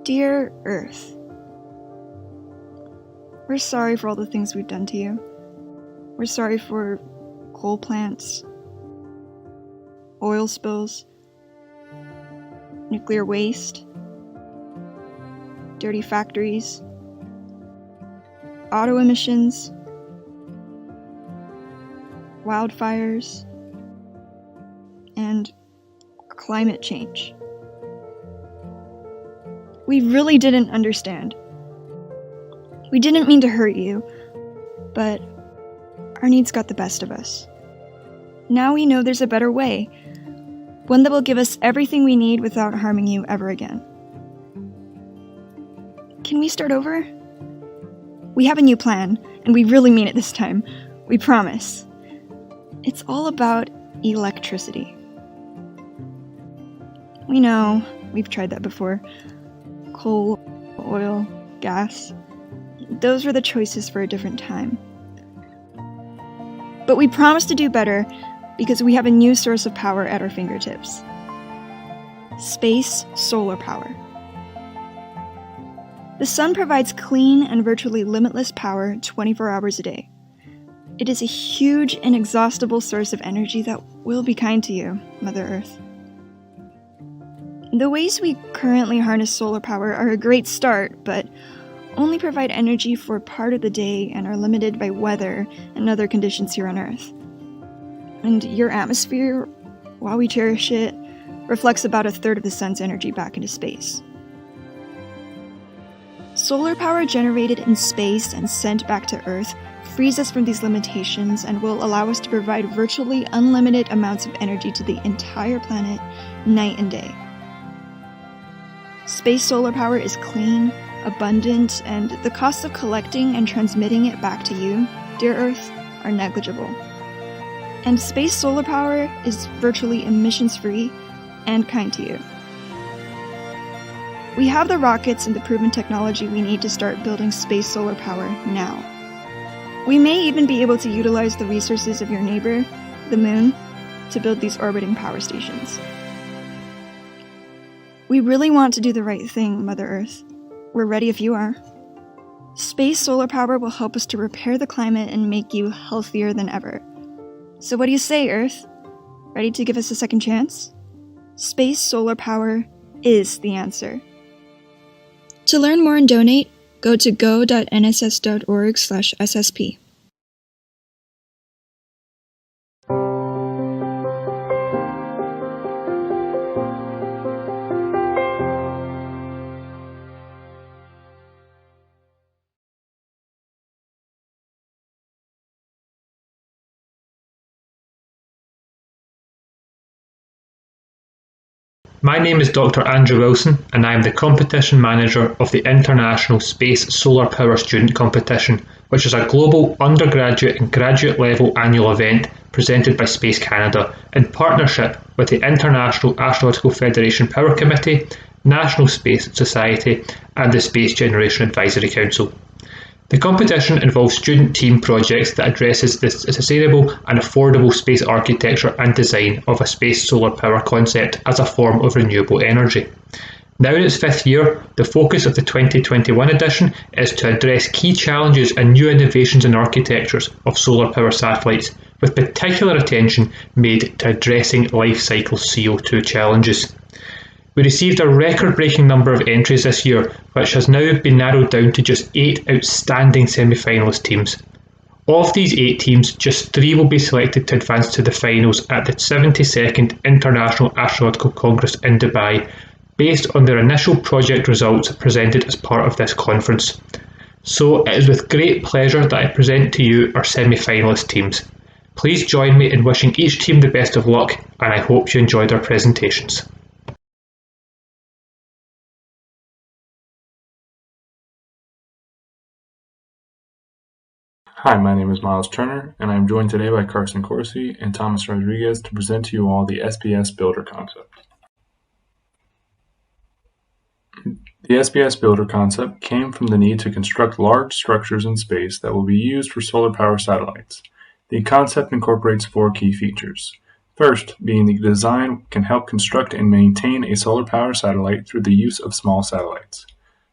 Speaker 1: Dear Earth, we're sorry for all the things we've done to you. We're sorry for coal plants, oil spills, nuclear waste, dirty factories, auto emissions, wildfires, and climate change. We really didn't understand. We didn't mean to hurt you, but our needs got the best of us. Now we know there's a better way, one that will give us everything we need without harming you ever again. Can we start over? We have a new plan, and we really mean it this time. We promise. It's all about electricity. We know, we've tried that before. Coal, oil, gas. Those were the choices for a different time. But we promise to do better because we have a new source of power at our fingertips. Space solar power. The sun provides clean and virtually limitless power 24 hours a day. It is a huge, inexhaustible source of energy that will be kind to you, Mother Earth. The ways we currently harness solar power are a great start, but only provide energy for part of the day and are limited by weather and other conditions here on Earth. And your atmosphere, while we cherish it, reflects about a third of the sun's energy back into space. Solar power generated in space and sent back to Earth frees us from these limitations and will allow us to provide virtually unlimited amounts of energy to the entire planet, night and day. Space solar power is clean, abundant, and the costs of collecting and transmitting it back to you, dear Earth, are negligible. And space solar power is virtually emissions-free and kind to you. We have the rockets and the proven technology we need to start building space solar power now. We may even be able to utilize the resources of your neighbor, the Moon, to build these orbiting power stations. We really want to do the right thing, Mother Earth. We're ready if you are. Space solar power will help us to repair the climate and make you healthier than ever. So what do you say, Earth? Ready to give us a second chance? Space solar power is the answer. To learn more and donate, go to go.nss.org/SSP.
Speaker 2: My name is Dr. Andrew Wilson, and I am the Competition Manager of the International Space Solar Power Student Competition, which is a global undergraduate and graduate level annual event presented by Space Canada in partnership with the International Astronautical Federation Power Committee, National Space Society, and the Space Generation Advisory Council. The competition involves student team projects that addresses the sustainable and affordable space architecture and design of a space solar power concept as a form of renewable energy. Now in its fifth year, the focus of the 2021 edition is to address key challenges and new innovations in architectures of solar power satellites, with particular attention made to addressing life cycle CO2 challenges. We received a record-breaking number of entries this year, which has now been narrowed down to just 8 outstanding semi-finalist teams. Of these 8 teams, just 3 will be selected to advance to the finals at the 72nd International Astronautical Congress in Dubai, based on their initial project results presented as part of this conference. So it is with great pleasure that I present to you our semi-finalist teams. Please join me in wishing each team the best of luck, and I hope you enjoyed our presentations.
Speaker 4: Hi, my name is Miles Turner, and I am joined today by Carson Corsi and Thomas Rodriguez to present to you all the SPS Builder concept. The SPS Builder concept came from the need to construct large structures in space that will be used for solar power satellites. The concept incorporates 4 key features. First, being the design can help construct and maintain a solar power satellite through the use of small satellites.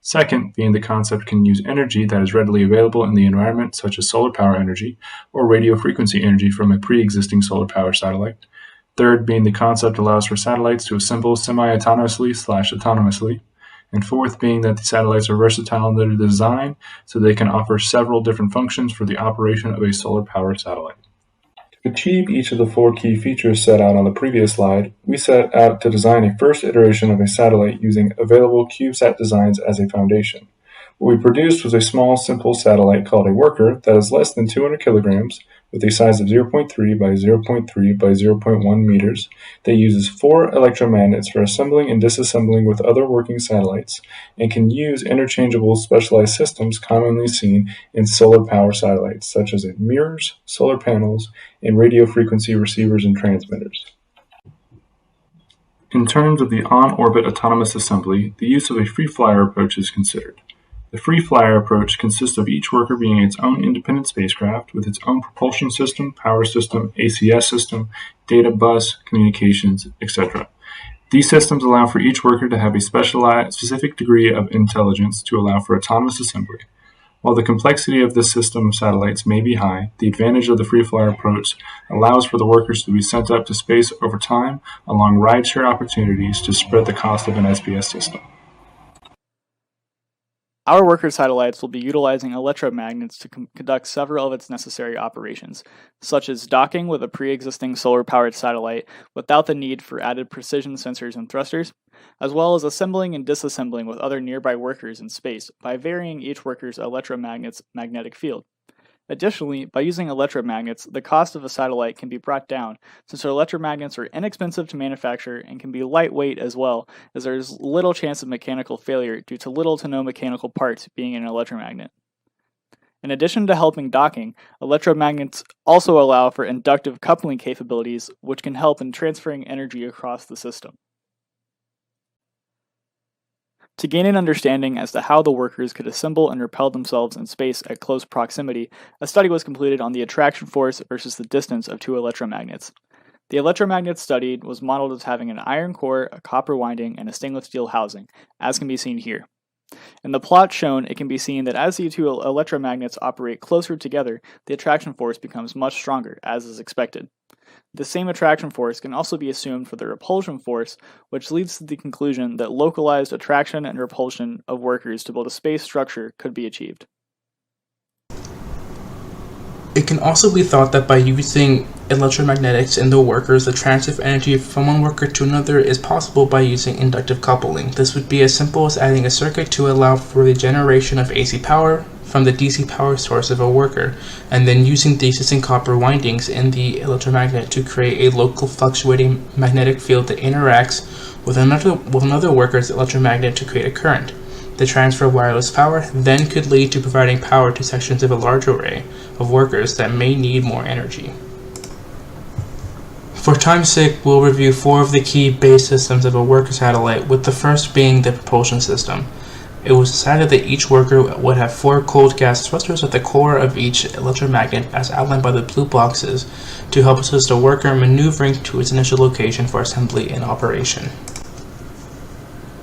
Speaker 4: Second, being the concept can use energy that is readily available in the environment, such as solar power energy or radio frequency energy from a pre-existing solar power satellite. Third, being the concept allows for satellites to assemble semi-autonomously/autonomously. And fourth, being that the satellites are versatile in their design, so they can offer several different functions for the operation of a solar power satellite. To achieve each of the 4 key features set out on the previous slide, we set out to design a first iteration of a satellite using available CubeSat designs as a foundation. What we produced was a small, simple satellite called a worker that is less than 200 kilograms with a size of 0.3 by 0.3 by 0.1 meters that uses 4 electromagnets for assembling and disassembling with other working satellites and can use interchangeable specialized systems commonly seen in solar power satellites, such as mirrors, solar panels, and radio frequency receivers and transmitters. In terms of the on-orbit autonomous assembly, the use of a free flyer approach is considered. The free flyer approach consists of each worker being its own independent spacecraft with its own propulsion system, power system, ACS system, data bus, communications, etc. These systems allow for each worker to have a specific degree of intelligence to allow for autonomous assembly. While the complexity of this system of satellites may be high, the advantage of the free-flyer approach allows for the workers to be sent up to space over time along rideshare opportunities to spread the cost of an SPS system.
Speaker 6: Our worker satellites will be utilizing electromagnets to conduct several of its necessary operations, such as docking with a pre-existing solar-powered satellite without the need for added precision sensors and thrusters, as well as assembling and disassembling with other nearby workers in space by varying each worker's electromagnet's magnetic field. Additionally, by using electromagnets, the cost of a satellite can be brought down, since our electromagnets are inexpensive to manufacture and can be lightweight as well, as there is little chance of mechanical failure due to little to no mechanical parts being in an electromagnet. In addition to helping docking, electromagnets also allow for inductive coupling capabilities, which can help in transferring energy across the system. To gain an understanding as to how the workers could assemble and repel themselves in space at close proximity, a study was completed on the attraction force versus the distance of two electromagnets. The electromagnet studied was modeled as having an iron core, a copper winding, and a stainless steel housing, as can be seen here. In the plot shown, it can be seen that as the two electromagnets operate closer together, the attraction force becomes much stronger, as is expected. The same attraction force can also be assumed for the repulsion force, which leads to the conclusion that localized attraction and repulsion of workers to build a space structure could be achieved.
Speaker 11: It can also be thought that by using electromagnetics in the workers, the transfer of energy from one worker to another is possible by using inductive coupling. This would be as simple as adding a circuit to allow for the generation of AC power from the DC power source of a worker, and then using the existing copper windings in the electromagnet to create a local fluctuating magnetic field that interacts with another worker's electromagnet to create a current. The transfer of wireless power then could lead to providing power to sections of a large array of workers that may need more energy. For time's sake, we'll review 4 of the key base systems of a worker satellite, with the first being the propulsion system. It was decided that each worker would have 4 cold gas thrusters at the core of each electromagnet, as outlined by the blue boxes, to help assist a worker maneuvering to its initial location for assembly and operation.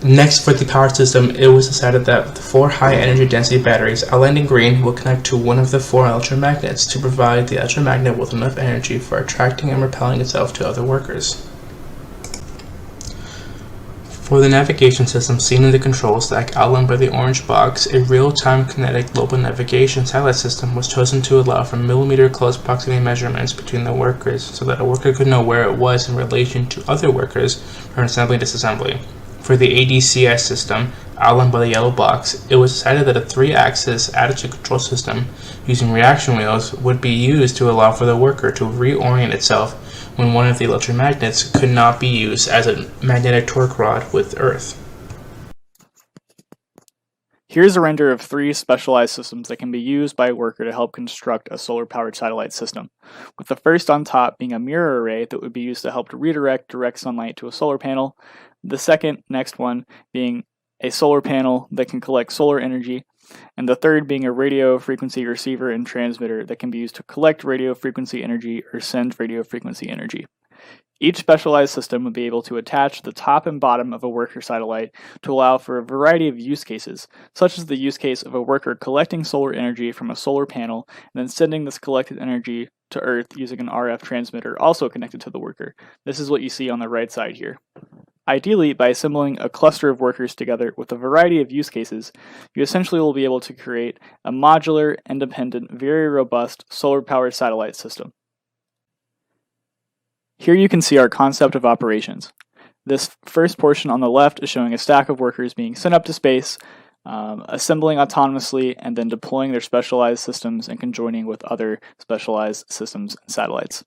Speaker 11: Next, for the power system, it was decided that the 4 high energy density batteries outlined in green will connect to one of the 4 electromagnets to provide the electromagnet with enough energy for attracting and repelling itself to other workers. For the navigation system seen in the control stack outlined by the orange box, a real-time kinetic global navigation satellite system was chosen to allow for millimeter close proximity measurements between the workers so that a worker could know where it was in relation to other workers for assembly and disassembly. For the ADCS system, outlined by the yellow box, it was decided that a 3-axis attitude control system using reaction wheels would be used to allow for the worker to reorient itself when one of the electromagnets could not be used as a magnetic torque rod with Earth.
Speaker 6: Here's a render of 3 specialized systems that can be used by a worker to help construct a solar-powered satellite system, with the first on top being a mirror array that would be used to help to redirect direct sunlight to a solar panel, the next one being a solar panel that can collect solar energy, and the third being a radio frequency receiver and transmitter that can be used to collect radio frequency energy or send radio frequency energy. Each specialized system would be able to attach the top and bottom of a worker satellite to allow for a variety of use cases, such as the use case of a worker collecting solar energy from a solar panel and then sending this collected energy to Earth using an RF transmitter also connected to the worker. This is what you see on the right side here. Ideally, by assembling a cluster of workers together with a variety of use cases, you essentially will be able to create a modular, independent, very robust solar-powered satellite system. Here you can see our concept of operations. This first portion on the left is showing a stack of workers being sent up to space, assembling autonomously, and then deploying their specialized systems and conjoining with other specialized systems and satellites.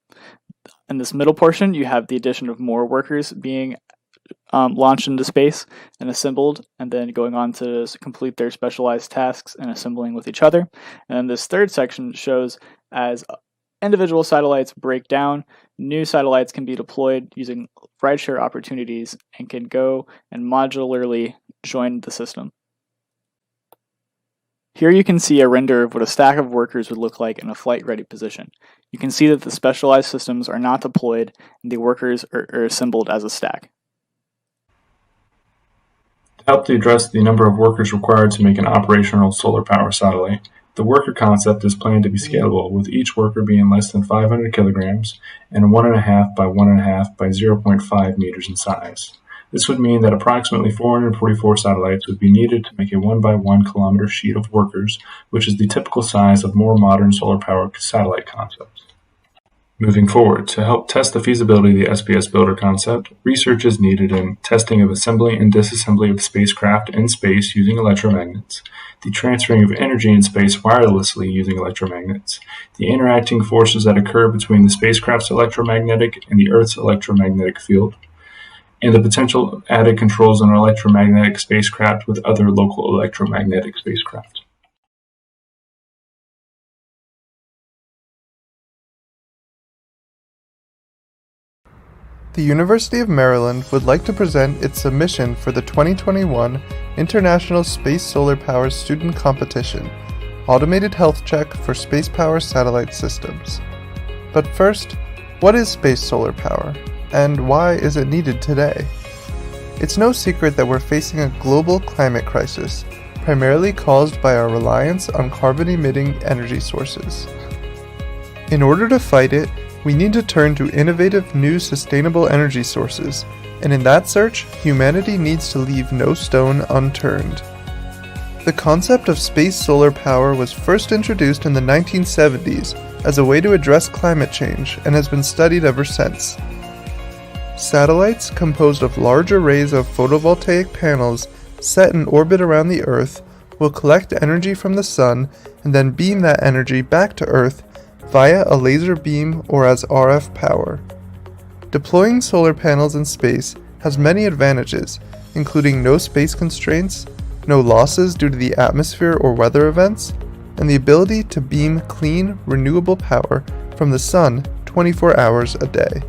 Speaker 6: In this middle portion, you have the addition of more workers being launched into space and assembled, and then going on to complete their specialized tasks and assembling with each other. And then this third section shows as individual satellites break down, new satellites can be deployed using rideshare opportunities and can go and modularly join the system. Here you can see a render of what a stack of workers would look like in a flight-ready position. You can see that the specialized systems are not deployed and the workers are assembled as a stack.
Speaker 4: help to address the number of workers required to make an operational solar power satellite, the worker concept is planned to be scalable, with each worker being less than 500 kilograms and 1.5 by 1.5 by 0.5 meters in size. This would mean that approximately 444 satellites would be needed to make a 1 by 1 kilometer sheet of workers, which is the typical size of more modern solar power satellite concepts. Moving forward, to help test the feasibility of the SPS builder concept, research is needed in testing of assembly and disassembly of spacecraft in space using electromagnets, the transferring of energy in space wirelessly using electromagnets, the interacting forces that occur between the spacecraft's electromagnetic and the Earth's electromagnetic field, and the potential added controls on electromagnetic spacecraft with other local electromagnetic spacecraft.
Speaker 7: The University of Maryland would like to present its submission for the 2021 International Space Solar Power Student Competition, Automated Health Check for Space Power Satellite Systems. But first, what is space solar power, and why is it needed today? It's no secret that we're facing a global climate crisis, primarily caused by our reliance on carbon-emitting energy sources. In order to fight it, we need to turn to innovative new sustainable energy sources, and in that search, humanity needs to leave no stone unturned. The concept of space solar power was first introduced in the 1970s as a way to address climate change and has been studied ever since. Satellites composed of large arrays of photovoltaic panels set in orbit around the Earth will collect energy from the Sun and then beam that energy back to Earth via a laser beam or as RF power. Deploying solar panels in space has many advantages, including no space constraints, no losses due to the atmosphere or weather events, and the ability to beam clean, renewable power from the Sun 24 hours a day.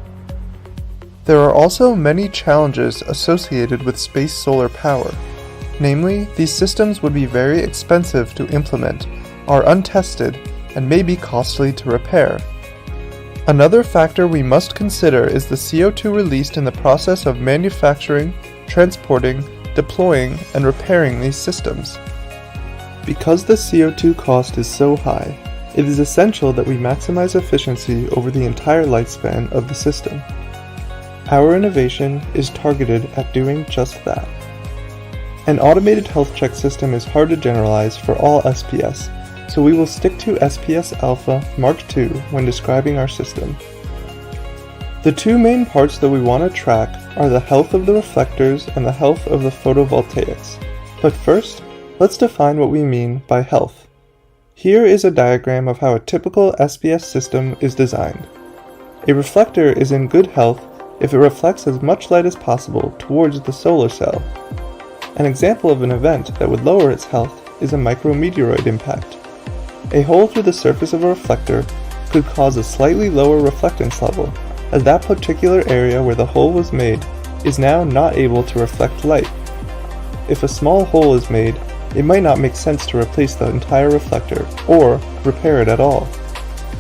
Speaker 7: There are also many challenges associated with space solar power. Namely, these systems would be very expensive to implement, are untested, and may be costly to repair. Another factor we must consider is the CO2 released in the process of manufacturing, transporting, deploying, and repairing these systems. Because the CO2 cost is so high, it is essential that we maximize efficiency over the entire lifespan of the system. Our innovation is targeted at doing just that. An automated health check system is hard to generalize for all SPS, so we will stick to SPS Alpha Mark II when describing our system. The two main parts that we want to track are the health of the reflectors and the health of the photovoltaics. But first, let's define what we mean by health. Here is a diagram of how a typical SPS system is designed. A reflector is in good health if it reflects as much light as possible towards the solar cell. An example of an event that would lower its health is a micrometeoroid impact. A hole through the surface of a reflector could cause a slightly lower reflectance level, as that particular area where the hole was made is now not able to reflect light. If a small hole is made, it might not make sense to replace the entire reflector, or repair it at all.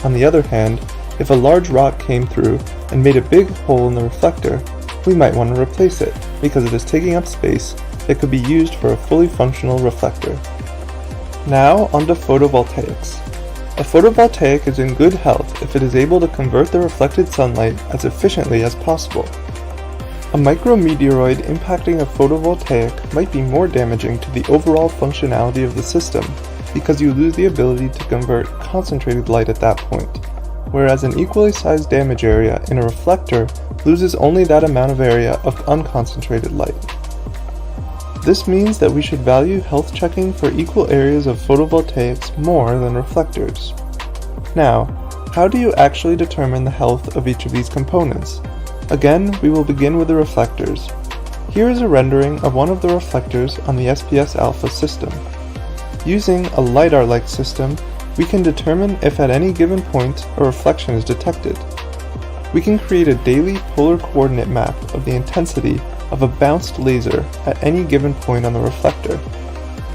Speaker 7: On the other hand, if a large rock came through and made a big hole in the reflector, we might want to replace it, because it is taking up space that could be used for a fully functional reflector. Now onto photovoltaics. A photovoltaic is in good health if it is able to convert the reflected sunlight as efficiently as possible. A micrometeoroid impacting a photovoltaic might be more damaging to the overall functionality of the system because you lose the ability to convert concentrated light at that point, whereas an equally sized damage area in a reflector loses only that amount of area of unconcentrated light. This means that we should value health checking for equal areas of photovoltaics more than reflectors. Now, how do you actually determine the health of each of these components? Again, we will begin with the reflectors. Here is a rendering of one of the reflectors on the SPS Alpha system. Using a LiDAR-like system, we can determine if at any given point a reflection is detected. We can create a daily polar coordinate map of the intensity of a bounced laser at any given point on the reflector.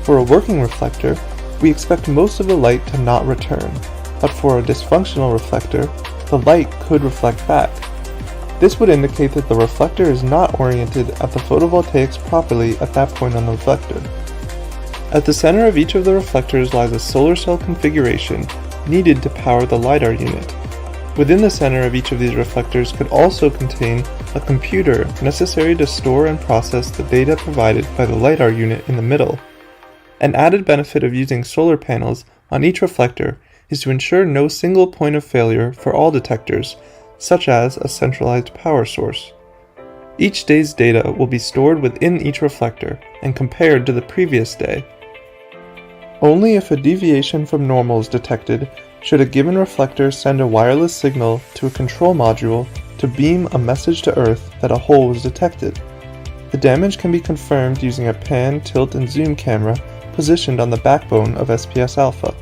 Speaker 7: For a working reflector, we expect most of the light to not return, but for a dysfunctional reflector, the light could reflect back. This would indicate that the reflector is not oriented at the photovoltaics properly at that point on the reflector. At the center of each of the reflectors lies a solar cell configuration needed to power the LiDAR unit. Within the center of each of these reflectors could also contain a computer necessary to store and process the data provided by the LiDAR unit in the middle. An added benefit of using solar panels on each reflector is to ensure no single point of failure for all detectors, such as a centralized power source. Each day's data will be stored within each reflector and compared to the previous day. Only if a deviation from normal is detected should a given reflector send a wireless signal to a control module to beam a message to Earth that a hole was detected. The damage can be confirmed using a pan, tilt, and zoom camera positioned on the backbone of SPS Alpha.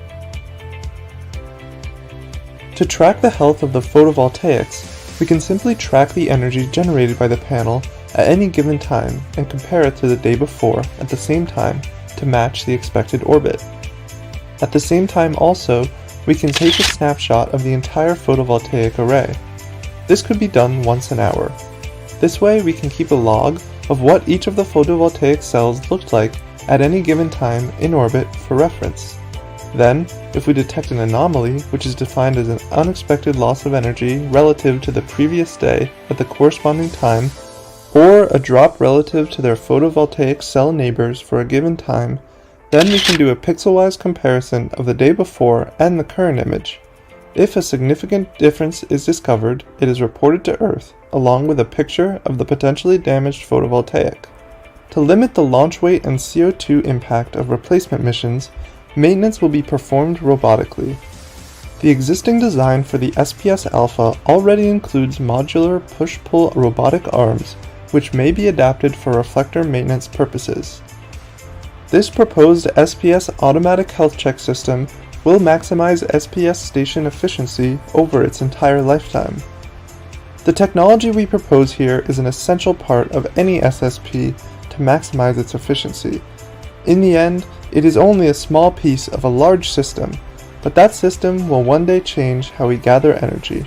Speaker 7: To track the health of the photovoltaics, we can simply track the energy generated by the panel at any given time and compare it to the day before at the same time to match the expected orbit. At the same time also, we can take a snapshot of the entire photovoltaic array. This could be done once an hour. This way we can keep a log of what each of the photovoltaic cells looked like at any given time in orbit for reference. Then, if we detect an anomaly, which is defined as an unexpected loss of energy relative to the previous day at the corresponding time, or a drop relative to their photovoltaic cell neighbors for a given time, then we can do a pixel-wise comparison of the day before and the current image. If a significant difference is discovered, it is reported to Earth, along with a picture of the potentially damaged photovoltaic. To limit the launch weight and CO2 impact of replacement missions, maintenance will be performed robotically. The existing design for the SPS Alpha already includes modular push-pull robotic arms, which may be adapted for reflector maintenance purposes. This proposed SPS automatic health check system will maximize SPS station efficiency over its entire lifetime. The technology we propose here is an essential part of any SSP to maximize its efficiency. In the end, it is only a small piece of a large system, but that system will one day change how we gather energy.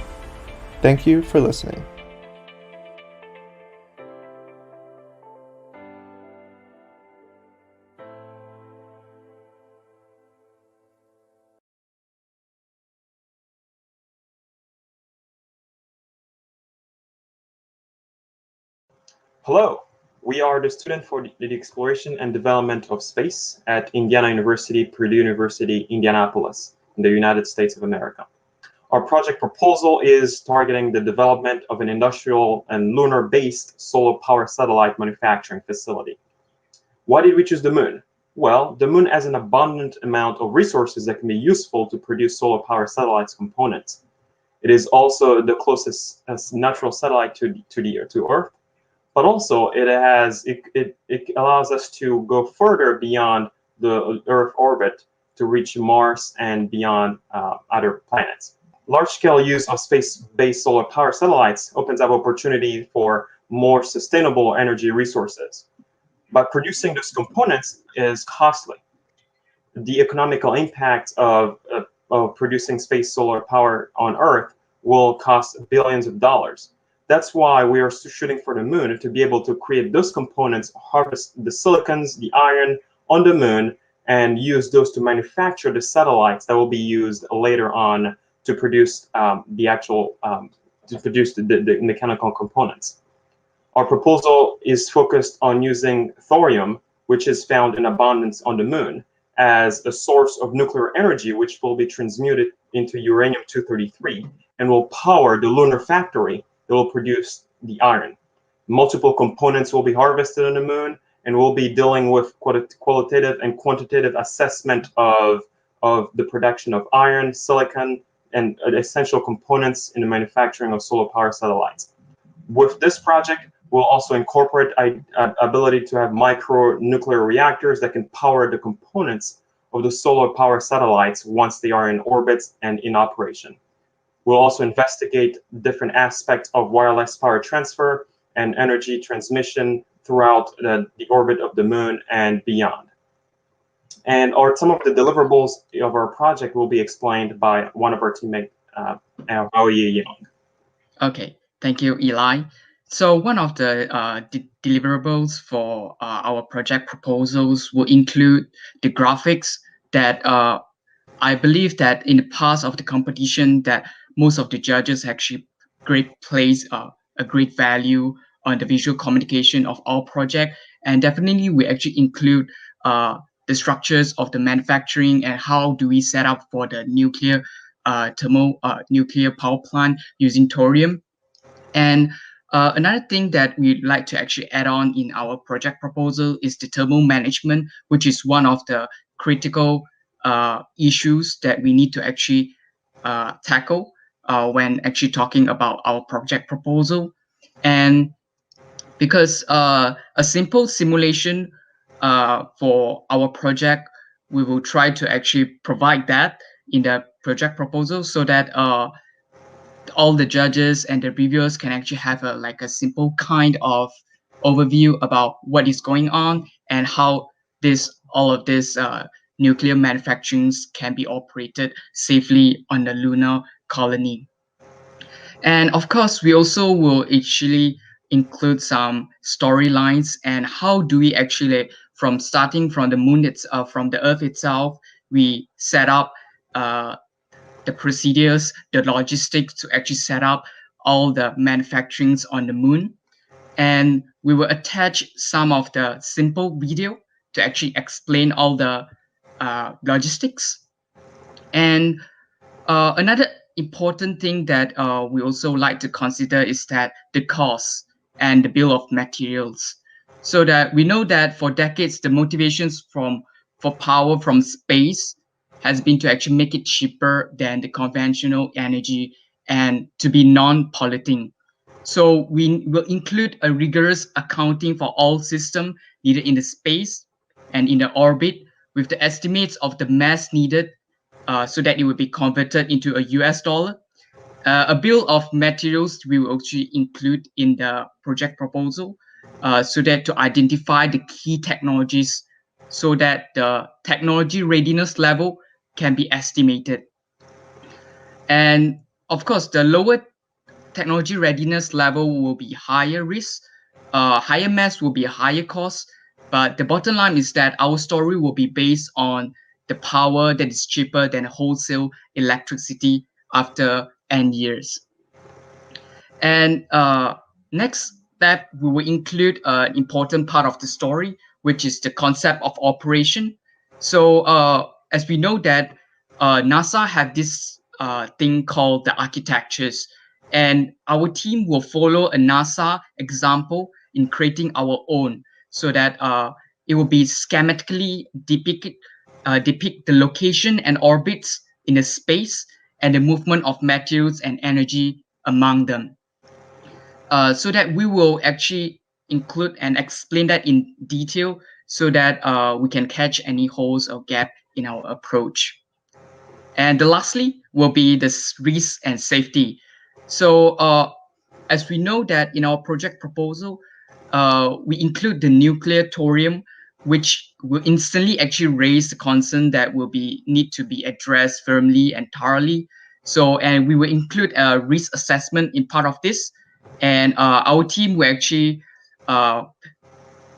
Speaker 7: Thank you for listening.
Speaker 12: Hello, we are the student for the exploration and development of space at Indiana University, Purdue University, Indianapolis, in the United States of America. Our project proposal is targeting the development of an industrial and lunar-based solar power satellite manufacturing facility. Why did we choose the moon? Well, the moon has an abundant amount of resources that can be useful to produce solar power satellites components. It is also the closest natural satellite to Earth. But also it allows us to go further beyond the Earth orbit to reach Mars and beyond other planets. Large-scale use of space-based solar power satellites opens up opportunity for more sustainable energy resources. But producing those components is costly. The economical impact of producing space solar power on Earth will cost billions of dollars. That's why we are shooting for the moon, to be able to create those components, harvest the silicons, the iron on the moon, and use those to manufacture the satellites that will be used later on to produce the mechanical components. Our proposal is focused on using thorium, which is found in abundance on the moon, as a source of nuclear energy, which will be transmuted into uranium-233 and will power the lunar factory that will produce the iron. Multiple components will be harvested on the moon, and we'll be dealing with qualitative and quantitative assessment of the production of iron, silicon, and essential components in the manufacturing of solar power satellites. With this project, we'll also incorporate ability to have micro nuclear reactors that can power the components of the solar power satellites once they are in orbit and in operation. We'll also investigate different aspects of wireless power transfer and energy transmission throughout the orbit of the moon and beyond. And some of the deliverables of our project will be explained by one of our teammates, Young.
Speaker 14: Okay, Thank you, Eli. So one of the deliverables for our project proposals will include the graphics that I believe that in the past of the competition that most of the judges actually place a great value on the visual communication of our project, and definitely we actually include the structures of the manufacturing and how do we set up for the nuclear nuclear power plant using thorium. And another thing that we'd like to actually add on in our project proposal is the thermal management, which is one of the critical issues that we need to actually tackle when actually talking about our project proposal. And because a simple simulation for our project, we will try to actually provide that in the project proposal so that all the judges and the reviewers can actually have a simple kind of overview about what is going on and how all of this nuclear manufacturings can be operated safely on the lunar colony. And of course, we also will actually include some storylines and how do we actually, from starting from the moon, from the Earth itself, we set up the procedures, the logistics to actually set up all the manufacturings on the moon. And we will attach some of the simple video to actually explain all the logistics. And another important thing that we also like to consider is that the cost and the bill of materials. So that we know that for decades, the motivations for power from space has been to actually make it cheaper than the conventional energy and to be non-polluting. So we will include a rigorous accounting for all systems needed in the space and in the orbit with the estimates of the mass needed so that it will be converted into a US dollar. A bill of materials we will actually include in the project proposal so that to identify the key technologies so that the technology readiness level can be estimated. And of course, the lower technology readiness level will be higher risk, higher mass will be a higher cost, but the bottom line is that our story will be based on the power that is cheaper than wholesale electricity after N years. And next step, we will include an important part of the story, which is the concept of operation. So as we know that NASA have this thing called the architectures, and our team will follow a NASA example in creating our own so that it will be schematically depict the location and orbits in the space and the movement of materials and energy among them. So that we will actually include and explain that in detail so that we can catch any holes or gap in our approach. And lastly will be the risk and safety. So as we know that in our project proposal, we include the nuclear thorium, which will instantly actually raise the concern that will need to be addressed firmly and thoroughly. So, and we will include a risk assessment in part of this. And our team will actually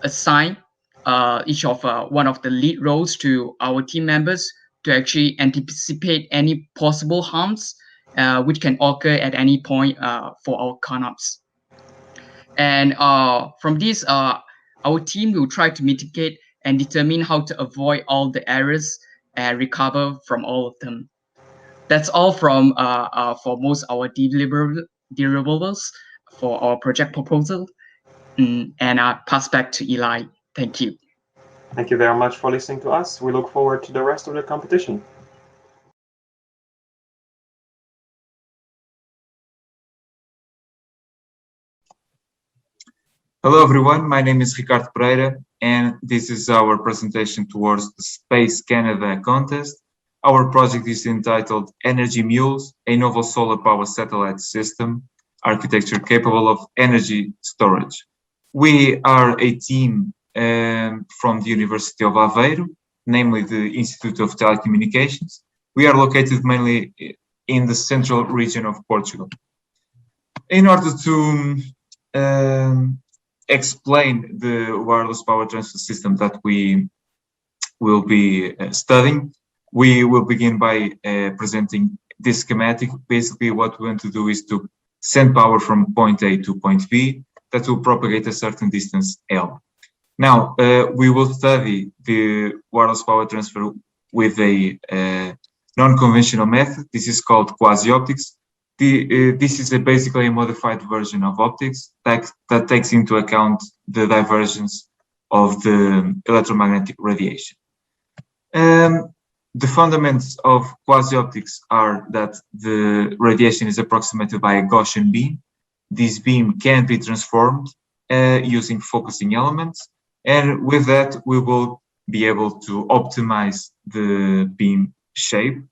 Speaker 14: assign each of one of the lead roles to our team members to actually anticipate any possible harms which can occur at any point for our CONOPS. And from this, our team will try to mitigate and determine how to avoid all the errors and recover from all of them. That's all from for most our deliverables for our project proposal. And I pass back to Eli. Thank you.
Speaker 12: Thank you very much for listening to us. We look forward to the rest of the competition.
Speaker 15: Hello everyone, my name is Ricardo Pereira and this is our presentation towards the Space Canada contest. Our project is entitled Energy Mules, a novel solar power satellite system architecture capable of energy storage. We are a team from the University of Aveiro, namely the Institute of Telecommunications. We are located mainly in the central region of Portugal. In order to explain the wireless power transfer system that we will be studying, we will begin by presenting this schematic. Basically, what we want to do is to send power from point A to point B that will propagate a certain distance L. Now, we will study the wireless power transfer with a non-conventional method. This is called quasi-optics. This is basically a modified version of optics that takes into account the divergence of the electromagnetic radiation. The fundamentals of quasi-optics are that the radiation is approximated by a Gaussian beam. This beam can be transformed using focusing elements, and with that we will be able to optimize the beam shape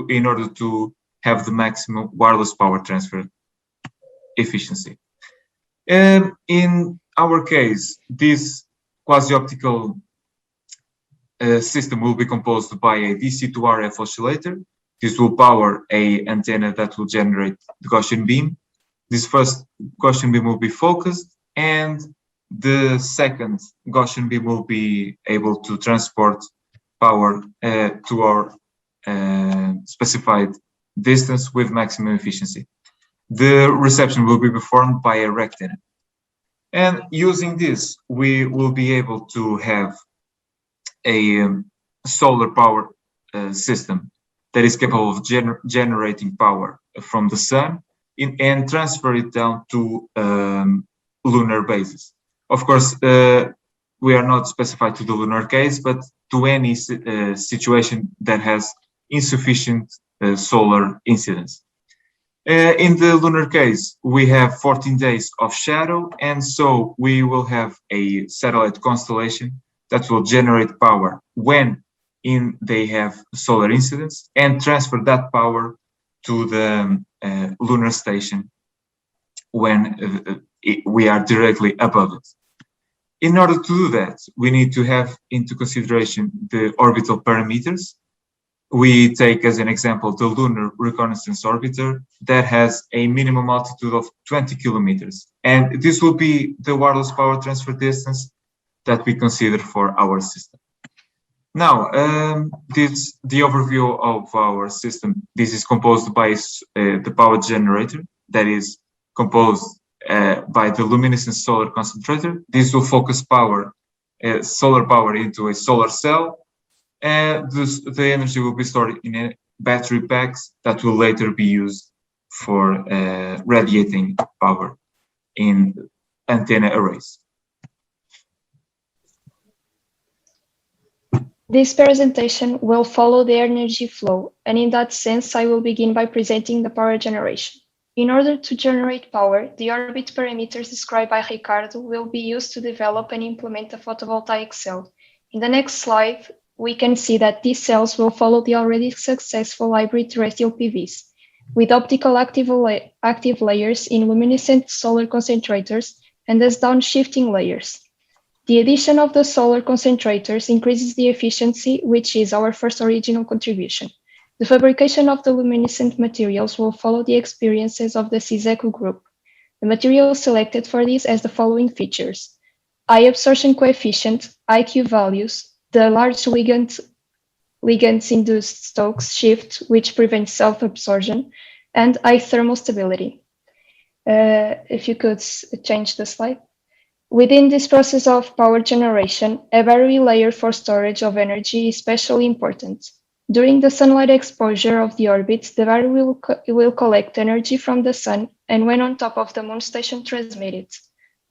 Speaker 15: in order to have the maximum wireless power transfer efficiency. In our case, this quasi-optical system will be composed by a DC to RF oscillator. This will power an antenna that will generate the Gaussian beam. This first Gaussian beam will be focused, and the second Gaussian beam will be able to transport power to our specified distance with maximum efficiency. The reception will be performed by a rectangle. And using this, we will be able to have a solar power system that is capable of generating power from the sun and transfer it down to lunar bases. Of course, we are not specified to the lunar case, but to any situation that has insufficient solar incidence. In the lunar case, we have 14 days of shadow, and so we will have a satellite constellation that will generate power when they have solar incidence and transfer that power to the lunar station when we are directly above it. In order to do that, we need to have into consideration the orbital parameters. We take as an example the Lunar Reconnaissance Orbiter that has a minimum altitude of 20 kilometers. And this will be the wireless power transfer distance that we consider for our system. Now, the overview of our system. This is composed by the power generator that is composed by the luminescence solar concentrator. This will focus power, solar power into a solar cell, and the energy will be stored in battery packs that will later be used for radiating power in antenna arrays.
Speaker 1: This presentation will follow the energy flow, and in that sense, I will begin by presenting the power generation. In order to generate power, the orbit parameters described by Ricardo will be used to develop and implement a photovoltaic cell. In the next slide, we can see that these cells will follow the already successful hybrid terrestrial PVs, with optical active layers in luminescent solar concentrators and as downshifting layers. The addition of the solar concentrators increases the efficiency, which is our first original contribution. The fabrication of the luminescent materials will follow the experiences of the CISECU group. The material selected for this has the following features: high absorption coefficient, IQ values, the large ligands-induced Stokes shift, which prevents self-absorption, and high thermal stability. If you could change the slide. Within this process of power generation, a battery layer for storage of energy is especially important. During the sunlight exposure of the orbit, the battery will collect energy from the sun and when on top of the moon station transmit it.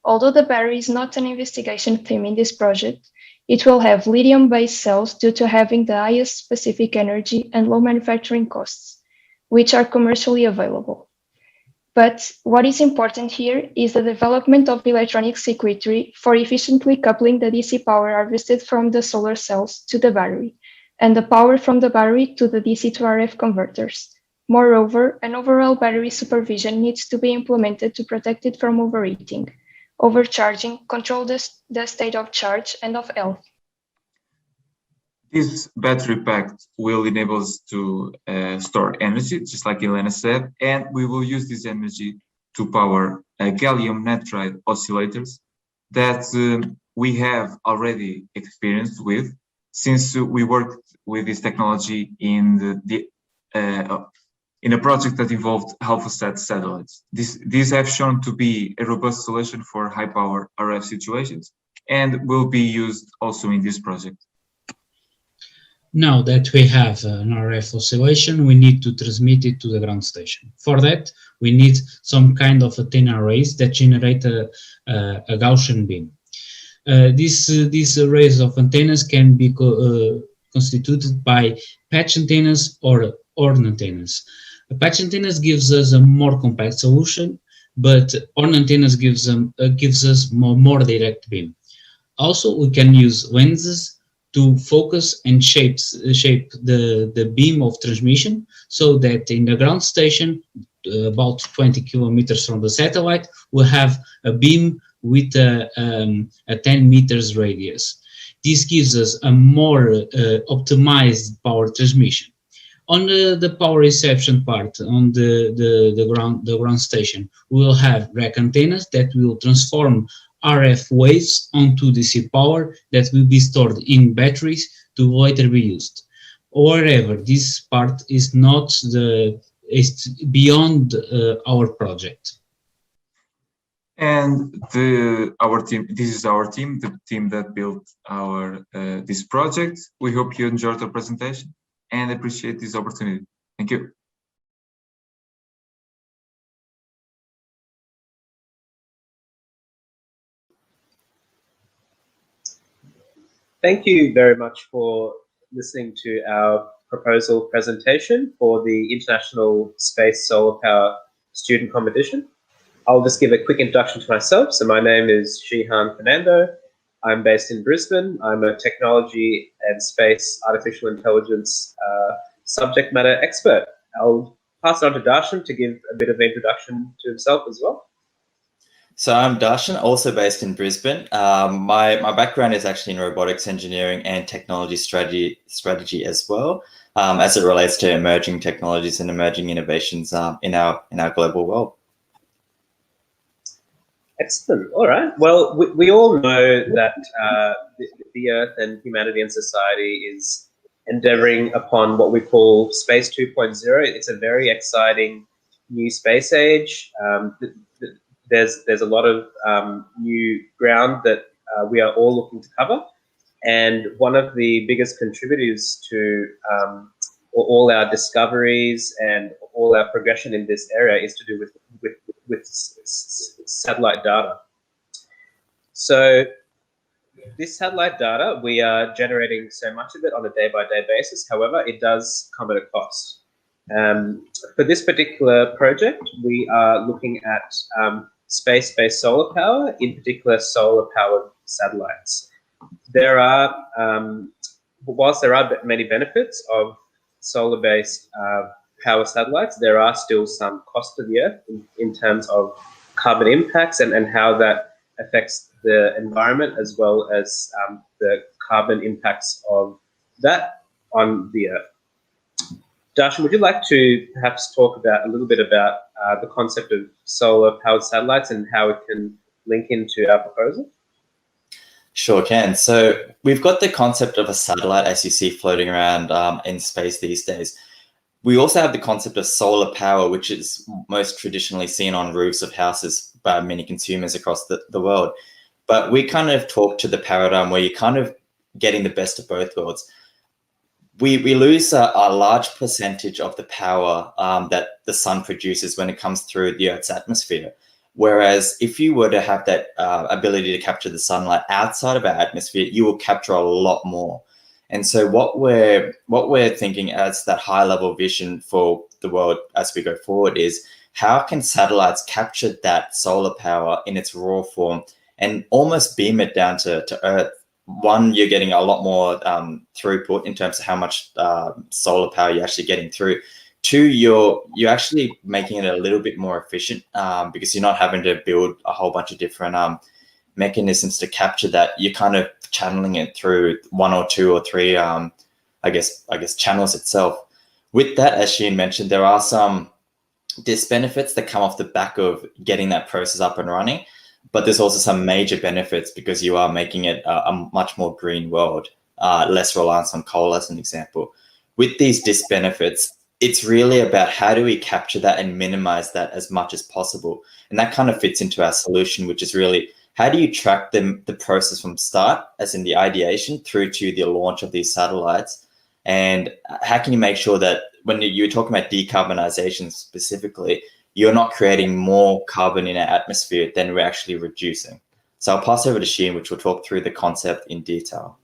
Speaker 1: Although the battery is not an investigation theme in this project, it will have lithium-based cells due to having the highest specific energy and low manufacturing costs, which are commercially available. But what is important here is the development of electronic circuitry for efficiently coupling the DC power harvested from the solar cells to the battery, and the power from the battery to the DC to RF converters. Moreover, an overall battery supervision needs to be implemented to protect it from overheating, overcharging, control the state of charge and of health.
Speaker 15: This battery pack will enable us to store energy, just like Elena said, and we will use this energy to power gallium nitride oscillators that we have already experienced with, since we worked with this technology in in a project that involved AlphaSat satellites. These have shown to be a robust solution for high-power RF situations and will be used also in this project.
Speaker 9: Now that we have an RF oscillation, we need to transmit it to the ground station. For that, we need some kind of antenna arrays that generate a Gaussian beam. These arrays of antennas can be constituted by patch antennas or horn antennas. Patch antennas gives us a more compact solution, but horn antennas gives us more direct beam. Also, we can use lenses to focus and shape the beam of transmission, so that in the ground station, about 20 kilometers from the satellite, we'll have a beam with a 10 meters radius. This gives us a more optimized power transmission. On the power reception part, on the ground station, we will have rack antennas that will transform RF waves onto DC power that will be stored in batteries to later be used. However, this part is not is beyond our project.
Speaker 15: And our team, this is our team, the team that built our this project. We hope you enjoyed our presentation and appreciate this opportunity. Thank you.
Speaker 13: Thank you very much for listening to our proposal presentation for the International Space Solar Power Student Competition. I'll just give a quick introduction to myself. So my name is Shihan Fernando. I'm based in Brisbane. I'm a technology and space artificial intelligence subject matter expert. I'll pass it on to Darshan to give a bit of an introduction to himself as well.
Speaker 16: So I'm Darshan, also based in Brisbane. My background is actually in robotics engineering and technology strategy as well, as it relates to emerging technologies and emerging innovations in our global world.
Speaker 13: Excellent. All right. Well, we all know that the Earth and humanity and society is endeavoring upon what we call Space 2.0. It's a very exciting new space age. There's a lot of new ground that we are all looking to cover. And one of the biggest contributors to all our discoveries and all our progression in this area is to do with satellite data. So this satellite data, we are generating so much of it on a day-by-day basis. However, it does come at a cost. For this particular project, we are looking at space-based solar power, in particular solar-powered satellites. There are, whilst there are many benefits of solar-based power satellites, there are still some cost to the Earth in terms of carbon impacts and how that affects the environment, as well as the carbon impacts of that on the Earth. Darshan, would you like to perhaps talk a little bit about the concept of solar-powered satellites and how it can link into our proposal?
Speaker 16: Sure can. So we've got the concept of a satellite, as you see, floating around in space these days. We also have the concept of solar power, which is most traditionally seen on roofs of houses by many consumers across the world. But we kind of talk to the paradigm where you're kind of getting the best of both worlds. We lose a large percentage of the power that the sun produces when it comes through the Earth's atmosphere. Whereas if you were to have that ability to capture the sunlight outside of our atmosphere, you will capture a lot more. And so what we're thinking as that high level vision for the world as we go forward is, how can satellites capture that solar power in its raw form and almost beam it down to Earth? One, you're getting a lot more throughput in terms of how much solar power you're actually getting through. Two, you're actually making it a little bit more efficient because you're not having to build a whole bunch of different mechanisms to capture that. You're kind of channeling it through one or two or three, I guess channels itself. With that, as Sheen mentioned, there are some disbenefits that come off the back of getting that process up and running, but there's also some major benefits because you are making it a much more green world, less reliance on coal as an example. With these disbenefits, it's really about how do we capture that and minimize that as much as possible. And that kind of fits into our solution, which is really how do you track the process from start, as in the ideation, through to the launch of these satellites? And how can you make sure that when you're talking about decarbonization specifically, you're not creating more carbon in our atmosphere than we're actually reducing? So I'll pass over to Sheen, which will talk through the concept in detail.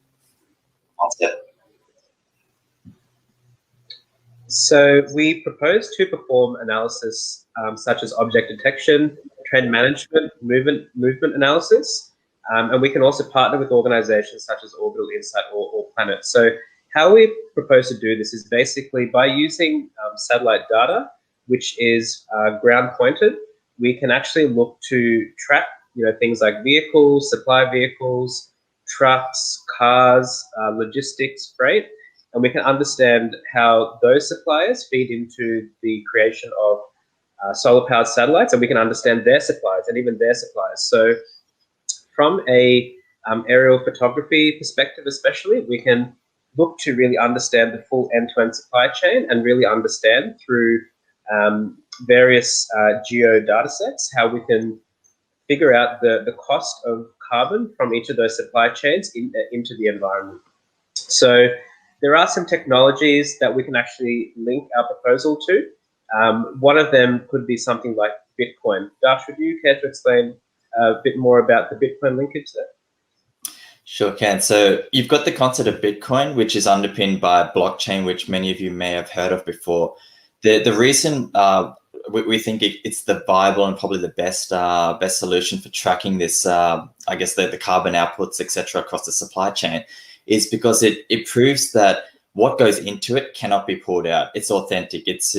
Speaker 13: So we propose to perform analysis such as object detection, trend management, movement analysis, and we can also partner with organizations such as Orbital Insight or Planet. So how we propose to do this is basically by using satellite data, which is ground pointed, we can actually look to track things like vehicles, supply vehicles, trucks, cars, logistics, freight, and we can understand how those suppliers feed into the creation of solar-powered satellites, and we can understand their suppliers and even their suppliers. So from a aerial photography perspective especially, we can look to really understand the full end-to-end supply chain and really understand through various geo data sets how we can figure out the cost of carbon from each of those supply chains into the environment. So there are some technologies that we can actually link our proposal to. One of them could be something like Bitcoin. Dash, would you care to explain a bit more about the Bitcoin linkage there?
Speaker 16: Sure can. So you've got the concept of Bitcoin, which is underpinned by blockchain, which many of you may have heard of before. The reason we think it's the viable and probably the best solution for tracking this, I guess the carbon outputs, etc., across the supply chain, is because it proves that what goes into it cannot be pulled out. It's authentic. It's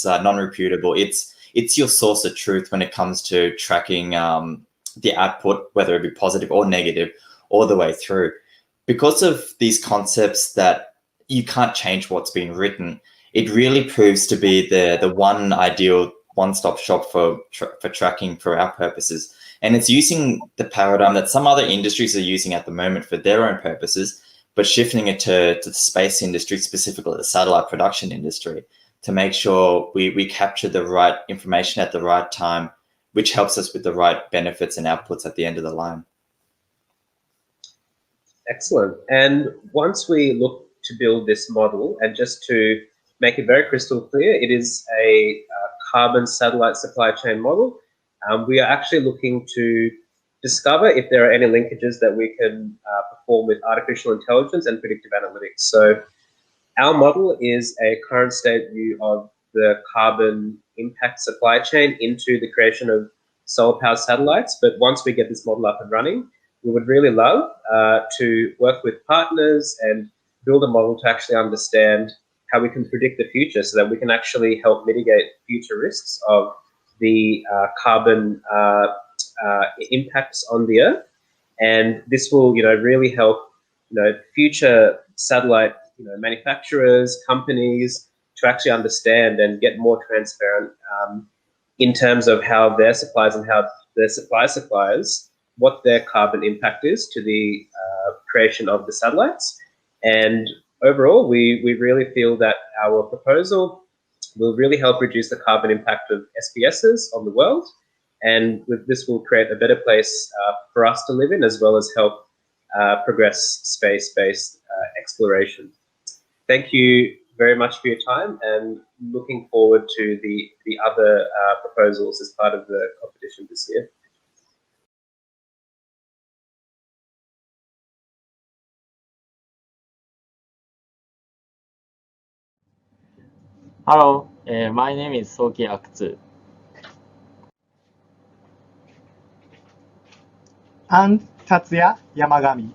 Speaker 16: non-reputable. It's your source of truth when it comes to tracking the output, whether it be positive or negative, all the way through. Because of these concepts that you can't change what's been written, it really proves to be the one ideal one-stop shop for tracking for our purposes. And it's using the paradigm that some other industries are using at the moment for their own purposes, but shifting it to the space industry, specifically the satellite production industry, to make sure we capture the right information at the right time, which helps us with the right benefits and outputs at the end of the line.
Speaker 13: Excellent. And once we look to build this model, and just to make it very crystal clear, it is a carbon satellite supply chain model. We are actually looking to discover if there are any linkages that we can perform with artificial intelligence and predictive analytics. So our model is a current state view of the carbon impact supply chain into the creation of solar powered satellites. But once we get this model up and running, we would really love to work with partners and build a model to actually understand how we can predict the future so that we can actually help mitigate future risks of the carbon impacts on the Earth. And this will, really help, future satellite, manufacturers, companies to actually understand and get more transparent in terms of how their suppliers and how their suppliers, what their carbon impact is to the creation of the satellites. And overall, we really feel that our proposal will really help reduce the carbon impact of SPSs on the world. And with this will create a better place for us to live in, as well as help progress space-based exploration. Thank you very much for your time, and looking forward to the other proposals as part of the competition this year.
Speaker 10: Hello, my name is Soki Akutsu.
Speaker 17: And Tatsuya Yamagami.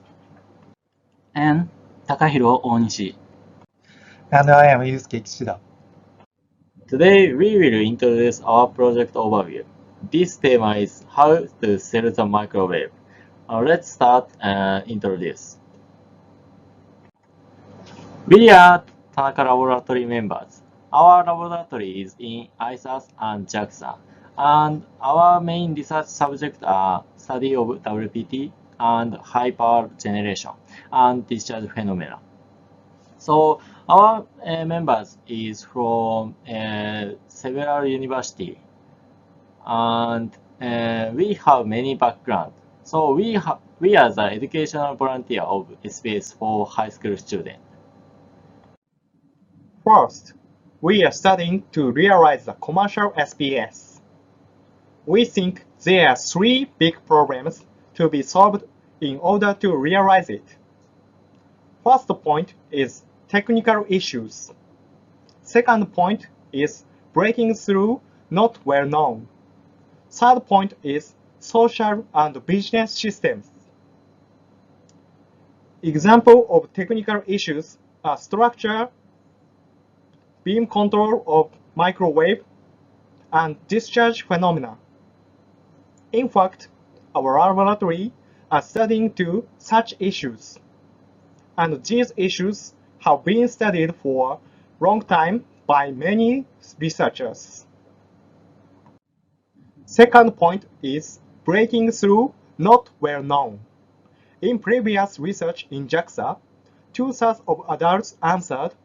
Speaker 10: And Takahiro Onishi.
Speaker 17: And I am Yusuke Kishida.
Speaker 10: Today we will introduce our project overview. This theme is how to sell the microwave. Let's start and introduce. We are Tanaka Laboratory members. Our laboratory is in ISAS and JAXA, and our main research subjects are study of WPT and high power generation and discharge phenomena. So our members is from several universities, and we have many backgrounds. So we are the educational volunteer of SPS for high school students.
Speaker 17: First, we are studying to realize the commercial SPS. We think there are three big problems to be solved in order to realize it. First point is technical issues. Second point is breaking through not well known. Third point is social and business systems. Example of technical issues are structure, beam control of microwave, and discharge phenomena. In fact, our laboratory are studying to such issues, and these issues have been studied for a long time by many researchers. Second point is breaking through not well known. In previous research in JAXA, 2/3 of adults answered,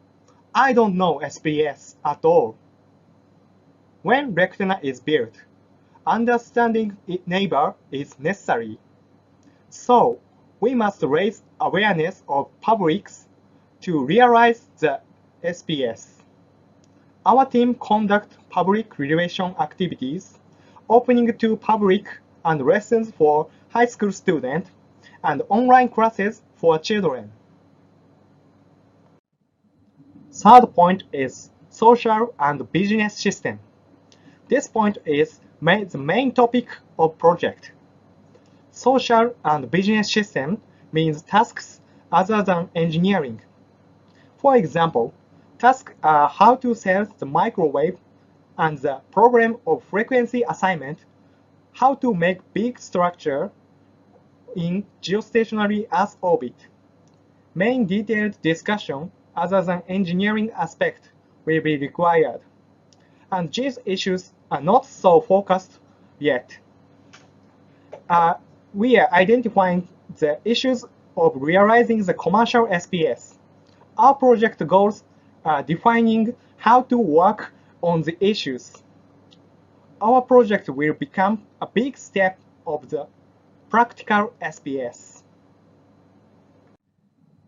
Speaker 17: "I don't know SPS at all." When Rectenna is built, understanding its neighbor is necessary. So, we must raise awareness of publics to realize the SPS. Our team conducts public relation activities, opening to public and lessons for high school students, and online classes for children. Third point is social and business system. This point is the main topic of project. Social and business system means tasks other than engineering. For example, tasks are how to sell the microwave and the problem of frequency assignment, how to make big structure in geostationary Earth orbit. Main detailed discussion other than engineering aspect will be required, and these issues are not so focused yet. We are identifying the issues of realizing the commercial SPS. Our project goals are defining how to work on the issues. Our project will become a big step of the practical SPS.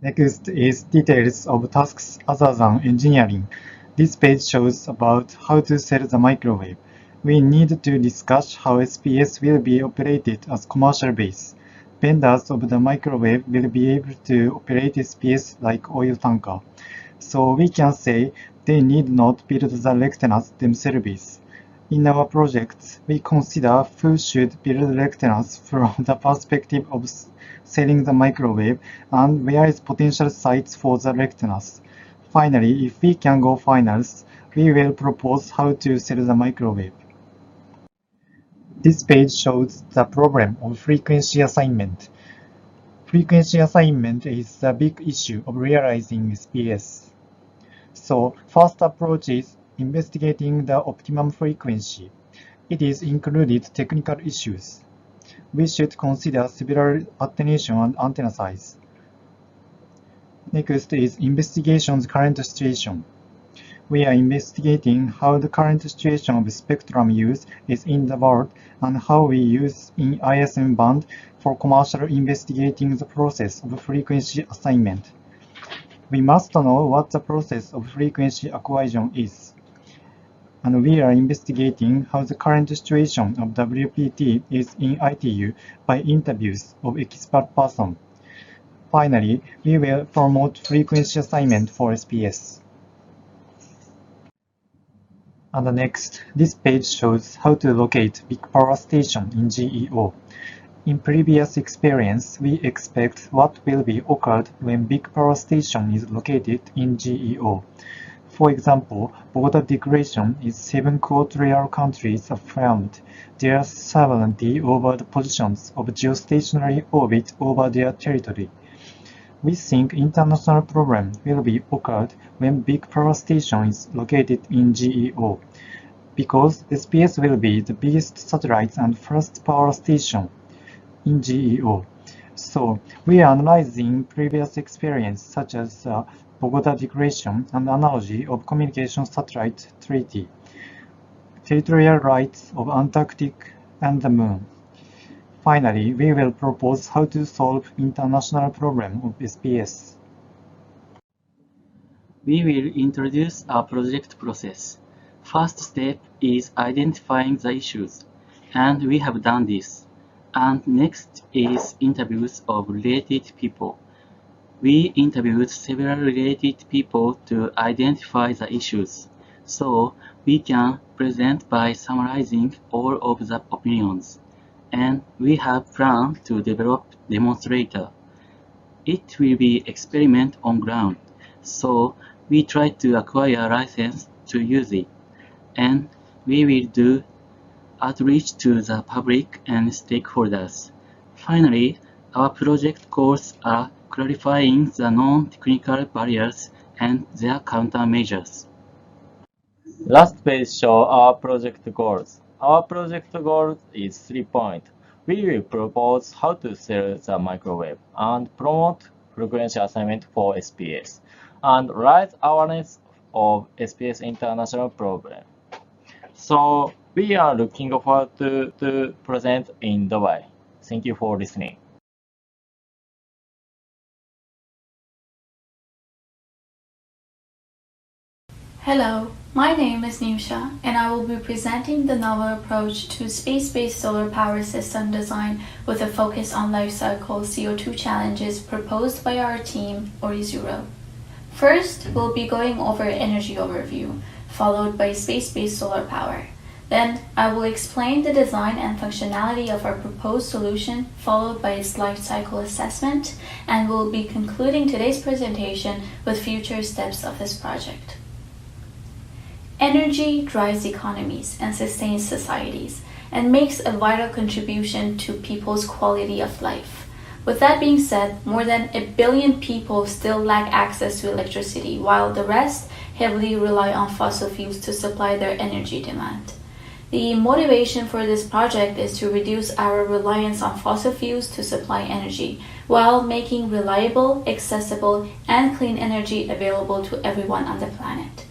Speaker 17: Next is details of tasks other than engineering. This page shows about how to sell the microwave. We need to discuss how SPS will be operated as commercial base. Vendors of the microwave will be able to operate SPS like oil tanker. So we can say they need not build the rectennas themselves. In our projects, we consider who should build rectennas from the perspective of selling the microwave and where is potential sites for the rectennas. Finally, if we can go finals, we will propose how to sell the microwave. This page shows the problem of frequency assignment. Frequency assignment is the big issue of realizing SPS. So, first approach is investigating the optimum frequency. It is included technical issues. We should consider several attenuation and antenna size. Next is investigation's current situation. We are investigating how the current situation of spectrum use is in the world and how we use in ISM band for commercial investigating the process of frequency assignment. We must know what the process of frequency acquisition is. And we are investigating how the current situation of WPT is in ITU by interviews of expert persons. Finally, we will promote frequency assignment for SPS. And next, this page shows how to locate big power station in GEO. In previous experience, we expect what will be occurred when big power station is located in GEO. For example, border degradation is 7 equatorial countries affirmed their sovereignty over the positions of geostationary orbit over their territory. We think international problem will be occurred when big power station is located in GEO, because SPS will be the biggest satellite and first power station in GEO. So we are analyzing previous experience such as Bogota Declaration and analogy of communication satellite treaty, territorial rights of Antarctic and the Moon. Finally, we will propose how to solve international problem of SPS.
Speaker 18: We will introduce a project process. First step is identifying the issues, and we have done this. And next is interviews of related people. We interviewed several related people to identify the issues, so we can present by summarizing all of the opinions. And we have planned to develop demonstrator. It will be experiment on ground, so we try to acquire a license to use it. And we will do outreach to the public and stakeholders. Finally, our project goals are clarifying the non-technical barriers and their countermeasures.
Speaker 10: Last page shows our project goals. Our project goal is 3 points. We will propose how to sell the microwave and promote frequency assignment for SPS and raise awareness of SPS international problem. So we are looking forward to present in Dubai. Thank you for listening.
Speaker 19: Hello, my name is Nimsha, and I will be presenting the novel approach to space-based solar power system design with a focus on life cycle CO2 challenges proposed by our team, Orizuro. First, we'll be going over energy overview, followed by space-based solar power. Then, I will explain the design and functionality of our proposed solution, followed by its life cycle assessment, and we'll be concluding today's presentation with future steps of this project. Energy drives economies and sustains societies and makes a vital contribution to people's quality of life. With that being said, more than 1 billion people still lack access to electricity, while the rest heavily rely on fossil fuels to supply their energy demand. The motivation for this project is to reduce our reliance on fossil fuels to supply energy, while making reliable, accessible, and clean energy available to everyone on the planet.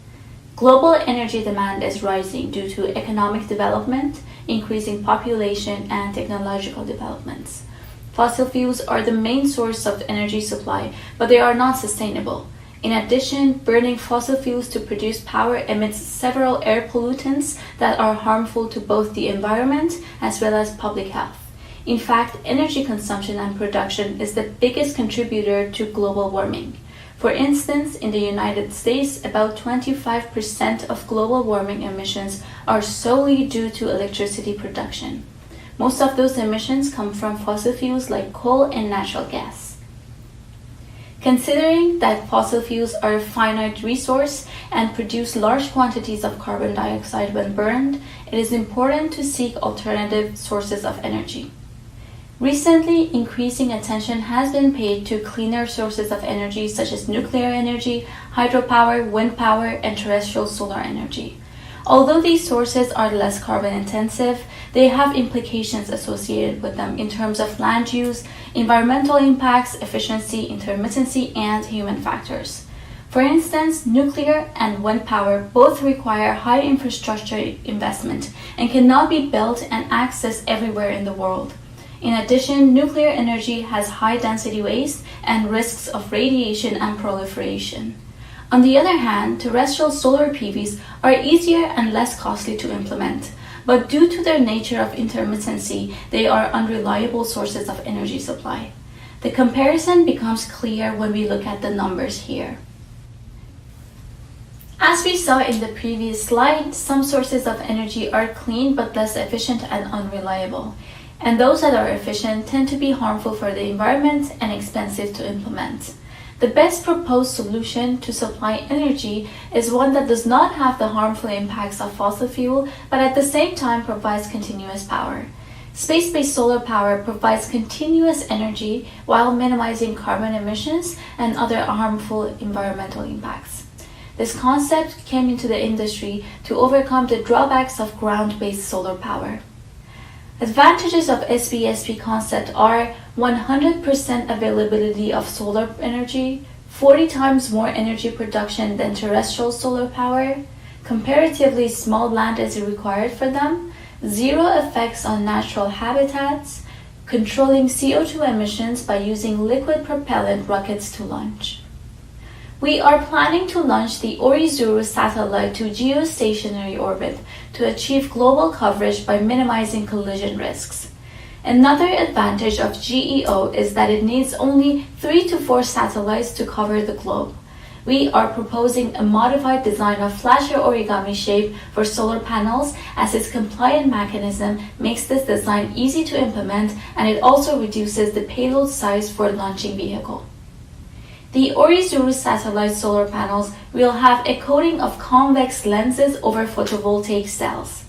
Speaker 19: Global energy demand is rising due to economic development, increasing population, and technological developments. Fossil fuels are the main source of energy supply, but they are not sustainable. In addition, burning fossil fuels to produce power emits several air pollutants that are harmful to both the environment as well as public health. In fact, energy consumption and production is the biggest contributor to global warming. For instance, in the United States, about 25% of global warming emissions are solely due to electricity production. Most of those emissions come from fossil fuels like coal and natural gas. Considering that fossil fuels are a finite resource and produce large quantities of carbon dioxide when burned, it is important to seek alternative sources of energy. Recently, increasing attention has been paid to cleaner sources of energy such as nuclear energy, hydropower, wind power, and terrestrial solar energy. Although these sources are less carbon intensive, they have implications associated with them in terms of land use, environmental impacts, efficiency, intermittency, and human factors. For instance, nuclear and wind power both require high infrastructure investment and cannot be built and accessed everywhere in the world. In addition, nuclear energy has high density waste and risks of radiation and proliferation. On the other hand, terrestrial solar PVs are easier and less costly to implement, but due to their nature of intermittency, they are unreliable sources of energy supply. The comparison becomes clear when we look at the numbers here. As we saw in the previous slide, some sources of energy are clean but less efficient and unreliable. And those that are efficient tend to be harmful for the environment and expensive to implement. The best proposed solution to supply energy is one that does not have the harmful impacts of fossil fuel, but at the same time provides continuous power. Space-based solar power provides continuous energy while minimizing carbon emissions and other harmful environmental impacts. This concept came into the industry to overcome the drawbacks of ground-based solar power. Advantages of SBSP concept are 100% availability of solar energy, 40 times more energy production than terrestrial solar power, comparatively small land is required for them, zero effects on natural habitats, controlling CO2 emissions by using liquid propellant rockets to launch. We are planning to launch the Orizuru satellite to geostationary orbit to achieve global coverage by minimizing collision risks. Another advantage of GEO is that it needs only 3 to 4 satellites to cover the globe. We are proposing a modified design of flasher origami shape for solar panels, as its compliant mechanism makes this design easy to implement, and it also reduces the payload size for launching vehicle. The Orizuru satellite solar panels will have a coating of convex lenses over photovoltaic cells.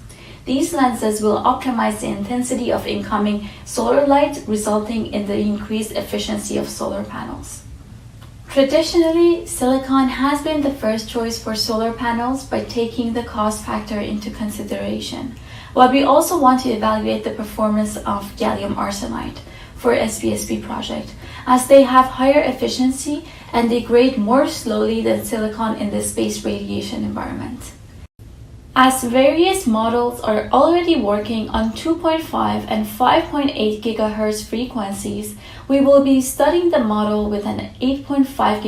Speaker 19: These lenses will optimize the intensity of incoming solar light, resulting in the increased efficiency of solar panels. Traditionally, silicon has been the first choice for solar panels by taking the cost factor into consideration, but we also want to evaluate the performance of gallium arsenide for SBSP project, as they have higher efficiency and degrade more slowly than silicon in the space radiation environment. As various models are already working on 2.5 and 5.8 GHz frequencies, we will be studying the model with an 8.5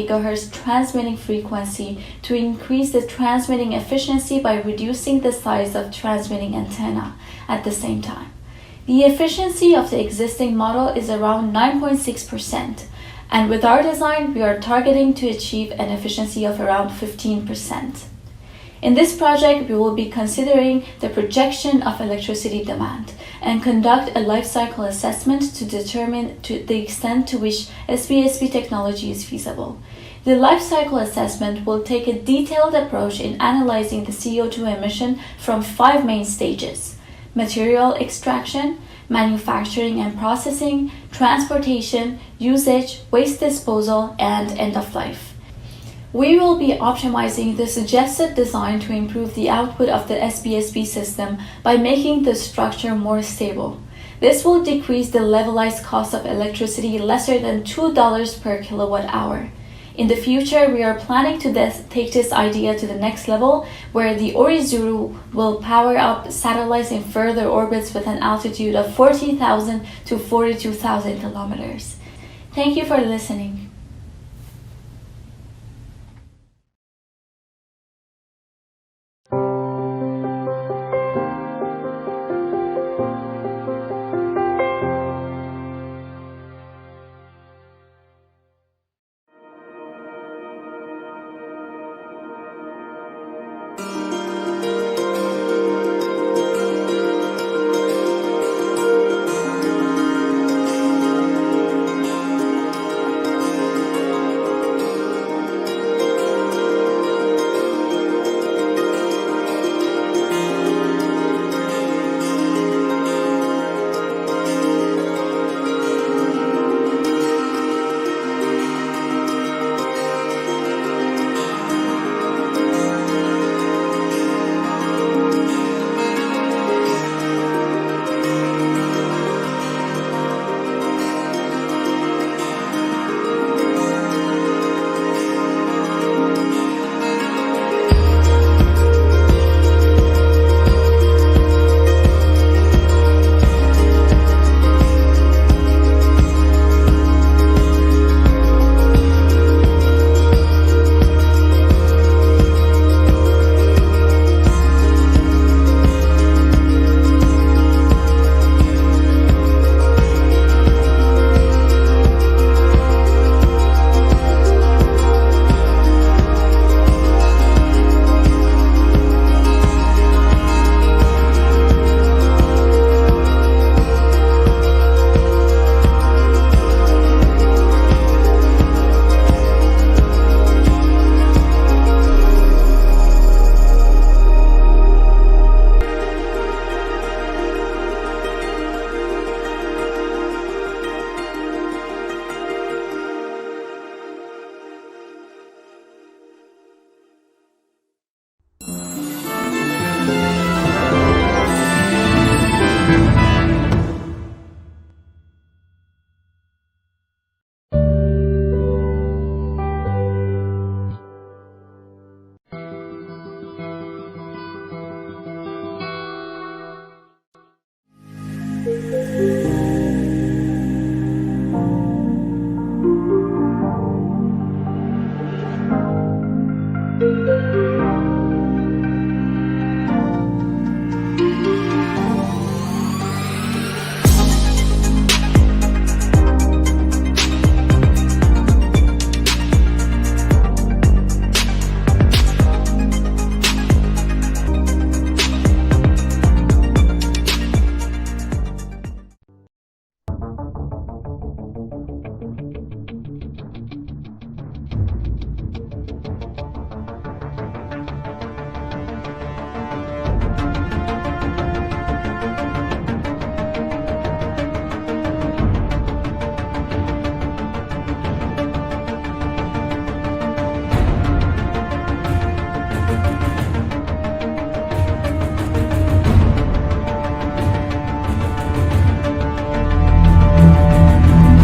Speaker 19: GHz transmitting frequency to increase the transmitting efficiency by reducing the size of transmitting antenna at the same time. The efficiency of the existing model is around 9.6%, and with our design, we are targeting to achieve an efficiency of around 15%. In this project, we will be considering the projection of electricity demand and conduct a life cycle assessment to determine the extent to which SBSP technology is feasible. The life cycle assessment will take a detailed approach in analyzing the CO2 emission from 5 main stages: material extraction, manufacturing and processing, transportation, usage, waste disposal, and end of life. We will be optimizing the suggested design to improve the output of the SBSP system by making the structure more stable. This will decrease the levelized cost of electricity lesser than $2 per kilowatt hour. In the future, we are planning to take this idea to the next level, where the Orizuru will power up satellites in further orbits with an altitude of 40,000 to 42,000 kilometers. Thank you for listening.